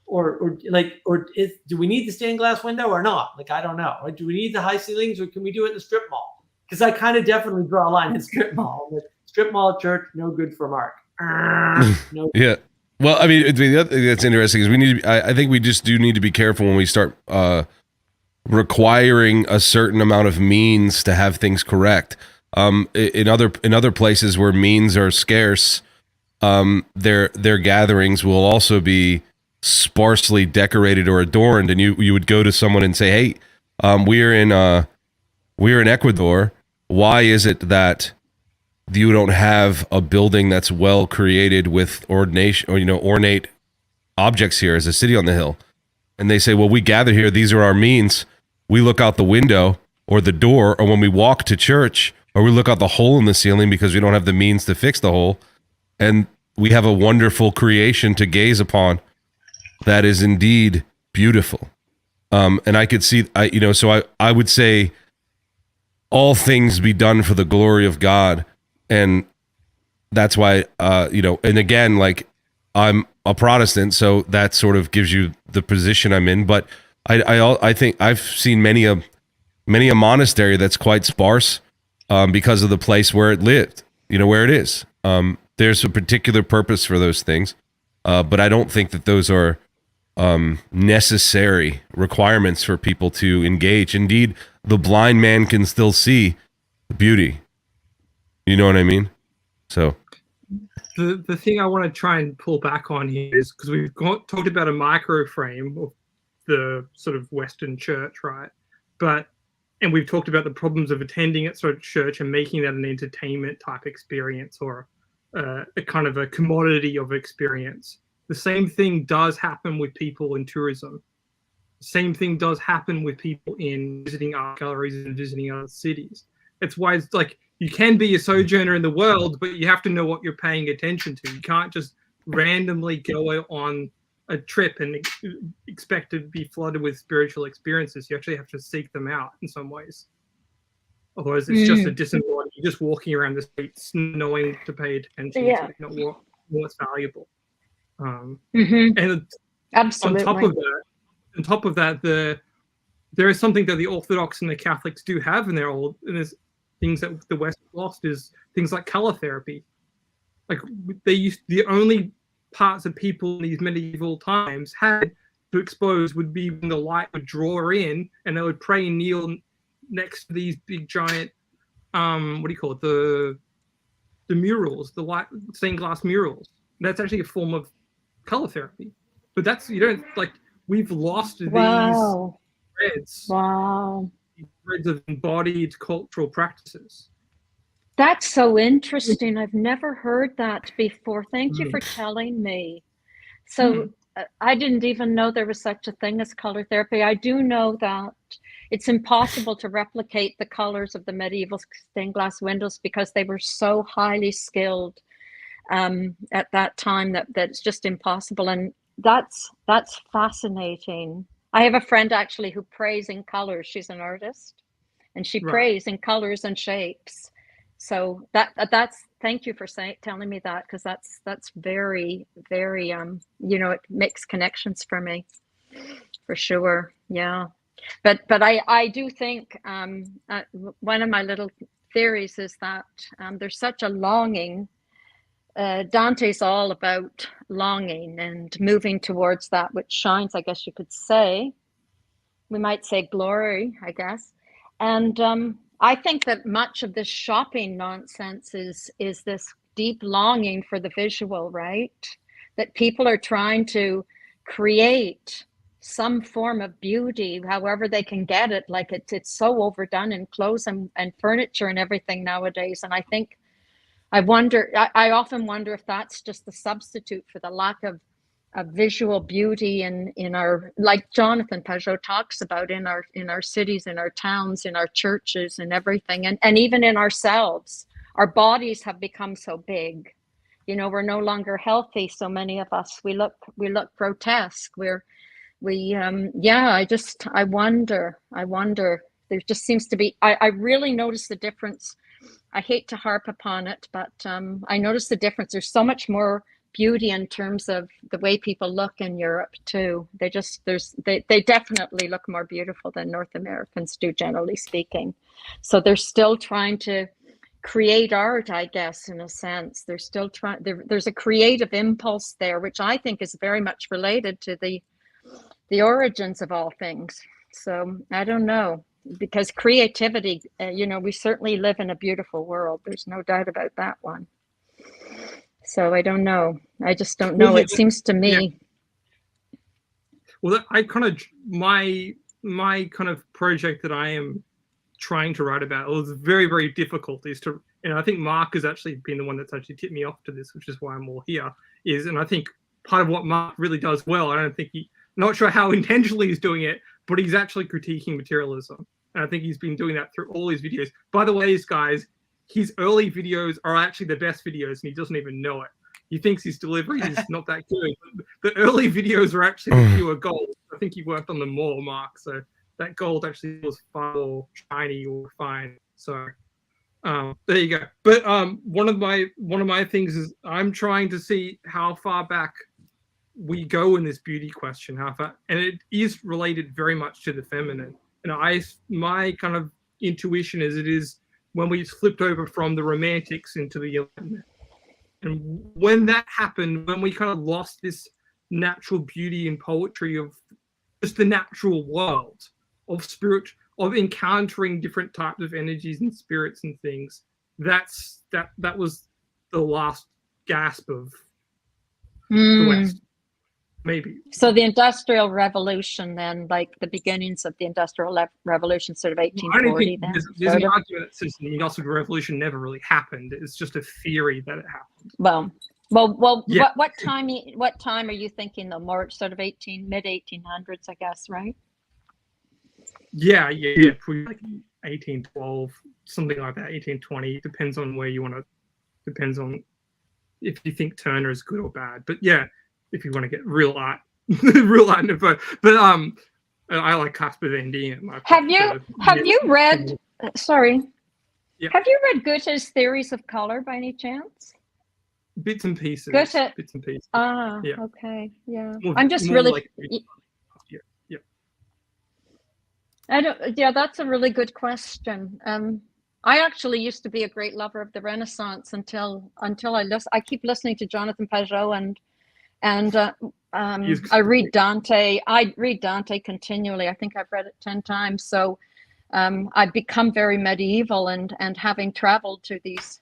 or do we need the stained glass window or not? Like, I don't know. Or do we need the high ceilings, or can we do it in the strip mall? Because I kind of definitely draw a line in strip mall. Strip mall church, no good for Mark. No. Yeah. Well, I mean, the other thing that's interesting is we need to. I think we just do need to be careful when we start requiring a certain amount of means to have things correct. In other places where means are scarce, their gatherings will also be sparsely decorated or adorned, and you would go to someone and say, "Hey, we're in Ecuador. Why is it that you don't have a building that's well created with ornate objects here as a city on the hill?" And they say, "Well, we gather here. These are our means. We look out the window or the door, or when we walk to church, or we look out the hole in the ceiling because we don't have the means to fix the hole. And we have a wonderful creation to gaze upon that is indeed beautiful." And I could see, so I would say all things be done for the glory of God. And that's why, and again, like, I'm a Protestant, so that sort of gives you the position I'm in. But I think I've seen many a monastery that's quite sparse because of the place where it lived, where it is. There's a particular purpose for those things, but I don't think that those are necessary requirements for people to engage. Indeed, the blind man can still see the beauty. You know what I mean? So the thing I want to try and pull back on here is, because we've talked about a micro frame of the sort of Western church, right? And we've talked about the problems of attending at sort of church and making that an entertainment type experience, or a kind of a commodity of experience. The same thing does happen with people in tourism. The same thing does happen with people in visiting art galleries and visiting other cities. It's why it's like, you can be a sojourner in the world, but you have to know what you're paying attention to. You can't just randomly go on a trip and expect to be flooded with spiritual experiences. You actually have to seek them out in some ways. Otherwise, it's just a disembodied. You're just walking around the streets, knowing to pay attention to, not what's valuable. And Absolutely. on top of that, there is something that the Orthodox and the Catholics do have, and there's things that the West lost, is things like color therapy. Like, the only parts that people in these medieval times had to expose would be when the light would draw in, and they would pray and kneel next to these big giant, what do you call it? The murals, the light stained glass murals. That's actually a form of color therapy. But we've lost these threads. Wow. Threads of embodied cultural practices. That's so interesting. I've never heard that before. Thank you for telling me. So I didn't even know there was such a thing as color therapy. I do know that it's impossible to replicate the colors of the medieval stained glass windows because they were so highly skilled at that time that it's just impossible. And that's fascinating. I have a friend actually who prays in colors. She's an artist, and she prays in colors and shapes. So that's thank you for telling me that, because that's very, very it makes connections for me, for sure. Yeah, but I do think one of my little theories is that there's such a longing. Dante's all about longing and moving towards that which shines, I guess you could say. We might say glory, I guess. And I think that much of this shopping nonsense is this deep longing for the visual, right? That people are trying to create some form of beauty, however they can get it. Like it's so overdone in clothes and furniture and everything nowadays. And I often wonder if that's just the substitute for the lack of visual beauty in our, like Jonathan Pajot talks about, in our cities, in our towns, in our churches and everything, and even in ourselves. Our bodies have become so big, We're no longer healthy. So many of us, we look grotesque. I wonder. There just seems to be, I really notice the difference. I hate to harp upon it, but I notice the difference. There's so much more beauty in terms of the way people look in Europe too. They definitely look more beautiful than North Americans do, generally speaking. So they're still trying to create art, I guess, in a sense. They're still trying, there's a creative impulse there, which I think is very much related to the origins of all things. So I don't know, because creativity, we certainly live in a beautiful world. There's no doubt about that one. So I don't know. I just don't know. It seems to me. Yeah. Well, I kind of, my kind of project that I am trying to write about, it was very, very difficult, and I think Mark has actually been the one that's actually tipped me off to this, which is why I'm all here, and I think part of what Mark really does well, not sure how intentionally he's doing it, but he's actually critiquing materialism. And I think he's been doing that through all his videos. By the way, guys, his early videos are actually the best videos, and he doesn't even know it. He thinks his delivery is not that good. But the early videos are actually the pure gold. I think he worked on them more, Mark. So that gold actually was far more shiny or refined. So there you go. But one of my things is I'm trying to see how far back we go in this beauty question, how far, and it is related very much to the feminine. And my kind of intuition is it is when we flipped over from the Romantics into the Enlightenment. And when that happened, when we kind of lost this natural beauty and poetry of just the natural world, of spirit, of encountering different types of energies and spirits and things, that was the last gasp of the West. Maybe. So the Industrial Revolution, then, like the beginnings of the Industrial Revolution, sort of 1840. Then there's an argument that says the Industrial Revolution never really happened. It's just a theory that it happened. Well. Yeah. What time are you thinking? Though more sort of mid 1800s, I guess, right? Yeah, probably like 1812, something like that. 1820 depends on where you want to. Depends on if you think Turner is good or bad. But yeah. If you want to get real art info. But I like Caspar Van Dien. Have you read? Sorry. Yeah. Have you read Goethe's Theories of Color by any chance? Bits and pieces. Goethe. Bits and pieces. Ah, yeah. Okay, yeah. More, I'm just really. Yeah. I don't. Yeah, that's a really good question. I actually used to be a great lover of the Renaissance until I keep listening to Jonathan Pajot and I read Dante. I read Dante continually. I think I've read it 10 times. So I've become very medieval, and having traveled to these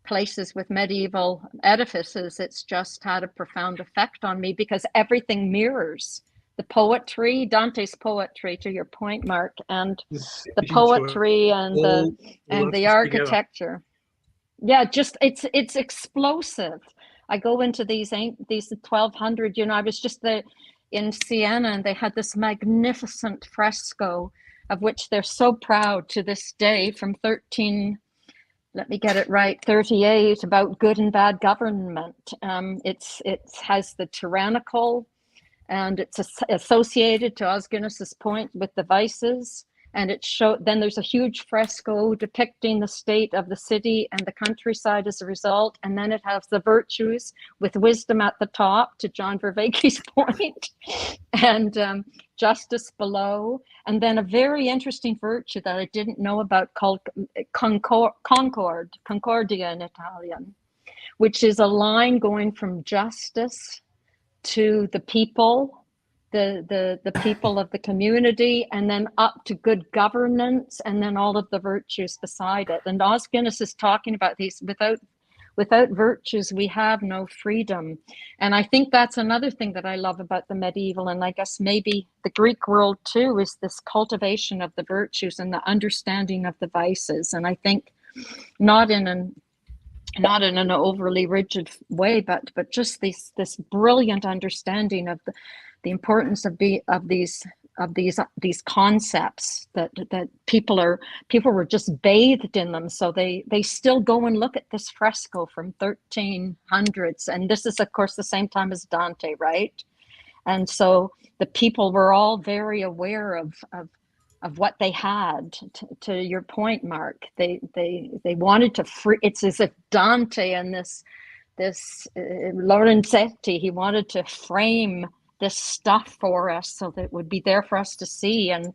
places with medieval edifices, it's just had a profound effect on me, because everything mirrors the poetry, Dante's poetry, to your point, Mark, and the poetry and the architecture. Yeah, just it's explosive. I go into these 1200, I was just in Siena, and they had this magnificent fresco of which they're so proud to this day, from 38, about good and bad government. It has the tyrannical, and it's associated, to Osguinness's point, with the vices. And then there's a huge fresco depicting the state of the city and the countryside as a result. And then it has the virtues with wisdom at the top, to John Vervaeke's point, and justice below. And then a very interesting virtue that I didn't know about called concordia in Italian, which is a line going from justice to the people, the people of the community, and then up to good governance, and then all of the virtues beside it. And Osguinness is talking about these, without virtues we have no freedom. And I think that's another thing that I love about the medieval, and I guess maybe the Greek world too, is this cultivation of the virtues and the understanding of the vices. And I think not in an overly rigid way, but just this brilliant understanding of the importance of these these concepts that people were just bathed in them. So they still go and look at this fresco from 1300s, and this is of course the same time as Dante, right? And so the people were all very aware of what they had. To your point, Mark, they wanted to free. It's as if Dante and this Lorenzetti, he wanted to frame this stuff for us so that it would be there for us to see. And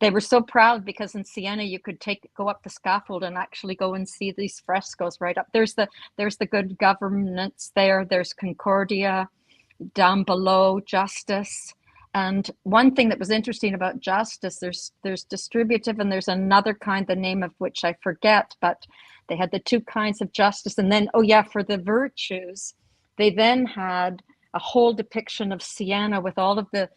they were so proud because in Siena you could go up the scaffold and actually go and see these frescoes right up. There's the good governance there. There's Concordia down below, Justice. And one thing that was interesting about Justice, there's distributive and there's another kind, the name of which I forget, but they had the two kinds of justice. And then, for the virtues, they then had a whole depiction of Siena with all of the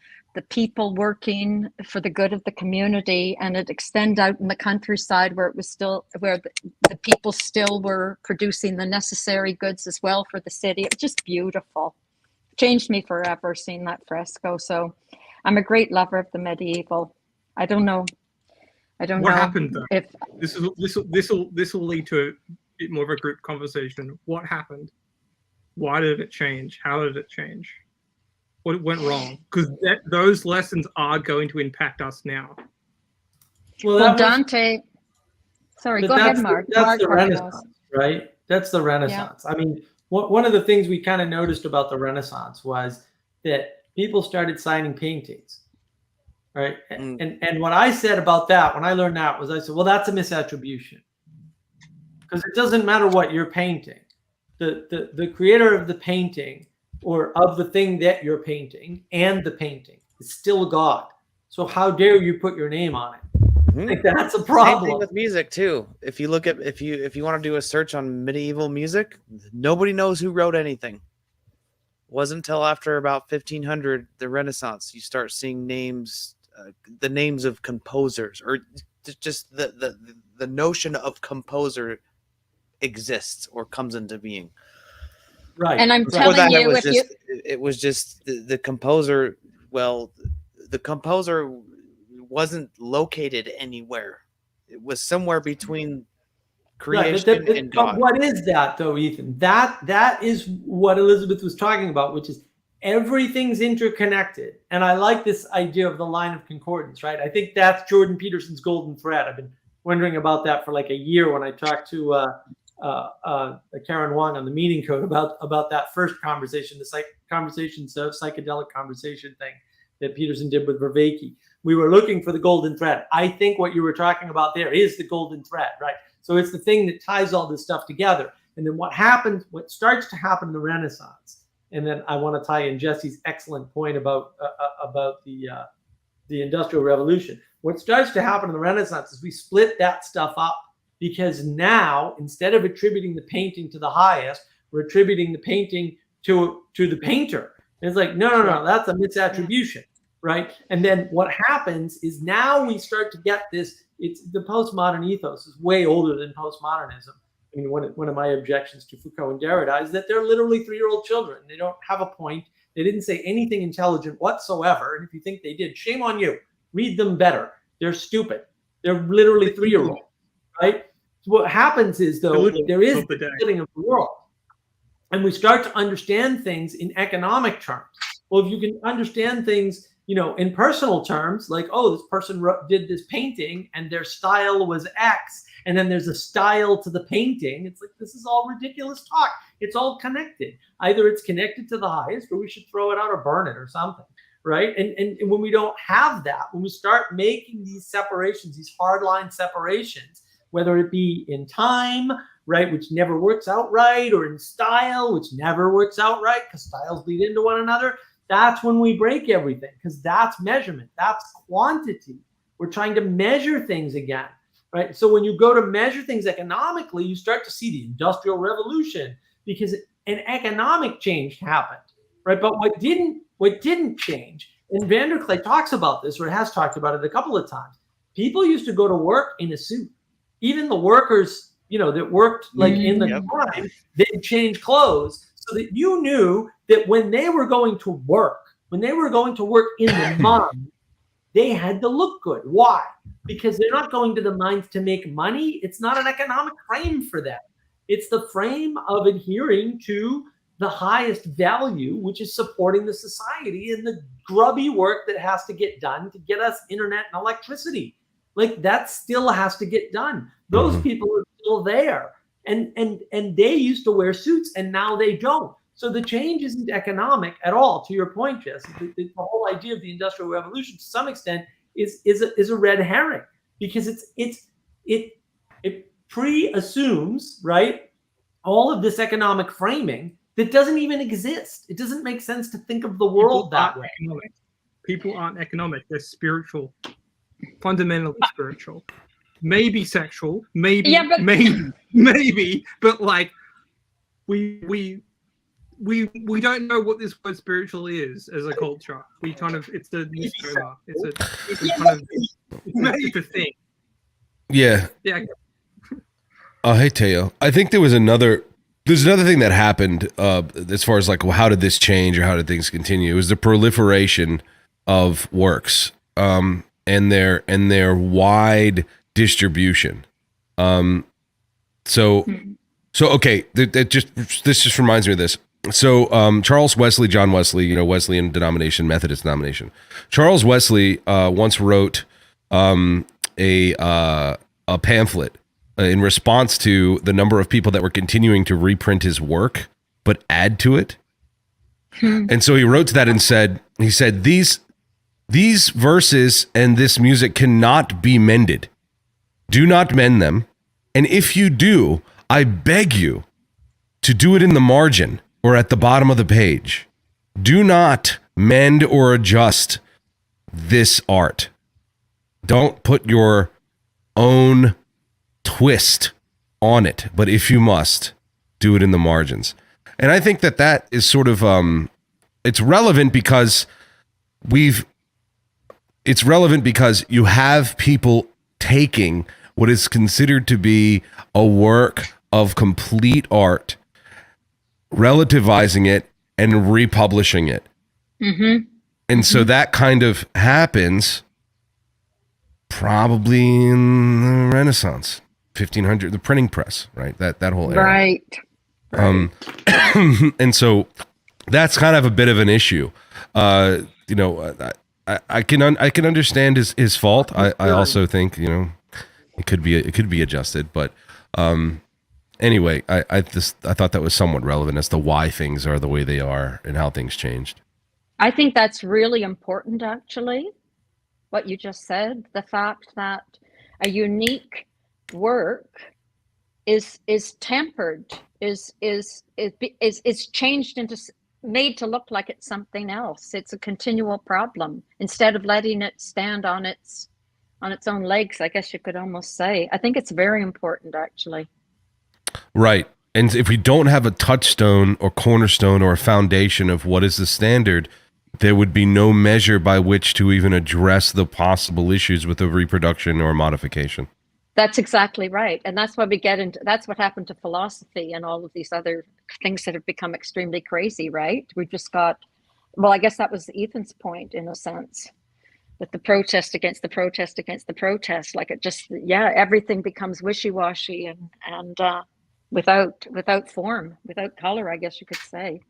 people working for the good of the community, and it extended out in the countryside where the people still were producing the necessary goods as well for the city. It was just beautiful. Changed me forever seeing that fresco. So I'm a great lover of the medieval. I don't know What happened though? If this will lead to a bit more of a group conversation. What happened? Why did it change? How did it change? What went wrong? Because those lessons are going to impact us now. Well, Dante. Sorry, go ahead, Mark. That's the Renaissance, right? That's the Renaissance. Yeah. I mean, one of the things we kind of noticed about the Renaissance was that people started signing paintings, right? And what I said about that, when I learned that, was I said, well, that's a misattribution. Because it doesn't matter what you're painting. The creator of the painting or of the thing that you're painting and the painting is still God. So how dare you put your name on it? Like, that's a problem. Same thing with music too. If you look at if you want to do a search on medieval music, nobody knows who wrote anything. It wasn't until after about 1500, the Renaissance, you start seeing names, the names of composers, or just the notion of composer exists or comes into being. Right. And I'm telling you, it was just the composer. Well, the composer wasn't located anywhere. It was somewhere between creation and God. What is that though, Ethan? That is what Elizabeth was talking about, which is everything's interconnected. And I like this idea of the line of concordance, right? I think that's Jordan Peterson's golden thread. I've been wondering about that for like a year when I talked to Karen Wong on the meeting code about that first conversation, the psychedelic conversation thing that Peterson did with Vervaeke. We were looking for the golden thread. I think what you were talking about there is the golden thread, right? So it's the thing that ties all this stuff together. And then what starts to happen in the Renaissance, and then I want to tie in Jesse's excellent point about the Industrial Revolution. What starts to happen in the Renaissance is we split that stuff up, because now, instead of attributing the painting to the highest, we're attributing the painting to the painter. And it's like, no, that's a misattribution. Right. And then what happens is now we start to get this. It's the postmodern ethos is way older than postmodernism. I mean, one of my objections to Foucault and Derrida is that they're literally 3-year-old children. They don't have a point. They didn't say anything intelligent whatsoever. And if you think they did, shame on you. Read them better. They're stupid. They're literally 3-year-old. Right. So what happens is, though, there is the splitting of the world. And we start to understand things in economic terms. Well, if you can understand things, in personal terms, like, oh, this person did this painting and their style was X, and then there's a style to the painting. It's like, this is all ridiculous talk. It's all connected. Either it's connected to the highest, or we should throw it out or burn it or something, right? And when we don't have that, when we start making these separations, these hardline separations, whether it be in time, right, which never works out right, or in style, which never works out right because styles bleed into one another, that's when we break everything, because that's measurement, that's quantity. We're trying to measure things again, right? So when you go to measure things economically, you start to see the Industrial Revolution, because an economic change happened, right? But what didn't change, and van der Klee talks about this, or has talked about it a couple of times, people used to go to work in a suit. Even the workers, that worked like in the time, they'd change clothes, so that you knew that when they were going to work in the mine, they had to look good. Why? Because they're not going to the mines to make money. It's not an economic frame for them. It's the frame of adhering to the highest value, which is supporting the society and the grubby work that has to get done to get us internet and electricity. Like that still has to get done. Those people are still there. And they used to wear suits and now they don't. So the change isn't economic at all, to your point, Jesse. The whole idea of the Industrial Revolution to some extent is a red herring, because it pre-assumes, right, all of this economic framing that doesn't even exist. It doesn't make sense to think of the world that way. People aren't economic, they're spiritual. Fundamentally spiritual. Maybe sexual, maybe, but like we don't know what this word spiritual is as a culture. We kind of, it's the misnomer. It's a thing. Yeah. Yeah. Hey Teo, I think there's another thing that happened as far as like, well, how did this change or how did things continue? It was the proliferation of works and their wide distribution. So okay, this just reminds me of this. So Charles Wesley, John Wesley, Wesleyan denomination, Methodist denomination. Charles Wesley once wrote a pamphlet in response to the number of people that were continuing to reprint his work but add to it. And so he wrote to that and said, these verses and this music cannot be mended. Do not mend them. And if you do, I beg you to do it in the margin or at the bottom of the page. Do not mend or adjust this art. Don't put your own twist on it, but if you must, do it in the margins. And I think that is sort of it's relevant because you have people taking what is considered to be a work of complete art, relativizing it and republishing it. And so that kind of happens probably in the Renaissance, 1500, the printing press, right? That whole era. Right. And so that's kind of a bit of an issue. I can understand his fault. I also think, it could be adjusted, but anyway, I thought that was somewhat relevant as to why things are the way they are and how things changed. I think that's really important, actually, what you just said, the fact that a unique work is tempered, is changed into, made to look like it's something else. It's a continual problem instead of letting it stand on its own legs, I guess you could almost say. I think it's very important, actually. Right. And if we don't have a touchstone or cornerstone or a foundation of what is the standard, there would be no measure by which to even address the possible issues with a reproduction or modification. That's exactly right. And that's why we get into, that's what happened to philosophy and all of these other things that have become extremely crazy, right? We've just got, well, I guess that was Ethan's point in a sense, that the protest against the protest against the protest, like it just, everything becomes wishy-washy and without form, without color, I guess you could say.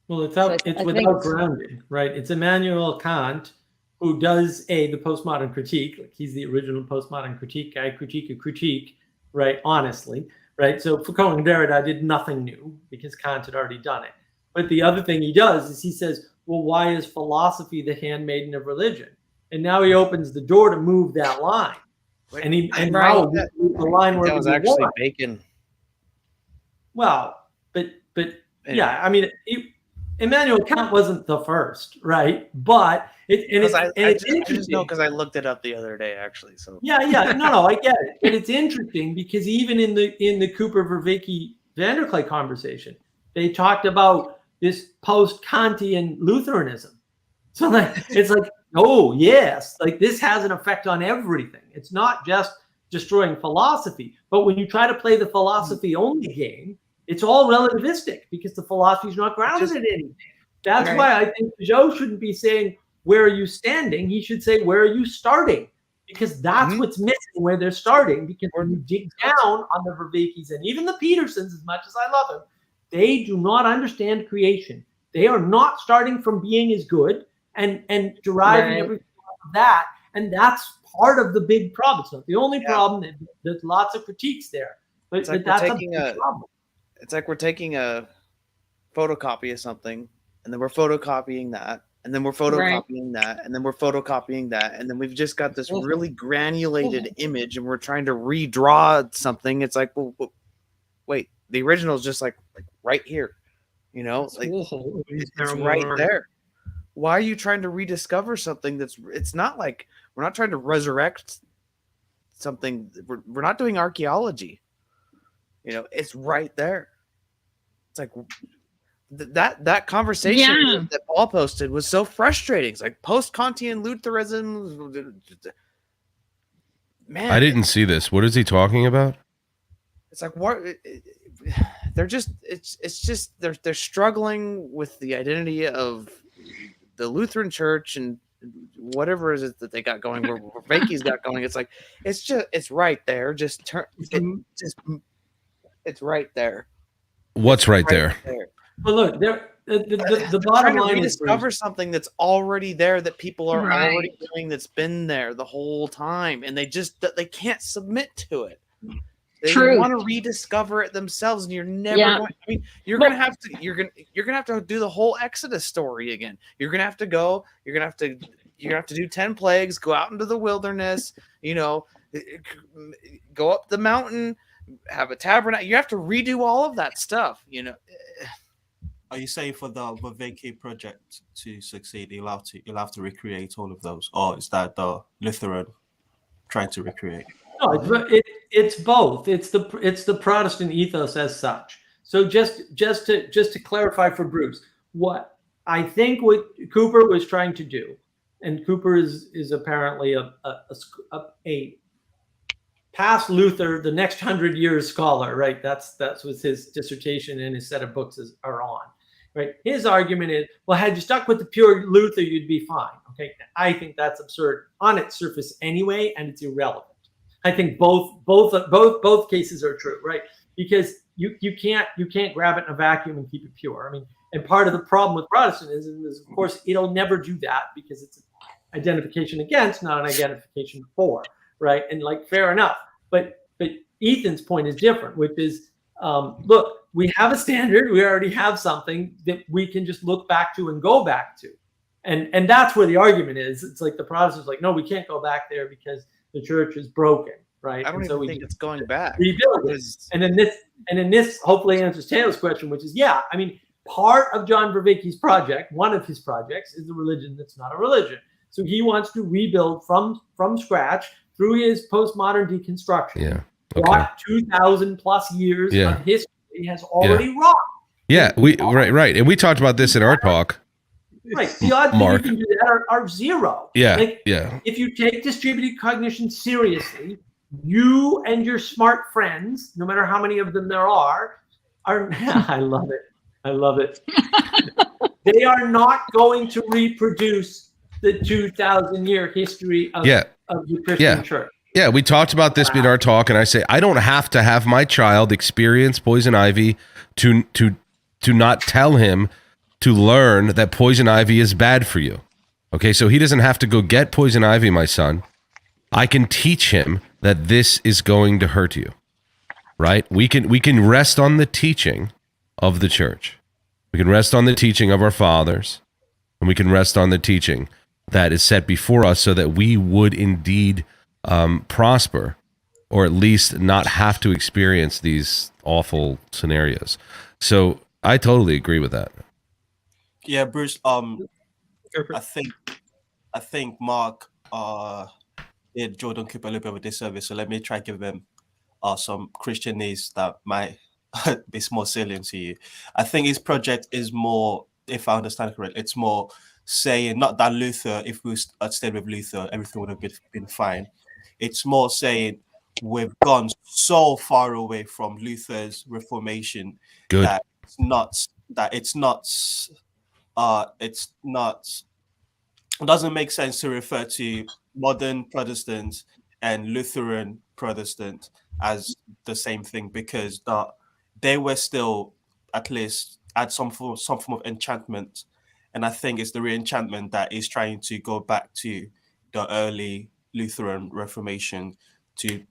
Well, it's without grounding, right? It's Immanuel Kant who does the postmodern critique. Like he's the original postmodern critique guy, critique a critique, right? Honestly, right? So Foucault and Derrida did nothing new because Kant had already done it. But the other thing he does is he says, well, why is philosophy the handmaiden of religion? And now he opens the door to move that line. Now the line where that was actually Bacon. Well, but yeah, I mean, Immanuel Kant wasn't the first, right? But I just know because I looked it up the other day, actually. So no, I get it. But it's interesting because even in the Cooper Vervaeke Vanderklay conversation, they talked about this post-Kantian Lutheranism. So it's like, oh yes, like this has an effect on everything. It's not just destroying philosophy, but when you try to play the philosophy only game, it's all relativistic because the philosophy is not grounded in anything. That's why I think Peugeot shouldn't be saying, where are you standing? He should say, where are you starting? Because that's what's missing where they're starting. Because when you dig down on the Vervekis and even the Petersons, as much as I love them, they do not understand creation. They are not starting from being as good and deriving everything from that. And that's part of the big problem. It's not the only problem. There's lots of critiques there. But, that's a big problem. It's like we're taking a photocopy of something, and then we're photocopying that, and then we're photocopying that, and then we're photocopying that, and then we've just got this really granulated image, and we're trying to redraw something. It's like, well, wait, the original is just like right here, you know, like it's right there. Why are you trying to rediscover something it's not like we're not trying to resurrect something. We're not doing archaeology, you know, it's right there. It's like that conversation that Paul posted was so frustrating. It's like post-Kantian Lutheranism. Man, I didn't see this. What is he talking about? It's like what they're just. It's just they're struggling with the identity of the Lutheran Church and whatever is it that they got going. Where Vakey's got going. It's like it's right there. Just turn. It's right there. What's right there? Well, look, the bottom line is discover something that's already there that people are already doing, that's been there the whole time, and they can't submit to it. They want to rediscover it themselves, and you're never going. I mean, you're gonna have to do the whole Exodus story again. You're gonna have to go. You're gonna have to do 10 plagues. Go out into the wilderness. You know, go up the mountain. Have a tabernacle. You have to redo all of that stuff. You know. Are you saying for the Viveki project to succeed, you'll have to recreate all of those, or is that the Lutheran trying to recreate? No, it's both. It's the Protestant ethos as such. So just to clarify for Bruce, what I think what Cooper was trying to do, and Cooper is apparently a past Luther, the next 100 years scholar, right? That's what his dissertation and his set of books are on, right? His argument is, well, had you stuck with the pure Luther, you'd be fine. Okay, I think that's absurd on its surface anyway, and it's irrelevant. I think both cases are true, right? Because you can't grab it in a vacuum and keep it pure. I mean, and part of the problem with Protestantism is, of course, it'll never do that because it's an identification against, not an identification for. Right. And like, fair enough. But Ethan's point is different, which is, look, we have a standard. We already have something that we can just look back to and go back to. And that's where the argument is. It's like the Protestants like, no, we can't go back there because the church is broken. Right. I don't even think it's going back. Rebuild it. And then this hopefully answers Taylor's question, which is, I mean, part of John Vervaeke's project, one of his projects, is a religion that's not a religion. So he wants to rebuild from scratch through his postmodern deconstruction. Yeah. Okay. What 2,000 plus years of history has already wrought. Yeah, right. And we talked about this in our talk. Right. The odds that you can do that are zero. Yeah. If you take distributed cognition seriously, you and your smart friends, no matter how many of them there are I love it. They are not going to reproduce the 2,000-year history of the Christian church. Yeah, we talked about this in our talk, and I say I don't have to have my child experience poison ivy to not tell him to learn that poison ivy is bad for you. Okay, so he doesn't have to go get poison ivy, my son. I can teach him that this is going to hurt you. Right? We can rest on the teaching of the church. We can rest on the teaching of our fathers, and we can rest on the teaching that is set before us so that we would indeed prosper, or at least not have to experience these awful scenarios. So I totally agree with that. Yeah, Bruce. I think Mark did Jordan Cooper a little bit of a disservice. So let me try to give him some Christianese that might be more salient to you. I think his project is more, if I understand correctly, it's more saying not that Luther, if we stayed with Luther, everything would have been fine. It's more saying we've gone so far away from Luther's Reformation that it's not it doesn't make sense to refer to modern Protestants and Lutheran Protestant as the same thing, because they were still at least at some form of enchantment, and I think it's the re-enchantment that is trying to go back to the early Lutheran Reformation to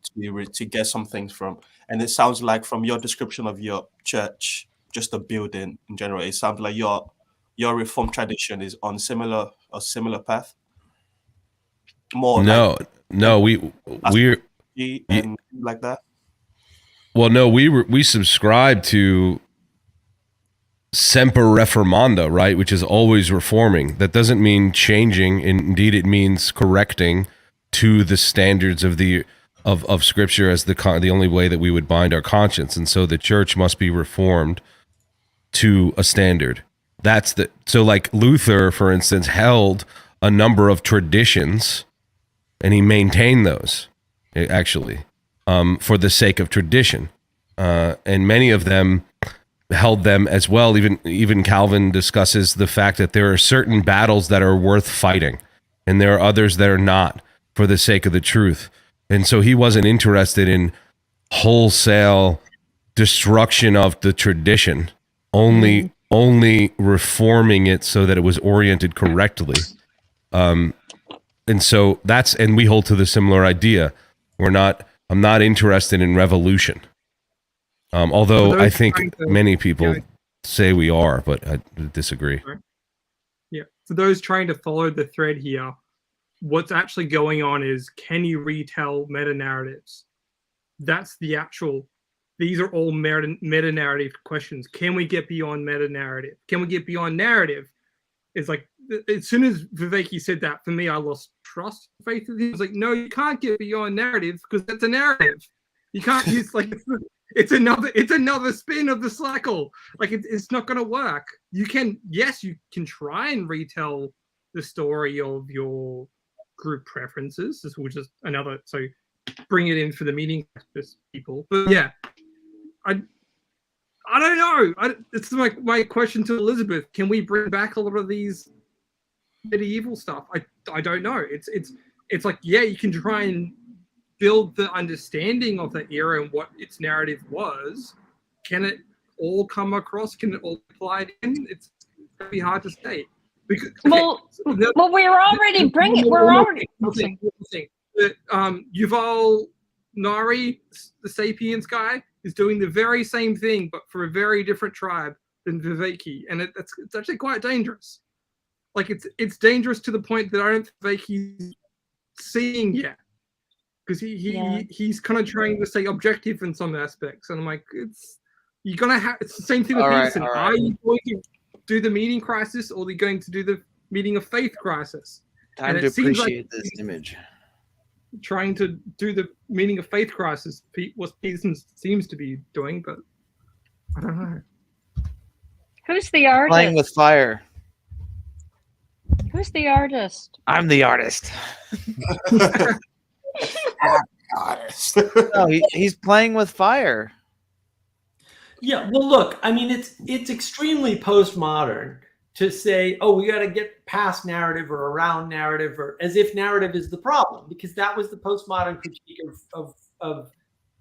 get some things from. And it sounds like from your description of your church, just the building in general, it sounds like your Reformed tradition is on a similar path. More No, no, we're and like that. Well, no, we subscribe to semper reformanda, right, which is always reforming. That doesn't mean changing. Indeed, it means correcting to the standards of of Scripture as the only way that we would bind our conscience. And so the church must be reformed to a standard. So like Luther, for instance, held a number of traditions, and he maintained those actually for the sake of tradition, and many of them held them as well. Even Calvin discusses the fact that there are certain battles that are worth fighting, and there are others that are not for the sake of the truth. And so he wasn't interested in wholesale destruction of the tradition, only reforming it so that it was oriented correctly. And so and we hold to the similar idea. I'm not interested in revolution. Although I think many people say we are, but I disagree. Yeah. For those trying to follow the thread here, what's actually going on is, can you retell meta-narratives? That's the actual, these are all meta-narrative questions. Can we get beyond meta-narrative? Can we get beyond narrative? It's like, as soon as Viveki said that, for me, I lost trust, faith in him. I was like, no, you can't get beyond narrative because that's a narrative. You can't use like it's another spin of the cycle. Like it's not going to work. You can try and retell the story of your group preferences, which is another. So bring it in for the meeting people. But yeah, I don't know. It's my question to Elizabeth. Can we bring back a lot of these medieval stuff? I don't know. It's like, yeah, you can try and build the understanding of the era and what its narrative was. Can it all come across? Can it all apply in? It's gonna be hard to say. Because, we're already bringing. We're already. Yuval Nari, the Sapiens guy, is doing the very same thing, but for a very different tribe than Viveki, and it's actually quite dangerous. Like it's dangerous to the point that I don't think Viveki's seeing yet, because he's kind of trying to stay objective in some aspects, and I'm like, it's the same thing with Peterson. Right. Are you going to do the meaning crisis, or are you going to do the meaning of faith crisis? Time to appreciate this image. Trying to do the meaning of faith crisis, what Peterson seems to be doing, but I don't know. Who's the artist? Playing with fire. Who's the artist? I'm the artist. No, he's playing with fire. Yeah, well, look, I mean, it's extremely postmodern to say, oh, we got to get past narrative or around narrative, or as if narrative is the problem, because that was the postmodern critique of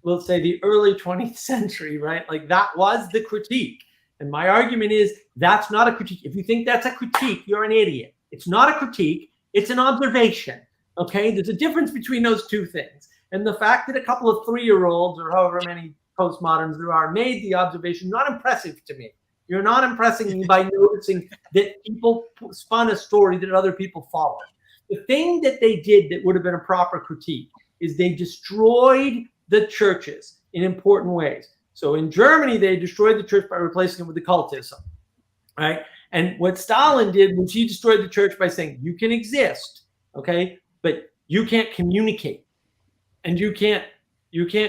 let's say, the early 20th century, right? Like that was the critique. And my argument is that's not a critique. If you think that's a critique, you're an idiot. It's not a critique. It's an observation. Okay, there's a difference between those two things. And the fact that a couple of 3-year-olds or however many postmoderns there are made the observation, not impressive to me. You're not impressing me by noticing that people spun a story that other people followed. The thing that they did that would have been a proper critique is they destroyed the churches in important ways. So in Germany, they destroyed the church by replacing it with occultism, right? And what Stalin did was he destroyed the church by saying, you can exist, okay, but you can't communicate, and you can't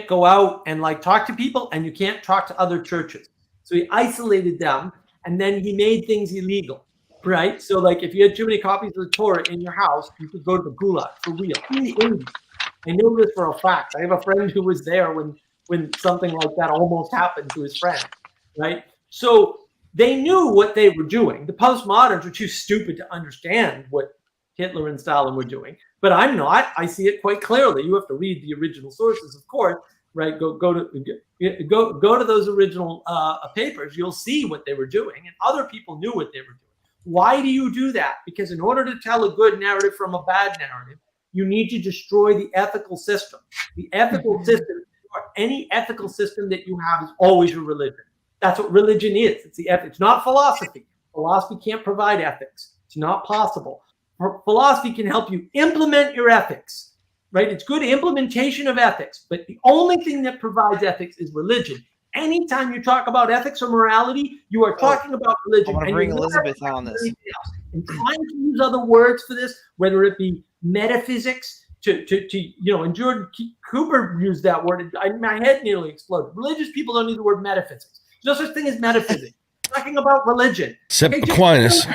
go out and like talk to people, and you can't talk to other churches. So he isolated them, and then he made things illegal, right? So like if you had too many copies of the Torah in your house, you could go to the gulag for real. I know this for a fact. I have a friend who was there when something like that almost happened to his friend, right? So they knew what they were doing. The postmoderns were too stupid to understand what Hitler and Stalin were doing. But I'm not. I see it quite clearly. You have to read the original sources, of course, right? Go to those original papers. You'll see what they were doing, and other people knew what they were doing. Why do you do that? Because in order to tell a good narrative from a bad narrative, you need to destroy the ethical system. The ethical system, or any ethical system that you have, is always your religion. That's what religion is. It's the ethics. It's not philosophy. Philosophy can't provide ethics. It's not possible. Philosophy can help you implement your ethics, right? It's good implementation of ethics, but the only thing that provides ethics is religion. Anytime you talk about ethics or morality, you are talking about religion. I want to bring Elizabeth on this. And trying to use other words for this, whether it be metaphysics, and Jordan Cooper used that word. My head nearly exploded. Religious people don't use the word metaphysics. There's no such thing as metaphysics. Talking about religion. Except Aquinas.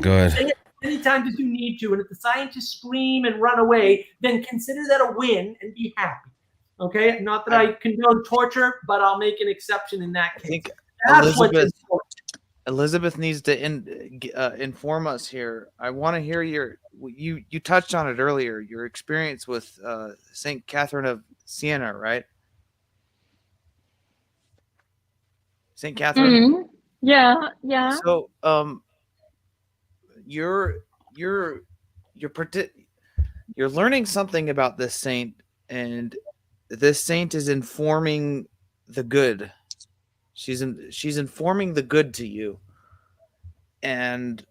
Go ahead. Anytime that you need to, and if the scientists scream and run away, then consider that a win and be happy. Okay, not that I condone torture, but I'll make an exception in that case. I think That's Elizabeth needs to inform us here. I want to hear you touched on it earlier, your experience with St. Catherine of Siena, right? St. Catherine? Mm-hmm. Yeah. So, you're learning something about this saint, and this saint is informing the good. She's informing the good to you, and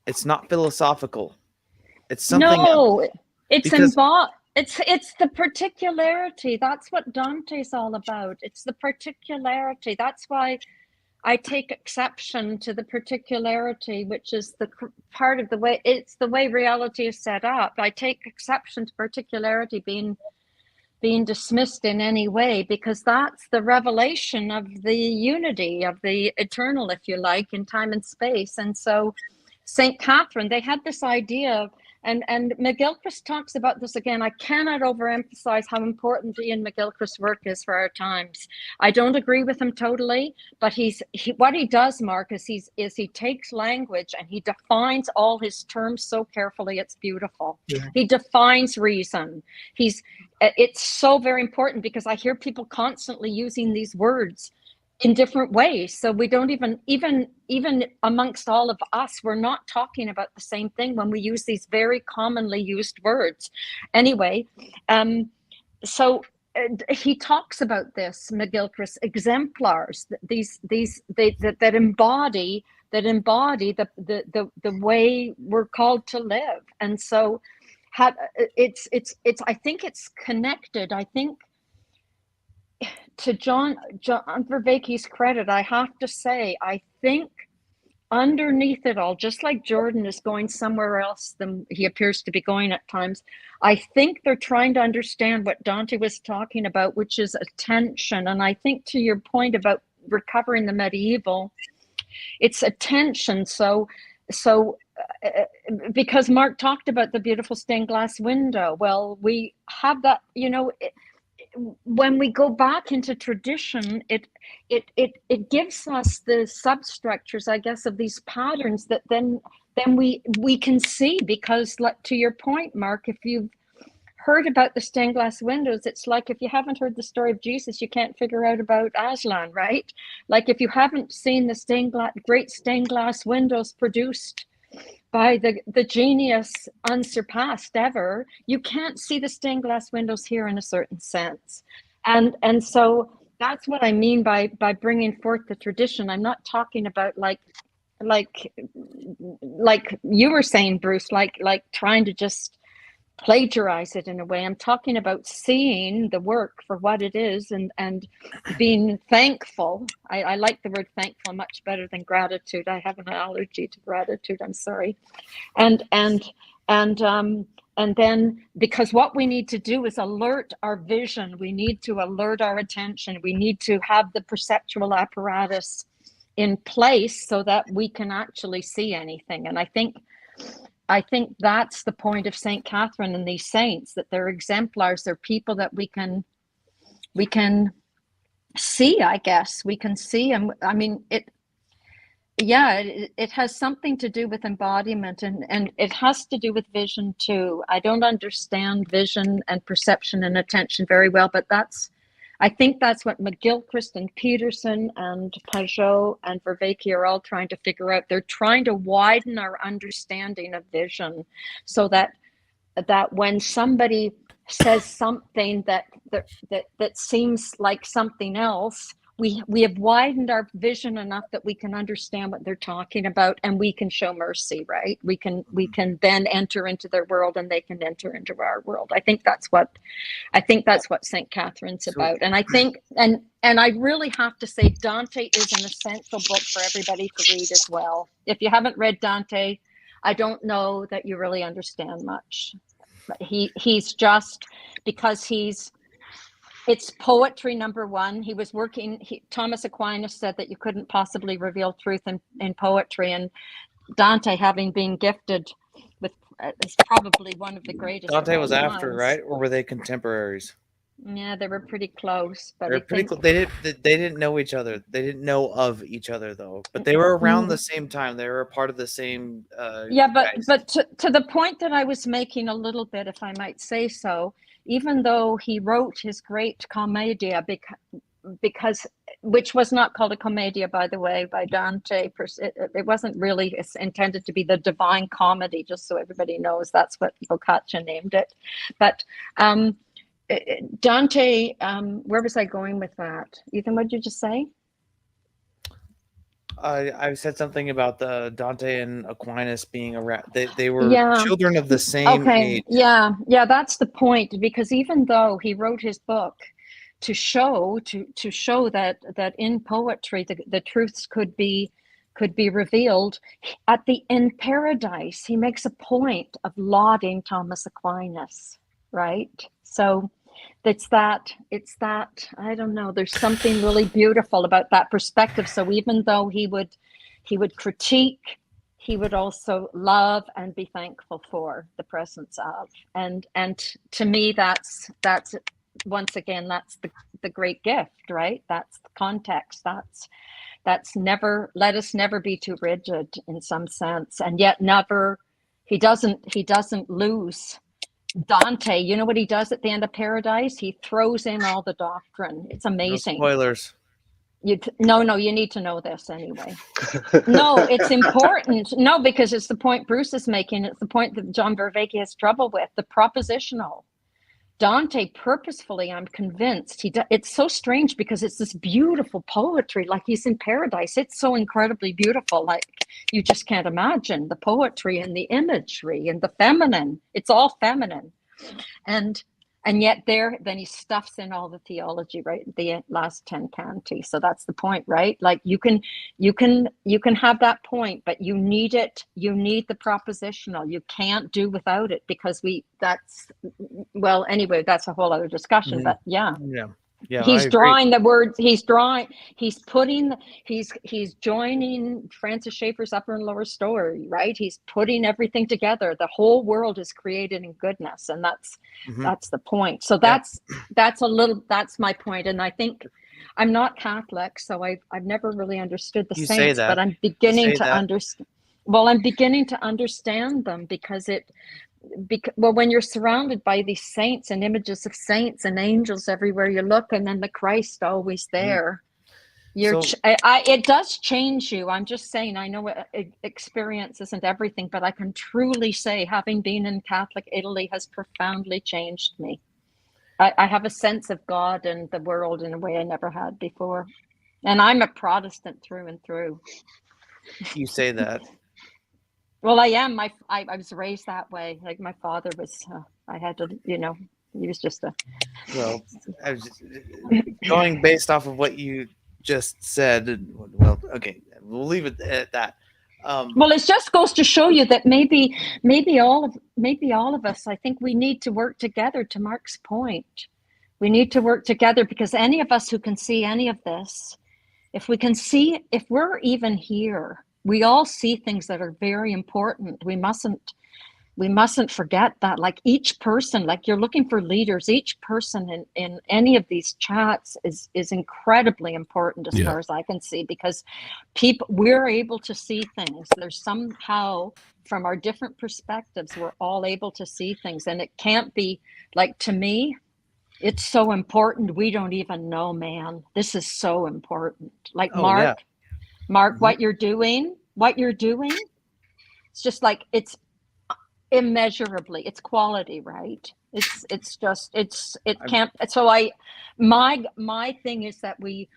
it's not philosophical. It's something. No, it's the particularity. That's what Dante's all about. It's the particularity. That's why I take exception to the particularity, which is the part of the way it's the way reality is set up. I take exception to particularity being dismissed in any way, because that's the revelation of the unity of the eternal, if you like, in time and space. And so St. Catherine, they had this idea, and McGilchrist talks about this again. I cannot overemphasize how important Ian McGilchrist's work is for our times. I don't agree with him totally, but what he does, Mark, is he takes language and he defines all his terms so carefully. It's beautiful. Yeah. He defines reason. It's so very important, because I hear people constantly using these words in different ways. So we don't even amongst all of us, we're not talking about the same thing when we use these very commonly used words. Anyway, so he talks about this, McGilchrist, exemplars, that embody the way we're called to live. And so it's I think it's connected. I think, to John Vervaeke's credit, I have to say, I think underneath it all, just like Jordan is going somewhere else than he appears to be going at times, I think they're trying to understand what Dante was talking about, which is attention. And I think, to your point about recovering the medieval, it's attention. So because Mark talked about the beautiful stained glass window, well, we have that, when we go back into tradition, it gives us the substructures, I guess, of these patterns that then we can see. Because, like, to your point, Mark, if you've heard about the stained glass windows, it's like, if you haven't heard the story of Jesus, you can't figure out about Aslan, right? Like, if you haven't seen the great stained glass windows produced by the genius unsurpassed ever, you can't see the stained glass windows here in a certain sense. And so that's what I mean by bringing forth the tradition. I'm not talking about like you were saying, Bruce, like trying to just plagiarize it in a way. I'm talking about seeing the work for what it is, and being thankful. I like the word thankful much better than gratitude. I have an allergy to gratitude, I'm sorry. And then, because what we need to do is alert our vision, we need to alert our attention, we need to have the perceptual apparatus in place so that we can actually see anything. And I think that's the point of St. Catherine and these saints, that they're exemplars. They're people that we can see, I guess. We can see. And I mean, yeah, it has something to do with embodiment, and it has to do with vision too. I don't understand vision and perception and attention very well, but I think that's what McGilchrist and Peterson and Pajot and Vervaeke are all trying to figure out. They're trying to widen our understanding of vision so that when somebody says something that seems like something else, we have widened our vision enough that we can understand what they're talking about, and we can show mercy, right? We can then enter into their world, and they can enter into our world. I think that's what St. Catherine's about. And I think, and I really have to say, Dante is an essential book for everybody to read as well. If you haven't read Dante, I don't know that you really understand much. He's just, because it's poetry, number one. He was working, Thomas Aquinas said that you couldn't possibly reveal truth in poetry, and Dante, having been gifted with, is probably one of the greatest. Dante of all was after, times. right? Or were they contemporaries? Yeah, they were pretty close, but They're pretty close. They didn't know each other. They didn't know of each other though, but they were around the same time. They were a part of the same. Yeah, guys. but to the point that I was making a little bit, if I might say so, even though he wrote his great Commedia, because which was not called a Commedia, by the way, by Dante. It wasn't really intended to be the Divine Comedy, just so everybody knows. That's what Boccaccio named it. But Dante, where was I going with that? Ethan, what did you just say? I said something about the Dante and Aquinas being around. They were children of the same age. Yeah, that's the point. Because even though he wrote his book to show that in poetry the truths could be revealed, in Paradise he makes a point of lauding Thomas Aquinas, right? So it's that I don't know, there's something really beautiful about that perspective. So even though he would critique, he would also love and be thankful for the presence of, and to me that's once again, that's the great gift, right? That's the context. That's never, let us never be too rigid in some sense, and yet never, he doesn't lose. Dante, you know what he does at the end of Paradise? He throws in all the doctrine. It's amazing. No spoilers. No, you need to know this anyway. No, it's important. No, because it's the point Bruce is making. It's the point that John Vervaeke has trouble with, the propositional. Dante purposefully, I'm convinced, it's so strange because it's this beautiful poetry, like he's in paradise. It's so incredibly beautiful, like you just can't imagine the poetry and the imagery and the feminine. It's all feminine. And yet then he stuffs in all the theology, right? The last 10 canti. So that's the point, right? Like you can have that point, but you need it. You need the propositional. You can't do without it, because well, anyway, that's a whole other discussion, but yeah. Yeah, he's drawing the words. He's joining Francis Schaeffer's upper and lower story, right? He's putting everything together. The whole world is created in goodness, and that's the point. So that's my point. And I think I'm not Catholic, so I've never really understood the saints, but I'm beginning to understand. Well, I'm beginning to understand them because when you're surrounded by these saints and images of saints and angels everywhere you look, and then the Christ always there, it does change you. I'm just saying, I know experience isn't everything, but I can truly say, having been in Catholic Italy has profoundly changed me. I have a sense of God and the world in a way I never had before. And I'm a Protestant through and through. You say that. Well, I am. I was raised that way. Like my father was, I had to, he was just a. Well, I was going based off of what you just said. Well, okay, we'll leave it at that. Well, it just goes to show you that maybe all of us, I think we need to work together. To Mark's point, we need to work together, because any of us who can see any of this, if we're even here, we all see things that are very important. We mustn't we mustn't forget that, like, each person, like, you're looking for leaders, each person in any of these chats is incredibly important as far as I can see, because we're able to see things. There's somehow, from our different perspectives, we're all able to see things, and it can't be, like, to me, it's so important. We don't even know, man. This is so important. Like, Mark, what you're doing, it's just like, it's immeasurably, it's quality, right? It can't. So my thing is that we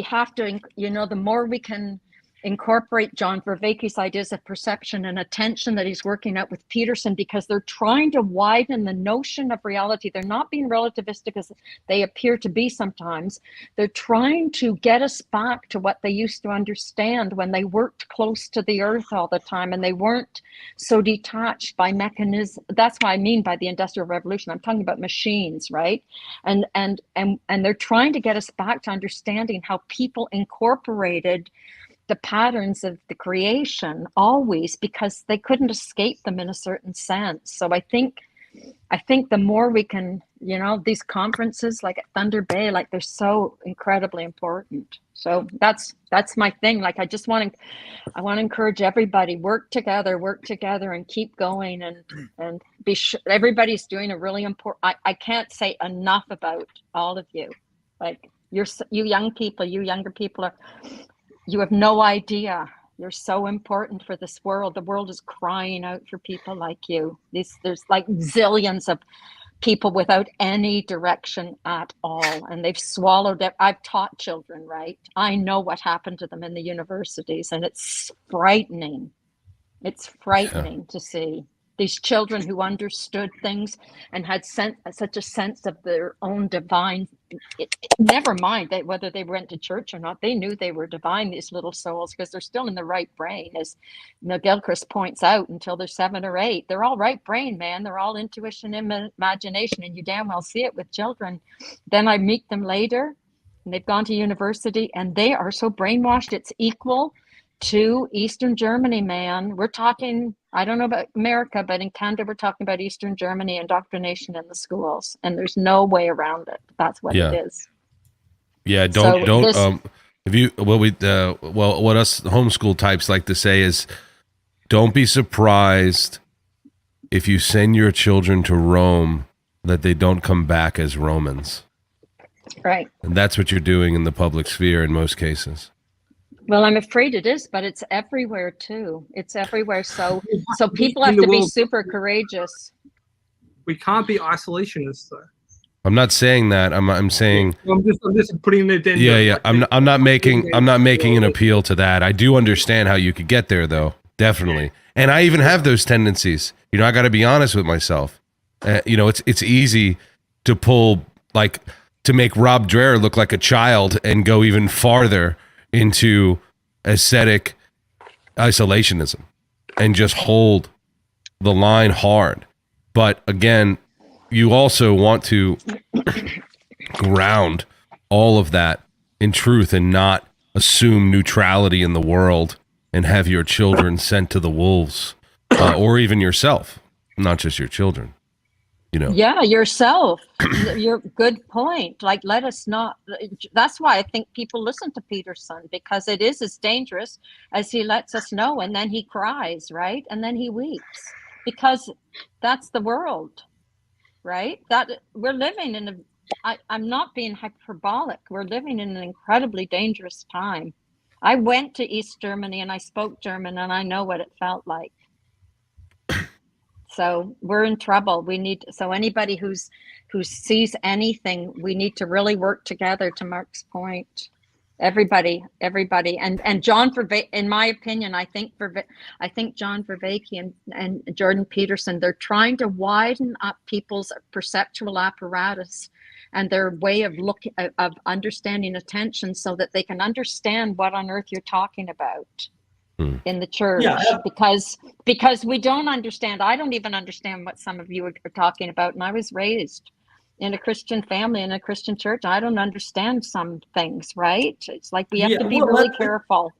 have to, the more we can incorporate John Vervaeke's ideas of perception and attention that he's working out with Peterson, because they're trying to widen the notion of reality. They're not being relativistic as they appear to be sometimes. They're trying to get us back to what they used to understand when they worked close to the earth all the time, and they weren't so detached by mechanism. That's what I mean by the Industrial Revolution. I'm talking about machines, right? And they're trying to get us back to understanding how people incorporated the patterns of the creation always, because they couldn't escape them in a certain sense. So I think the more we can, these conferences like at Thunder Bay, like, they're so incredibly important. So that's my thing. Like, I want to encourage everybody, work together and keep going, and be sure everybody's doing a really important, I can't say enough about all of you. Like, you younger people you have no idea. You're so important for this world. The world is crying out for people like you. There's like zillions of people without any direction at all, and they've swallowed it. I've taught children, right? I know what happened to them in the universities, and it's frightening. It's frightening to see these children who understood things and had such a sense of their own divine. Never mind whether they went to church or not, they knew they were divine, these little souls, because they're still in the right brain, as Gilchrist points out, until they're 7 or 8. They're all right brain, man. They're all intuition and imagination, and you damn well see it with children. Then I meet them later, and they've gone to university, and they are so brainwashed. It's equal to Eastern Germany, man. We're talking, I don't know about America, but in Canada, we're talking about Eastern Germany indoctrination in the schools, and there's no way around it. That's what it is. Yeah, what us homeschool types like to say is, don't be surprised if you send your children to Rome that they don't come back as Romans. Right. And that's what you're doing in the public sphere in most cases. Well, I'm afraid it is, but it's everywhere too. It's everywhere. So people have to be super courageous. We can't be isolationists, though. I'm not saying that. I'm saying. I'm just putting it in. Yeah. I'm not making an appeal to that. I do understand how you could get there, though. Definitely. And I even have those tendencies. I got to be honest with myself. It's easy to pull, like, to make Rob Dreher look like a child and go even farther into ascetic isolationism and just hold the line hard. But again, you also want to ground all of that in truth and not assume neutrality in the world and have your children sent to the wolves, or even yourself, not just your children. Yeah, yourself. Your good point. Like, let us not. That's why I think people listen to Peterson, because it is as dangerous as he lets us know, and then he cries, right? And then he weeps, because that's the world, right? That we're living in I'm not being hyperbolic. We're living in an incredibly dangerous time. I went to East Germany and I spoke German, and I know what it felt like. So we're in trouble. So anybody who sees anything, we need to really work together, to Mark's point. Everybody. And John Vervaeke, in my opinion, I think John Vervaeke and Jordan Peterson, they're trying to widen up people's perceptual apparatus and their way of understanding attention, so that they can understand what on earth you're talking about in the church. Because we don't understand. I don't even understand what some of you are talking about. And I was raised in a Christian family, in a Christian church. I don't understand some things, right? It's like we have to be really careful.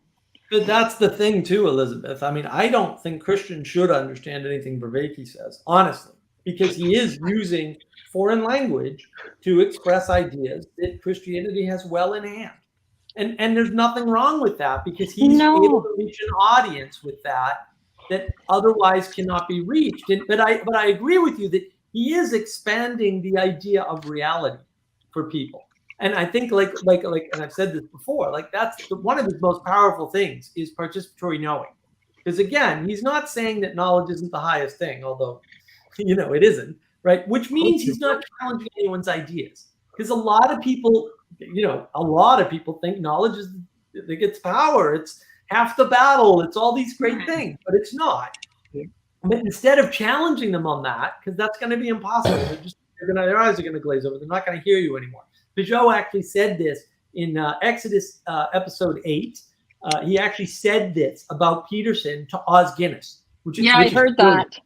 But that's the thing too, Elizabeth. I mean, I don't think Christians should understand anything Vervaeke says, honestly, because he is using foreign language to express ideas that Christianity has well in hand. And there's nothing wrong with that, because he's able to reach an audience with that otherwise cannot be reached. But I agree with you that he is expanding the idea of reality for people. And I think like, and I've said this before, like that's one of his most powerful things is participatory knowing. Because again, he's not saying that knowledge isn't the highest thing, although, it isn't, right? Which means he's not challenging anyone's ideas. Because a lot of people think knowledge is, it gets power. It's half the battle. It's all these great things, but it's not. But instead of challenging them on that, because that's going to be impossible, their eyes are going to glaze over. They're not going to hear you anymore. Peugeot actually said this in Exodus episode 8. He actually said this about Peterson to Os Guinness. I heard that.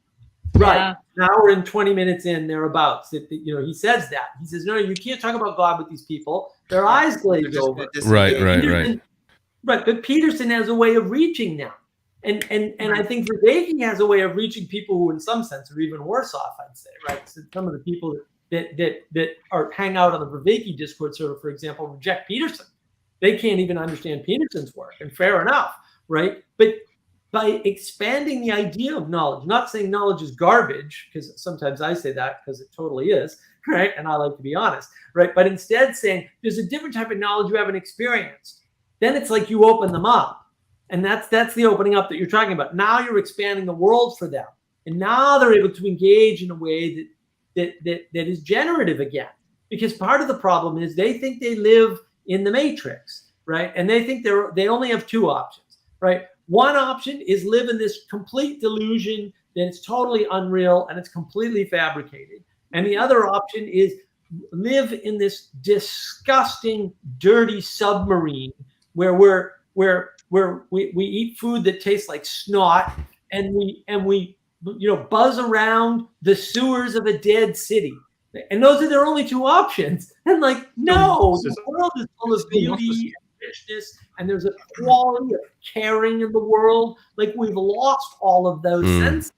Right. Yeah. An hour and 20 minutes in, thereabouts. He says that. He says, no, you can't talk about God with these people. Their eyes glaze over. Right. Right. But Peterson has a way of reaching them. And I think Vervaeke has a way of reaching people who, in some sense, are even worse off, I'd say, right? So some of the people that hang out on the Vervaeke Discord server, for example, reject Peterson. They can't even understand Peterson's work, and fair enough, right? But by expanding the idea of knowledge, not saying knowledge is garbage, because sometimes I say that because it totally is, right? And I like to be honest, right? But instead saying there's a different type of knowledge you haven't experienced. Then it's like you open them up. And that's the opening up that you're talking about. Now you're expanding the world for them. And now they're able to engage in a way that is generative again. Because part of the problem is they think they live in the matrix, right? And they think they only have two options, right? One option is live in this complete delusion that it's totally unreal and it's completely fabricated. And the other option is live in this disgusting, dirty submarine where we eat food that tastes like snot, and we buzz around the sewers of a dead city. And those are their only two options. And no, the world is full of beauty and richness, and there's a quality of caring in the world. We've lost all of those senses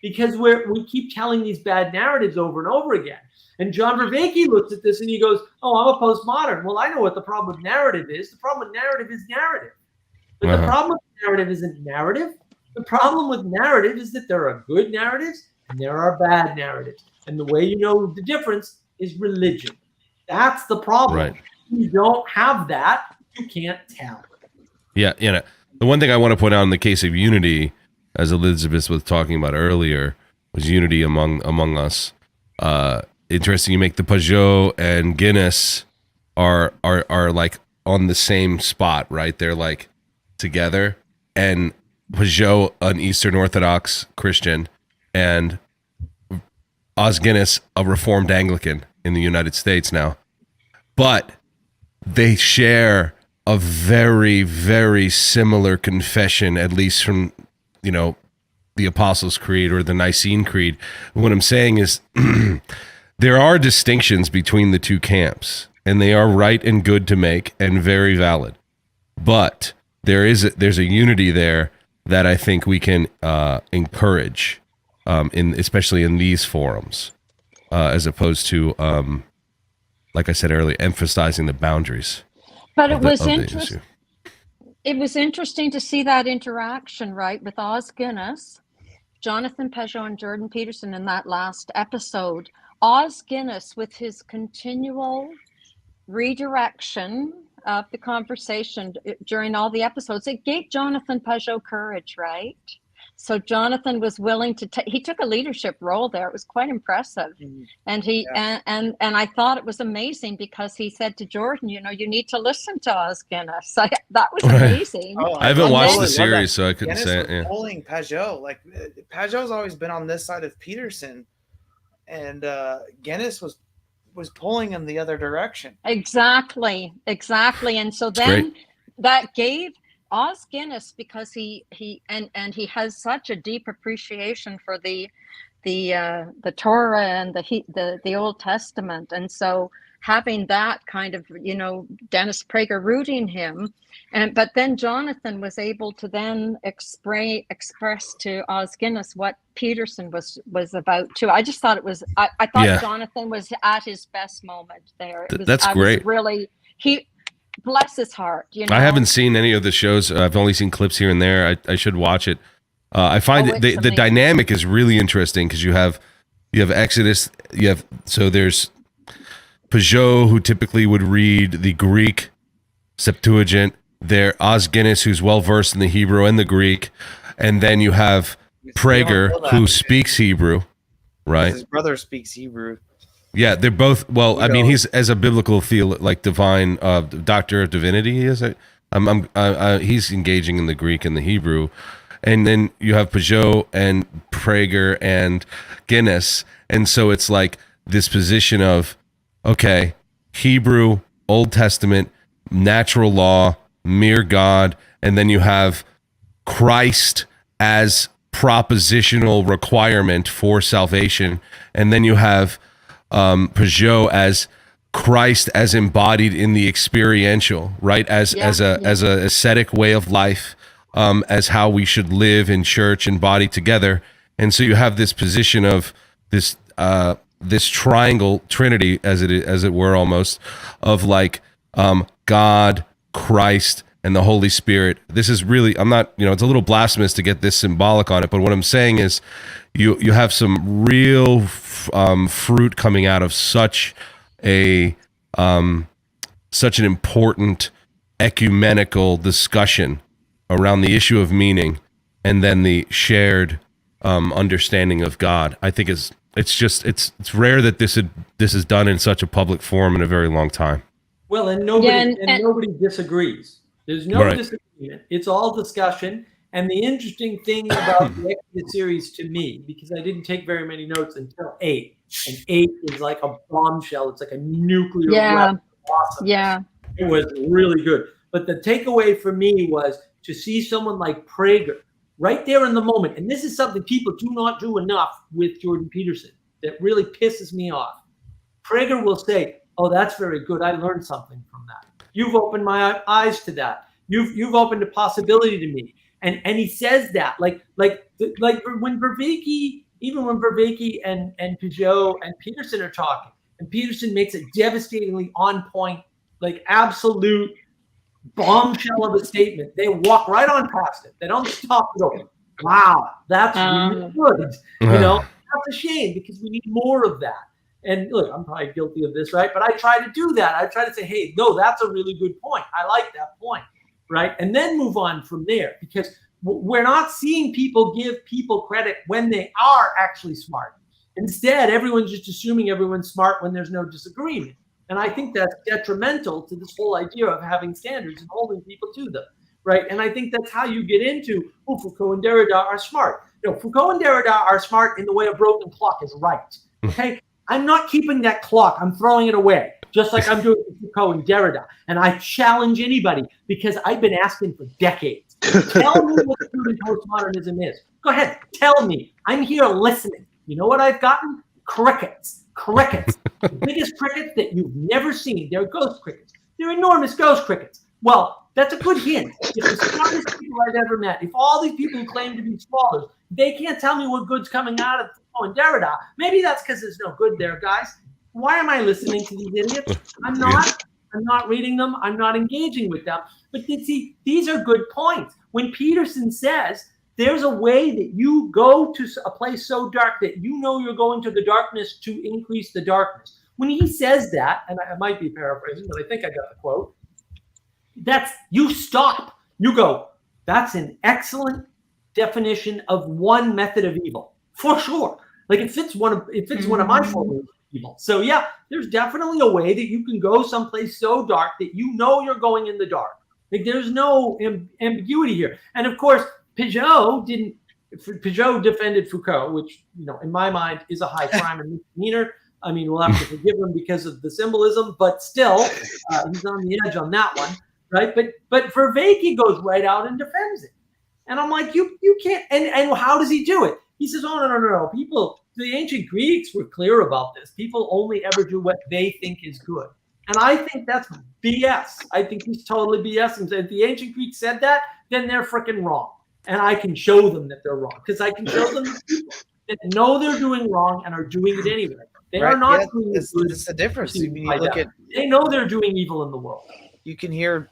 because we keep telling these bad narratives over and over again. And John Vervaeke looks at this and he goes, "Oh, I'm a postmodern." Well, I know what the problem with narrative is. The problem with narrative is narrative. But the problem with narrative isn't narrative. The problem with narrative is that there are good narratives and there are bad narratives. And the way you know the difference is religion. That's the problem. Right. If you don't have that, you can't tell. Yeah. The one thing I want to point out in the case of unity, as Elizabeth was talking about earlier, was unity among us. Interesting. You make the Peugeot and Guinness are like on the same spot, right? They're like together, and Peugeot, an Eastern Orthodox Christian, and Os Guinness, a Reformed Anglican in the United States now. But they share a very, very similar confession, at least from, the Apostles' Creed or the Nicene Creed. What I'm saying is there are distinctions between the two camps, and they are right and good to make and very valid. But there's a unity there that I think we can encourage, especially in these forums, as opposed to, like I said earlier, emphasizing the boundaries. But it was interesting. It was interesting to see that interaction, right, with Os Guinness, Jonathan Peugeot, and Jordan Peterson in that last episode. Os Guinness, with his continual redirection of the conversation during all the episodes, it gave Jonathan Peugeot courage, right? So Jonathan was willing to he took a leadership role there. It was quite impressive. And and I thought it was amazing because he said to Jordan, you need to listen to Os Guinness. That was amazing. Oh, I haven't watched the series, so I couldn't Guinness say it. Yeah. Pulling Peugeot, Peugeot's always been on this side of Peterson, and Guinness was pulling him the other direction. Exactly. And so then that gave Os Guinness, because he has such a deep appreciation for the Torah and the Old Testament, and so having that kind of, Dennis Prager rooting him. But then Jonathan was able to then express to Os Guinness what Peterson was about too. I just thought it was, I thought Jonathan was at his best moment there. That's great. He, bless his heart. I haven't seen any of the shows. I've only seen clips here and there. I should watch it. I find the dynamic is really interesting because you have Exodus. There's Peugeot, who typically would read the Greek Septuagint. There, Os Guinness, who's well versed in the Hebrew and the Greek, and then you have Prager, who speaks Hebrew, right? His brother speaks Hebrew. Yeah, they're both. Well, I mean, he's as a biblical divine doctor of divinity. He is. He's engaging in the Greek and the Hebrew, and then you have Peugeot and Prager and Guinness, and so it's like this position of, okay, Hebrew, Old Testament, natural law, mere God, and then you have Christ as propositional requirement for salvation, and then you have Peugeot as Christ as embodied in the experiential, right? As a ascetic way of life, as how we should live in church and body together. And so you have this position of this triangle trinity, as it were, almost, of like God, Christ, and the Holy Spirit. This is really, I'm not, it's a little blasphemous to get this symbolic on it, but what I'm saying is you have some real fruit coming out of such an important ecumenical discussion around the issue of meaning, and then the shared understanding of God. I think it's rare that this is done in such a public forum in a very long time. Well, and nobody disagrees. There's no disagreement. It's all discussion. And the interesting thing about the Exodus series to me, because I didn't take very many notes until 8, and 8 is like a bombshell. It's like a nuclear weapon. Awesome. Yeah. It was really good. But the takeaway for me was to see someone like Prager right there in the moment. And this is something people do not do enough with Jordan Peterson that really pisses me off. Prager will say, "Oh, that's very good. I learned something from that. You've opened my eyes to that. You've opened a possibility to me." And he says that like when Vervaeke, even when Vervaeke and Peugeot and Peterson are talking, and Peterson makes a devastatingly on point, like absolute bombshell of a statement. They walk right on past it. They don't stop and go, "Wow, that's really good." That's a shame because we need more of that. And look, I'm probably guilty of this, right? But I try to do that. I try to say, "Hey, no, that's a really good point. I like that point." Right? And then move on from there, because we're not seeing people give people credit when they are actually smart. Instead, everyone's just assuming everyone's smart when there's no disagreement. And I think that's detrimental to this whole idea of having standards and holding people to them. Right? And I think that's how you get into, Foucault and Derrida are smart. Foucault and Derrida are smart in the way a broken clock is right. Okay? I'm not keeping that clock. I'm throwing it away, just like I'm doing with Foucault and Derrida. And I challenge anybody, because I've been asking for decades. Tell me what student postmodernism is. Go ahead. Tell me. I'm here listening. You know what I've gotten? Crickets. Crickets. The biggest crickets that you've never seen. They're ghost crickets. They're enormous ghost crickets. Well, that's a good hint. If the smartest people I've ever met, if all these people who claim to be scholars, they can't tell me what good's coming out of Foucault and Derrida, maybe that's because there's no good there, guys. Why am I listening to these idiots? I'm not reading them. I'm not engaging with them. But see, these are good points. When Peterson says there's a way that you go to a place so dark that you know you're going to the darkness to increase the darkness. When he says that, and I might be paraphrasing, but I think I got the quote, that's, you stop. You go, that's an excellent definition of one method of evil. For sure. Like it fits one of my formulas. Evil. So yeah, there's definitely a way that you can go someplace so dark that you know you're going in the dark. Like there's no ambiguity here. And of course, Peugeot defended Foucault, which in my mind is a high crime and misdemeanor. I mean, we'll have to forgive him because of the symbolism, but still, he's on the edge on that one, right? But Vervaeke goes right out and defends it, and I'm like, you can't. And how does he do it? He says, "Oh no, people." the ancient Greeks were clear about this. People only ever do what they think is good. And I think that's BS. I think he's totally BS. And if the ancient Greeks said that, then they're freaking wrong. And I can show them that they're wrong because I can show them people that know they're doing wrong and are doing it anyway. They are not doing it good. It's the difference. perceived When by you look them. at, they know they're doing evil in the world. you can hear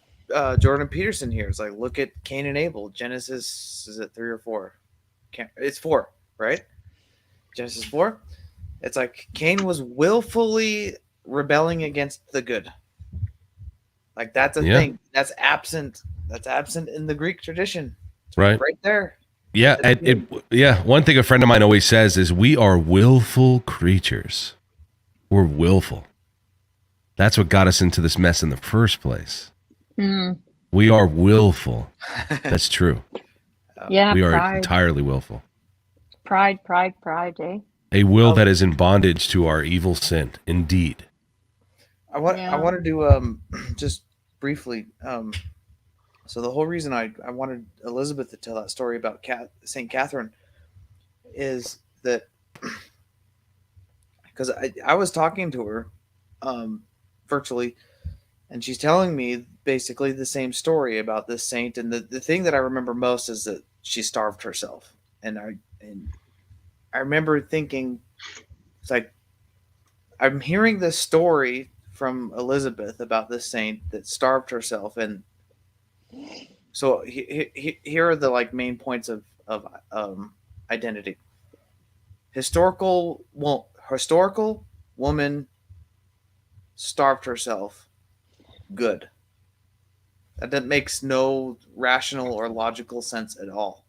Jordan Peterson here. It's like, look at Cain and Abel. Genesis, is it 3 or 4? It's 4, right? Genesis 4. It's like Cain was willfully rebelling against the good. Like that's a thing that's absent. That's absent in the Greek tradition. It's right there. Yeah, yeah. One thing a friend of mine always says is, we are willful creatures. We're willful. That's what got us into this mess in the first place. We are willful. That's true. Yeah, we are pride. entirely willful. Pride, eh? A will that is in bondage to our evil sin. Indeed. I want to do just briefly. So the whole reason I wanted Elizabeth to tell that story about St. Catherine is that because I was talking to her virtually, and she's telling me basically the same story about this saint. And the thing that I remember most is that she starved herself. And I remember thinking, it's like, I'm hearing this story from Elizabeth about this saint that starved herself. And so here are the like main points of identity. Historical woman starved herself. Good. That makes no rational or logical sense at all.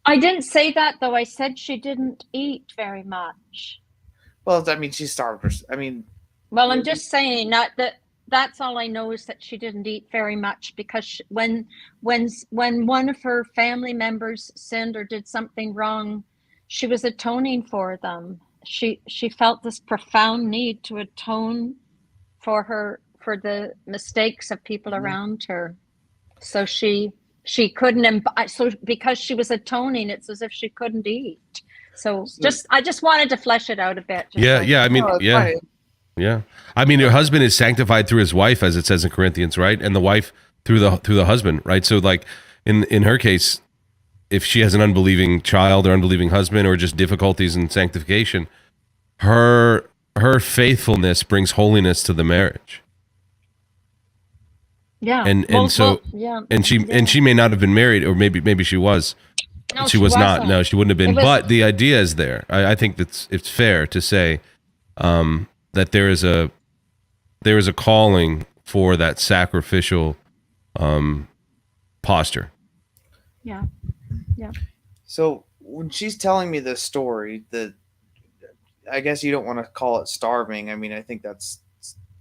I didn't say that, though. I said she didn't eat very much. Well, I mean, she starved herself. I mean, well, I'm just saying that's all I know, is that she didn't eat very much, because when one of her family members sinned or did something wrong, she was atoning for them. She felt this profound need to atone for the mistakes of people around her. So she couldn't, so because she was atoning, it's as if she couldn't eat. So I just wanted to flesh it out a bit. Yeah. I mean, yeah. I mean, her husband is sanctified through his wife, as it says in Corinthians, right? And the wife through the husband, right? So like in her case, if she has an unbelieving child or unbelieving husband or just difficulties in sanctification, her faithfulness brings holiness to the marriage. Yeah. And she may not have been married, or maybe she was. No, she was wasn't. not. No, she wouldn't have been. But the idea is there. I think it's fair to say that there is a calling for that sacrificial posture. Yeah. So when she's telling me this story, I guess you don't want to call it starving. I mean, I think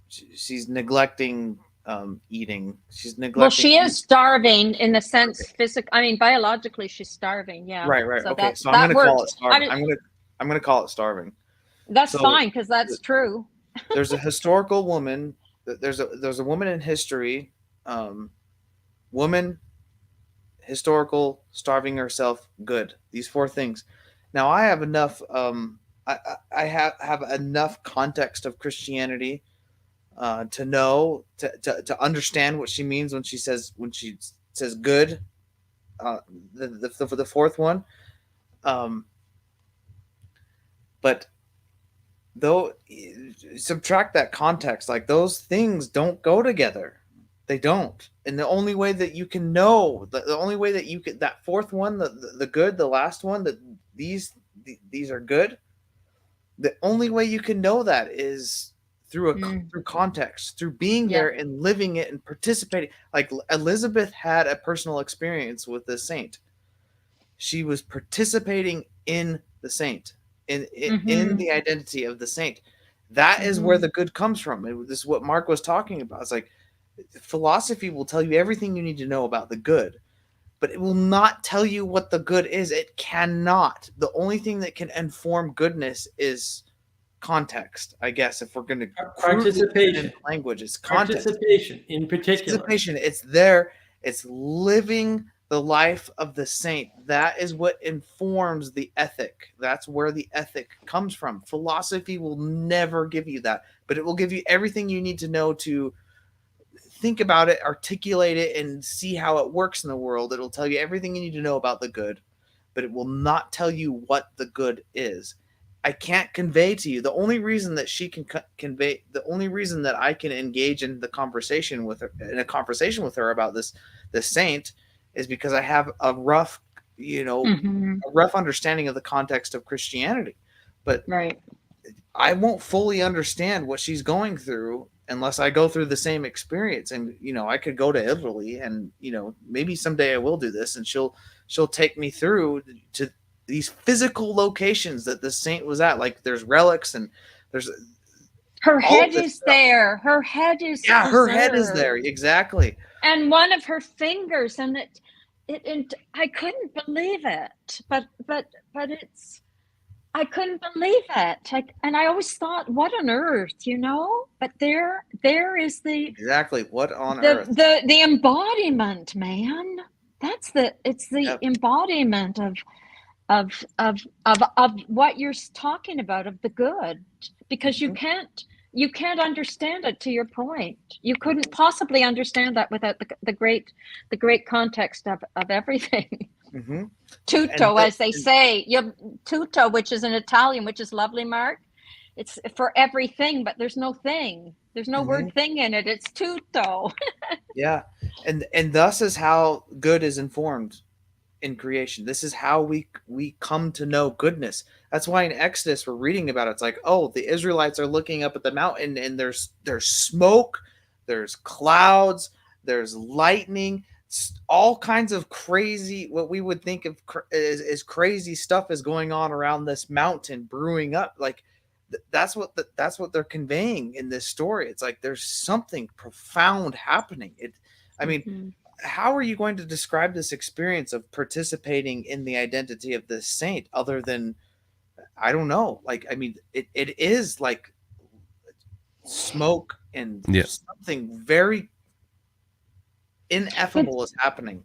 she's neglecting eating. She's neglecting. Well, she is starving in the sense biologically she's starving. Yeah. Right. So okay. So I'm going to call it starving. I'm going to call it starving. That's fine, because that's true. There's a historical woman. There's a woman in history. Woman, historical, starving herself, good. These 4 things. Now I have enough. I have enough context of Christianity to know to understand what she means when she says good. The 4th one. But though, subtract that context, like those things don't go together. They don't. And the only way that you can know, the only way that you could, that 4th one, the good, the last one, that these are good. The only way you can know that is through through context, through being there and living it and participating. Like Elizabeth had a personal experience with the saint. She was participating in the saint, in the identity of the saint. That is where the good comes from. This is what Mark was talking about. It's like philosophy will tell you everything you need to know about the good, but it will not tell you what the good is. It cannot. The only thing that can inform goodness is context, I guess. If we're going to participation, language, it's context. Participation in particular. Participation. It's there. It's living the life of the saint. That is what informs the ethic. That's where the ethic comes from. Philosophy will never give you that, but it will give you everything you need to know to think about it, articulate it, and see how it works in the world. It'll tell you everything you need to know about the good, but it will not tell you what the good is. I can't convey to you. The only reason that she can convey, the only reason that I can engage in the conversation with her, in a conversation with her about this saint, is because I have a rough, a rough understanding of the context of Christianity. But right. I won't fully understand what she's going through unless I go through the same experience. And I could go to Italy, and maybe someday I will do this, and she'll take me through to these physical locations that the saint was at. Like there's relics, and there's her head is there. Her head is preserved. Her head is there, exactly. And one of her fingers, and it I couldn't believe it. But it's, I couldn't believe it. And I always thought, what on earth, But there is the exactly what on earth. The embodiment, man. It's the embodiment of what you're talking about, of the good, because you can't understand it. To your point, you couldn't possibly understand that without the great context of everything. Mm-hmm. Tutto, as they say, tutto, which is in Italian, which is lovely, Mark. It's for everything, but there's no thing. There's no word thing in it. It's tutto. Yeah, and thus is how good is informed in creation. This is how we come to know goodness. That's why in Exodus we're reading about it. It's like, oh, the Israelites are looking up at the mountain, and there's smoke, there's clouds, there's lightning, all kinds of crazy, what we would think of as crazy stuff is going on around this mountain brewing up. Like that's what they're conveying in this story. It's like there's something profound happening. How are you going to describe this experience of participating in the identity of this saint other than, I don't know, it is like smoke and something very ineffable is happening.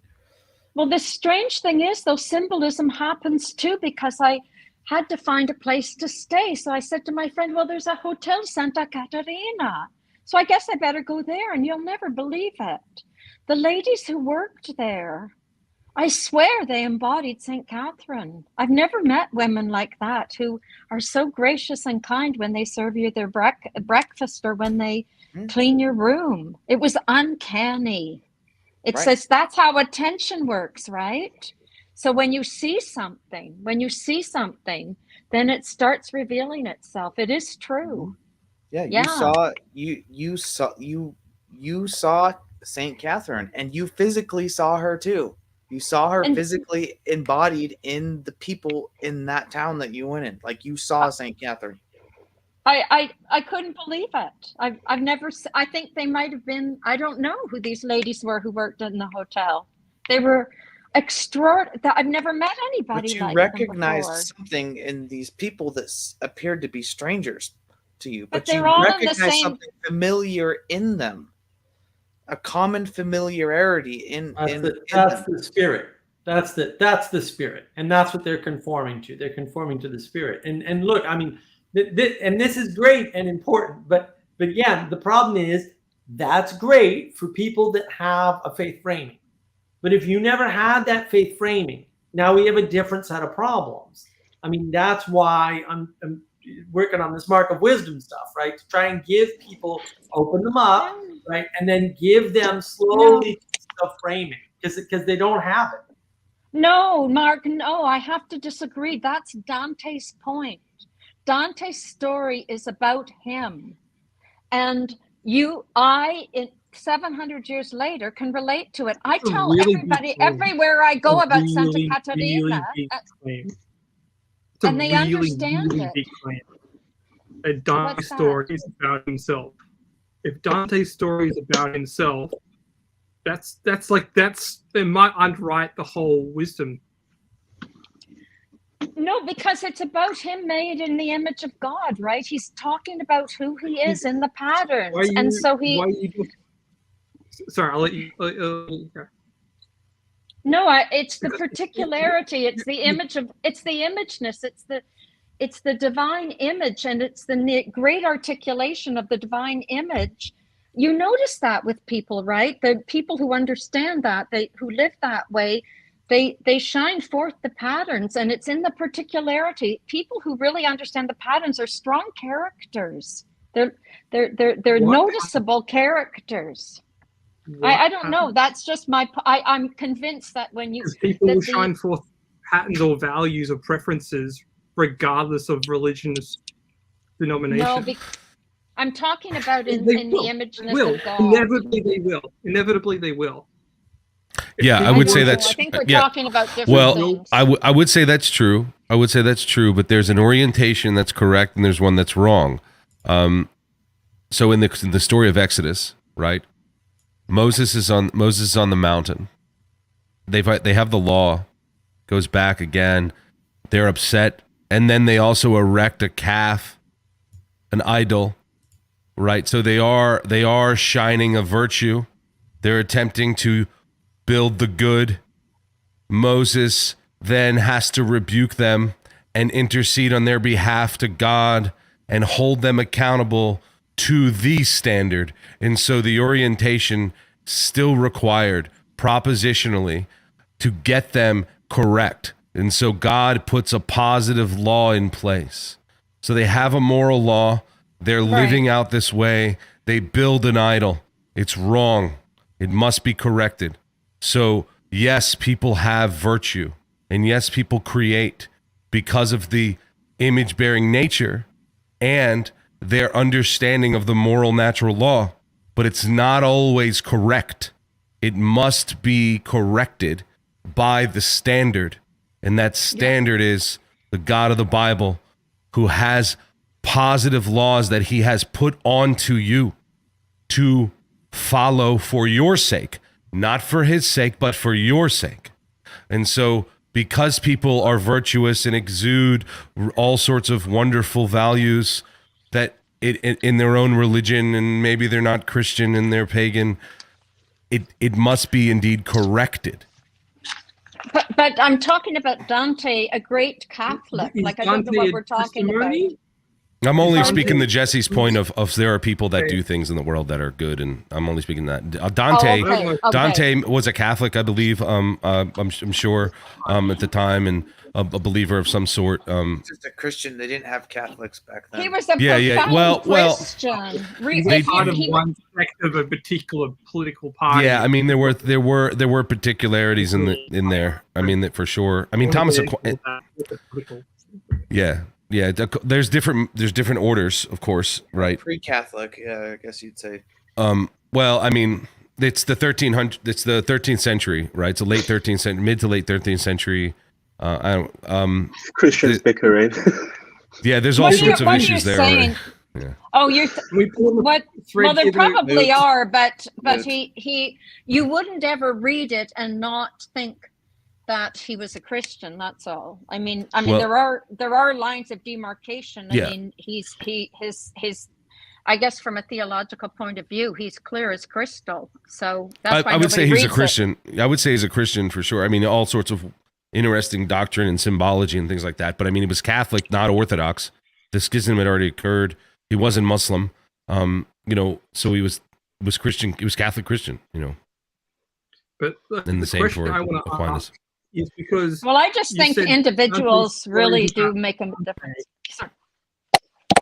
Well, the strange thing is, though, symbolism happens too, because I had to find a place to stay. So I said to my friend, well, there's a Hotel Santa Caterina, so I guess I better go there. And you'll never believe it. The ladies who worked there, I swear they embodied St. Catherine. I've never met women like that who are so gracious and kind when they serve you their breakfast or when they clean your room. It was uncanny. It says that's how attention works, right? So when you see something, then it starts revealing itself. It is true. Yeah, you saw St. Catherine, and you physically saw her too. You saw her physically embodied in the people in that town that you went in. Like you saw St. Catherine. I couldn't believe it. I've never. I think they might have been. I don't know who these ladies were who worked in the hotel. They were extraordinary. I've never met anybody. But you like recognized something in these people that appeared to be strangers to you. But you they're all in the recognized same. Something familiar in them. A common familiarity in that's the spirit. That's the spirit, and that's what they're conforming to. They're conforming to the spirit. And look, I mean, and this is great and important, but yeah, the problem is that's great for people that have a faith framing. But if you never had that faith framing, now we have a different set of problems. I mean, that's why I'm working on this mark of wisdom stuff, right? To try and give people, open them up, right? And then give them slowly stuff framing because they don't have it. No, Mark, no, I have to disagree. That's Dante's point. Dante's story is about him. And in 700 years later can relate to it. I tell everybody everywhere I go about Santa Caterina. And they understand it. And Dante's story is about himself. If Dante's story is about himself, they might underwrite the whole wisdom. No, because it's about him made in the image of God, right? He's talking about who he is in the patterns, Sorry, I'll let you. No, it's the particularity. It's the image of. It's the imageness. It's the divine image, and it's the great articulation of the divine image. You notice that with people, right? The people who understand that, who live that way, they shine forth the patterns, and it's in the particularity. People who really understand the patterns are strong characters. They're noticeable characters. I don't know. That's just I'm convinced that when you people will shine forth patterns or values or preferences regardless of religious denomination. No, I'm talking about in the imageness of God. Inevitably they will. Inevitably they will. Yeah, I would say that's. I think we're talking about different things. I would say that's true. I would say that's true, but there's an orientation that's correct and there's one that's wrong. So in the story of Exodus, right? Moses is on the mountain. They have the law, goes back again. They're upset, and then they also erect a calf, an idol, right? So they are shining a virtue. They're attempting to build the good. Moses then has to rebuke them and intercede on their behalf to God and hold them accountable to the standard. And so the orientation still required propositionally to get them correct. And so God puts a positive law in place. So they have a moral law. They're living out this way. They build an idol. It's wrong. It must be corrected. So yes, people have virtue. And yes, people create because of the image-bearing nature and their understanding of the moral natural law, but it's not always correct. It must be corrected by the standard, and that standard is the God of the Bible, who has positive laws that he has put onto you to follow for your sake, not for his sake, but for your sake. And so because people are virtuous and exude all sorts of wonderful values that in their own religion, and maybe they're not Christian and they're pagan, it must be indeed corrected. But I'm talking about Dante, a great Catholic. Like, I don't know what we're talking about. I'm only speaking to Jesse's point of there are people that do things in the world that are good, and I'm only speaking that. Dante was a Catholic, I believe. I'm sure at the time, and a believer of some sort. Just a Christian. They didn't have Catholics back then. He was a profound Christian. They part of one sect of a particular political party. Yeah, I mean there were particularities in there. I mean that for sure. I mean Thomas Aquinas. Yeah. Yeah, there's different orders, of course, right? Pre-Catholic, yeah, I guess you'd say. Well, I mean, it's the 1300. It's the 13th century, right? It's the late 13th century, mid to late 13th century. Christians bickering. Yeah, there's all sorts of issues there. Saying, yeah. Oh, what? Well, there probably are, but you wouldn't ever read it and not think that he was a Christian. That's all. I mean, well, there are lines of demarcation. I mean, his I guess from a theological point of view, he's clear as crystal. So that's why I would say he's a Christian. I would say he's a Christian for sure. I mean, all sorts of interesting doctrine and symbology and things like that. But I mean, he was Catholic, not Orthodox. The schism had already occurred. He wasn't Muslim. So he was Christian. He was Catholic Christian. But and the same for Aquinas. Is because I just think individuals really do make a difference.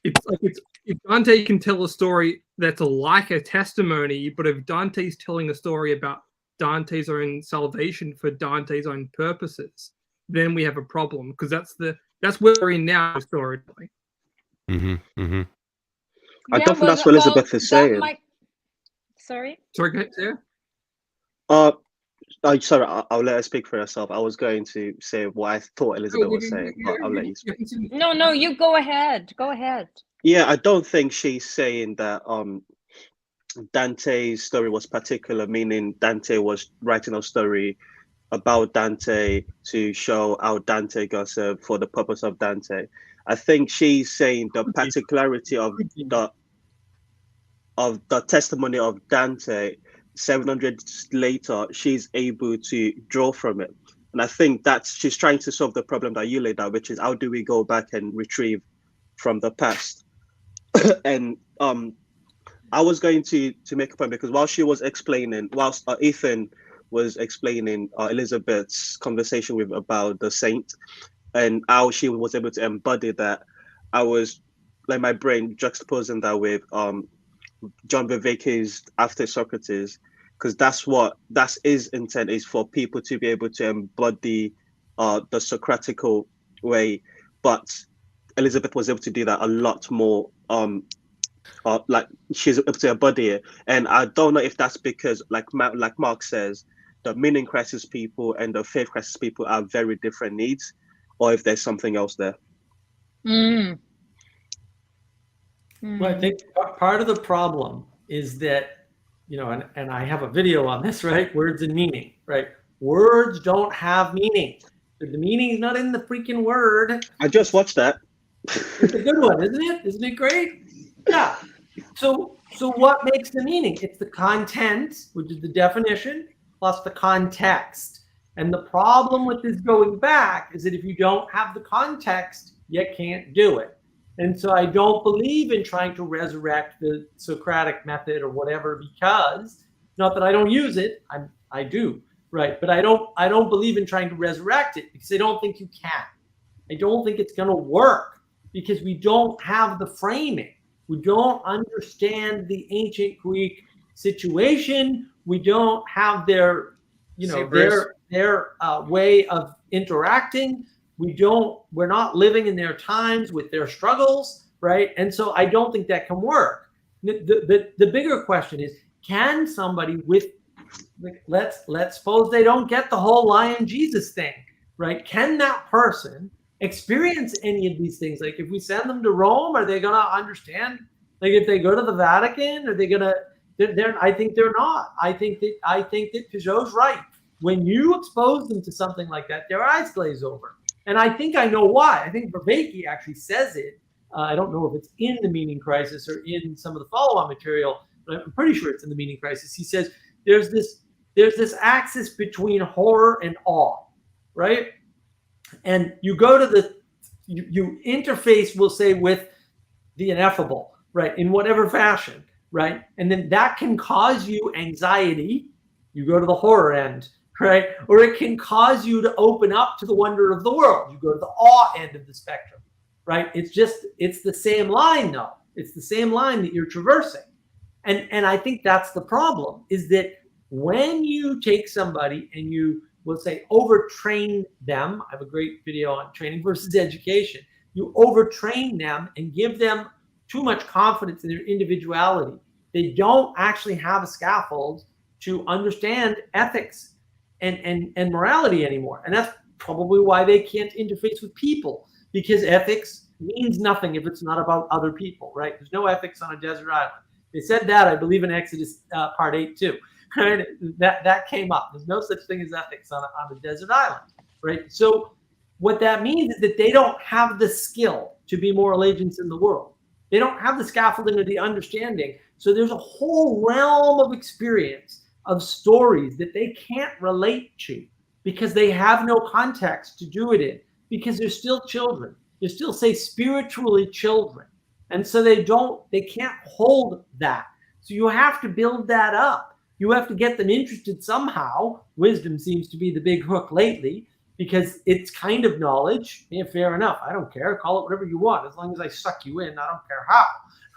It's like if Dante can tell a story that's like a testimony, but if Dante's telling a story about Dante's own salvation for Dante's own purposes, then we have a problem, because that's where we're in now historically. I don't think that's what Elizabeth is saying. Sorry, go ahead, Sarah. Sorry, I'll let her speak for herself. I was going to say what I thought Elizabeth was saying, but I'll let you speak. No, you go ahead. Go ahead. Yeah, I don't think she's saying that Dante's story was particular, meaning Dante was writing a story about Dante to show how Dante got served for the purpose of Dante. I think she's saying the particularity of the testimony of Dante 700 later, she's able to draw from it. And I think that's she's trying to solve the problem that you laid out, which is how do we go back and retrieve from the past? And I was going to make a point because while she was explaining, whilst Ethan was explaining Elizabeth's conversation with about the saint and how she was able to embody that, I was like my brain juxtaposing that with John Beveke's After Socrates, because that's his intent is for people to be able to embody the Socratical way, but Elizabeth was able to do that a lot more. Like she's able to embody it, and I don't know if that's because, like Mark says, the meaning crisis people and the faith crisis people are very different needs, or if there's something else there. Well, I think part of the problem is that, you know, and I have a video on this, right? Words and meaning, right? Words don't have meaning. The meaning is not in the freaking word. I just watched that. It's a good one, isn't it? Isn't it great? Yeah. So what makes the meaning? It's the content, which is the definition, plus the context. And the problem with this going back is that if you don't have the context, you can't do it. And so I don't believe in trying to resurrect the Socratic method or whatever, because not that I don't use it, I do, right? But I don't believe in trying to resurrect it because I don't think you can. I don't think it's going to work because we don't have the framing. We don't understand the ancient Greek situation. We don't have their, you know, their way of interacting. We're not living in their times with their struggles, right? And so I don't think that can work. The bigger question is, can somebody with, like, let's suppose they don't get the whole lion Jesus thing, right? Can that person experience any of these things? Like if we send them to Rome, are they gonna understand? Like if they go to the Vatican, are they gonna? I think they're not. I think that Peugeot's right. When you expose them to something like that, their eyes glaze over. And I think I know why. I think Vervaeke actually says it. I don't know if it's in the Meaning Crisis or in some of the follow-on material, but I'm pretty sure it's in the Meaning Crisis. He says there's this axis between horror and awe, right? And you go to you interface, we'll say, with the ineffable, right, in whatever fashion, right? And then that can cause you anxiety. You go to the horror end, right? Or it can cause you to open up to the wonder of the world. You go to the awe end of the spectrum, right? It's the same line, though. It's the same line that you're traversing. And I think that's the problem, is that when you take somebody and you, we'll say, overtrain them. I have a great video on training versus education. You overtrain them and give them too much confidence in their individuality. They don't actually have a scaffold to understand ethics and morality anymore. And that's probably why they can't interface with people, because ethics means nothing if it's not about other people, right? There's no ethics on a desert island. They said that, I believe, in Exodus part 8 too. Right? That came up. There's no such thing as ethics on a desert island, right? So what that means is that they don't have the skill to be moral agents in the world. They don't have the scaffolding or the understanding. So there's a whole realm of experience, of stories that they can't relate to because they have no context to do it in, because they're still children. They're still, say, spiritually children. And so they can't hold that. So you have to build that up. You have to get them interested somehow. Wisdom seems to be the big hook lately because it's kind of knowledge. Yeah, fair enough. I don't care. Call it whatever you want. As long as I suck you in, I don't care how,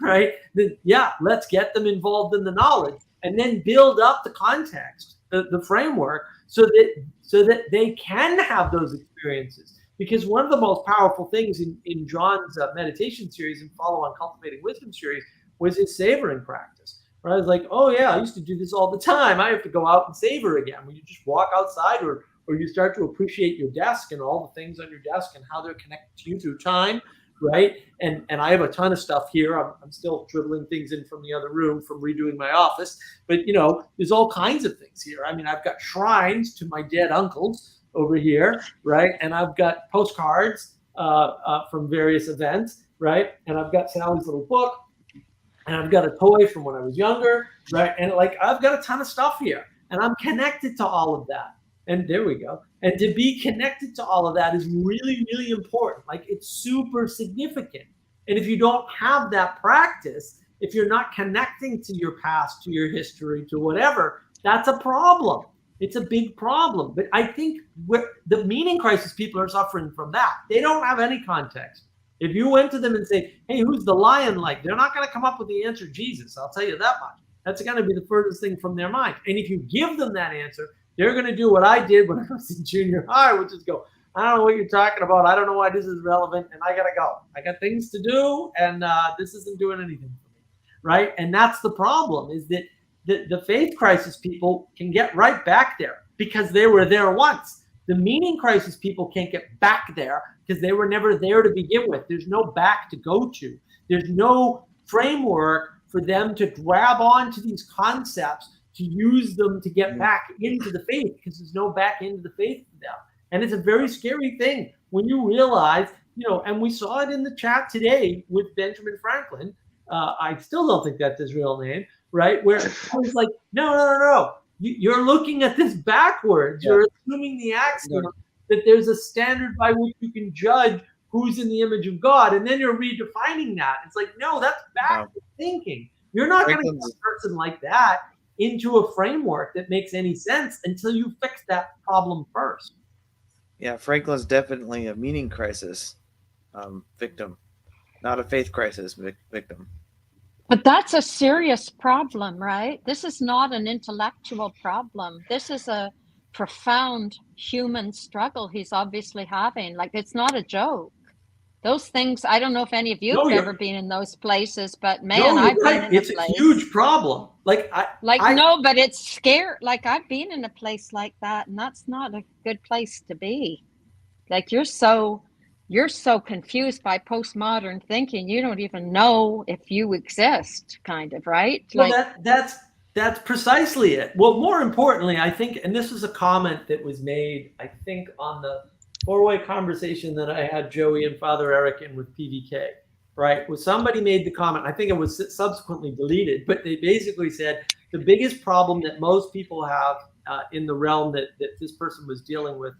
right? Then, yeah, let's get them involved in the knowledge and then build up the context, the framework, so that they can have those experiences. Because one of the most powerful things in John's meditation series and follow-on Cultivating Wisdom series was his savoring practice. Where I was like, oh yeah, I used to do this all the time. I have to go out and savor again. When you just walk outside, or you start to appreciate your desk and all the things on your desk and how they're connected to you through time, right? And I have a ton of stuff here. I'm still dribbling things in from the other room from redoing my office. But you know, there's all kinds of things here. I mean, I've got shrines to my dead uncles over here, right? And I've got postcards from various events, right? And I've got Sally's little book. and I've got a toy from when I was younger, right? And like I've got a ton of stuff here, and I'm connected to all of that. And there we go. And to be connected to all of that is really, really important. Like it's super significant. And if you don't have that practice, if you're not connecting to your past, to your history, to whatever, that's a problem. It's a big problem. But I think the meaning crisis people are suffering from that. They don't have any context. If you went to them and say, hey, who's the lion like? They're not going to come up with the answer, Jesus. I'll tell you that much. That's going to be the furthest thing from their mind. And if you give them that answer, they're going to do what I did when I was in junior high, which is go, I don't know what you're talking about. I don't know why this is relevant, and I got to go. I got things to do, and this isn't doing anything for me, right? And that's the problem, is that the faith crisis people can get right back there because they were there once. The meaning crisis people can't get back there because they were never there to begin with. There's no back to go to. There's no framework for them to grab onto these concepts, to use them to get back into the faith, because there's no back into the faith for them. And it's a very scary thing when you realize, and we saw it in the chat today with Benjamin Franklin. I still don't think that's his real name, right? Where it was like, no. You're looking at this backwards. Yeah. You're assuming the axiom that there's a standard by which you can judge who's in the image of God. And then you're redefining that. It's like, no, that's backward thinking. You're not going to get a person like that into a framework that makes any sense until you fix that problem first. Yeah, Franklin's definitely a meaning crisis victim, not a faith crisis victim. But that's a serious problem, right? This is not an intellectual problem. This is a profound human struggle he's obviously having. Like, it's not a joke. Those things, I don't know if any of you have ever been in those places, but man, I've been in a place. It's a huge problem. No, but it's scary. Like, I've been in a place like that, and that's not a good place to be. Like, you're so confused by postmodern thinking, you don't even know if you exist, kind of, right? Well, that's precisely it. Well, more importantly, I think, and this was a comment that was made, I think, on the four-way conversation that I had Joey and Father Eric in with PVK, right? Well, somebody made the comment, I think it was subsequently deleted, but they basically said the biggest problem that most people have in the realm that this person was dealing with,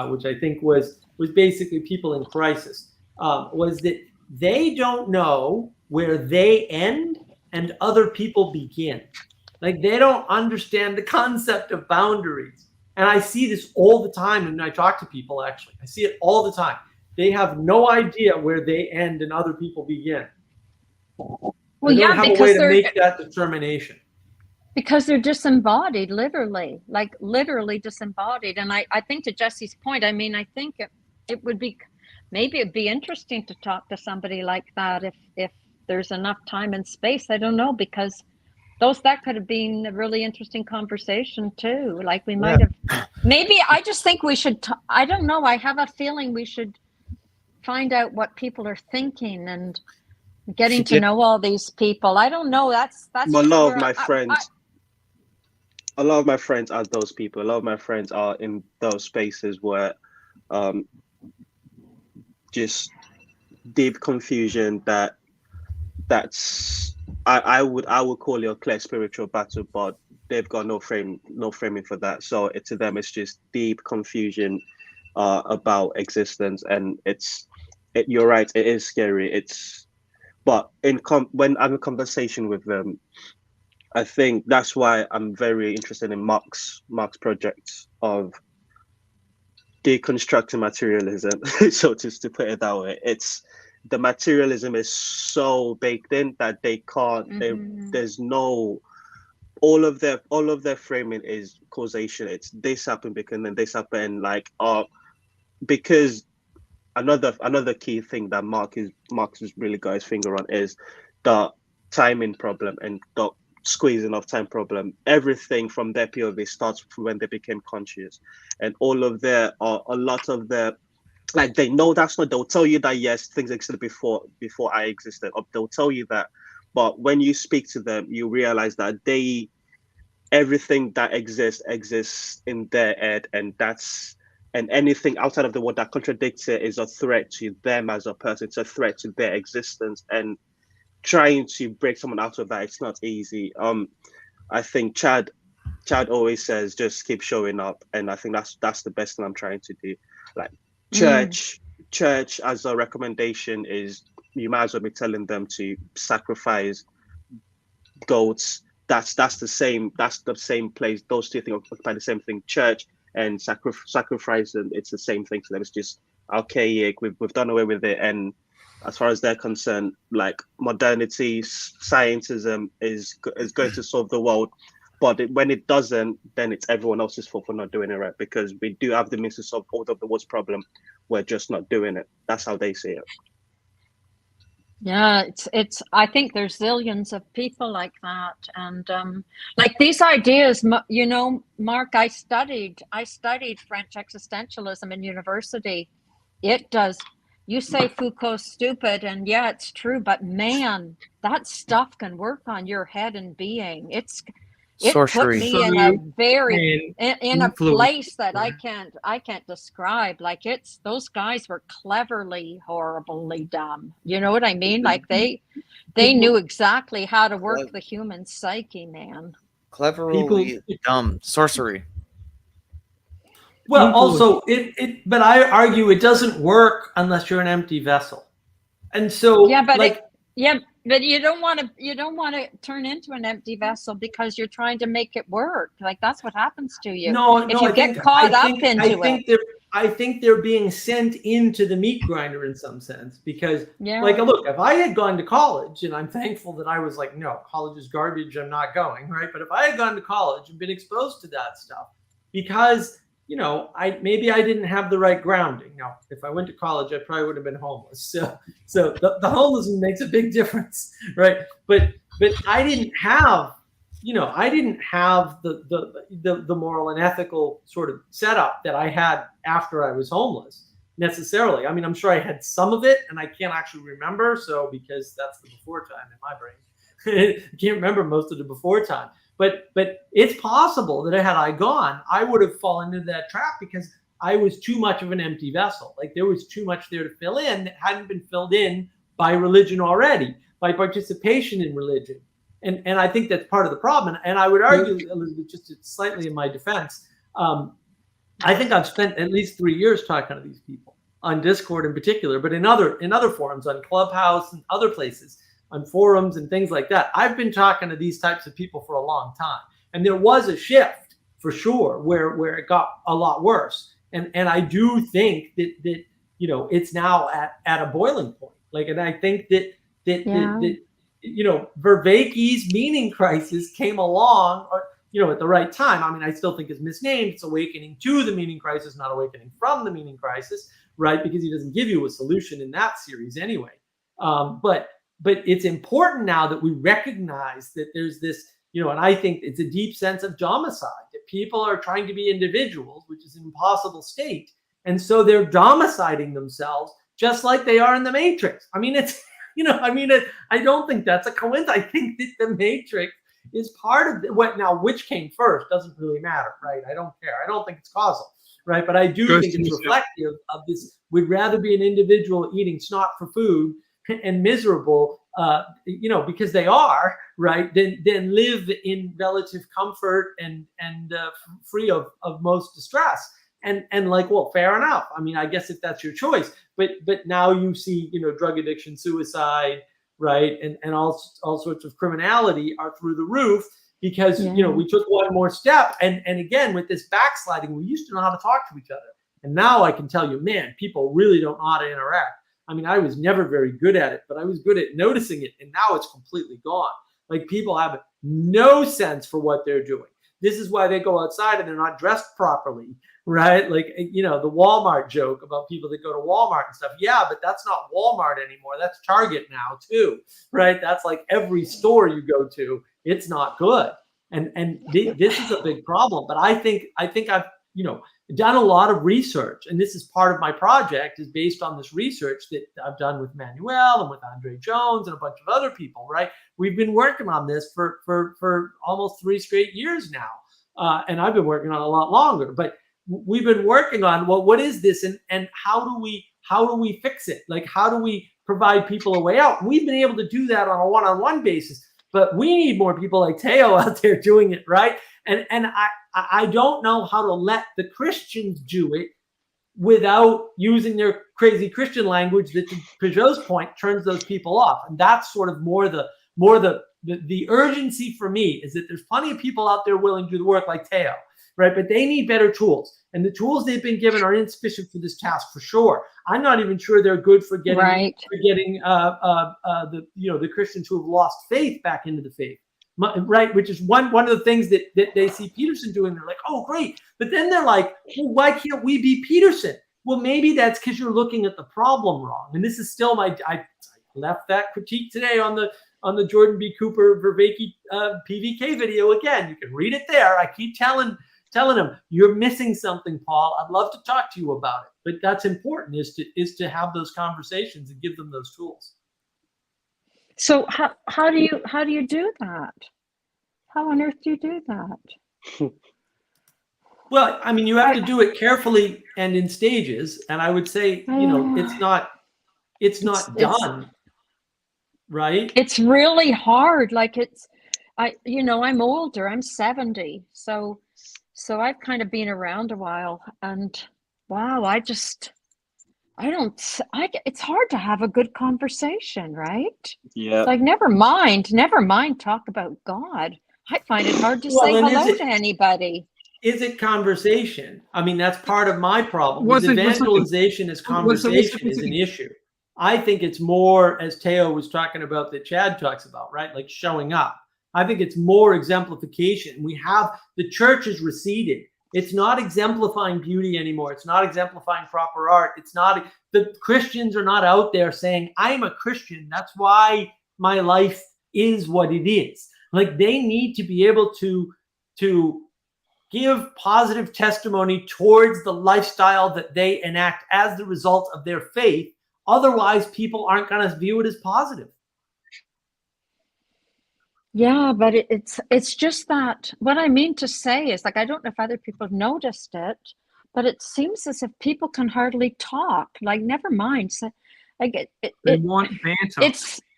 which I think was basically people in crisis, was that they don't know where they end and other people begin. Like, they don't understand the concept of boundaries. And I see this all the time when I talk to people, actually. I see it all the time. They have no idea where they end and other people begin. Well, they don't have a way to make that determination. Because they're disembodied, literally disembodied. And I think, to Jesse's point, I mean, I think it would be, maybe it'd be interesting to talk to somebody like that if there's enough time and space. I don't know, because that could have been a really interesting conversation too. Like, we might have, maybe, I just think we should, I don't know, I have a feeling we should find out what people are thinking and getting to know all these people. I don't know, that's a lot of my friends. A lot of my friends are those people. A lot of my friends are in those spaces where just deep confusion that's I would call it a clear spiritual battle, but they've got no framing for that. So to them it's just deep confusion about existence, and you're right, it is scary. But when I'm in conversation with them, I think that's why I'm very interested in Mark's projects of deconstructing materialism. So just to put it that way, the materialism is so baked in that they can't. There's no. All of their framing is causation. It's this happened because then this happened. Like, because another key thing that Mark has really got his finger on is the timing problem and the squeezing of time problem. Everything from their POV starts when they became conscious, and a lot of their, like, they know that's not, they'll tell you that yes, things existed before I existed, or they'll tell you that, but when you speak to them, you realize that everything that exists in their head, and anything outside of the world that contradicts it is a threat to them as a person. It's a threat to their existence, and trying to break someone out of that, it's not easy. I think Chad always says just keep showing up, and I think that's the best thing I'm trying to do. Like church as a recommendation is you might as well be telling them to sacrifice goats. That's the same place. Those two things occupy the same thing. Church and sacrifice, and it's the same thing to them. It's just archaic. We've done away with it, and as far as they're concerned, like modernity, scientism is going to solve the world. But when it doesn't, then it's everyone else's fault for not doing it right, because we do have the means to solve all of the world's problem. We're just not doing it. That's how they see it. Yeah, it's I think there's zillions of people like that, and like these ideas, you know, Mark, I studied French existentialism in university. It does. You say Foucault's stupid, and yeah, it's true, but man, that stuff can work on your head and being. It put me in a very in a place that I can't describe. Like those guys were cleverly, horribly dumb. You know what I mean? Like they knew exactly how to work the human psyche, man. Cleverly dumb. Sorcery. Well, also but I argue it doesn't work unless you're an empty vessel. And so yeah, but like but you don't want to turn into an empty vessel because you're trying to make it work. Like that's what happens to you. If you get caught up into it. I think they're being sent into the meat grinder in some sense, because like, look, if I had gone to college, and I'm thankful that I was like, no, college is garbage, I'm not going, right? But if I had gone to college and been exposed to that stuff, because you know, maybe I didn't have the right grounding. Now, if I went to college, I probably would have been homeless. So the homelessness makes a big difference, right? But I didn't have, you know, I didn't have the moral and ethical sort of setup that I had after I was homeless necessarily. I mean, I'm sure I had some of it, and I can't actually remember. So because that's the before time in my brain, I can't remember most of the before time. But it's possible that had I gone, I would have fallen into that trap, because I was too much of an empty vessel. Like there was too much there to fill in that hadn't been filled in by religion already, by participation in religion. And I think that's part of the problem. And I would argue, Elizabeth, just slightly in my defense, I think I've spent at least 3 years talking to these people on Discord in particular, but in other forums, on Clubhouse and other places, on forums and things like that. I've been talking to these types of people for a long time. And there was a shift for sure where it got a lot worse. And I do think that you know, it's now at a boiling point. Like, and I think that you know, Vervaeke's meaning crisis came along, you know, at the right time. I mean, I still think it's misnamed. It's awakening to the meaning crisis, not awakening from the meaning crisis, right? Because he doesn't give you a solution in that series anyway. But it's important now that we recognize that there's this, you know, and I think it's a deep sense of domicide, that people are trying to be individuals, which is an impossible state. And so they're domiciding themselves just like they are in the Matrix. I mean, it's, you know, I mean, I don't think that's a coincidence. I think that the Matrix is part of what now, which came first doesn't really matter, right? I don't care. I don't think it's causal, right? But I do think it's reflective of this. We'd rather be an individual eating snot for food and miserable, you know, because they are, right, than live in relative comfort and free of most distress. And like, well, fair enough. I mean, I guess if that's your choice, but now you see, you know, drug addiction, suicide, right, and all sorts of criminality are through the roof, because you know, we took one more step, and again with this backsliding, we used to know how to talk to each other, and now I can tell you, man, people really don't know how to interact. I mean, I was never very good at it, but I was good at noticing it, and now it's completely gone. Like, people have no sense for what they're doing. This is why they go outside and they're not dressed properly, right? Like, you know, the Walmart joke about people that go to Walmart and stuff. Yeah, but that's not Walmart anymore. That's Target now too, right? That's like every store you go to. It's not good. And this is a big problem. But I think I've, you know, done a lot of research, and this is part of my project, is based on this research that I've done with Manuel and with Andre Jones and a bunch of other people, right? We've been working on this for almost 3 straight years now. And I've been working on it a lot longer, but we've been working on, well, what is this? And how do we fix it? Like, how do we provide people a way out. We've been able to do that on a one-on-one basis, but we need more people like Teo out there doing it, right? And I don't know how to let the Christians do it without using their crazy Christian language that, to Peugeot's point, turns those people off. And that's sort of more the urgency for me, is that there's plenty of people out there willing to do the work like Teo, right? But they need better tools. And the tools they've been given are insufficient for this task for sure. I'm not even sure they're good for getting the Christians who have lost faith back into the faith, right? Which is one of the things that they see Peterson doing. They're like, oh, great. But then they're like, well, why can't we be Peterson? Well, maybe that's because you're looking at the problem wrong. And this is still I left that critique today on the Jordan B. Cooper Vervaeke PVK video again. You can read it there. I keep telling him, you're missing something, Paul. I'd love to talk to you about it. But that's important, is to have those conversations and give them those tools. So how do you do that? How on earth do you do that? Well, I mean, you have to do it carefully and in stages. And I would say, it's not done, right? It's really hard. Like I'm older. I'm 70. So I've kind of been around a while, and wow, it's hard to have a good conversation, right? Yeah. Like, never mind talk about God. I find it hard to say hello to anybody. Is it conversation? I mean, that's part of my problem. With evangelization as conversation is an issue. I think it's more, as Teo was talking about, that Chad talks about, right? Like showing up. I think it's more exemplification. The church has receded. It's not exemplifying beauty anymore. It's not exemplifying proper art. The Christians are not out there saying, I'm a Christian. That's why my life is what it is. Like, they need to be able to give positive testimony towards the lifestyle that they enact as the result of their faith. Otherwise, people aren't going to view it as positive. Yeah, but it's just that what I mean to say is, like, I don't know if other people have noticed it, but it seems as if people can hardly talk. Like, never mind. So, they want banter.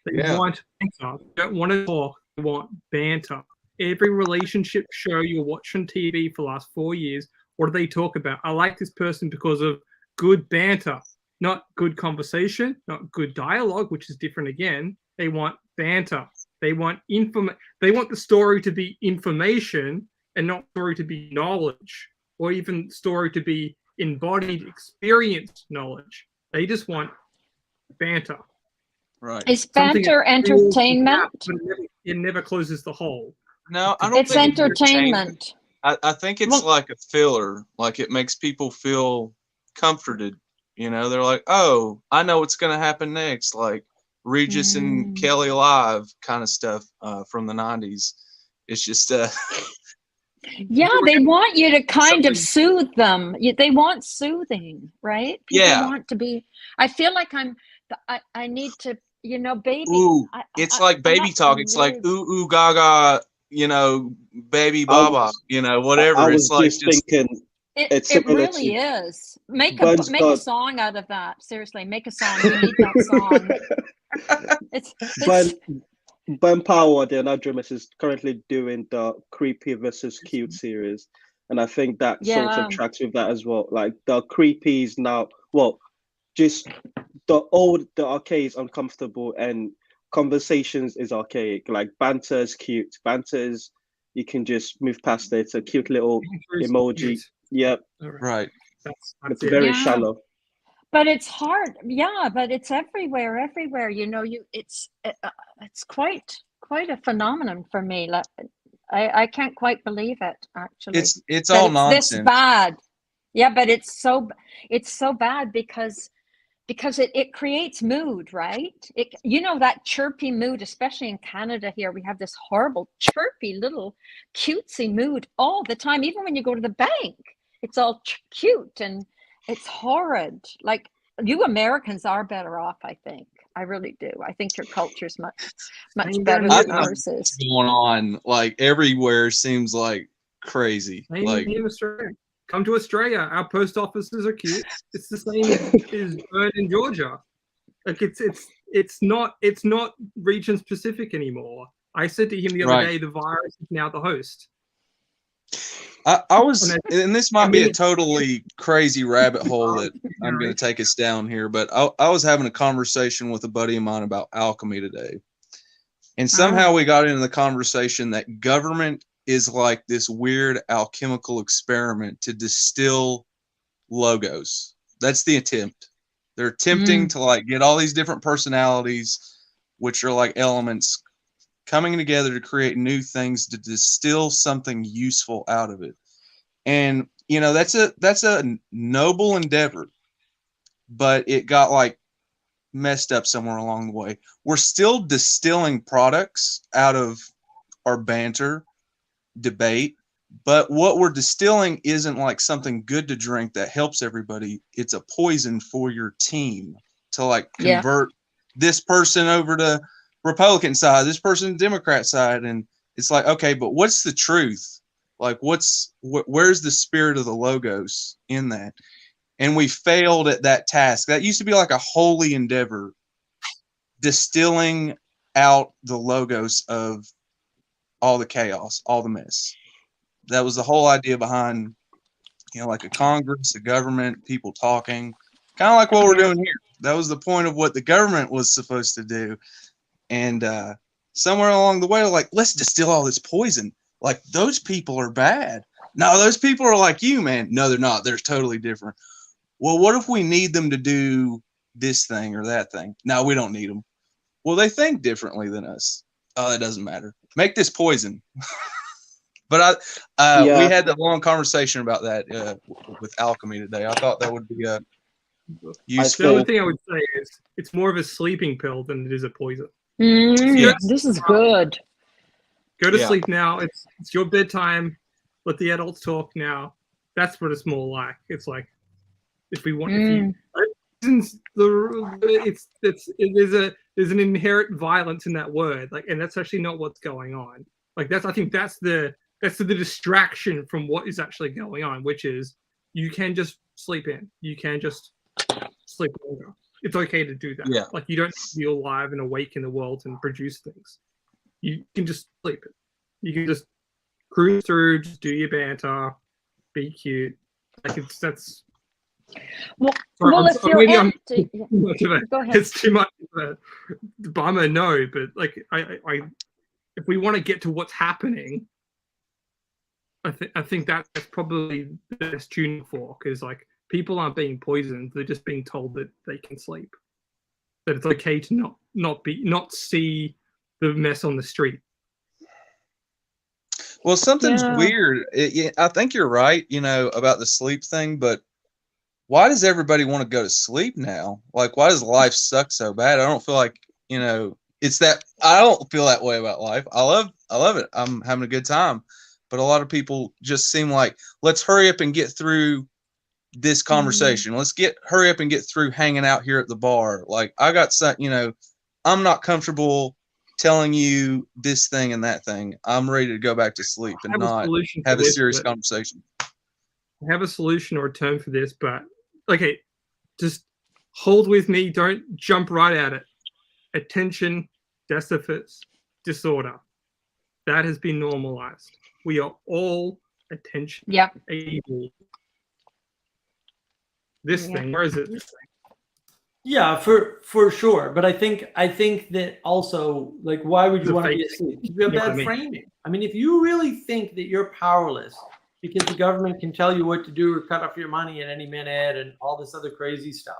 They want banter. They don't want to talk. They want banter. Every relationship show you watch on TV for the last 4 years, what do they talk about? I like this person because of good banter, not good conversation, not good dialogue, which is different again. They want banter. They want They want the story to be information and not story to be knowledge, or even story to be embodied, experienced knowledge. They just want banter. Right. Is banter entertainment? It never closes the hole. No, I don't it's think entertainment. I think it's like a filler. Like, it makes people feel comforted. You know, they're like, oh, I know what's going to happen next. Like Regis and Kelly Live kind of stuff from the 90s. It's just yeah, they want you to kind of soothe them. They want soothing, right? People want to be. I feel like I need to, baby. Ooh, it's like baby talk. It's like ooh gaga, baby baba, whatever. I was it's like just thinking. It really is. Make a song out of that. Seriously, make a song. You need that song. Ben Powell, the anadromist, is currently doing the creepy versus cute series, and I think that sort of tracks with that as well. Like, the creepy is now, just the arcade is uncomfortable, and conversations is archaic. Like, banter is cute. Banter is, you can just move past it. It's a cute little emoji. Cute. Yep. Right. It's very shallow. But it's hard. Yeah, but it's everywhere. It's quite a phenomenon for me. Like, I can't quite believe it, actually. It's all nonsense. This bad. Yeah, but it's so bad because it creates mood, right? That chirpy mood, especially in Canada here, we have this horrible chirpy little cutesy mood all the time. Even when you go to the bank, it's all cute and it's horrid. Like, you Americans are better off, I think. I really do. I think your culture's much better than ours is. Going on, like, everywhere seems like crazy. Like, in Australia. Come to Australia. Our post offices are cute. It's the same as Bern in Georgia. Like, it's it's not region specific anymore. I said to him the other day, the virus is now the host. I was, and this might be a totally crazy rabbit hole that I'm going to take us down here, but I was having a conversation with a buddy of mine about alchemy today. And somehow we got into the conversation that government is like this weird alchemical experiment to distill logos. That's the attempt. They're attempting to like get all these different personalities, which are like elements, coming together to create new things to distill something useful out of it. And you know, that's a noble endeavor, but it got like messed up somewhere along the way. We're still distilling products out of our banter, debate, but what we're distilling isn't like something good to drink that helps everybody. It's a poison for your team to like convert this person over to Republican side, this person Democrat side, and it's like, okay, but what's the truth? Like, where's the spirit of the logos in that? And we failed at that task. That used to be like a holy endeavor, distilling out the logos of all the chaos, all the mess. That was the whole idea behind, you know, like a Congress, a government, people talking, kind of like what we're doing here. That was the point of what the government was supposed to do. And somewhere along the way, like, let's distill all this poison. Like, those people are bad. No, those people are like you, man. No, they're not. They're totally different. Well, what if we need them to do this thing or that thing? No, we don't need them. Well, they think differently than us. Oh, it doesn't matter. Make this poison. But we had that long conversation about that with alchemy today. I thought that would be useful. The only thing I would say is it's more of a sleeping pill than it is a poison. This is good. Go to sleep now. It's your bedtime. Let the adults talk now. That's what it's more like. It's like if we want, there's an inherent violence in that word, like, and that's actually not what's going on. Like I think that's the distraction from what is actually going on, which is you can just sleep in. You can just sleep longer. It's okay to do that. Yeah. Like you don't have to be alive and awake in the world and produce things. You can just sleep. You can just cruise through, just do your banter, be cute. Like that's. Well, if you're empty, go ahead. It's too much of a bummer, no. But like, I if we want to get to what's happening, I think that's probably the best tuning for, because like people aren't being poisoned; they're just being told that they can sleep, that it's okay to not see the mess on the street. Well, something's weird. I think you're right, you know, about the sleep thing, but why does everybody want to go to sleep now? Like, why does life suck so bad? I don't feel like, you know, I don't feel that way about life. I love it. I'm having a good time. But a lot of people just seem like, let's hurry up and get through this conversation. Let's hurry up and get through hanging out here at the bar. Like, I got some, you know, I'm not comfortable telling you this thing and that thing. I'm ready to go back to sleep and not have a serious conversation. I have a solution or a term for this, but okay, just hold with me. Don't jump right at it. Attention deficit disorder. That has been normalized. We are all attention able. This thing, where is it? This thing. Yeah, for sure. But I think that also, like, why would you want to be asleep? You have bad framing. I mean, if you really think that you're powerless because the government can tell you what to do or cut off your money at any minute and all this other crazy stuff,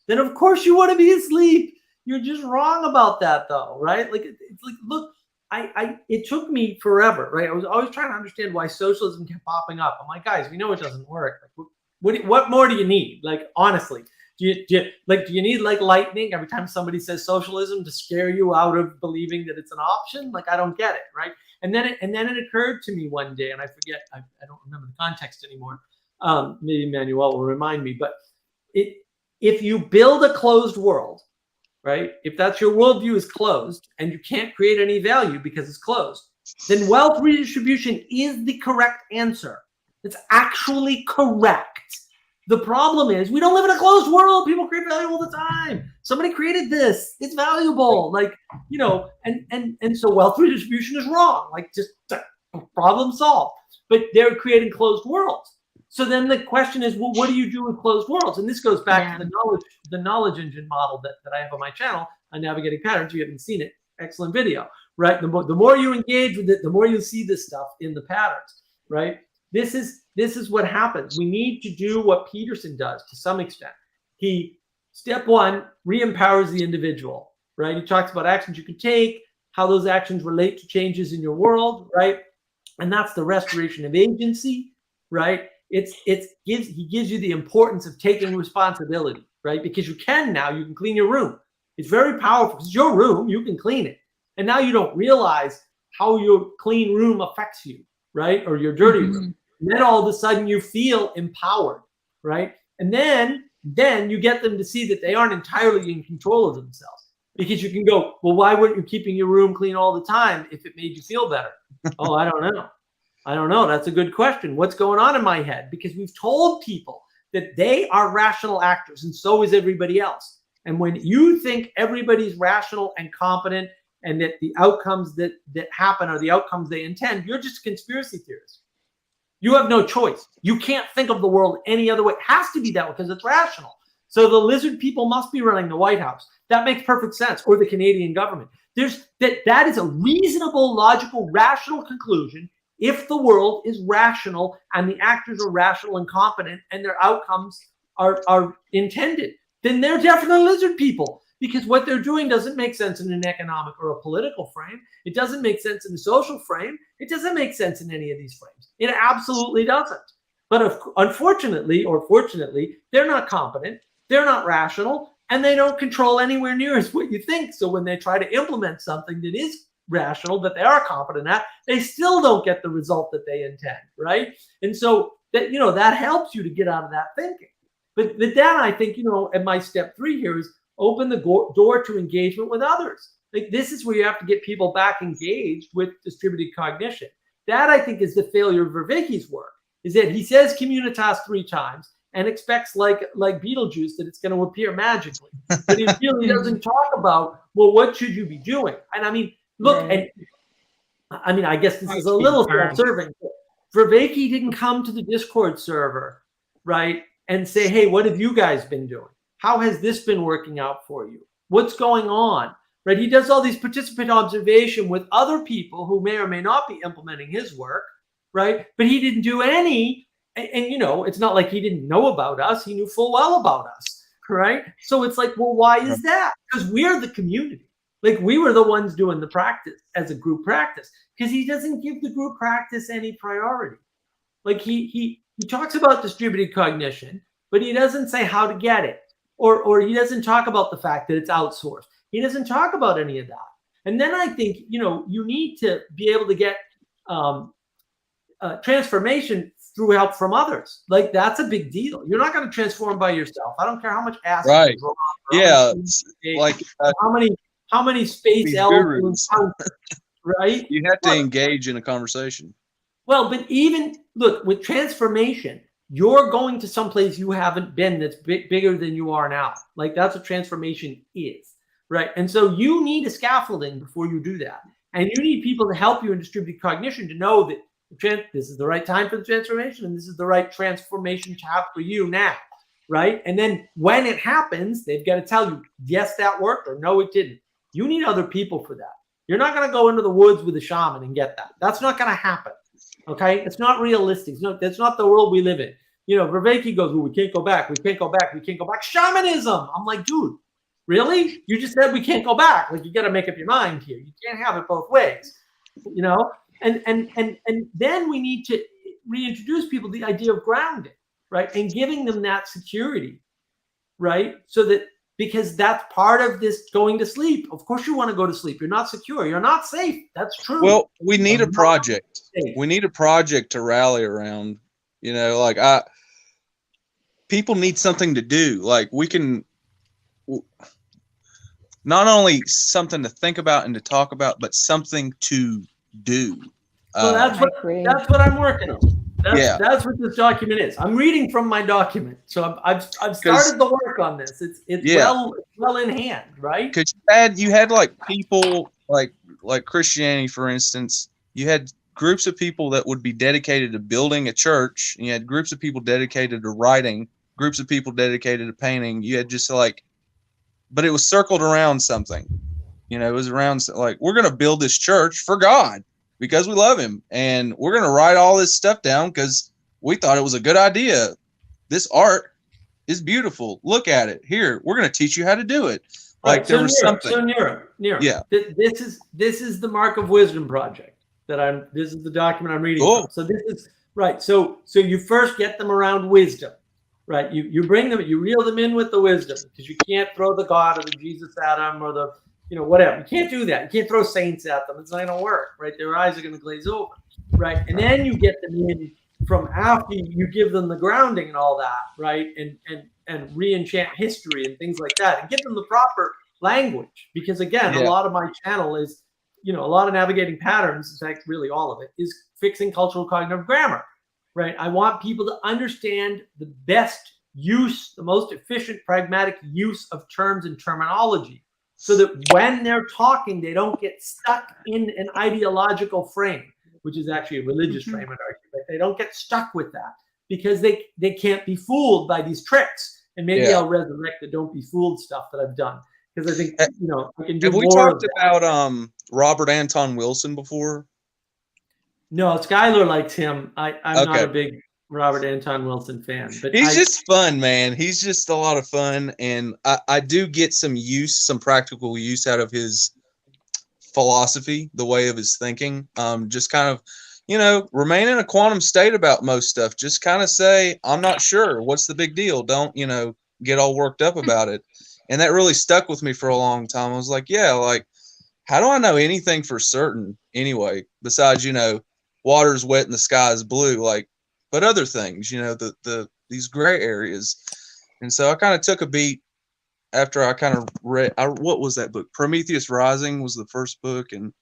then of course you want to be asleep. You're just wrong about that, though, right? Like, it's like, look, it took me forever, right? I was always trying to understand why socialism kept popping up. I'm like, guys, we know it doesn't work. Like, what more do you need? Like, honestly, do you need like lightning every time somebody says socialism to scare you out of believing that it's an option? Like, I don't get it, right? And then it occurred to me one day, and I forget, I don't remember the context anymore. Maybe Manuel will remind me, but if you build a closed world, right? If that's your worldview is closed and you can't create any value because it's closed, then wealth redistribution is the correct answer. It's actually correct. The problem is we don't live in a closed world. People create value all the time. Somebody created this. It's valuable. Like, you know, and so wealth redistribution is wrong. Like, just problem solved. But they're creating closed worlds. So then the question is, well, what do you do with closed worlds? And this goes back to the knowledge engine model that I have on my channel on Navigating Patterns. If you haven't seen it, excellent video, right? The more you engage with it, the more you see this stuff in the patterns, right? This is what happens. We need to do what Peterson does to some extent. He, step one, re-empowers the individual, right? He talks about actions you can take, how those actions relate to changes in your world, right? And that's the restoration of agency, right? He gives you the importance of taking responsibility, right? Because you can clean your room. It's very powerful. It's your room, you can clean it. And now you don't realize how your clean room affects you, right? Or your dirty room. And then all of a sudden you feel empowered, right? And then you get them to see that they aren't entirely in control of themselves, because you can go, well, why weren't you keeping your room clean all the time if it made you feel better? Oh, I don't know. That's a good question. What's going on in my head? Because we've told people that they are rational actors, and so is everybody else. And when you think everybody's rational and competent, and that the outcomes that happen are the outcomes they intend, you're just a conspiracy theorist. You have no choice. You can't think of the world any other way. It has to be that way because it's rational. So the lizard people must be running the White House. That makes perfect sense. Or the Canadian government. That is a reasonable, logical, rational conclusion if the world is rational and the actors are rational and competent and their outcomes are intended. Then they're definitely lizard people, because what they're doing doesn't make sense in an economic or a political frame. It doesn't make sense in a social frame. It doesn't make sense in any of these frames. It absolutely doesn't. But unfortunately, or fortunately, they're not competent, they're not rational, and they don't control anywhere near as what you think. So when they try to implement something that is rational, that they are competent at, they still don't get the result that they intend, right? And so that helps you to get out of that thinking. But then I think, at my step 3 here is open the door to engagement with others. Like, this is where you have to get people back engaged with distributed cognition. That, I think, is the failure of Vervaeke's work, is that he says communitas 3 times and expects, like Beetlejuice, that it's going to appear magically. But he really doesn't talk about, well, what should you be doing? And I mean, look, and I mean, I guess this is a little self-serving. Vervaeke didn't come to the Discord server, right, and say, hey, what have you guys been doing? How has this been working out for you? What's going on? Right? He does all these participant observation with other people who may or may not be implementing his work, right? But he didn't do any, and it's not like he didn't know about us. He knew full well about us, right? So it's like, well, why is that? Because we're the community. Like, we were the ones doing the practice as a group practice, because he doesn't give the group practice any priority. Like, he talks about distributed cognition, but he doesn't say how to get it. Or he doesn't talk about the fact that it's outsourced. He doesn't talk about any of that. And then I think, you need to be able to get transformation through help from others. Like, that's a big deal. You're not going to transform by yourself. I don't care how much acid. Right. You Yeah. Like how many space elves, right? You have to engage in a conversation. Well, but even look, with transformation, you're going to someplace you haven't been that's bigger than you are now. Like, that's what transformation is, right? And so you need a scaffolding before you do that. And you need people to help you in distributed cognition to know that this is the right time for the transformation, and this is the right transformation to have for you now, right? And then when it happens, they've got to tell you, yes, that worked, or no, it didn't. You need other people for that. You're not going to go into the woods with a shaman and get that. That's not going to happen. Okay, it's not realistic. That's not the world we live in. Vervaeke goes, well, we can't go back. We can't go back. We can't go back. Shamanism. I'm like, dude, really? You just said we can't go back. Like, you got to make up your mind here. You can't have it both ways. And then we need to reintroduce people the idea of grounding, right, and giving them that security, right, so that, because that's part of this going to sleep. Of course, you want to go to sleep. You're not secure. You're not safe. That's true. Well, we need a project. We need a project to rally around. People need something to do. Like, we can not only something to think about and to talk about, but something to do. Well, that's what I'm working on. Yeah. That's what this document is. I'm reading from my document, so I've started the work on this. It's Yeah. well in hand, right? Because you had like people like Christianity, for instance. You had groups of people that would be dedicated to building a church. And you had groups of people dedicated to writing. Groups of people dedicated to painting. You had just like, but it was circled around something. You know, it was around like, we're going to build this church for God because we love Him, and we're going to write all this stuff down because we thought it was a good idea. This art is beautiful. Look at it. Here, we're going to teach you how to do it. Like Right. there was something. So Nero, Yeah. This is the Mark of Wisdom project that this is the document I'm reading Cool. from. So this is right. So you first get them around wisdom, right? You bring them, you reel them in with the wisdom, because you can't throw the God or the Jesus at them or the, whatever. You can't do that. You can't throw saints at them. It's not going to work, right? Their eyes are going to glaze over, right? And then you get them in from after you give them the grounding and all that, right? And re-enchant history and things like that, and give them the proper language. Because again, a lot of my channel is, a lot of navigating patterns, in fact, really all of it, is fixing cultural cognitive grammar, right? I want people to understand the best use, the most efficient, pragmatic use of terms and terminology, so that when they're talking, they don't get stuck in an ideological frame, which is actually a religious frame and argument. They don't get stuck with that, because they can't be fooled by these tricks. And maybe I'll resurrect the "don't be fooled" stuff that I've done, because I think we can do Have we more talked of that. about Robert Anton Wilson before? No, Skylar likes him. I'm not Okay. a big Robert Anton Wilson fan, but He's just fun, man. He's just a lot of fun, and I do get some practical use out of his philosophy, the way of his thinking. Just kind of, remain in a quantum state about most stuff. Just kind of say, I'm not sure. What's the big deal? Don't, get all worked up about it. And that really stuck with me for a long time. I was like, yeah, like, how do I know anything for certain anyway, besides, water's wet and the sky is blue, like, but other things, these gray areas. And so I kind of took a beat after I kind of read, what was that book? Prometheus Rising was the first book. And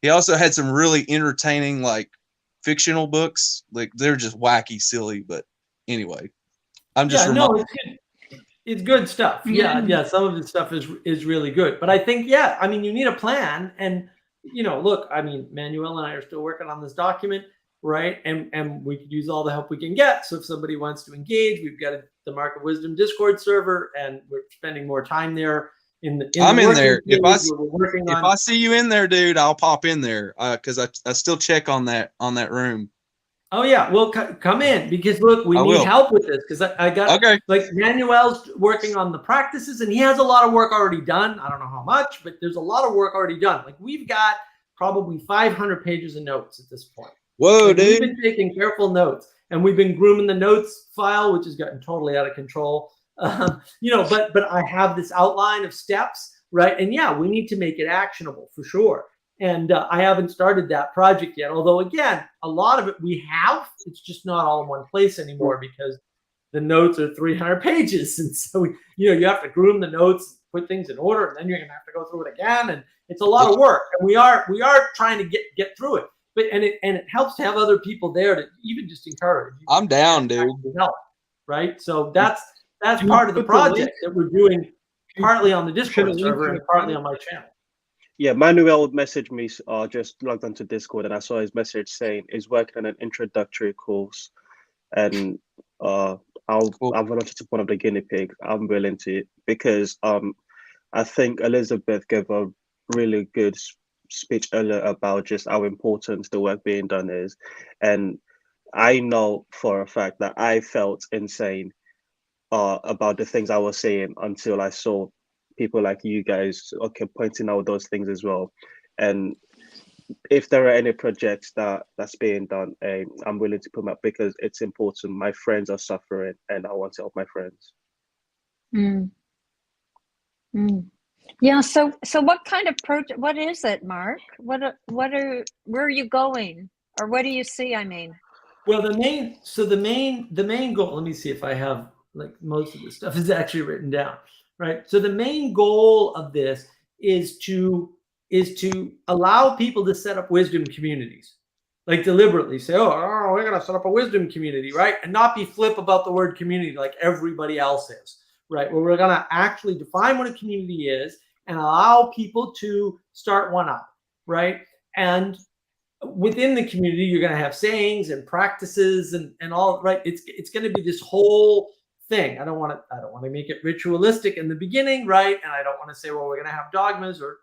he also had some really entertaining, like, fictional books. Like, they're just wacky, silly, but anyway, I'm just reminded. It's good stuff. Yeah. Some of the stuff is really good. But I think, you need a plan. And, look, Manuel and I are still working on this document, right? And we could use all the help we can get. So if somebody wants to engage, we've got the Mark of Wisdom Discord server, and we're spending more time there. I'm in there. If I see you in there, dude, I'll pop in there, because I still check on that room. Oh yeah, well, come in, because look, we need help with this, because I got like Manuel's working on the practices, and he has a lot of work already done. I don't know how much, but there's a lot of work already done. Like, we've got probably 500 pages of notes at this point. Whoa, dude! We've been taking careful notes, and we've been grooming the notes file, which has gotten totally out of control. But I have this outline of steps, right? And we need to make it actionable for sure. And I haven't started that project yet. Although, again, a lot of it we have. It's just not all in one place anymore, because the notes are 300 pages. And so, you have to groom the notes, put things in order, and then you're going to have to go through it again. And it's a lot of work. And we are trying to get through it. But it helps to have other people there to even just encourage. I'm down, dude. Help, right? So that's part of the project that we're doing, partly on the Discord server and partly on my channel. Yeah, Manuel messaged me, just logged onto Discord, and I saw his message saying he's working on an introductory course, and I volunteered to be one of the guinea pigs. I'm willing to, because I think Elizabeth gave a really good speech earlier about just how important the work being done is, and I know for a fact that I felt insane about the things I was saying until I saw people like you guys pointing out those things as well. And if there are any projects that's being done, I'm willing to put them up, because it's important. My friends are suffering, and I want to help my friends. Yeah. So what kind of project? What is it, Mark? Where are you going, or what do you see? Well, the main goal. Let me see if I have, like, most of the stuff is actually written down. Right. So the main goal of this is to allow people to set up wisdom communities. like deliberately say, oh, we're gonna set up a wisdom community, right? And not be flip about the word community like everybody else is, right? Where we're gonna actually define what a community is and allow people to start one up, right? And within the community, you're going to have sayings and practices and all, right? It's going to be this whole thing. I don't want to make it ritualistic in the beginning, right? And I don't want to say, well, we're going to have dogmas or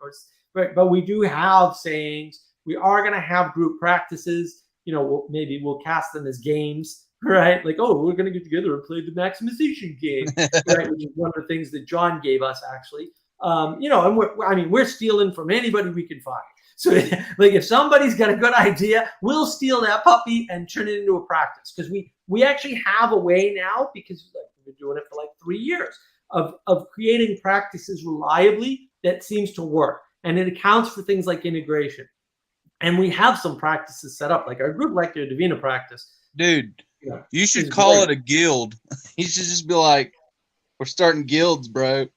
right, but we do have sayings. We are going to have group practices. You know, maybe we'll cast them as games, right? Like, oh, we're going to get together and play the maximization game, right? Which is one of the things that John gave us, actually. You know, and we're stealing from anybody we can find. So, like, if somebody's got a good idea, we'll steal that puppy and turn it into a practice, because we actually have a way now, because we've been doing it for like 3 years, of creating practices reliably that seems to work, and it accounts for things like integration. And we have some practices set up, like our group Lectio Divina practice. Dude, you should is call great. it a guild. You should just be like, we're starting guilds, bro.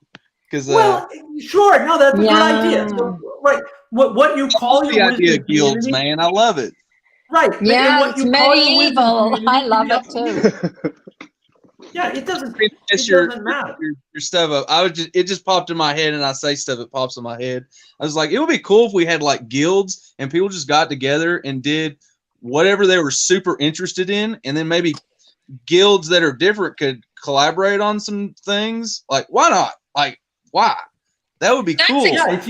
Because well, sure, no, that's a good idea. So, right, what you call the your idea wisdom of guilds, community, man. I love it. right? And Yeah, what it's you call your wisdom medieval. community I can love be up it to you. too. Yeah, it doesn't. It's It doesn't matter. your stuff up. It just popped in my head, and I say stuff that pops in my head. I was like, it would be cool if we had like guilds and people just got together and did whatever they were super interested in, and then maybe guilds that are different could collaborate on some things. Like, why not? Like, why? That would be cool. Yeah, if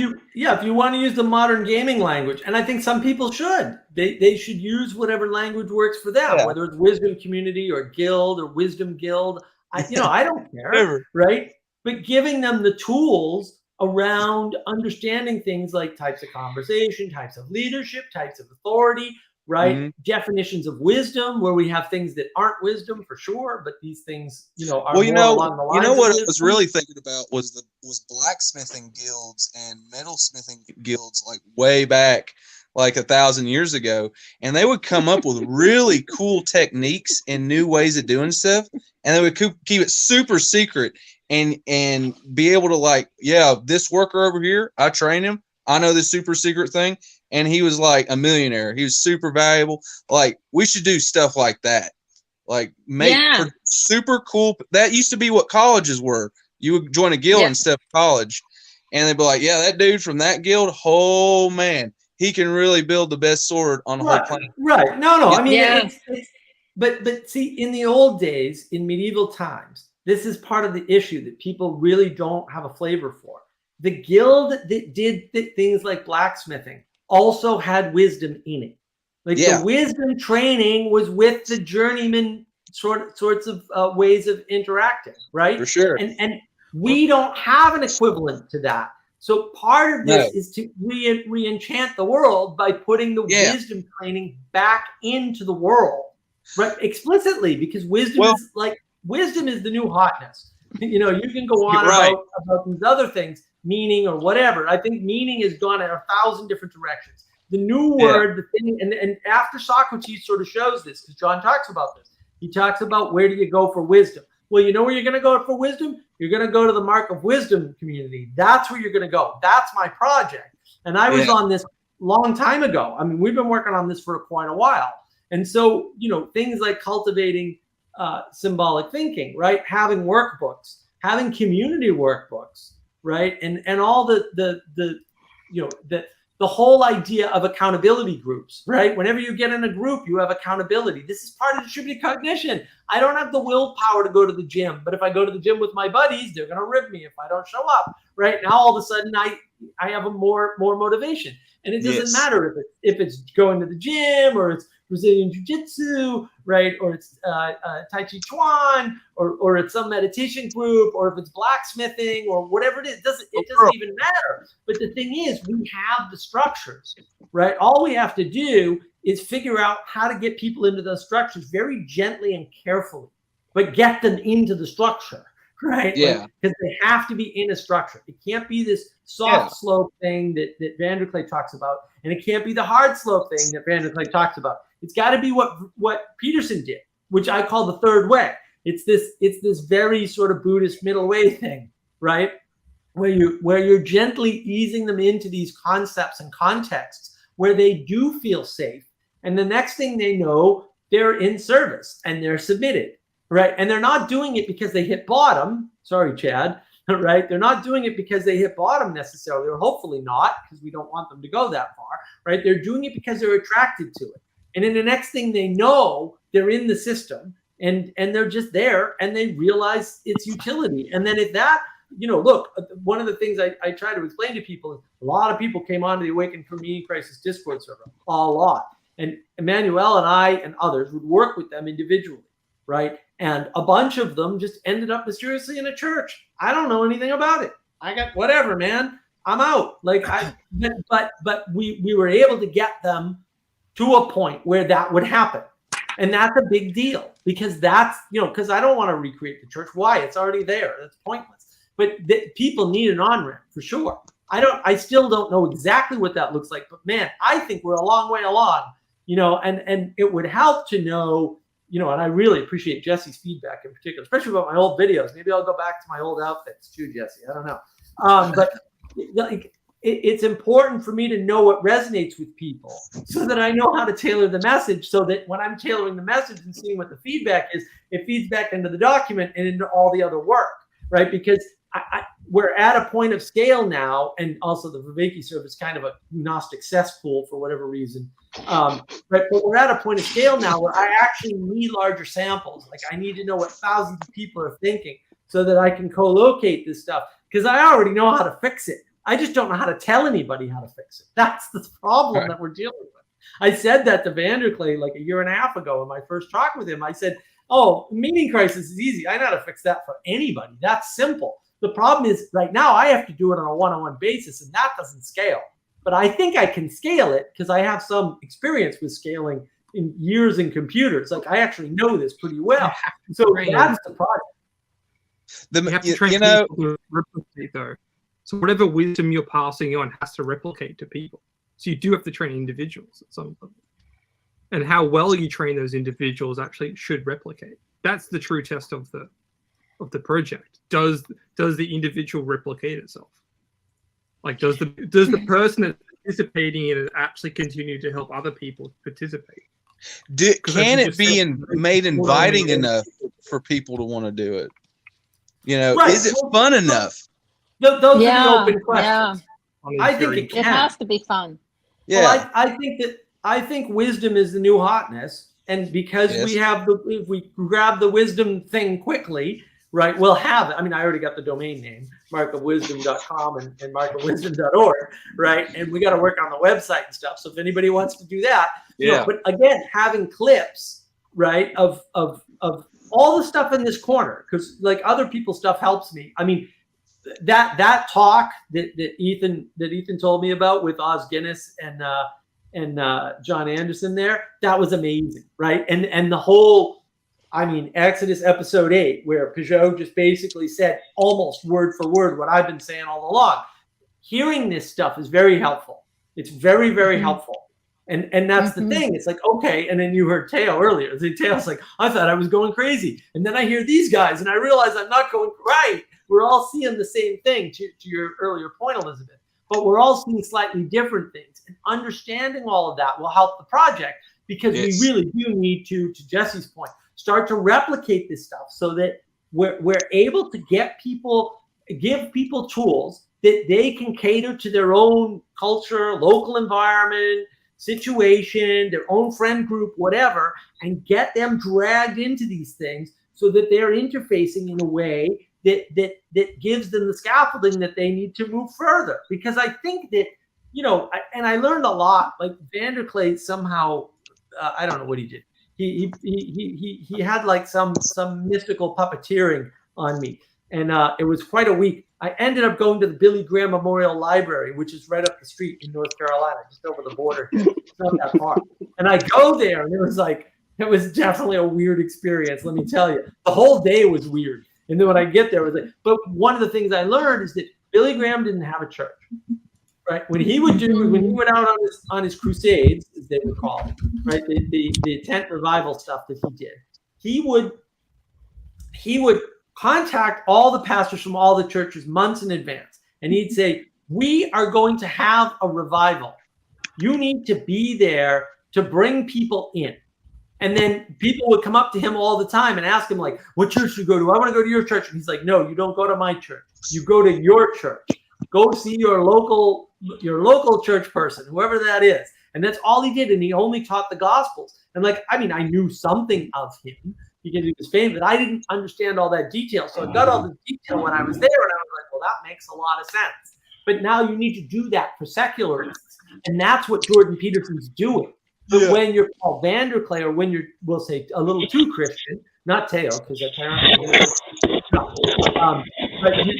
you want to use the modern gaming language, and I think some people should, they should use whatever language works for them, Yeah. whether it's wisdom community or guild or wisdom guild. I don't care, Whatever. right? But giving them the tools around understanding things like types of conversation, types of leadership, types of authority, right? Mhm. Definitions of wisdom, where we have things that aren't wisdom for sure, but these things, are Well, more along the lines you know what of I was wisdom. really thinking about was blacksmithing guilds and metalsmithing guilds, like way back, like 1,000 years ago, and they would come up with really cool techniques and new ways of doing stuff, and they would keep it super secret and be able to, like, yeah, this worker over here, I train him, I know this super secret thing, and he was like a millionaire. He was super valuable. Like, we should do stuff like that. Like, make super cool. That used to be what colleges were. You would join a guild instead of college, and they'd be like, yeah, that dude from that guild, oh man, he can really build the best sword on the whole planet. Right. No. I mean, Yeah. but see, in the old days, in medieval times, this is part of the issue that people really don't have a flavor for. The guild that did things like blacksmithing also had wisdom in it. Like, the wisdom training was with the journeyman sorts of ways of interacting, right? For sure. And we don't have an equivalent to that. So part of this is to re-enchant the world by putting the wisdom training back into the world, right? Explicitly, because wisdom is the new hotness. You can go on about these other things, meaning or whatever. I think meaning has gone in 1,000 different directions. The new word, the thing, and after Socrates sort of shows this, because John talks about this. He talks about, where do you go for wisdom? Well, you know where you're going to go for wisdom? You're going to go to the Mark of Wisdom community. That's where you're going to go. That's my project. And I was on this long time ago. I mean, we've been working on this for quite a while. And so, things like cultivating symbolic thinking, right? Having workbooks, having community workbooks, right? And all the whole idea of accountability groups, right? Whenever you get in a group, you have accountability. This is part of distributed cognition. I don't have the willpower to go to the gym, but if I go to the gym with my buddies, they're going to rib me if I don't show up, right? Now, all of a sudden, I have a more motivation. And it doesn't matter if it's going to the gym, or it's Brazilian Jiu-Jitsu, right? Or it's Tai Chi Chuan, or it's some meditation group, or if it's blacksmithing, or whatever it is. It doesn't even matter. But the thing is, we have the structures, right? All we have to do is figure out how to get people into those structures very gently and carefully, but get them into the structure, right? Yeah. Because they have to be in a structure. It can't be this soft slope thing that Vanderklay talks about, and it can't be the hard slope thing that Vanderklay talks about. It's got to be what Peterson did, which I call the third way. It's this very sort of Buddhist middle way thing, right? Where you're gently easing them into these concepts and contexts where they do feel safe, And the next thing they know, they're in service and they're submitted, right? And they're not doing it because they hit bottom. Sorry, Chad, right? They're not doing it because they hit bottom necessarily, or hopefully not, because we don't want them to go that far, right? They're doing it because they're attracted to it. And then the next thing they know, they're in the system and they're just there and they realize its utility. And then if that, look, one of the things I try to explain to people is a lot of people came onto the Awaken from Meaning Crisis Discord server, a lot. And Emmanuel and I and others would work with them individually, right? And a bunch of them just ended up mysteriously in a church. I don't know anything about it. I got whatever, man. I'm out. But we were able to get them to a point where that would happen. And that's a big deal because that's, because I don't want to recreate the church. Why? It's already there. That's pointless. But people need an on-ramp for sure. I still don't know exactly what that looks like, but man, I think we're a long way along, and it would help to know, and I really appreciate Jesse's feedback in particular, especially about my old videos. Maybe I'll go back to my old outfits too, Jesse. I don't know. But it's important for me to know what resonates with people so that I know how to tailor the message, so that when I'm tailoring the message and seeing what the feedback is, it feeds back into the document and into all the other work, right? Because we're at a point of scale now, and also the Viveki service is kind of a Gnostic cesspool for whatever reason. But we're at a point of scale now where I actually need larger samples. Like I need to know what thousands of people are thinking so that I can co-locate this stuff, because I already know how to fix it. I just don't know how to tell anybody how to fix it. That's the problem that we're dealing with. I said that to Vanderklay like a year and a half ago in my first talk with him. I said, oh, meaning crisis is easy. I know how to fix that for anybody. That's simple. The problem is right now I have to do it on a one-on-one basis, and that doesn't scale. But I think I can scale it because I have some experience with scaling in years in computers. Like I actually know this pretty well. So that's the problem. You have to train people to replicate though. So whatever wisdom you're passing on has to replicate to people. So you do have to train individuals at some level. And how well you train those individuals actually should replicate. That's the true test of the project. Does the individual replicate itself? Like does the person that's participating in it actually continue to help other people participate? Can it be made inviting enough for people to want to do it? Right. Is it fun enough? Those are the open questions. Yeah. I think it can. It has to be fun. Yeah. Well, I think wisdom is the new hotness, and because we have if we grab the wisdom thing quickly, right, we'll have it. I mean, I already got the domain name, markofwisdom.com and markofwisdom.org, right? And we got to work on the website and stuff. So if anybody wants to do that, but again, having clips, right, of all the stuff in this corner, because like other people's stuff helps me. I mean, that talk that Ethan told me about with Oz Guinness and John Anderson there, that was amazing, right? And the whole, I mean, Exodus episode 8, where Peugeot just basically said almost word for word what I've been saying all along. Hearing this stuff is very helpful. It's very, very helpful. And that's the thing. It's like, okay. And then you heard Teo earlier. Teo's like, I thought I was going crazy. And then I hear these guys and I realize I'm not going right. We're all seeing the same thing, to your earlier point, Elizabeth. But we're all seeing slightly different things. And understanding all of that will help the project, because we really do need to Jesse's point, start to replicate this stuff so that we're able to give people tools that they can cater to their own culture, local environment, situation, their own friend group, whatever, and get them dragged into these things so that they're interfacing in a way that gives them the scaffolding that they need to move further. Because I think that, and I learned a lot, like Vanderklay somehow, I don't know what he did. He had like some mystical puppeteering on me. And it was quite a week. I ended up going to the Billy Graham Memorial Library, which is right up the street in North Carolina, just over the border. It's not that far. And I go there, and it was definitely a weird experience, let me tell you. The whole day was weird. And then when I get there, it was like, but one of the things I learned is that Billy Graham didn't have a church, right? When he went out on his crusades, as they were called, right? The tent revival stuff that he did, he would contact all the pastors from all the churches months in advance. And he'd say, we are going to have a revival. You need to be there to bring people in. And then people would come up to him all the time and ask him, like, what church do you go to? I want to go to your church. And he's like, no, you don't go to my church. You go to your church. Go see your local church person, whoever that is. And that's all he did. And he only taught the Gospels. And like, I mean, I knew something of him because he was famous, but I didn't understand all that detail. So I got all the detail when I was there, and I was like, well, that makes a lot of sense. But now you need to do that for secularists. And that's what Jordan Peterson's doing. But when you're Paul Vanderklay, or when you're, we'll say, a little too Christian, not Teo, because apparently, but you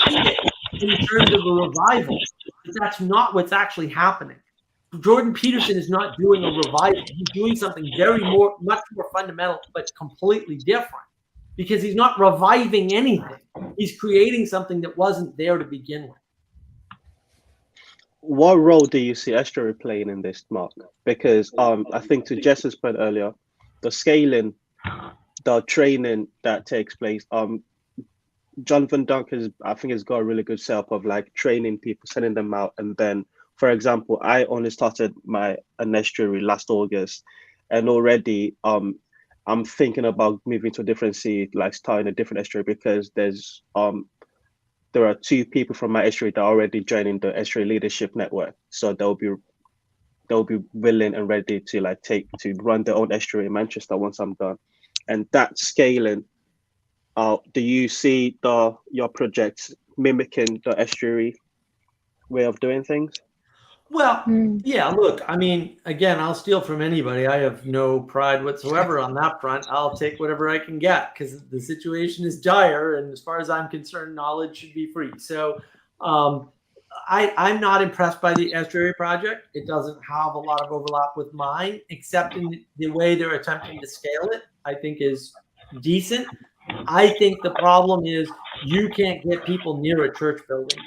see it in terms of a revival. But that's not what's actually happening. Jordan Peterson is not doing a revival. He's doing something much more fundamental, but completely different, because he's not reviving anything. He's creating something that wasn't there to begin with. What role do you see estuary playing in this, Mark? Because I think, to Jess's point earlier, the scaling, the training that takes place, Jonathan Dunk I think has got a really good setup of like training people, sending them out, and then, for example, I only started an estuary last August, and already I'm thinking about moving to a different sea, like starting a different estuary, because there are 2 people from my estuary that are already joining the estuary leadership network, so they'll be willing and ready to to run their own estuary in Manchester once I'm done. And that scaling, do you see your projects mimicking the estuary way of doing things? Well, yeah, look, I mean, again, I'll steal from anybody. I have no pride whatsoever on that front. I'll take whatever I can get because the situation is dire. And as far as I'm concerned, knowledge should be free. So I'm not impressed by the estuary project. It doesn't have a lot of overlap with mine, except in the way they're attempting to scale it, I think is decent. I think the problem is you can't get people near a church building.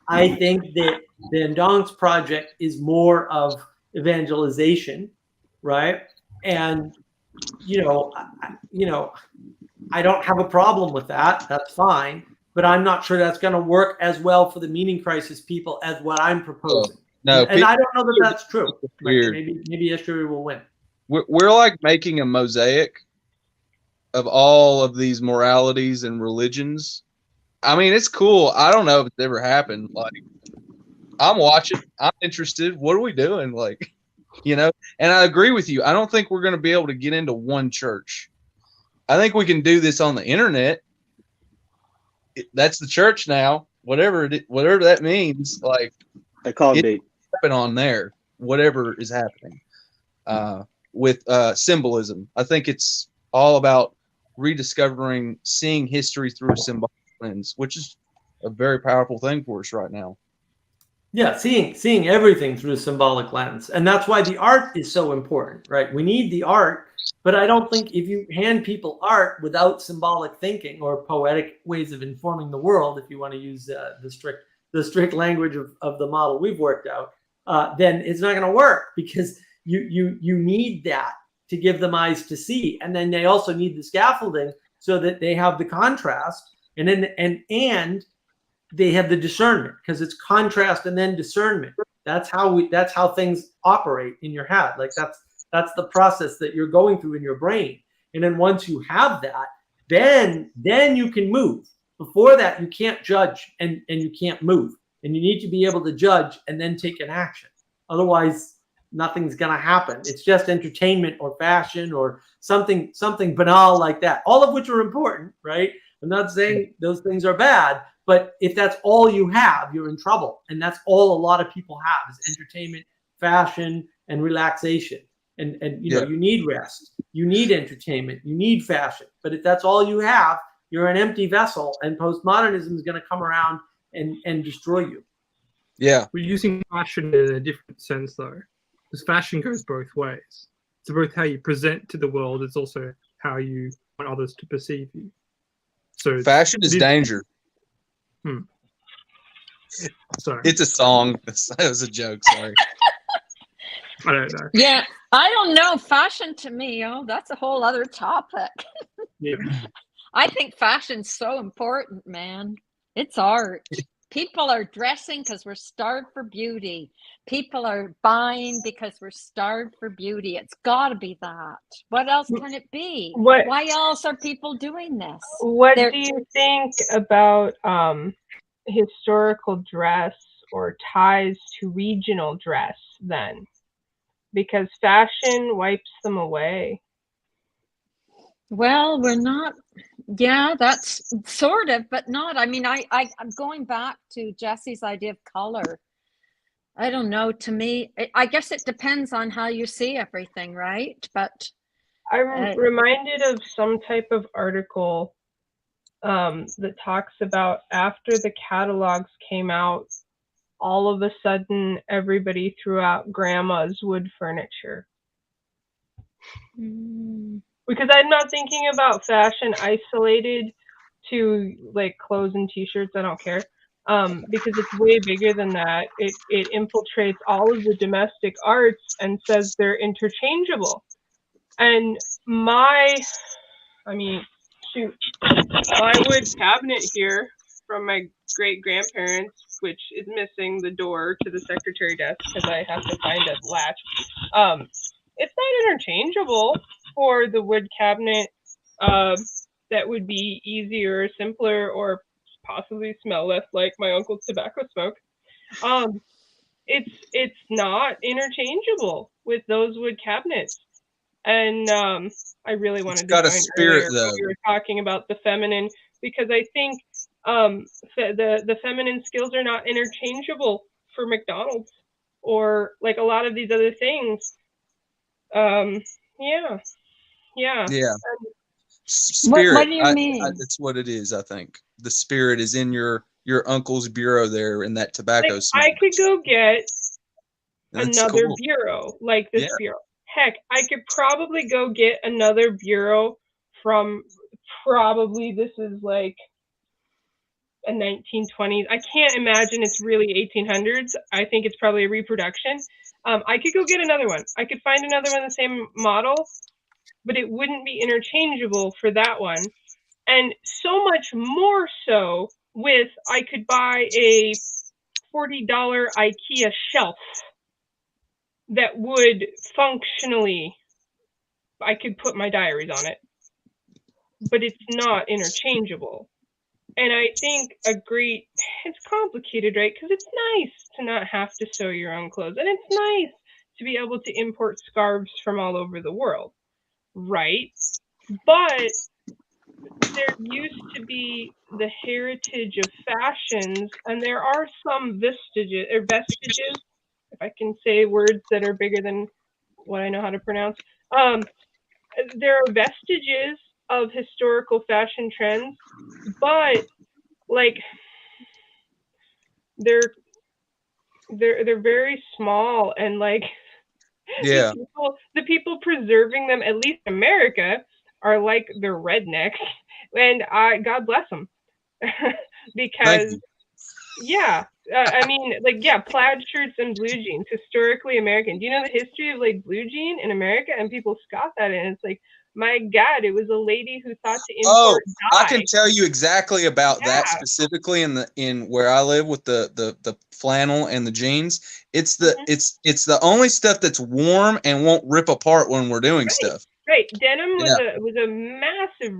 I think that Van Donk's project is more of evangelization, right? And I don't have a problem with that. That's fine, but I'm not sure that's going to work as well for the meaning crisis people as what I'm proposing. No, and I don't know that that's true. Weird. Maybe estuary will win. We're like making a mosaic of all of these moralities and religions. I mean, it's cool. I don't know if it's ever happened. Like, I'm watching. I'm interested. What are we doing? Like, and I agree with you. I don't think we're going to be able to get into one church. I think we can do this on the internet. That's the church now. Whatever that means. Like, it can't be happen on there. Whatever is happening with symbolism. I think it's all about rediscovering, seeing history through a symbolic lens, which is a very powerful thing for us right now. Yeah, seeing everything through a symbolic lens. And that's why the art is so important, right? We need the art, but I don't think if you hand people art without symbolic thinking or poetic ways of informing the world, if you want to use the strict language of the model we've worked out, then it's not going to work, because you need that to give them eyes to see. And then they also need the scaffolding so that they have the contrast, and they have the discernment, because it's contrast and then discernment. That's how things operate in your head. Like that's the process that you're going through in your brain. And then once you have that, then you can move. Before that, you can't judge and you can't move. And you need to be able to judge and then take an action. Otherwise, nothing's going to happen. It's just entertainment or fashion or something banal like that, all of which are important, right? I'm not saying those things are bad, but if that's all you have, you're in trouble. And that's all a lot of people have, is entertainment, fashion, and relaxation. And you need rest, you need entertainment, you need fashion. But if that's all you have, you're an empty vessel, and postmodernism is going to come around and destroy you. Yeah. We're using fashion in a different sense, though, because fashion goes both ways. It's both how you present to the world, it's also how you want others to perceive you. So fashion is danger. Sorry. It's a song. That was a joke. Sorry. I don't know. Yeah, I don't know. Fashion to me, that's a whole other topic. Yeah. I think fashion's so important, man. It's art. People are dressing because we're starved for beauty. People are buying because we're starved for beauty. It's got to be that. What else can it be? Why else are people doing this? What do you think about historical dress or ties to regional dress then? Because fashion wipes them away. Well, we're not. Yeah, that's sort of, but not. I mean, I'm going back to Jesse's idea of color. I don't know. To me, I guess it depends on how you see everything, right? But I'm reminded of some type of article that talks about after the catalogs came out, all of a sudden everybody threw out grandma's wood furniture. Because I'm not thinking about fashion isolated to like clothes and t-shirts. I don't care. Because it's way bigger than that. It infiltrates all of the domestic arts and says they're interchangeable. And my wood cabinet here from my great-grandparents, which is missing the door to the secretary desk because I have to find a latch. It's not interchangeable for the wood cabinet that would be easier, simpler, or possibly smell less like my uncle's tobacco smoke. It's not interchangeable with those wood cabinets. And I really wanted to got a join spirit, earlier though. when you were talking about the feminine, because I think the feminine skills are not interchangeable for McDonald's or like a lot of these other things. Yeah. Spirit. What do you mean? That's what it is. I think the spirit is in your uncle's bureau there in that tobacco Like, smoke. I could go get That's another cool. bureau like this Yeah. bureau. Heck, I could probably go get another bureau from this is like a 1920s. I can't imagine it's really 1800s. I think it's probably a reproduction. I could go get another one. I could find another one the same model, but it wouldn't be interchangeable for that one. And so much more so with I could buy a $40 IKEA shelf that would functionally, I could put my diaries on it, but it's not interchangeable. And I think it's complicated, right? Because it's nice to not have to sew your own clothes. And it's nice to be able to import scarves from all over the world, right? But there used to be the heritage of fashions, and there are some vestiges, if I can say words that are bigger than what I know how to pronounce. There are vestiges of historical fashion trends, but like they're very small, and like Yeah. the people preserving them, at least in America, are like they're rednecks, and God bless them. Because plaid shirts and blue jeans, historically American. Do you know the history of like blue jean in America? And people scoff at it, and it's like, my God, it was a lady who thought to import dye. I can tell you exactly about that specifically in where I live with the flannel and the jeans. It's it's the only stuff that's warm and won't rip apart when we're doing stuff. Right, denim was a massive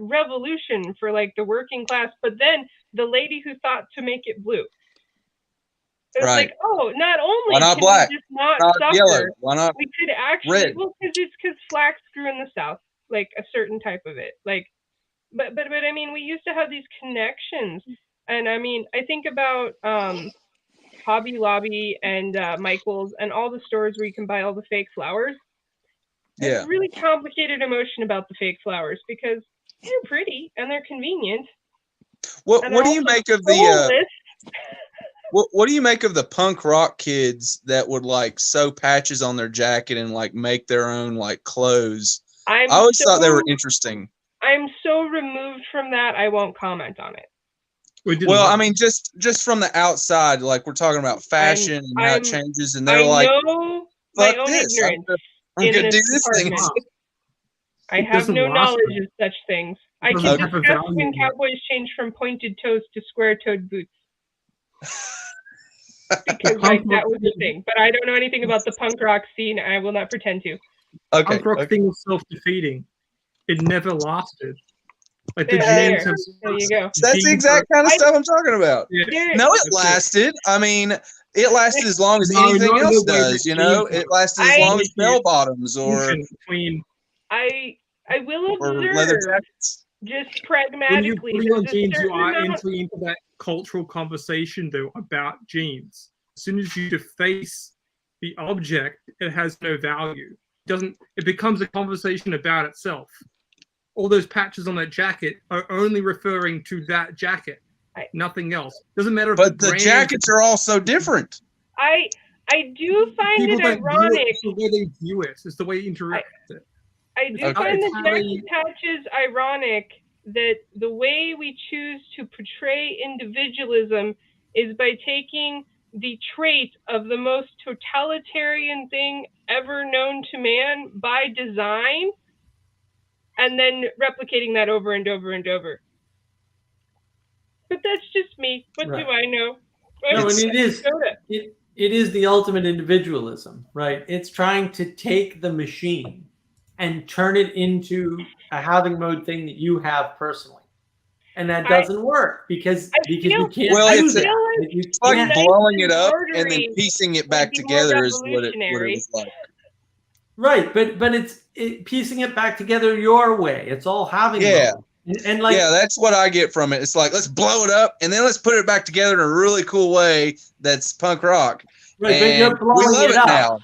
revolution for like the working class, but then the lady who thought to make it blue. It was like, oh, not only why not can black? we just not suffer, yellow? Why not we could actually, red? well, because flax grew in the South, like a certain type of it, like, but I mean, we used to have these connections, and I mean, I think about Hobby Lobby and Michael's and all the stores where you can buy all the fake flowers. It's a really complicated emotion about the fake flowers because they're pretty and they're convenient. What do you make of the what do you make of the punk rock kids that would like sew patches on their jacket and like make their own like clothes? I always thought they were interesting. I'm so removed from that, I won't comment on it. Well, I mean, just from the outside, like we're talking about fashion and how it changes, and they're like, know my own ignorance I'm in gonna this do this thing. department. I have no knowledge of such things. I can discuss when cowboys change from pointed toes to square-toed boots. Because like that was the thing. But I don't know anything about the punk rock scene. I will not pretend to. The punk rock thing was self-defeating. It never lasted. Like the There jeans you go. That's the exact kind of stuff I'm talking about. Yeah. No, it lasted. I mean, it lasted as long as No, anything not in else the way does. that You know, jeans it lasted as long as bell bottoms or between I will or leather observe jackets. just when pragmatically. you're putting on There's a jeans, you certain are amount- entering into that cultural conversation though about jeans. As soon as you deface the object, it has no value. It becomes a conversation about itself. All those patches on that jacket are only referring to that jacket, nothing else. Doesn't matter if But the the brand jackets are all so different. I do find people it don't view ironic. it, it's the way they view it. It's the way you interact with it. I do Okay. find the It's how they- jacket pouches ironic that the way we choose to portray individualism is by taking the trait of the most totalitarian thing ever known to man by design and then replicating that over and over and over. But that's just me. What Right. do I know? No, and it is the ultimate individualism, right? It's trying to take the machine and turn it into a having mode thing that you have personally. And that doesn't work because you can't Well, do it's that. it's like blowing it up and then piecing it back together is what it was like. Right, but it's piecing it back together your way. It's all having Yeah. mode. And like yeah, that's what I get from it. It's like, let's blow it up and then let's put it back together in a really cool way that's punk rock. Right, but And you're we blowing love it up. now.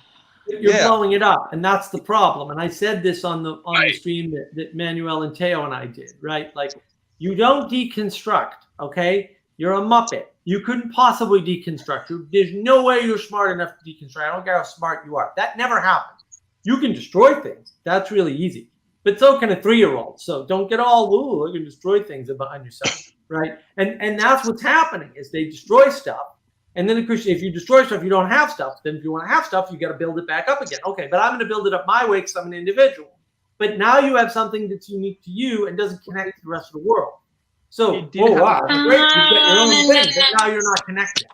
You're Yeah. blowing it up, and that's the problem. And I said this on the stream that Manuel and Teo and I did, right? Like, you don't deconstruct, okay? You're a Muppet. You couldn't possibly deconstruct. There's no way you're smart enough to deconstruct. I don't care how smart you are. That never happened. You can destroy things. That's really easy. But so can a 3-year-old. So don't get all, ooh, you can destroy things behind yourself, right? And that's what's happening is they destroy stuff. And then, of course, if you destroy stuff, you don't have stuff. Then if you want to have stuff, you got to build it back up again. Okay, but I'm going to build it up my way because I'm an individual. But now you have something that's unique to you and doesn't connect to the rest of the world. So, oh, wow, that's great. You've got your own thing, but now you're not connected.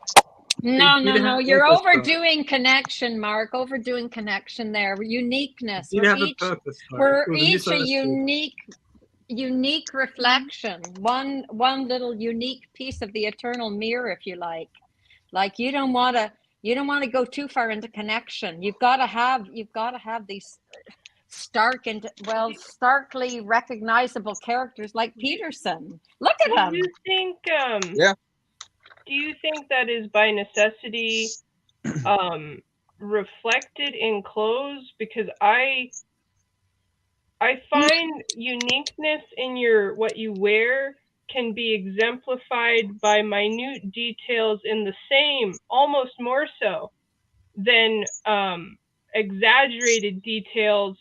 No. You're overdoing connection, Mark. Overdoing connection there. Uniqueness. We're each a unique reflection. One little unique piece of the eternal mirror, if you like. Like you don't want to go too far into connection. You've got to have these starkly recognizable characters like Peterson. Look at him. Do you think do you think that is by necessity reflected in clothes? Because I find uniqueness in what you wear can be exemplified by minute details in the same, almost more so than exaggerated details.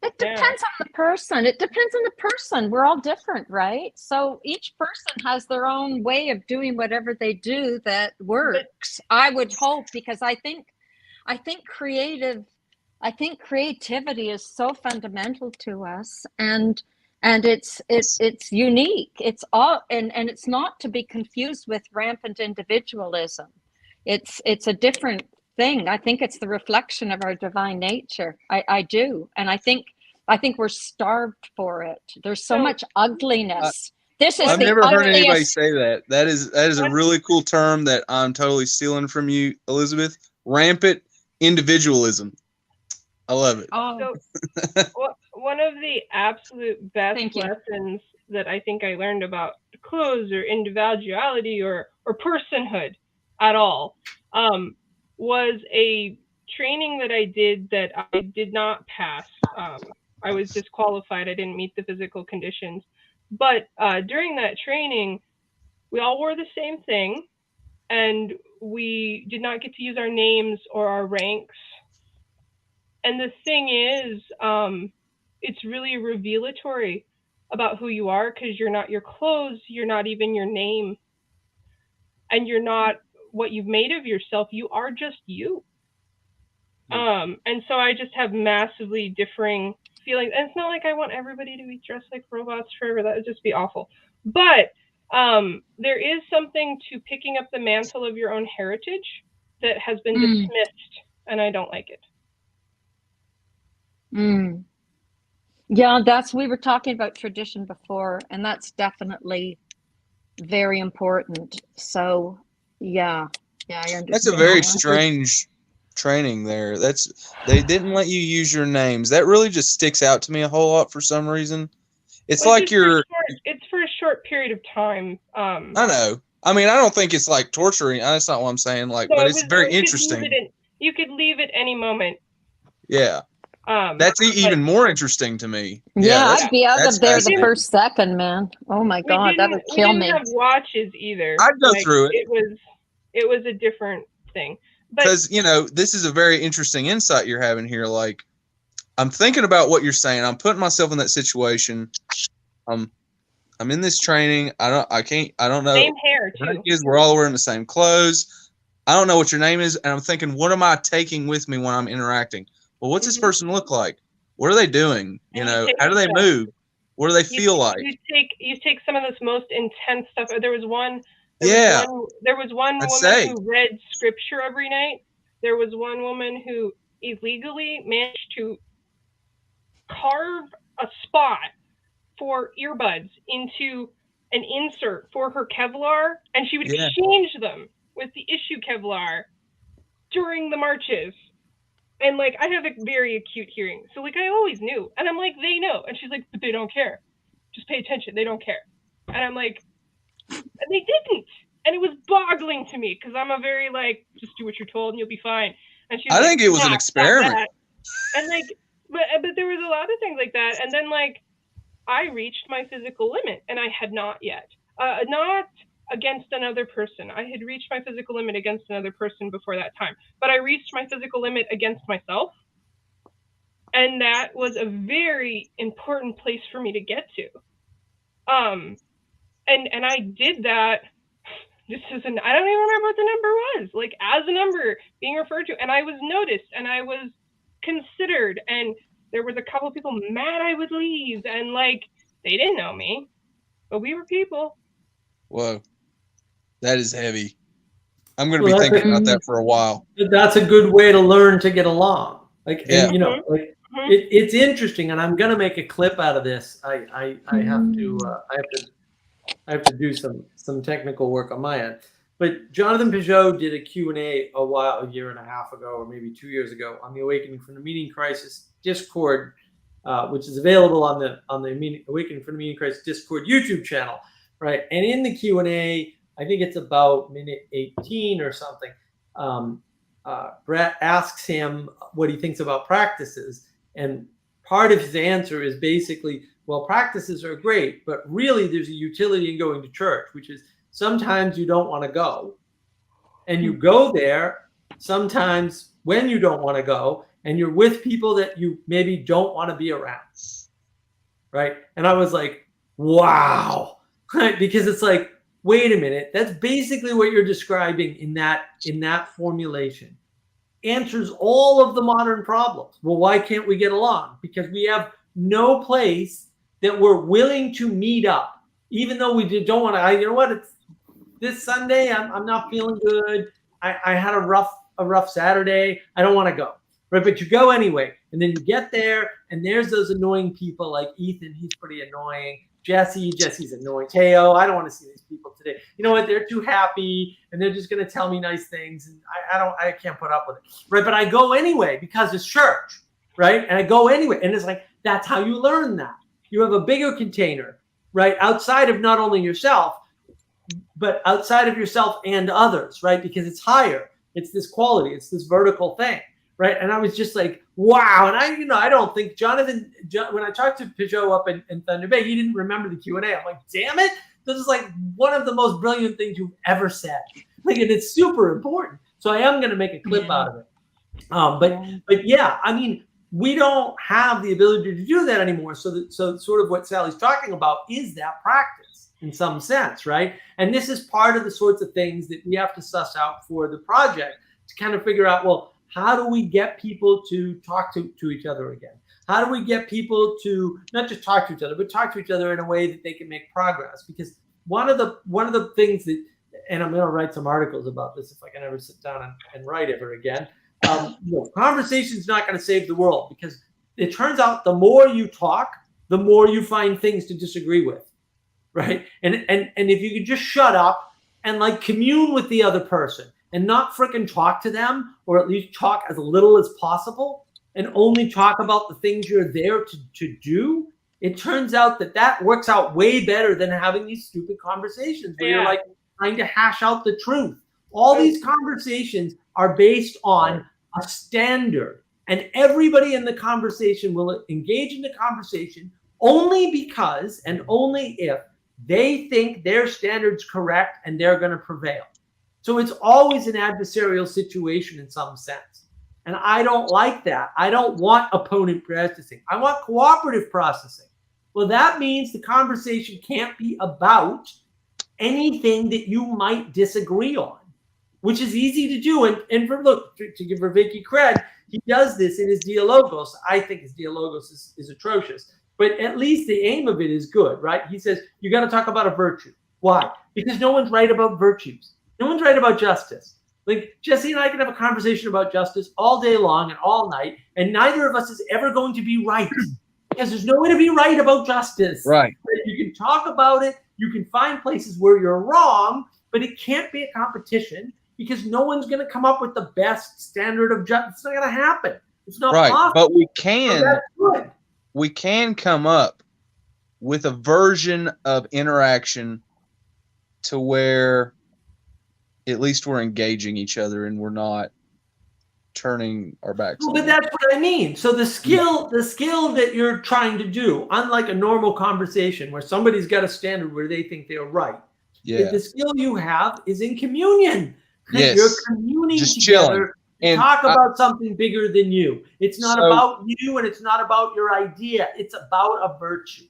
It depends on the person. It depends on the person. We're all different, right? So each person has their own way of doing whatever they do that works. I would hope, because I think creativity is so fundamental to us, and it's unique. It's all and it's not to be confused with rampant individualism. It's a different thing. I think it's the reflection of our divine nature. I do, and I think we're starved for it. There's so much ugliness. I've never heard anybody say that. That is a really cool term that I'm totally stealing from you, Elizabeth. Rampant individualism. I love it. So, one of the absolute best lessons that I think I learned about clothes or individuality or personhood at all was a training that I did that I did not pass. I was disqualified. I didn't meet the physical conditions. But during that training, we all wore the same thing, and we did not get to use our names or our ranks. And the thing is, it's really revelatory about who you are, because you're not your clothes, you're not even your name, and you're not what you've made of yourself. You are just you. And so I just have massively differing feelings. And it's not like I want everybody to be dressed like robots forever. That would just be awful. But There is something to picking up the mantle of your own heritage that has been dismissed, and I don't like it. Yeah, we were talking about tradition before, and that's definitely very important. So, yeah, I understand. That's a very strange training there. They didn't let you use your names. That really just sticks out to me a whole lot for some reason. It's Well, like it's you're. It's for a short period of time. I know. I mean, I don't think it's like torturing. That's not what I'm saying. Like, So but it it's was, very you could leave interesting. you could leave at any moment. Yeah. That's even more interesting to me. Yeah, that's, I'd be out that's of there the fascinating. first second, man. Oh my God, that would kill me. We didn't have watches either. I'd go through it. It was a different thing. Because this is a very interesting insight you're having here. Like, I'm thinking about what you're saying. I'm putting myself in that situation. I'm in this training. I don't know. Same hair too. We're all wearing the same clothes. I don't know what your name is, and I'm thinking, what am I taking with me when I'm interacting? Well, what's this person look like? What are they doing? How do they move? What do they feel like? You take some of this most intense stuff. There was one. Yeah. There was one woman who read scripture every night. There was one woman who illegally managed to carve a spot for earbuds into an insert for her Kevlar, and she would exchange them with the issue Kevlar during the marches. And like, I have a very acute hearing, so like I always knew, and I'm like, they know, and she's like, but they don't care. Just pay attention. They don't care. And I'm like, and they didn't. And it was boggling to me because I'm a very like, just do what you're told and you'll be fine. And she was I like, think it was an experiment. And like, but there was a lot of things like that. And then like, I reached my physical limit, and I had not yet. Not against another person. I had reached my physical limit against another person before that time, but I reached my physical limit against myself. And that was a very important place for me to get to. And I did that. I don't even remember what the number was. Like, as a number being referred to, and I was noticed, and I was considered, and there was a couple of people mad I would leave, and like, they didn't know me, but we were people. Whoa, that is heavy. I'm going to be thinking about that for a while. That's a good way to learn to get along. Like, yeah. And it's interesting, and I'm going to make a clip out of this. I have to do some technical work on my end. But Jonathan Peugeot did a Q&A a year and a half ago, or maybe 2 years ago, on the Awakening from the Meaning Crisis Discord, which is available on the Awakening from the Meaning Crisis Discord YouTube channel, right? And in the Q&A, I think it's about minute 18 or something, Brett asks him what he thinks about practices, and part of his answer is basically, well, practices are great, but really there's a utility in going to church, which is sometimes you don't want to go, and you go there sometimes when you don't want to go, and you're with people that you maybe don't want to be around, right? And I was like, wow, right? Because it's like, wait a minute, that's basically what you're describing in that formulation. Answers all of the modern problems. Well, why can't we get along? Because we have no place that we're willing to meet up, even though we don't want to. You know what? It's this Sunday. I'm not feeling good. I had a rough Saturday. I don't want to go. Right, but you go anyway, and then you get there, and there's those annoying people like Ethan. He's pretty annoying. Jesse's annoying. Teo, I don't want to see these people today. You know what? They're too happy, and they're just going to tell me nice things, and I can't put up with it. Right, but I go anyway because it's church, right? And I go anyway, and it's like, that's how you learn that. You have a bigger container, right, outside of not only yourself, but outside of yourself and others, right? Because it's higher. It's this quality. It's this vertical thing, right? And I was just like, wow. And I don't think Jonathan, when I talked to Peugeot up in Thunder Bay, he didn't remember the Q&A. I'm like, damn it. This is like one of the most brilliant things you've ever said. Like, and it's super important. So I am going to make a clip out of it. But yeah, I mean, we don't have the ability to do that anymore. So sort of what Sally's talking about is that practice in some sense, right? And this is part of the sorts of things that we have to suss out for the project to kind of figure out, well, how do we get people to talk to each other again? How do we get people to not just talk to each other, but talk to each other in a way that they can make progress? Because one of the things that, and I'm going to write some articles about this if I can ever sit down and write ever again. Conversation is not going to save the world, because it turns out the more you talk, the more you find things to disagree with, right? And if you could just shut up and like commune with the other person and not frickin' talk to them, or at least talk as little as possible, and only talk about the things you're there to do, it turns out that works out way better than having these stupid conversations where you're like trying to hash out the truth. All these conversations are based on a standard, and everybody in the conversation will engage in the conversation only because and only if they think their standard's correct and they're going to prevail. So it's always an adversarial situation in some sense. And I don't like that. I don't want opponent processing. I want cooperative processing. Well, that means the conversation can't be about anything that you might disagree on, which is easy to do. And to give Vervaeke cred, he does this in his Dialogos. I think his Dialogos is atrocious, but at least the aim of it is good, right? He says, you got to talk about a virtue. Why? Because no one's right about virtues. No one's right about justice. Like Jesse and I can have a conversation about justice all day long and all night, and neither of us is ever going to be right, because there's no way to be right about justice. Right. You can talk about it. You can find places where you're wrong, but it can't be a competition, because no one's going to come up with the best standard of justice. It's not going to happen. It's not possible. But we can come up with a version of interaction to where at least we're engaging each other and we're not turning our backs. Well, but that's what I mean. So the skill that you're trying to do, unlike a normal conversation where somebody's got a standard where they think they're right, the skill you have is in communion. Yes. You're communing Just together chilling. to talk about something bigger than you. It's not about you, and it's not about your idea. It's about a virtue.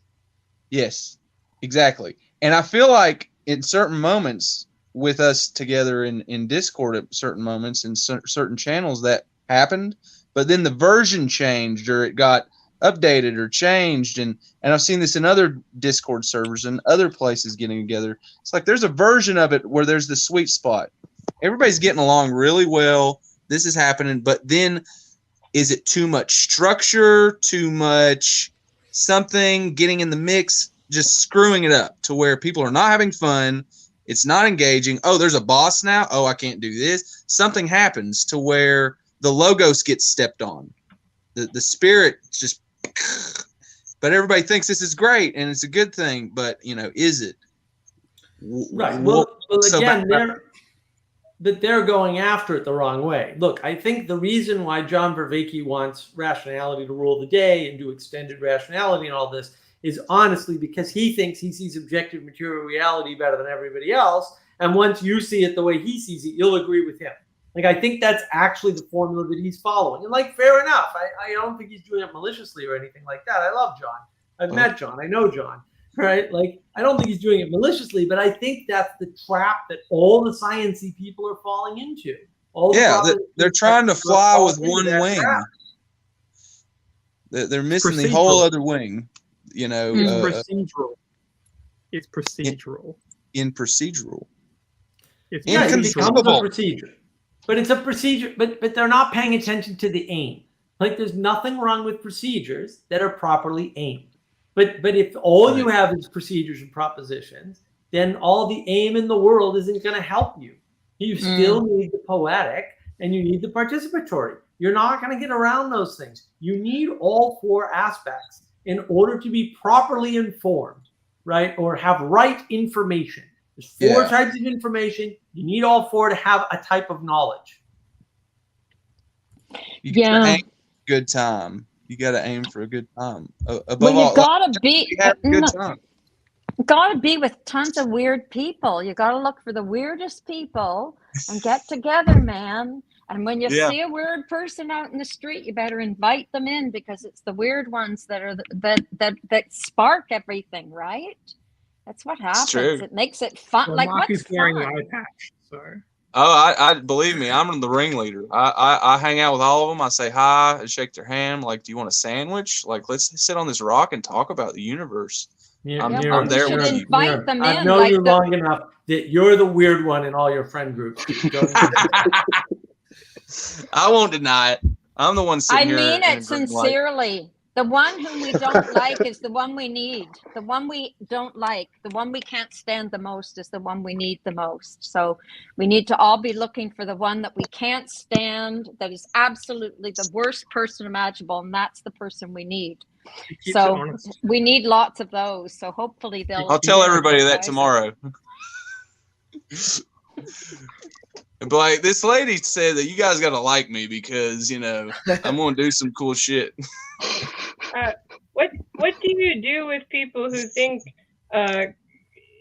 Yes, exactly. And I feel like in certain moments with us together in Discord at certain moments in certain channels that happened, but then the version changed or it got updated or changed. And I've seen this in other Discord servers and other places getting together. It's like there's a version of it where there's the sweet spot. Everybody's getting along really well. This is happening, but then is it too much structure, too much something getting in the mix, just screwing it up to where people are not having fun? It's not engaging. Oh, there's a boss now. Oh, I can't do this. Something happens to where the logos get stepped on. The spirit just, but everybody thinks this is great and it's a good thing. But is it? Right. Well again, they're going after it the wrong way. Look, I think the reason why John Vervaeke wants rationality to rule the day and do extended rationality and all this is honestly because he thinks he sees objective material reality better than everybody else. And once you see it the way he sees it, you'll agree with him. Like, I think that's actually the formula that he's following. And like, fair enough. I don't think he's doing it maliciously or anything like that. I love John. I've met John. I know John. Right? Like, I don't think he's doing it maliciously, but I think that's the trap that all the sciencey people are falling into. They're trying to fly with one wing. They're missing the whole other wing. It's procedural. It's procedural. In procedural. It's inconceivable procedure. But it's a procedure, but they're not paying attention to the aim. Like, there's nothing wrong with procedures that are properly aimed. But if all you have is procedures and propositions, then all the aim in the world isn't going to help you. You still need the poetic and you need the participatory. You're not going to get around those things. You need all four aspects in order to be properly informed, right? Or have right information. There's four types of information. You need all four to have a type of knowledge. You gotta aim for a good time. You got to aim for a good time. You gotta be with tons of weird people. You gotta look for the weirdest people and get together, man. And when you see a weird person out in the street, you better invite them in, because it's the weird ones that are that spark everything, right? That's what happens. It makes it fun. Well, like, what's fun? An eye patch, so. Oh, I believe me, I'm the ringleader. I hang out with all of them. I say hi and shake their hand. Like, do you want a sandwich? Like, let's sit on this rock and talk about the universe. I'm Miriam, there You with should you. invite them I've in. known Like you long enough that you're the weird one in all your friend groups. Don't I won't deny it. I'm the one I sitting here mean and it agreeing, like, sincerely. The one whom we don't like is the one we need. The one we don't like, the one we can't stand the most is the one we need the most. So we need to all be looking for the one that we can't stand, that is absolutely the worst person imaginable, and that's the person we need. Keeps it So honest. we need lots of those. So hopefully they'll. I'll tell everybody that recognize it. tomorrow. But like, this lady said that you guys got to like me because, you know, I'm going to do some cool shit. What do you do with people who think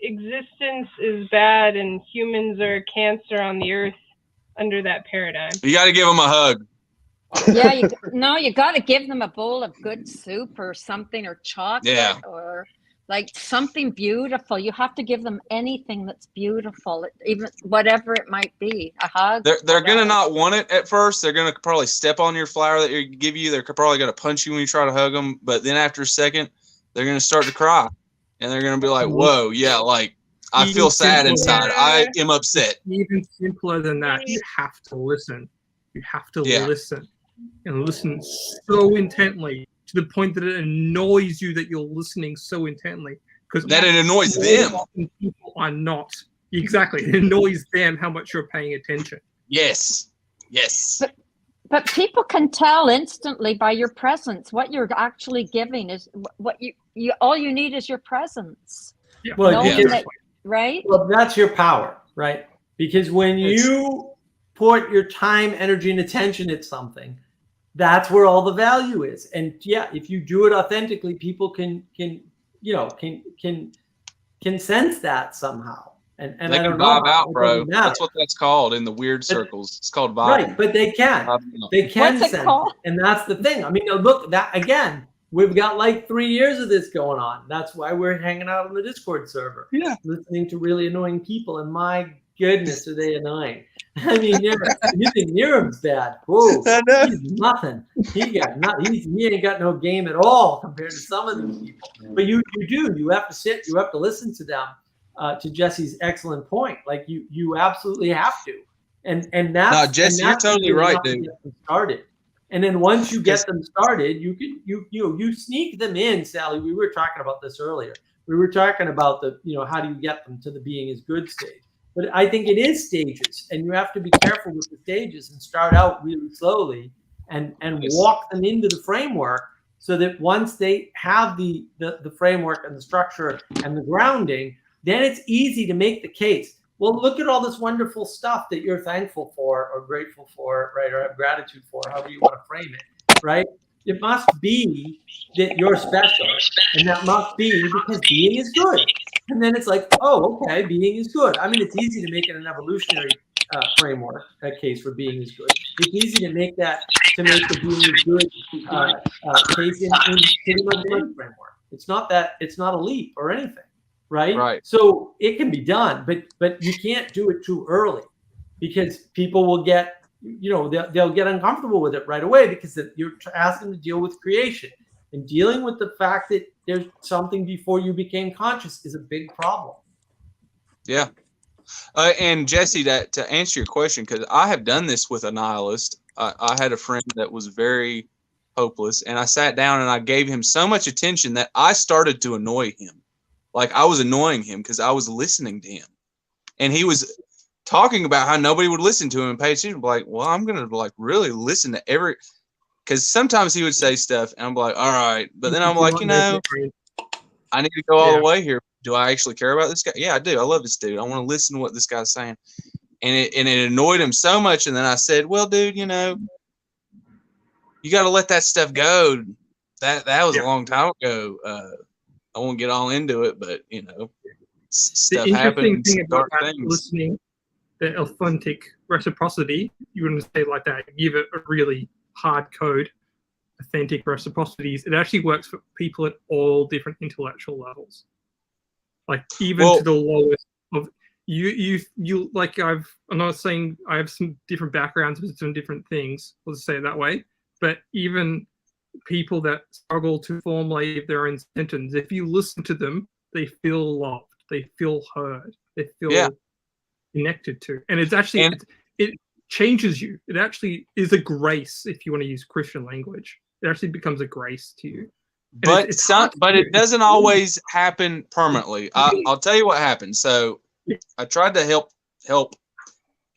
existence is bad and humans are a cancer on the earth under that paradigm? You got to give them a hug. Yeah, you got to give them a bowl of good soup or something, or chocolate, Yeah. or like something beautiful. You have to give them anything that's beautiful, even whatever it might be. A hug. They're going to not want it at first. They're going to probably step on your flower that you give you. They're probably going to punch you when you try to hug them. But then after a second, they're going to start to cry. And they're going to be like, whoa, yeah, like, I Even feel sad simpler. inside. I am upset. Even simpler than that, you have to listen. You have to Yeah. listen. And listen so intently to the point that it annoys you that you're listening so intently. Because That it annoys them. People are not. Exactly. It annoys them how much you're paying attention. Yes. Yes. But people can tell instantly by your presence. What you're actually giving is what you all you need is your presence. Yeah. Well, Knowing that, right? Well, that's your power, right? Because when you put your time, energy, and attention at something, that's where all the value is. And yeah, if you do it authentically, people can sense that somehow. And They I can don't know. vibe out, It bro. doesn't matter. That's what that's called in the weird circles. It's called vibing. Right, but they can. They can What's it sense called? it. And that's the thing. I mean, look, that again, we've got like 3 years of this going on. That's why we're hanging out on the Discord server. Yeah. Listening to really annoying people. And my goodness, are they annoying. I mean, you think Niram's bad. Whoa, he's nothing. He ain't got no game at all compared to some of these people. But you do. You have to sit. You have to listen to them. To Jesse's excellent point, like you absolutely have to, and that's No, Jesse, and that's you're totally really right, how to dude. get them started, and then once you get them started, you sneak them in. Sally, we were talking about this earlier. We were talking about the how do you get them to the being is good stage. But I think it is stages, and you have to be careful with the stages and start out really slowly and walk them into the framework so that once they have the framework and the structure and the grounding, then it's easy to make the case. Well, look at all this wonderful stuff that you're thankful for or grateful for, right? Or have gratitude for, however you want to frame it, right? It must be that you're special, and that must be because being is good. And then it's like, oh, okay, being is good. I mean, it's easy to make it an evolutionary framework, a case for being is good. It's easy to make the being is good case in pretty much any framework. It's not a leap or anything. Right. So it can be done, but you can't do it too early because people will get, they'll get uncomfortable with it right away because you're asking to deal with creation, and dealing with the fact that there's something before you became conscious is a big problem. Yeah. And Jesse, to answer your question, because I have done this with a nihilist. I had a friend that was very hopeless, and I sat down and I gave him so much attention that I started to annoy him. Like, I was annoying him because I was listening to him, and he was talking about how nobody would listen to him and pay attention. Like, well, I'm gonna really listen to every, because sometimes he would say stuff, and I'm like, all right, but then I'm like, I need to go all the way here. Do I actually care about this guy? Yeah, I do. I love this dude. I want to listen to what this guy's saying, and it annoyed him so much. And then I said, well, dude, you got to let that stuff go. That was a long time ago. I won't get all into it, but stuff the interesting happens. thing about Dark that things. listening, the authentic reciprocity, you wouldn't say it like that. Give it a really hard code. Authentic reciprocities. It actually works for people at all different intellectual levels. Like even to the lowest of you like I'm not saying I have some different backgrounds with some different things. Let's say it that way. But even people that struggle to formulate their own sentence, if you listen to them, they feel loved, they feel heard, they feel connected to, and it's actually it changes you. It actually is a grace, if you want to use Christian language. It actually becomes a grace to you. And But it doesn't always happen permanently. I'll tell you what happened. So I tried to help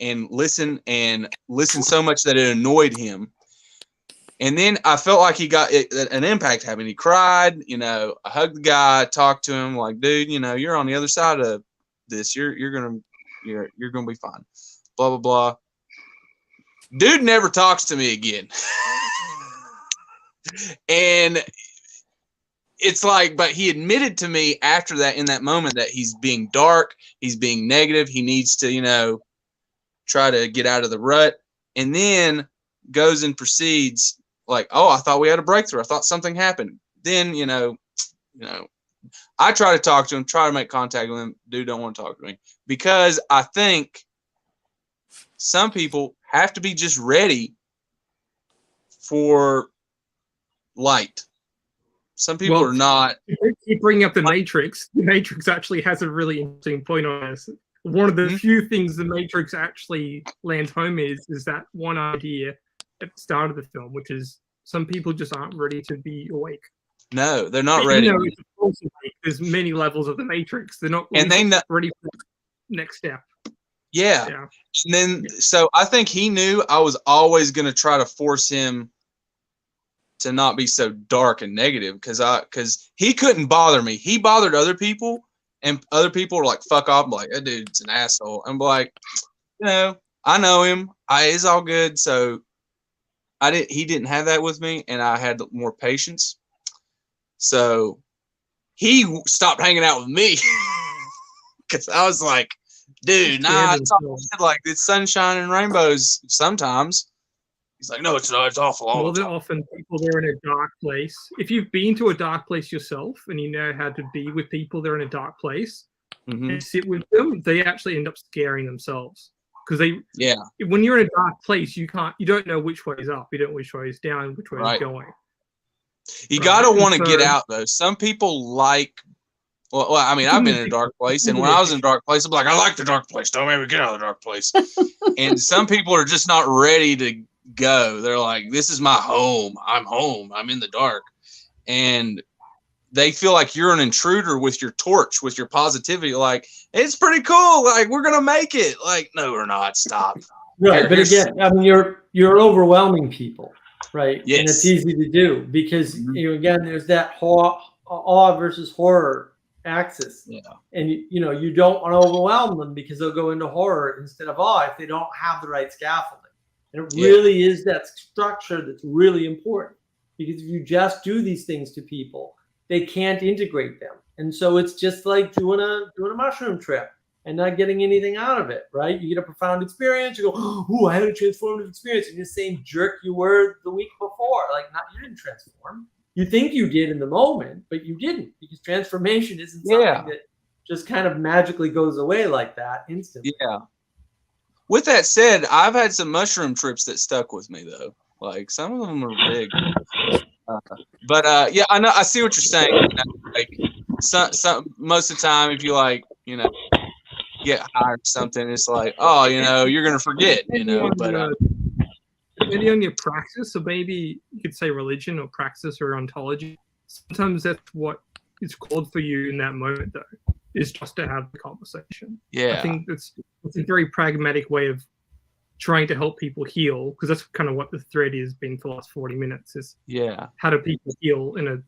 and listen so much that it annoyed him. And then I felt like he got an impact happened. He cried, I hugged the guy, talked to him like, dude, you're on the other side of this. You're gonna be fine. Blah, blah, blah. Dude never talks to me again. And it's like, but he admitted to me after that, in that moment, that he's being dark, he's being negative, he needs to, try to get out of the rut, and then goes and proceeds like, oh, I thought we had a breakthrough. I thought something happened. Then, I try to talk to him, try to make contact with him. Dude don't want to talk to me, because I think some people have to be just ready for light. Some people are not. Keep bringing up the Matrix. The Matrix actually has a really interesting point on this. One of the few things the Matrix actually lands home is that one idea at the start of the film, which is some people just aren't ready to be awake. No, they're not ready. It's of course awake. There's many levels of the Matrix. They're not ready for the next step. Yeah. And then, so I think he knew I was always going to try to force him to not be so dark and negative, because he couldn't bother me. He bothered other people, and other people were like, fuck off. I'm like, that dude's an asshole. I'm like, I know him. It's all good. So he didn't have that with me, and I had more patience. So he stopped hanging out with me because I was like, dude, nah, it's all like it's sunshine and rainbows sometimes. He's like, no, it's not. It's awful. More than often, people that are in a dark place. If you've been to a dark place yourself and you know how to be with people that are in a dark place and sit with them, they actually end up scaring themselves, because when you're in a dark place, you don't know which way is up, you don't know which way is down, which way is going. You gotta want to get out though. Some people like. Well, I mean, I've been in a dark place, and when I was in a dark place, I'm like, I like the dark place. Don't make me get out of the dark place. And some people are just not ready to go. They're like, this is my home. I'm home. I'm in the dark. And they feel like you're an intruder with your torch, with your positivity. Like, it's pretty cool. Like, we're going to make it. Like, no, we're not. Stop. Right. But again, I mean, you're overwhelming people, right? Yes. And it's easy to do because, again, there's that awe versus horror axis. And you don't want to overwhelm them, because they'll go into horror instead of awe if they don't have the right scaffolding. And it really is that structure that's really important, because if you just do these things to people, they can't integrate them. And so it's just like doing a mushroom trip and not getting anything out of it, right? You get a profound experience, you go, oh, I had a transformative experience, and you're the same jerk you were the week before. Like, you didn't transform. You think you did in the moment, but you didn't, because transformation isn't something that just kind of magically goes away like that instantly. Yeah. With that said, I've had some mushroom trips that stuck with me though. Like, some of them are big. But I know, I see what you're saying. Like, some most of the time, if you get high or something, it's like, oh, you're gonna forget, But depending on your praxis, so maybe you could say religion or praxis or ontology. Sometimes that's what is called for you in that moment, though, is just to have the conversation. Yeah, I think it's a very pragmatic way of trying to help people heal, because that's kind of what the thread has been for the last 40 minutes. Is how do people heal in a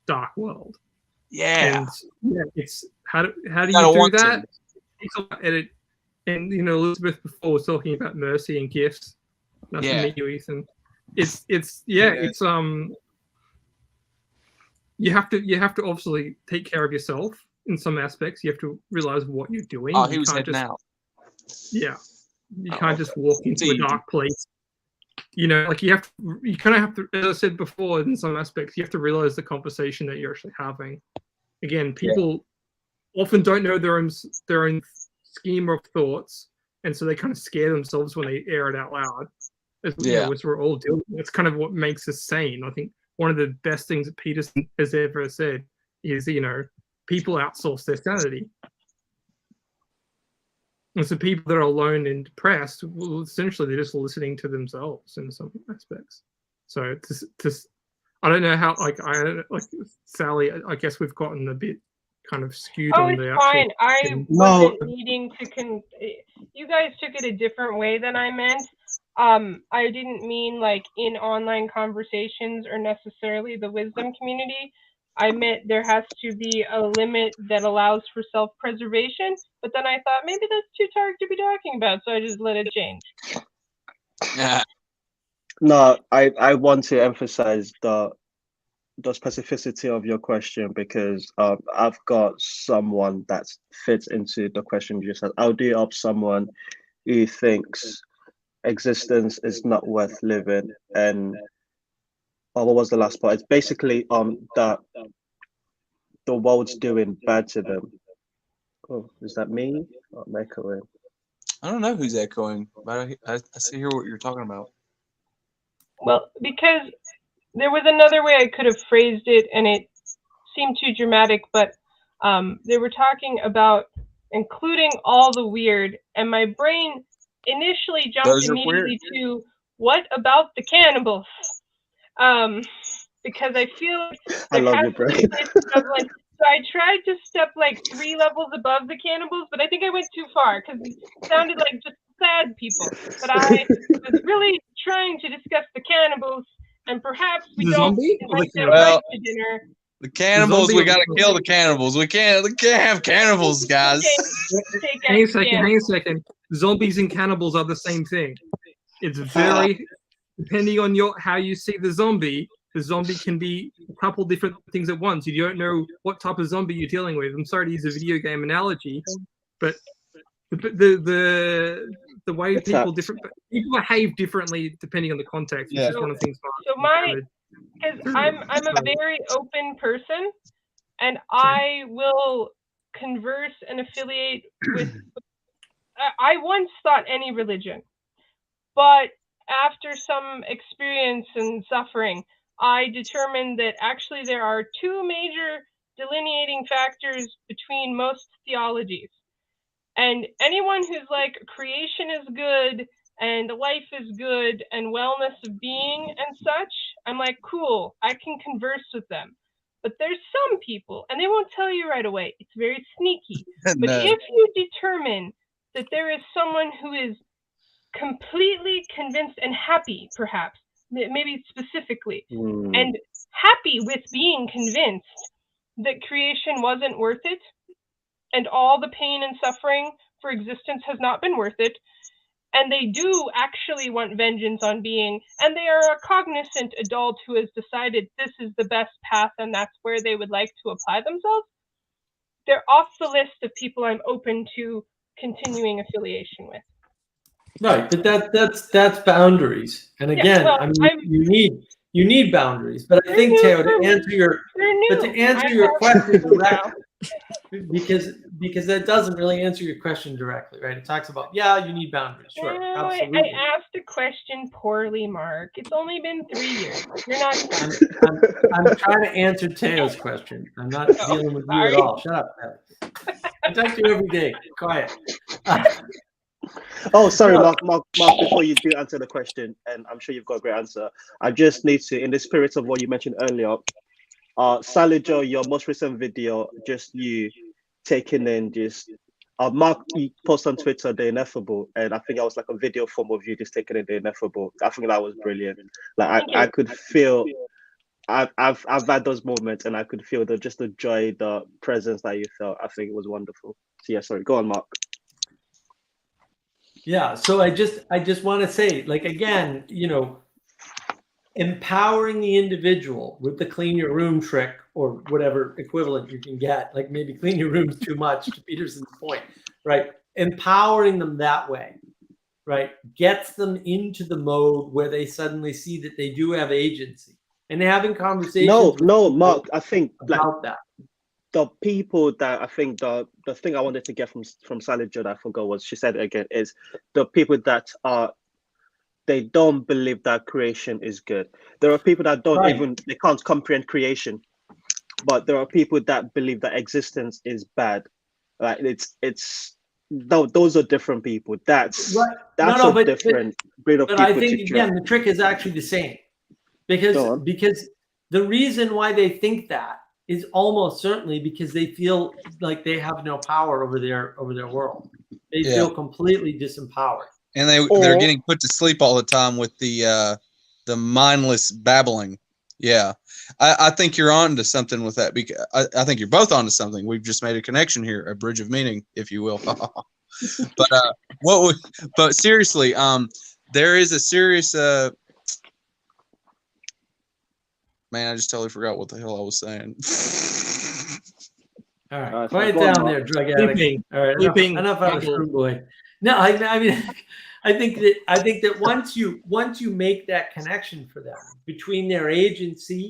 dark world? And it's how do you do that? And Elizabeth before was talking about mercy and gifts. Nice to meet you, Ethan. It's you have to obviously take care of yourself in some aspects. You have to realize what you're doing. Oh, he was heading out. Yeah, you can't just walk into a dark place. You kind of have to, as I said before, in some aspects, you have to realize the conversation that you're actually having. Again, people often don't know their own scheme of thoughts, and so they kind of scare themselves when they air it out loud. As we're all doing. That's kind of what makes us sane. I think one of the best things that Peterson has ever said is, people outsource their sanity. And so people that are alone and depressed, well, essentially they're just listening to themselves in some aspects. So I don't know how, Sally, I guess we've gotten a bit kind of skewed on the it's fine. actual. I wasn't needing to you guys took it a different way than I meant. I didn't mean like in online conversations or necessarily the wisdom community. I meant there has to be a limit that allows for self-preservation, but then I thought maybe that's too dark to be talking about, so I just let it change. No, I want to emphasize the specificity of your question, because I've got someone that fits into the question you just said. How do you help someone who thinks existence is not worth living? And what was the last part? It's basically that the world's doing bad to them. Oh, is that me? Oh, I'm echoing. I don't know who's echoing, but I see hear what you're talking about. Well, because there was another way I could have phrased it, and it seemed too dramatic, but they were talking about including all the weird, and my brain initially jumped immediately to, what about the cannibals? Because I feel I love has your to be brain. places of, like, so I tried to step like 3 levels above the cannibals, but I think I went too far because it sounded like just sad people. But I was really trying to discuss the cannibals, and perhaps we The don't zombie or the invite them cannibal? right to dinner. The cannibals, zombie we or the gotta zombie? kill the cannibals. We can't have cannibals, guys. Hang a second. Zombies and cannibals are the same thing. It's very, depending on how you see the zombie can be a couple different things at once. You don't know what type of zombie you're dealing with. I'm sorry to use a video game analogy, but the way people behave differently depending on the context, which is one of the things. So because I'm a very open person, and I will converse and affiliate with. I once thought any religion, but after some experience and suffering, I determined that actually there are 2 major delineating factors between most theologies. And anyone who's like creation is good and life is good and wellness of being and such, I'm like, cool, I can converse with them. But there's some people, and they won't tell you right away. It's very sneaky. But No. if you determine that there is someone who is completely convinced and happy, perhaps, maybe specifically, and happy with being convinced that creation wasn't worth it, and all the pain and suffering for existence has not been worth it, and they do actually want vengeance on being, and they are a cognizant adult who has decided this is the best path and that's where they would like to apply themselves, they're off the list of people I'm open to continuing affiliation with. Right, but that's boundaries. And again, well, I mean, you need boundaries. But I think, Teo, to answer your question directly, because that doesn't really answer your question directly, right? It talks about, you need boundaries, sure, absolutely. I asked a question poorly, Mark. It's only been 3 years. You're not. I'm trying to answer Teo's question. I'm not dealing with you at all. Shut up, Alex. I talk to you every day. Quiet. Oh, sorry, Mark, before you do answer the question, and I'm sure you've got a great answer, I just need to, in the spirit of what you mentioned earlier, Sally Joe, your most recent video, just you taking in just, Mark, you post on Twitter, the ineffable, and I think that was like a video form of you just taking in the ineffable. I think that was brilliant. Like, I could feel, I've had those moments, and I could feel just the joy, the presence that you felt. I think it was wonderful. So yeah, sorry, go on, Mark. Yeah, so I just want to say, like, again, empowering the individual with the clean your room trick or whatever equivalent you can get, like maybe clean your room's too much to Peterson's point, right? Empowering them that way, right, gets them into the mode where they suddenly see that they do have agency, and having conversations. No, Mark, I think about that. The people that I think the thing I wanted to get from Sally Joe that I forgot was, she said it again, is the people that are they don't believe that creation is good. There are people that don't Right. even, they can't comprehend creation, but there are people that believe that existence is bad. Like those are different people. That's Right. that's No, a different breed of but I people think to judge. again the trick is actually the same, Go on. because the reason why they think that is almost certainly because they feel like they have no power over their world. They Yeah. feel completely disempowered. And they're getting put to sleep all the time with the mindless babbling. Yeah, I think you're on to something with that, because I think you're both on to something. We've just made a connection here, a bridge of meaning, if you will. But seriously, there is a serious man, I just totally forgot what the hell I was saying. All right, so quiet go on, down Mark. there, drug addict. Sleeping. All right, Sleeping. enough out of Fruit Boy. No, I mean, I think that once you make that connection for them between their agency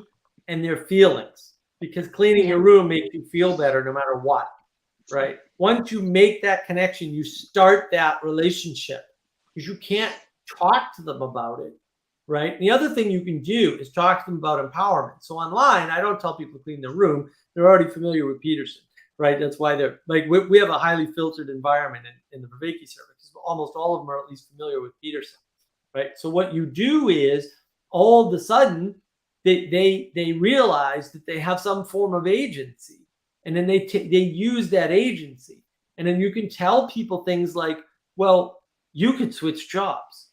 and their feelings, because cleaning your room makes you feel better no matter what, right? Once you make that connection, you start that relationship, because you can't talk to them about it, right? And the other thing you can do is talk to them about empowerment. So online, I don't tell people to clean their room. They're already familiar with Peterson, right? That's why they're like, we have a highly filtered environment in the Viveki server, because almost all of them are at least familiar with Peterson, right? So what you do is all of a sudden they realize that they have some form of agency, and then they use that agency, and then you can tell people things like, well, you could switch jobs.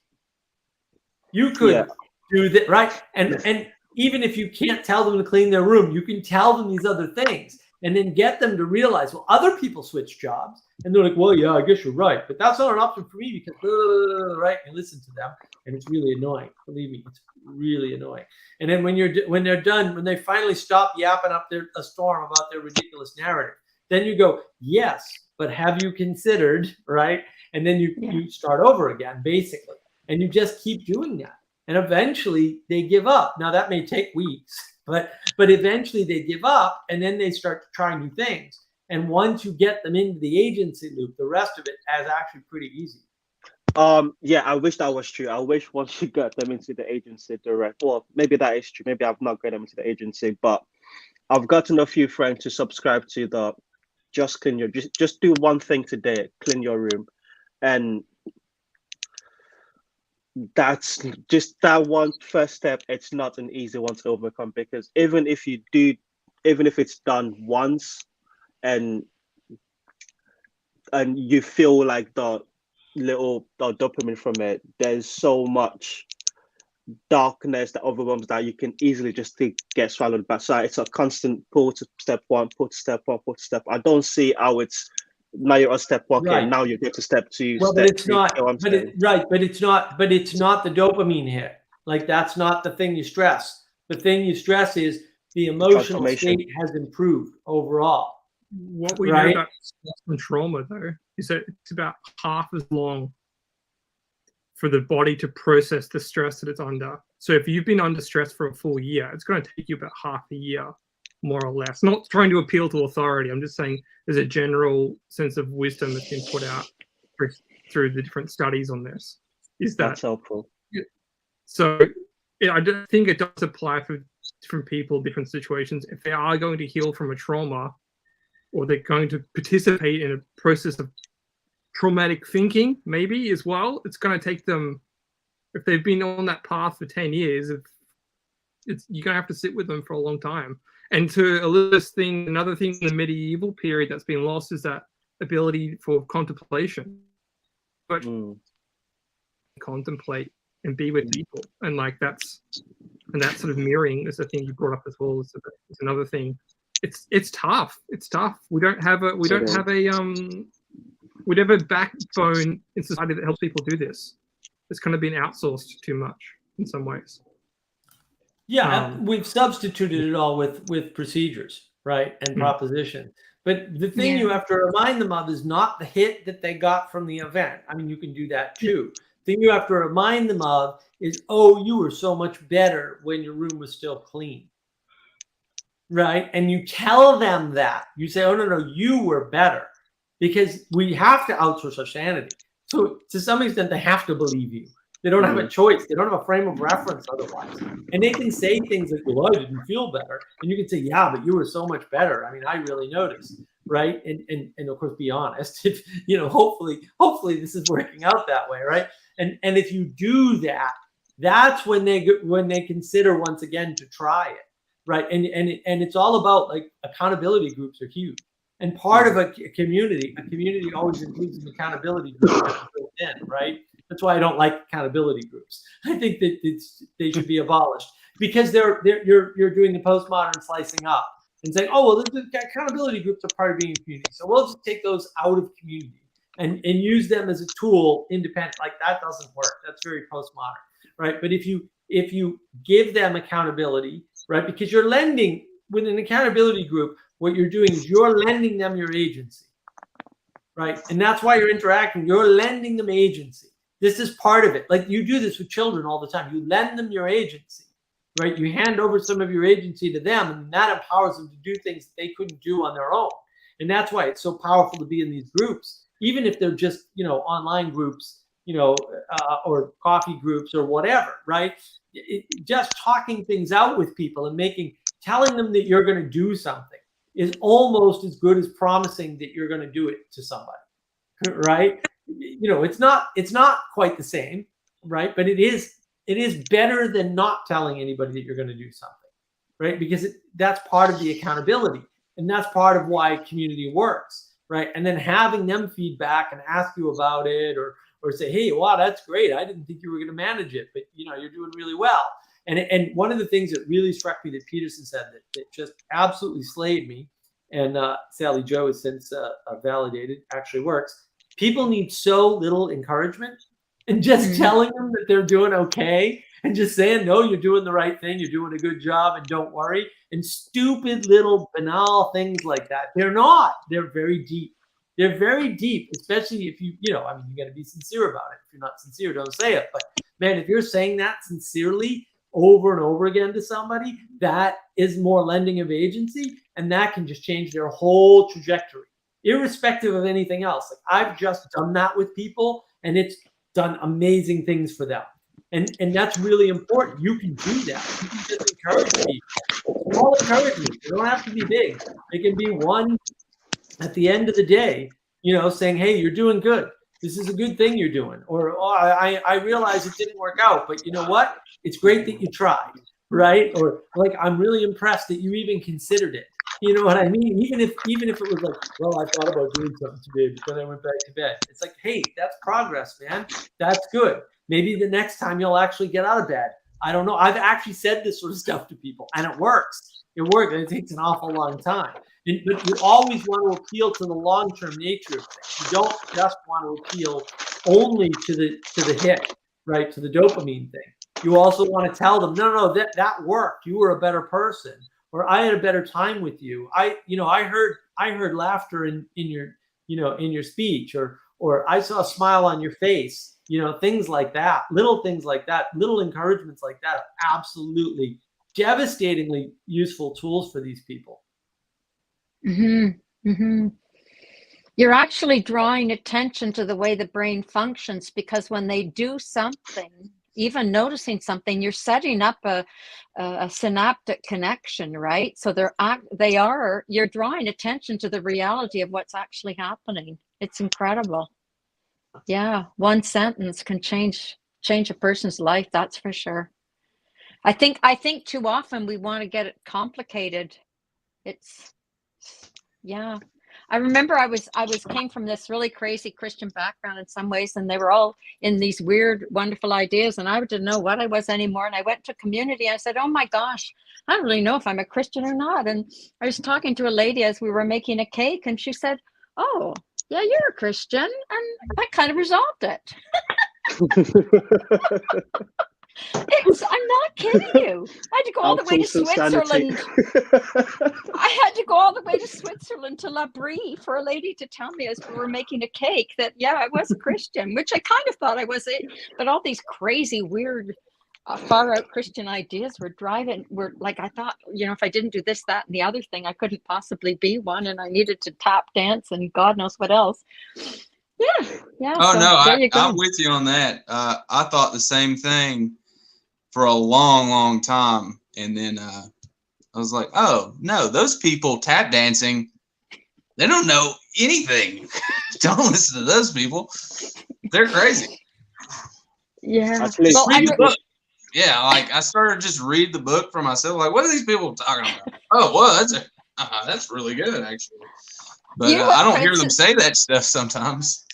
You could do that, right? And even if you can't tell them to clean their room, you can tell them these other things, and then get them to realize, well, other people switch jobs, and they're like, well, yeah, I guess you're right, but that's not an option for me because, right? And listen to them, and it's really annoying. Believe me, it's really annoying. And then when they're done, when they finally stop yapping up a storm about their ridiculous narrative, then you go, yes, but have you considered, right? And then you start over again, basically. And you just keep doing that. And eventually they give up. Now that may take weeks, but eventually they give up, and then they start to try new things. And once you get them into the agency loop, the rest of it is actually pretty easy. Yeah, I wish that was true. I wish once you got them into the agency direct, well, maybe that is true. Maybe I've not got them into the agency, but I've gotten a few friends to subscribe to the just do one thing today, clean your room. And that's just that one first step. It's not an easy one to overcome, because even if it's done once and you feel like the dopamine from it, there's so much darkness that overwhelms that you can easily just get swallowed by. So it's a constant pull to step one, pull to step one, pull to step. I don't see how it's now you're on step one, Right. and now you get to step two, well, step but it's three. not. You know what I'm But saying? it's not the dopamine hit. Like that's not the thing you stress. The thing you stress is the emotional Transformation. state has improved overall. What we know Right. about stress and trauma, though, is that it's about half as long for the body to process the stress that it's under. So if you've been under stress for a full year, it's going to take you about half a year, more or less. Not trying to appeal to authority. I'm just saying there's a general sense of wisdom that's been put out through the different studies on this. That's helpful. So yeah, I don't think it does apply for different people, different situations. If they are going to heal from a trauma, or they're going to participate in a process of traumatic thinking, maybe as well, it's going to take them, if they've been on that path for 10 years, you're going to have to sit with them for a long time. And to Elizabeth's thing, another thing in the medieval period that's been lost is that ability for contemplation. But contemplate and be with people, and like that sort of mirroring is a thing you brought up as well. Is another thing. It's tough. It's tough. We don't have a backbone in society that helps people do this. It's kind of been outsourced too much in some ways. Yeah, we've substituted it all with procedures, right, and proposition. But the thing you have to remind them of is not the hit that they got from the event. I mean, you can do that too. The thing you have to remind them of is, oh, you were so much better when your room was still clean, right? And you tell them that. You say, oh, no, you were better, because we have to outsource our sanity. So to some extent, they have to believe you. They don't have a choice. They don't have a frame of reference otherwise. And they can say things like, well, I didn't feel better. And you can say, yeah, but you were so much better. I mean, I really noticed, right? And of course, be honest. If, hopefully this is working out that way, right? And if you do that, that's when they consider once again to try it, right? And it's all about, like, accountability groups are huge. And part of a community always includes an accountability group built in, right? That's why I don't like accountability groups. I think that they should be abolished, because you're doing the postmodern slicing up and saying, oh, well, the accountability groups are part of being a community, so we'll just take those out of community and use them as a tool independent. Like, that doesn't work. That's very postmodern, right? But if you give them accountability, right, because you're lending with an accountability group, what you're doing is you're lending them your agency, right? And that's why you're interacting. You're lending them agency. This is part of it. Like, you do this with children all the time. You lend them your agency, right? You hand over some of your agency to them, and that empowers them to do things that they couldn't do on their own. And that's why it's so powerful to be in these groups, even if they're just, online groups, or coffee groups or whatever, right? Just talking things out with people and telling them that you're going to do something is almost as good as promising that you're going to do it to somebody, right? It's not quite the same, right? But it is better than not telling anybody that you're going to do something, right? Because that's part of the accountability, and that's part of why community works, right? And then having them feedback and ask you about it, or say, hey, wow, that's great. I didn't think you were going to manage it, but you're doing really well. And one of the things that really struck me that Peterson said that just absolutely slayed me, and Sally Jo has since validated, actually works. People need so little encouragement, and just telling them that they're doing okay, and just saying, no, you're doing the right thing, you're doing a good job, and don't worry. And stupid little banal things like that. They're not. They're very deep. They're very deep, especially if you got to be sincere about it. If you're not sincere, don't say it. But man, if you're saying that sincerely over and over again to somebody, that is more lending of agency, and that can just change their whole trajectory, irrespective of anything else. Like, I've just done that with people, and it's done amazing things for them. And that's really important. You can do that. You can just encourage people. Small encouragement. They don't have to be big. They can be one at the end of the day, saying, hey, you're doing good. This is a good thing you're doing. Or, oh, I realize it didn't work out, but you know what? It's great that you tried, right? Or, like, I'm really impressed that you even considered it. You know what I mean? Even if it was like, well, I thought about doing something today, but then I went back to bed. It's like, hey, that's progress, man. That's good. Maybe the next time you'll actually get out of bed. I don't know. I've actually said this sort of stuff to people, and it works. It works, and it takes an awful long time. But you always want to appeal to the long-term nature of things. You don't just want to appeal only to the hit, right? To the dopamine thing. You also want to tell them, no, that worked. You were a better person, or I had a better time with you. I heard laughter in your speech, or I saw a smile on your face. Things like that, little things like that, little encouragements like that are absolutely devastatingly useful tools for these people. You're actually drawing attention to the way the brain functions, because when they do something, even noticing something, you're setting up a synaptic connection, right? So you're drawing attention to the reality of what's actually happening. It's incredible. Yeah, one sentence can change a person's life, that's for sure. I think too often we want to get it complicated. Yeah. I remember I came from this really crazy Christian background in some ways, and they were all in these weird, wonderful ideas, and I didn't know what I was anymore. And I went to community, and I said, oh my gosh, I don't really know if I'm a Christian or not. And I was talking to a lady as we were making a cake, and she said, oh, yeah, you're a Christian. And that kind of resolved it. I'm not kidding you. I had to go all the way to Switzerland. I had to go all the way to Switzerland, to La Brie, for a lady to tell me as we were making a cake that, yeah, I was a Christian, which I kind of thought I was it. But all these crazy, weird, far out Christian ideas were like, I thought, if I didn't do this, that, and the other thing, I couldn't possibly be one. And I needed to tap dance and God knows what else. Yeah. Oh So no, there you go. I'm with you on that. I thought the same thing for a long, long time, and then I was like, oh no, those people tap dancing, they don't know anything. Don't listen to those people. They're crazy. Yeah. Actually, Well, Read the book. Yeah, like I started just read the book for myself. Like, what are these people talking about? Oh, well, that's really good actually. But You know what, I don't hear them Francis? say that stuff sometimes.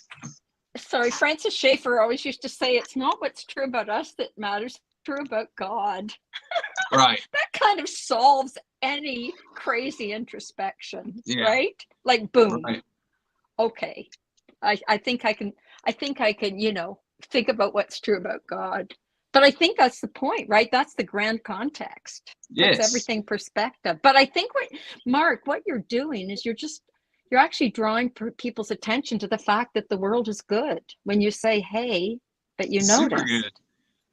Sorry, Francis Schaeffer always used to say, "It's not what's true about us that matters; it's true about God." Right. That kind of solves any crazy introspection, Yeah. right? Like, boom. Right. Okay, I think I can. I think I can. Think about what's true about God. But I think that's the point, right? That's the grand context. Puts Yes. everything perspective. But I think Mark, what you're doing is you're actually drawing people's attention to the fact that the world is good when you say, hey, but you Super notice. good.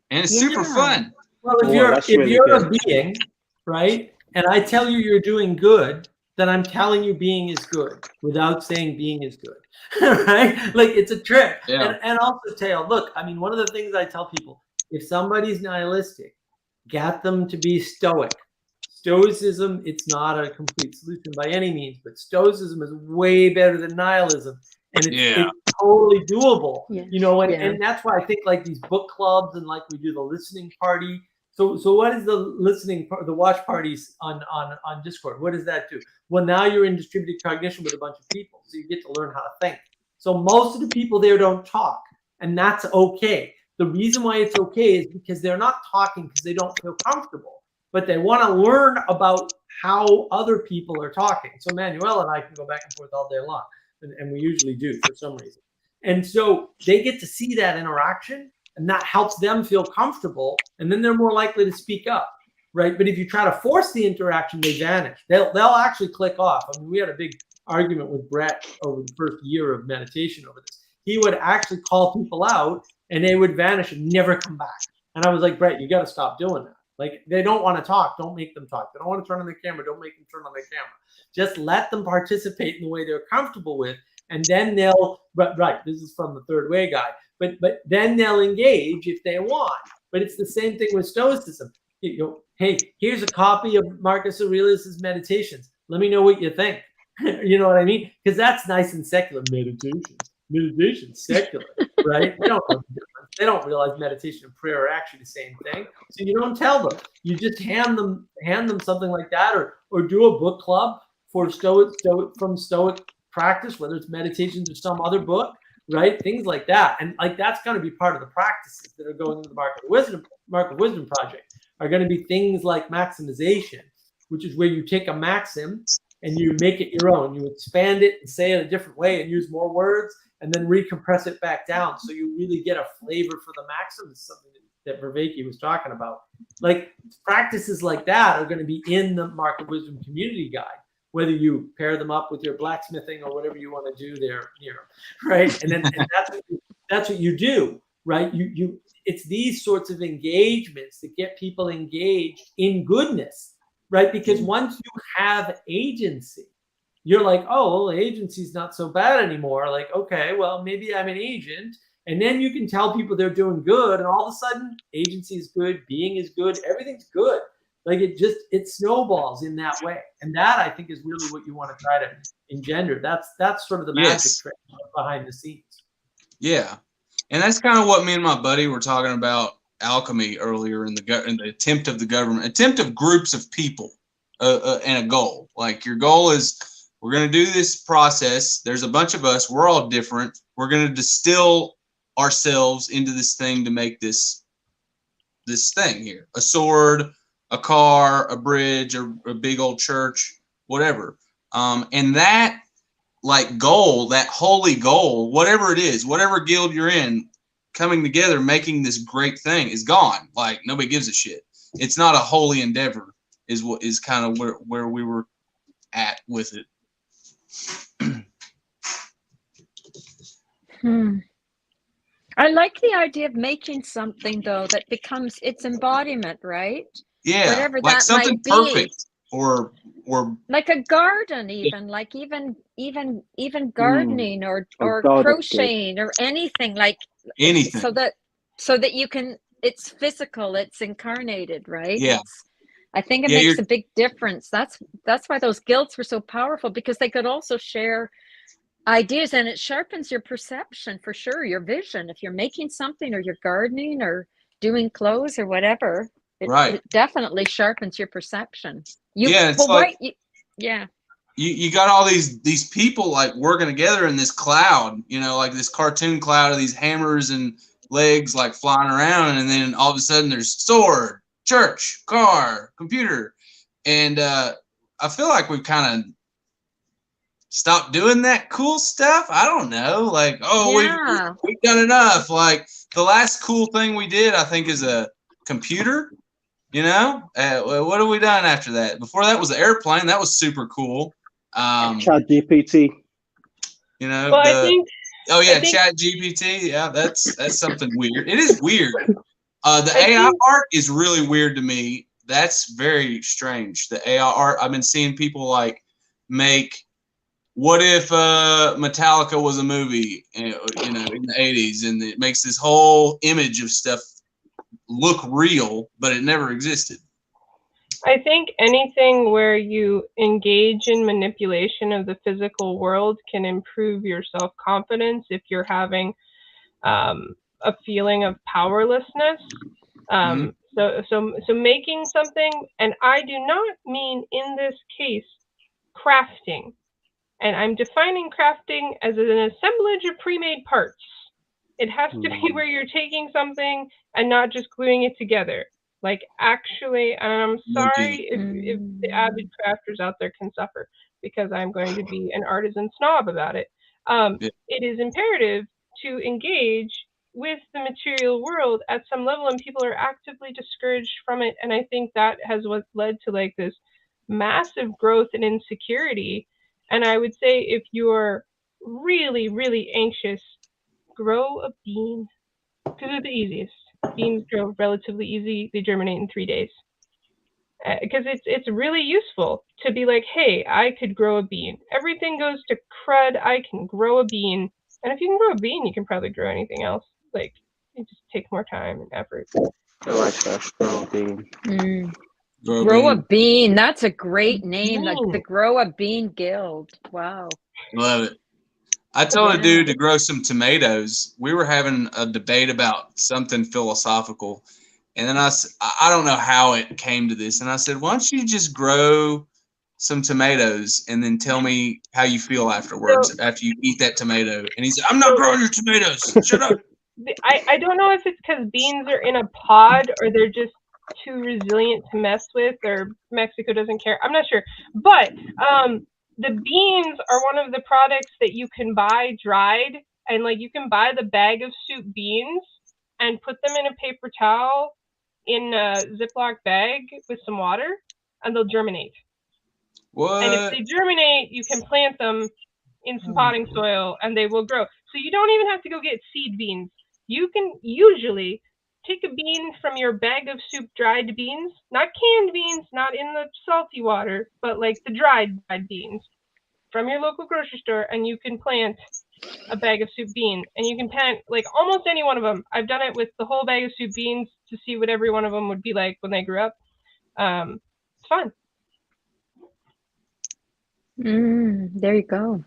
And it's super fun. Well, if Whoa, you're that's really a good. being, right, and I tell you you're doing good, then I'm telling you being is good without saying being is good, right? Like it's a trick. Yeah. And also, Tail, look, I mean, one of the things I tell people, if somebody's nihilistic, get them to be stoic. Stoicism, it's not a complete solution by any means, but stoicism is way better than nihilism. And it's totally doable, and that's why I think like these book clubs and like we do the listening party. So what is the watch parties on Discord? What does that do? Well, now you're in distributed cognition with a bunch of people, so you get to learn how to think. So most of the people there don't talk, and that's okay. The reason why it's okay is because they're not talking because they don't feel comfortable, but they want to learn about how other people are talking. So Manuel and I can go back and forth all day long, and we usually do for some reason. And so they get to see that interaction, and that helps them feel comfortable, and then they're more likely to speak up, right? But if you try to force the interaction, they vanish. They'll actually click off. I mean, we had a big argument with Brett over the first year of meditation over this. He would actually call people out, and they would vanish and never come back. And I was like, Brett, you got to stop doing that. Like, they don't want to talk. Don't make them talk. They don't want to turn on the camera. Don't make them turn on the camera. Just let them participate in the way they're comfortable with, and then they'll, right, this is from the third way guy, but then they'll engage if they want. But it's the same thing with Stoicism. You go, hey, here's a copy of Marcus Aurelius's Meditations. Let me know what you think. You know what I mean? Because that's nice and secular. Meditation, secular, right? They don't know the difference. They don't realize meditation and prayer are actually the same thing. So you don't tell them. You just hand them something like that, or do a book club for Stoic practice, whether it's meditations or some other book, right? Things like that. And like that's going to be part of the practices that are going into the Mark of Wisdom project are going to be things like maximization, which is where you take a maxim and you make it your own. You expand it and say it a different way and use more words and then recompress it back down. So you really get a flavor for the maxim. It's something that Vervaeke was talking about. Like practices like that are going to be in the Mark of Wisdom community guide, whether you pair them up with your blacksmithing or whatever you want to do there, right? And that's what you do, right? It's these sorts of engagements that get people engaged in goodness, right? Because once you have agency, you're like, oh, well, agency's not so bad anymore. Like, okay, well, maybe I'm an agent. And then you can tell people they're doing good. And all of a sudden, agency is good, being is good, everything's good. Like it snowballs in that way. And that I think is really what you want to try to engender. That's sort of the magic trick behind the scenes. Yeah. And that's kind of what me and my buddy were talking about alchemy earlier in the attempt of the government, attempt of groups of people and a goal. Like your goal is we're going to do this process. There's a bunch of us. We're all different. We're going to distill ourselves into this thing to make this thing here. A sword, a car, a bridge, or a big old church, whatever. And that like goal, that holy goal, whatever it is, whatever guild you're in, coming together, making this great thing is gone. Like nobody gives a shit. It's not a holy endeavor is what is kind of where we were at with it. I like the idea of making something though that becomes its embodiment, right? Yeah, whatever like that something might be. perfect or we're like a garden, even like even gardening or garden, good. crocheting or anything like anything. so that you can, it's physical, it's incarnated, right? Yeah. I think it Yeah, makes you're a big difference. That's why those guilds were so powerful, because they could also share ideas, and it sharpens your perception for sure, your vision. If you're making something, or you're gardening, or doing clothes, or whatever, right. it definitely sharpens your perception. Yeah, it's well, like why? Yeah. you got all these people like working together in this cloud, you know, like this cartoon cloud of these hammers and legs like flying around, and then all of a sudden there's sword, church, car, computer, and I feel like we've kind of stopped doing that cool stuff. I don't know, like, oh, Yeah. we've done enough. Like the last cool thing we did, I think, is a computer. You know, what have we done after that? Before that was the airplane. That was super cool. Chat GPT. You know, Well, I think Chat GPT. Yeah, that's something weird. It is weird. The I AI think- art is really weird to me. That's very strange. The AI art. I've been seeing people like make. What if Metallica was a movie? You know, in the '80s, and it makes this whole image of stuff look real, but it never existed. I think anything where you engage in manipulation of the physical world can improve your self-confidence if you're having a feeling of powerlessness. So making something, and I do not mean in this case crafting, and I'm defining crafting as an assemblage of pre-made parts. It has to be where you're taking something and not just gluing it together. Like actually, and I'm sorry if the avid crafters out there can suffer, because I'm going to be an artisan snob about it. It is imperative to engage with the material world at some level, and people are actively discouraged from it. And I think that has what led to like this massive growth and insecurity. And I would say if you're really, really anxious, grow a bean, because they're the easiest. Beans grow relatively easy. They germinate in 3 days. Because it's really useful to be like, hey, I could grow a bean. Everything goes to crud. I can grow a bean. And if you can grow a bean, you can probably grow anything else. Like, it just takes more time and effort. I like that. Grow a bean. Grow a bean. That's a great name. The Grow a Bean Guild. Wow. Love it. I told a dude to grow some tomatoes. We were having a debate about something philosophical. And then I don't know how it came to this. And I said, why don't you just grow some tomatoes and then tell me how you feel afterwards, after you eat that tomato? And he said, I'm not growing your tomatoes. Shut up. I don't know if it's because beans are in a pod or they're just too resilient to mess with, or Mexico doesn't care. I'm not sure. But the beans are one of the products that you can buy dried, and like you can buy the bag of soup beans and put them in a paper towel in a Ziploc bag with some water, and they'll germinate. What? And if they germinate, you can plant them in some potting soil and they will grow. So you don't even have to go get seed beans. You can usually take a bean from your bag of soup dried beans, not canned beans, not in the salty water, but like the dried beans from your local grocery store, and you can plant a bag of soup bean, and you can plant like almost any one of them. I've done it with the whole bag of soup beans to see what every one of them would be like when they grew up. It's fun. There you go.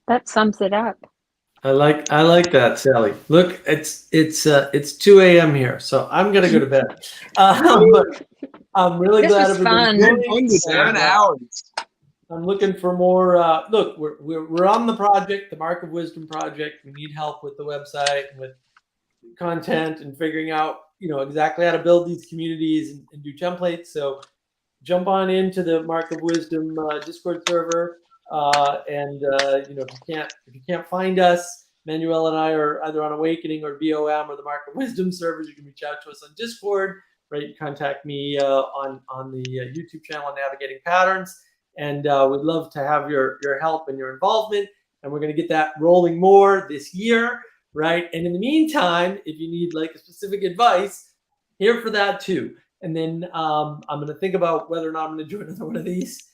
That sums it up. I like that, Sally. Look, it's 2 a.m. here, so I'm gonna go to bed. But I'm really This glad was everybody's fun. joining. 7 hours. I'm looking for more. Look, we're on the project, the Mark of Wisdom project. We need help with the website and with content and figuring out, exactly how to build these communities and do templates. So jump on into the Mark of Wisdom Discord server. And if you can't find us, Manuel and I are either on Awakening or BOM or the Mark of Wisdom servers. You can reach out to us on Discord, right? You contact me on the YouTube channel, Navigating Patterns, and we'd love to have your help and your involvement. And we're going to get that rolling more this year, right? And in the meantime, if you need like a specific advice, here for that too. And then I'm going to think about whether or not I'm going to join another one of these.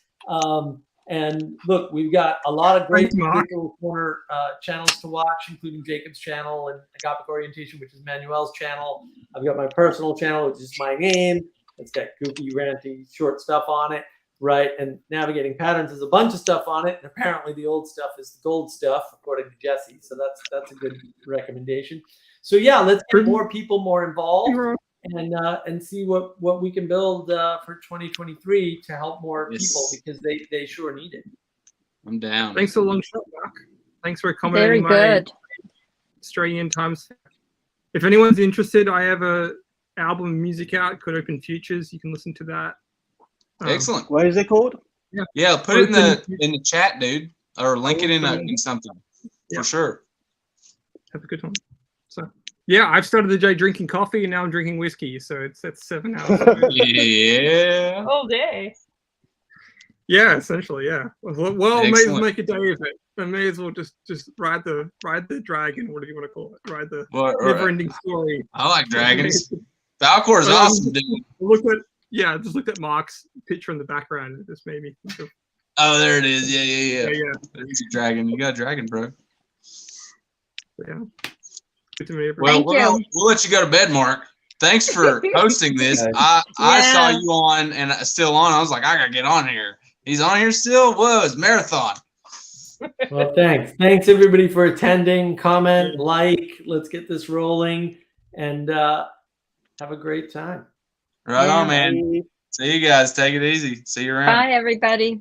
And look, we've got a lot of great Thanks, Mark. Digital Corner channels to watch, including Jacob's channel and Agapic Orientation, which is Manuel's channel. I've got my personal channel, which is my name. It's got goofy, ranty, short stuff on it, right? And Navigating Patterns is a bunch of stuff on it. And apparently the old stuff is the gold stuff, according to Jesse. So that's a good recommendation. So yeah, let's get more people more involved and see what we can build for 2023 to help more people, because they sure need it. I'm down. Thanks for the long shot, Mark. Thanks for Very accommodating my good. Australian times. If anyone's interested, I have a album of music out called Open Futures. You can listen to that. Excellent. What is it called? Yeah, put it in the chat, dude, or link it in something for sure. Have a good one. So yeah, I've started the day drinking coffee, and now I'm drinking whiskey. So that's 7 hours. Yeah. All day. Yeah, essentially, yeah. Well, may as well Excellent. make a day of it. I may as well just ride the dragon. What do you want to call it? Ride the Well, never-ending story. I like dragons. Falcor is awesome, dude. Just looked at Mark's picture in the background. It just made me think of. Oh, there it is. Yeah. Yeah. There's a dragon. You got a dragon, bro. Yeah. Good to meet Well, everyone. we'll let you go to bed, Mark. Thanks for hosting this. I saw you on and still on. I was like, I gotta get on here. He's on here still. Whoa, it's marathon. Well, thanks everybody for attending. Comment, like. Let's get this rolling, and have a great time. Right on, man. See you guys. Take it easy. See you around. Bye, everybody.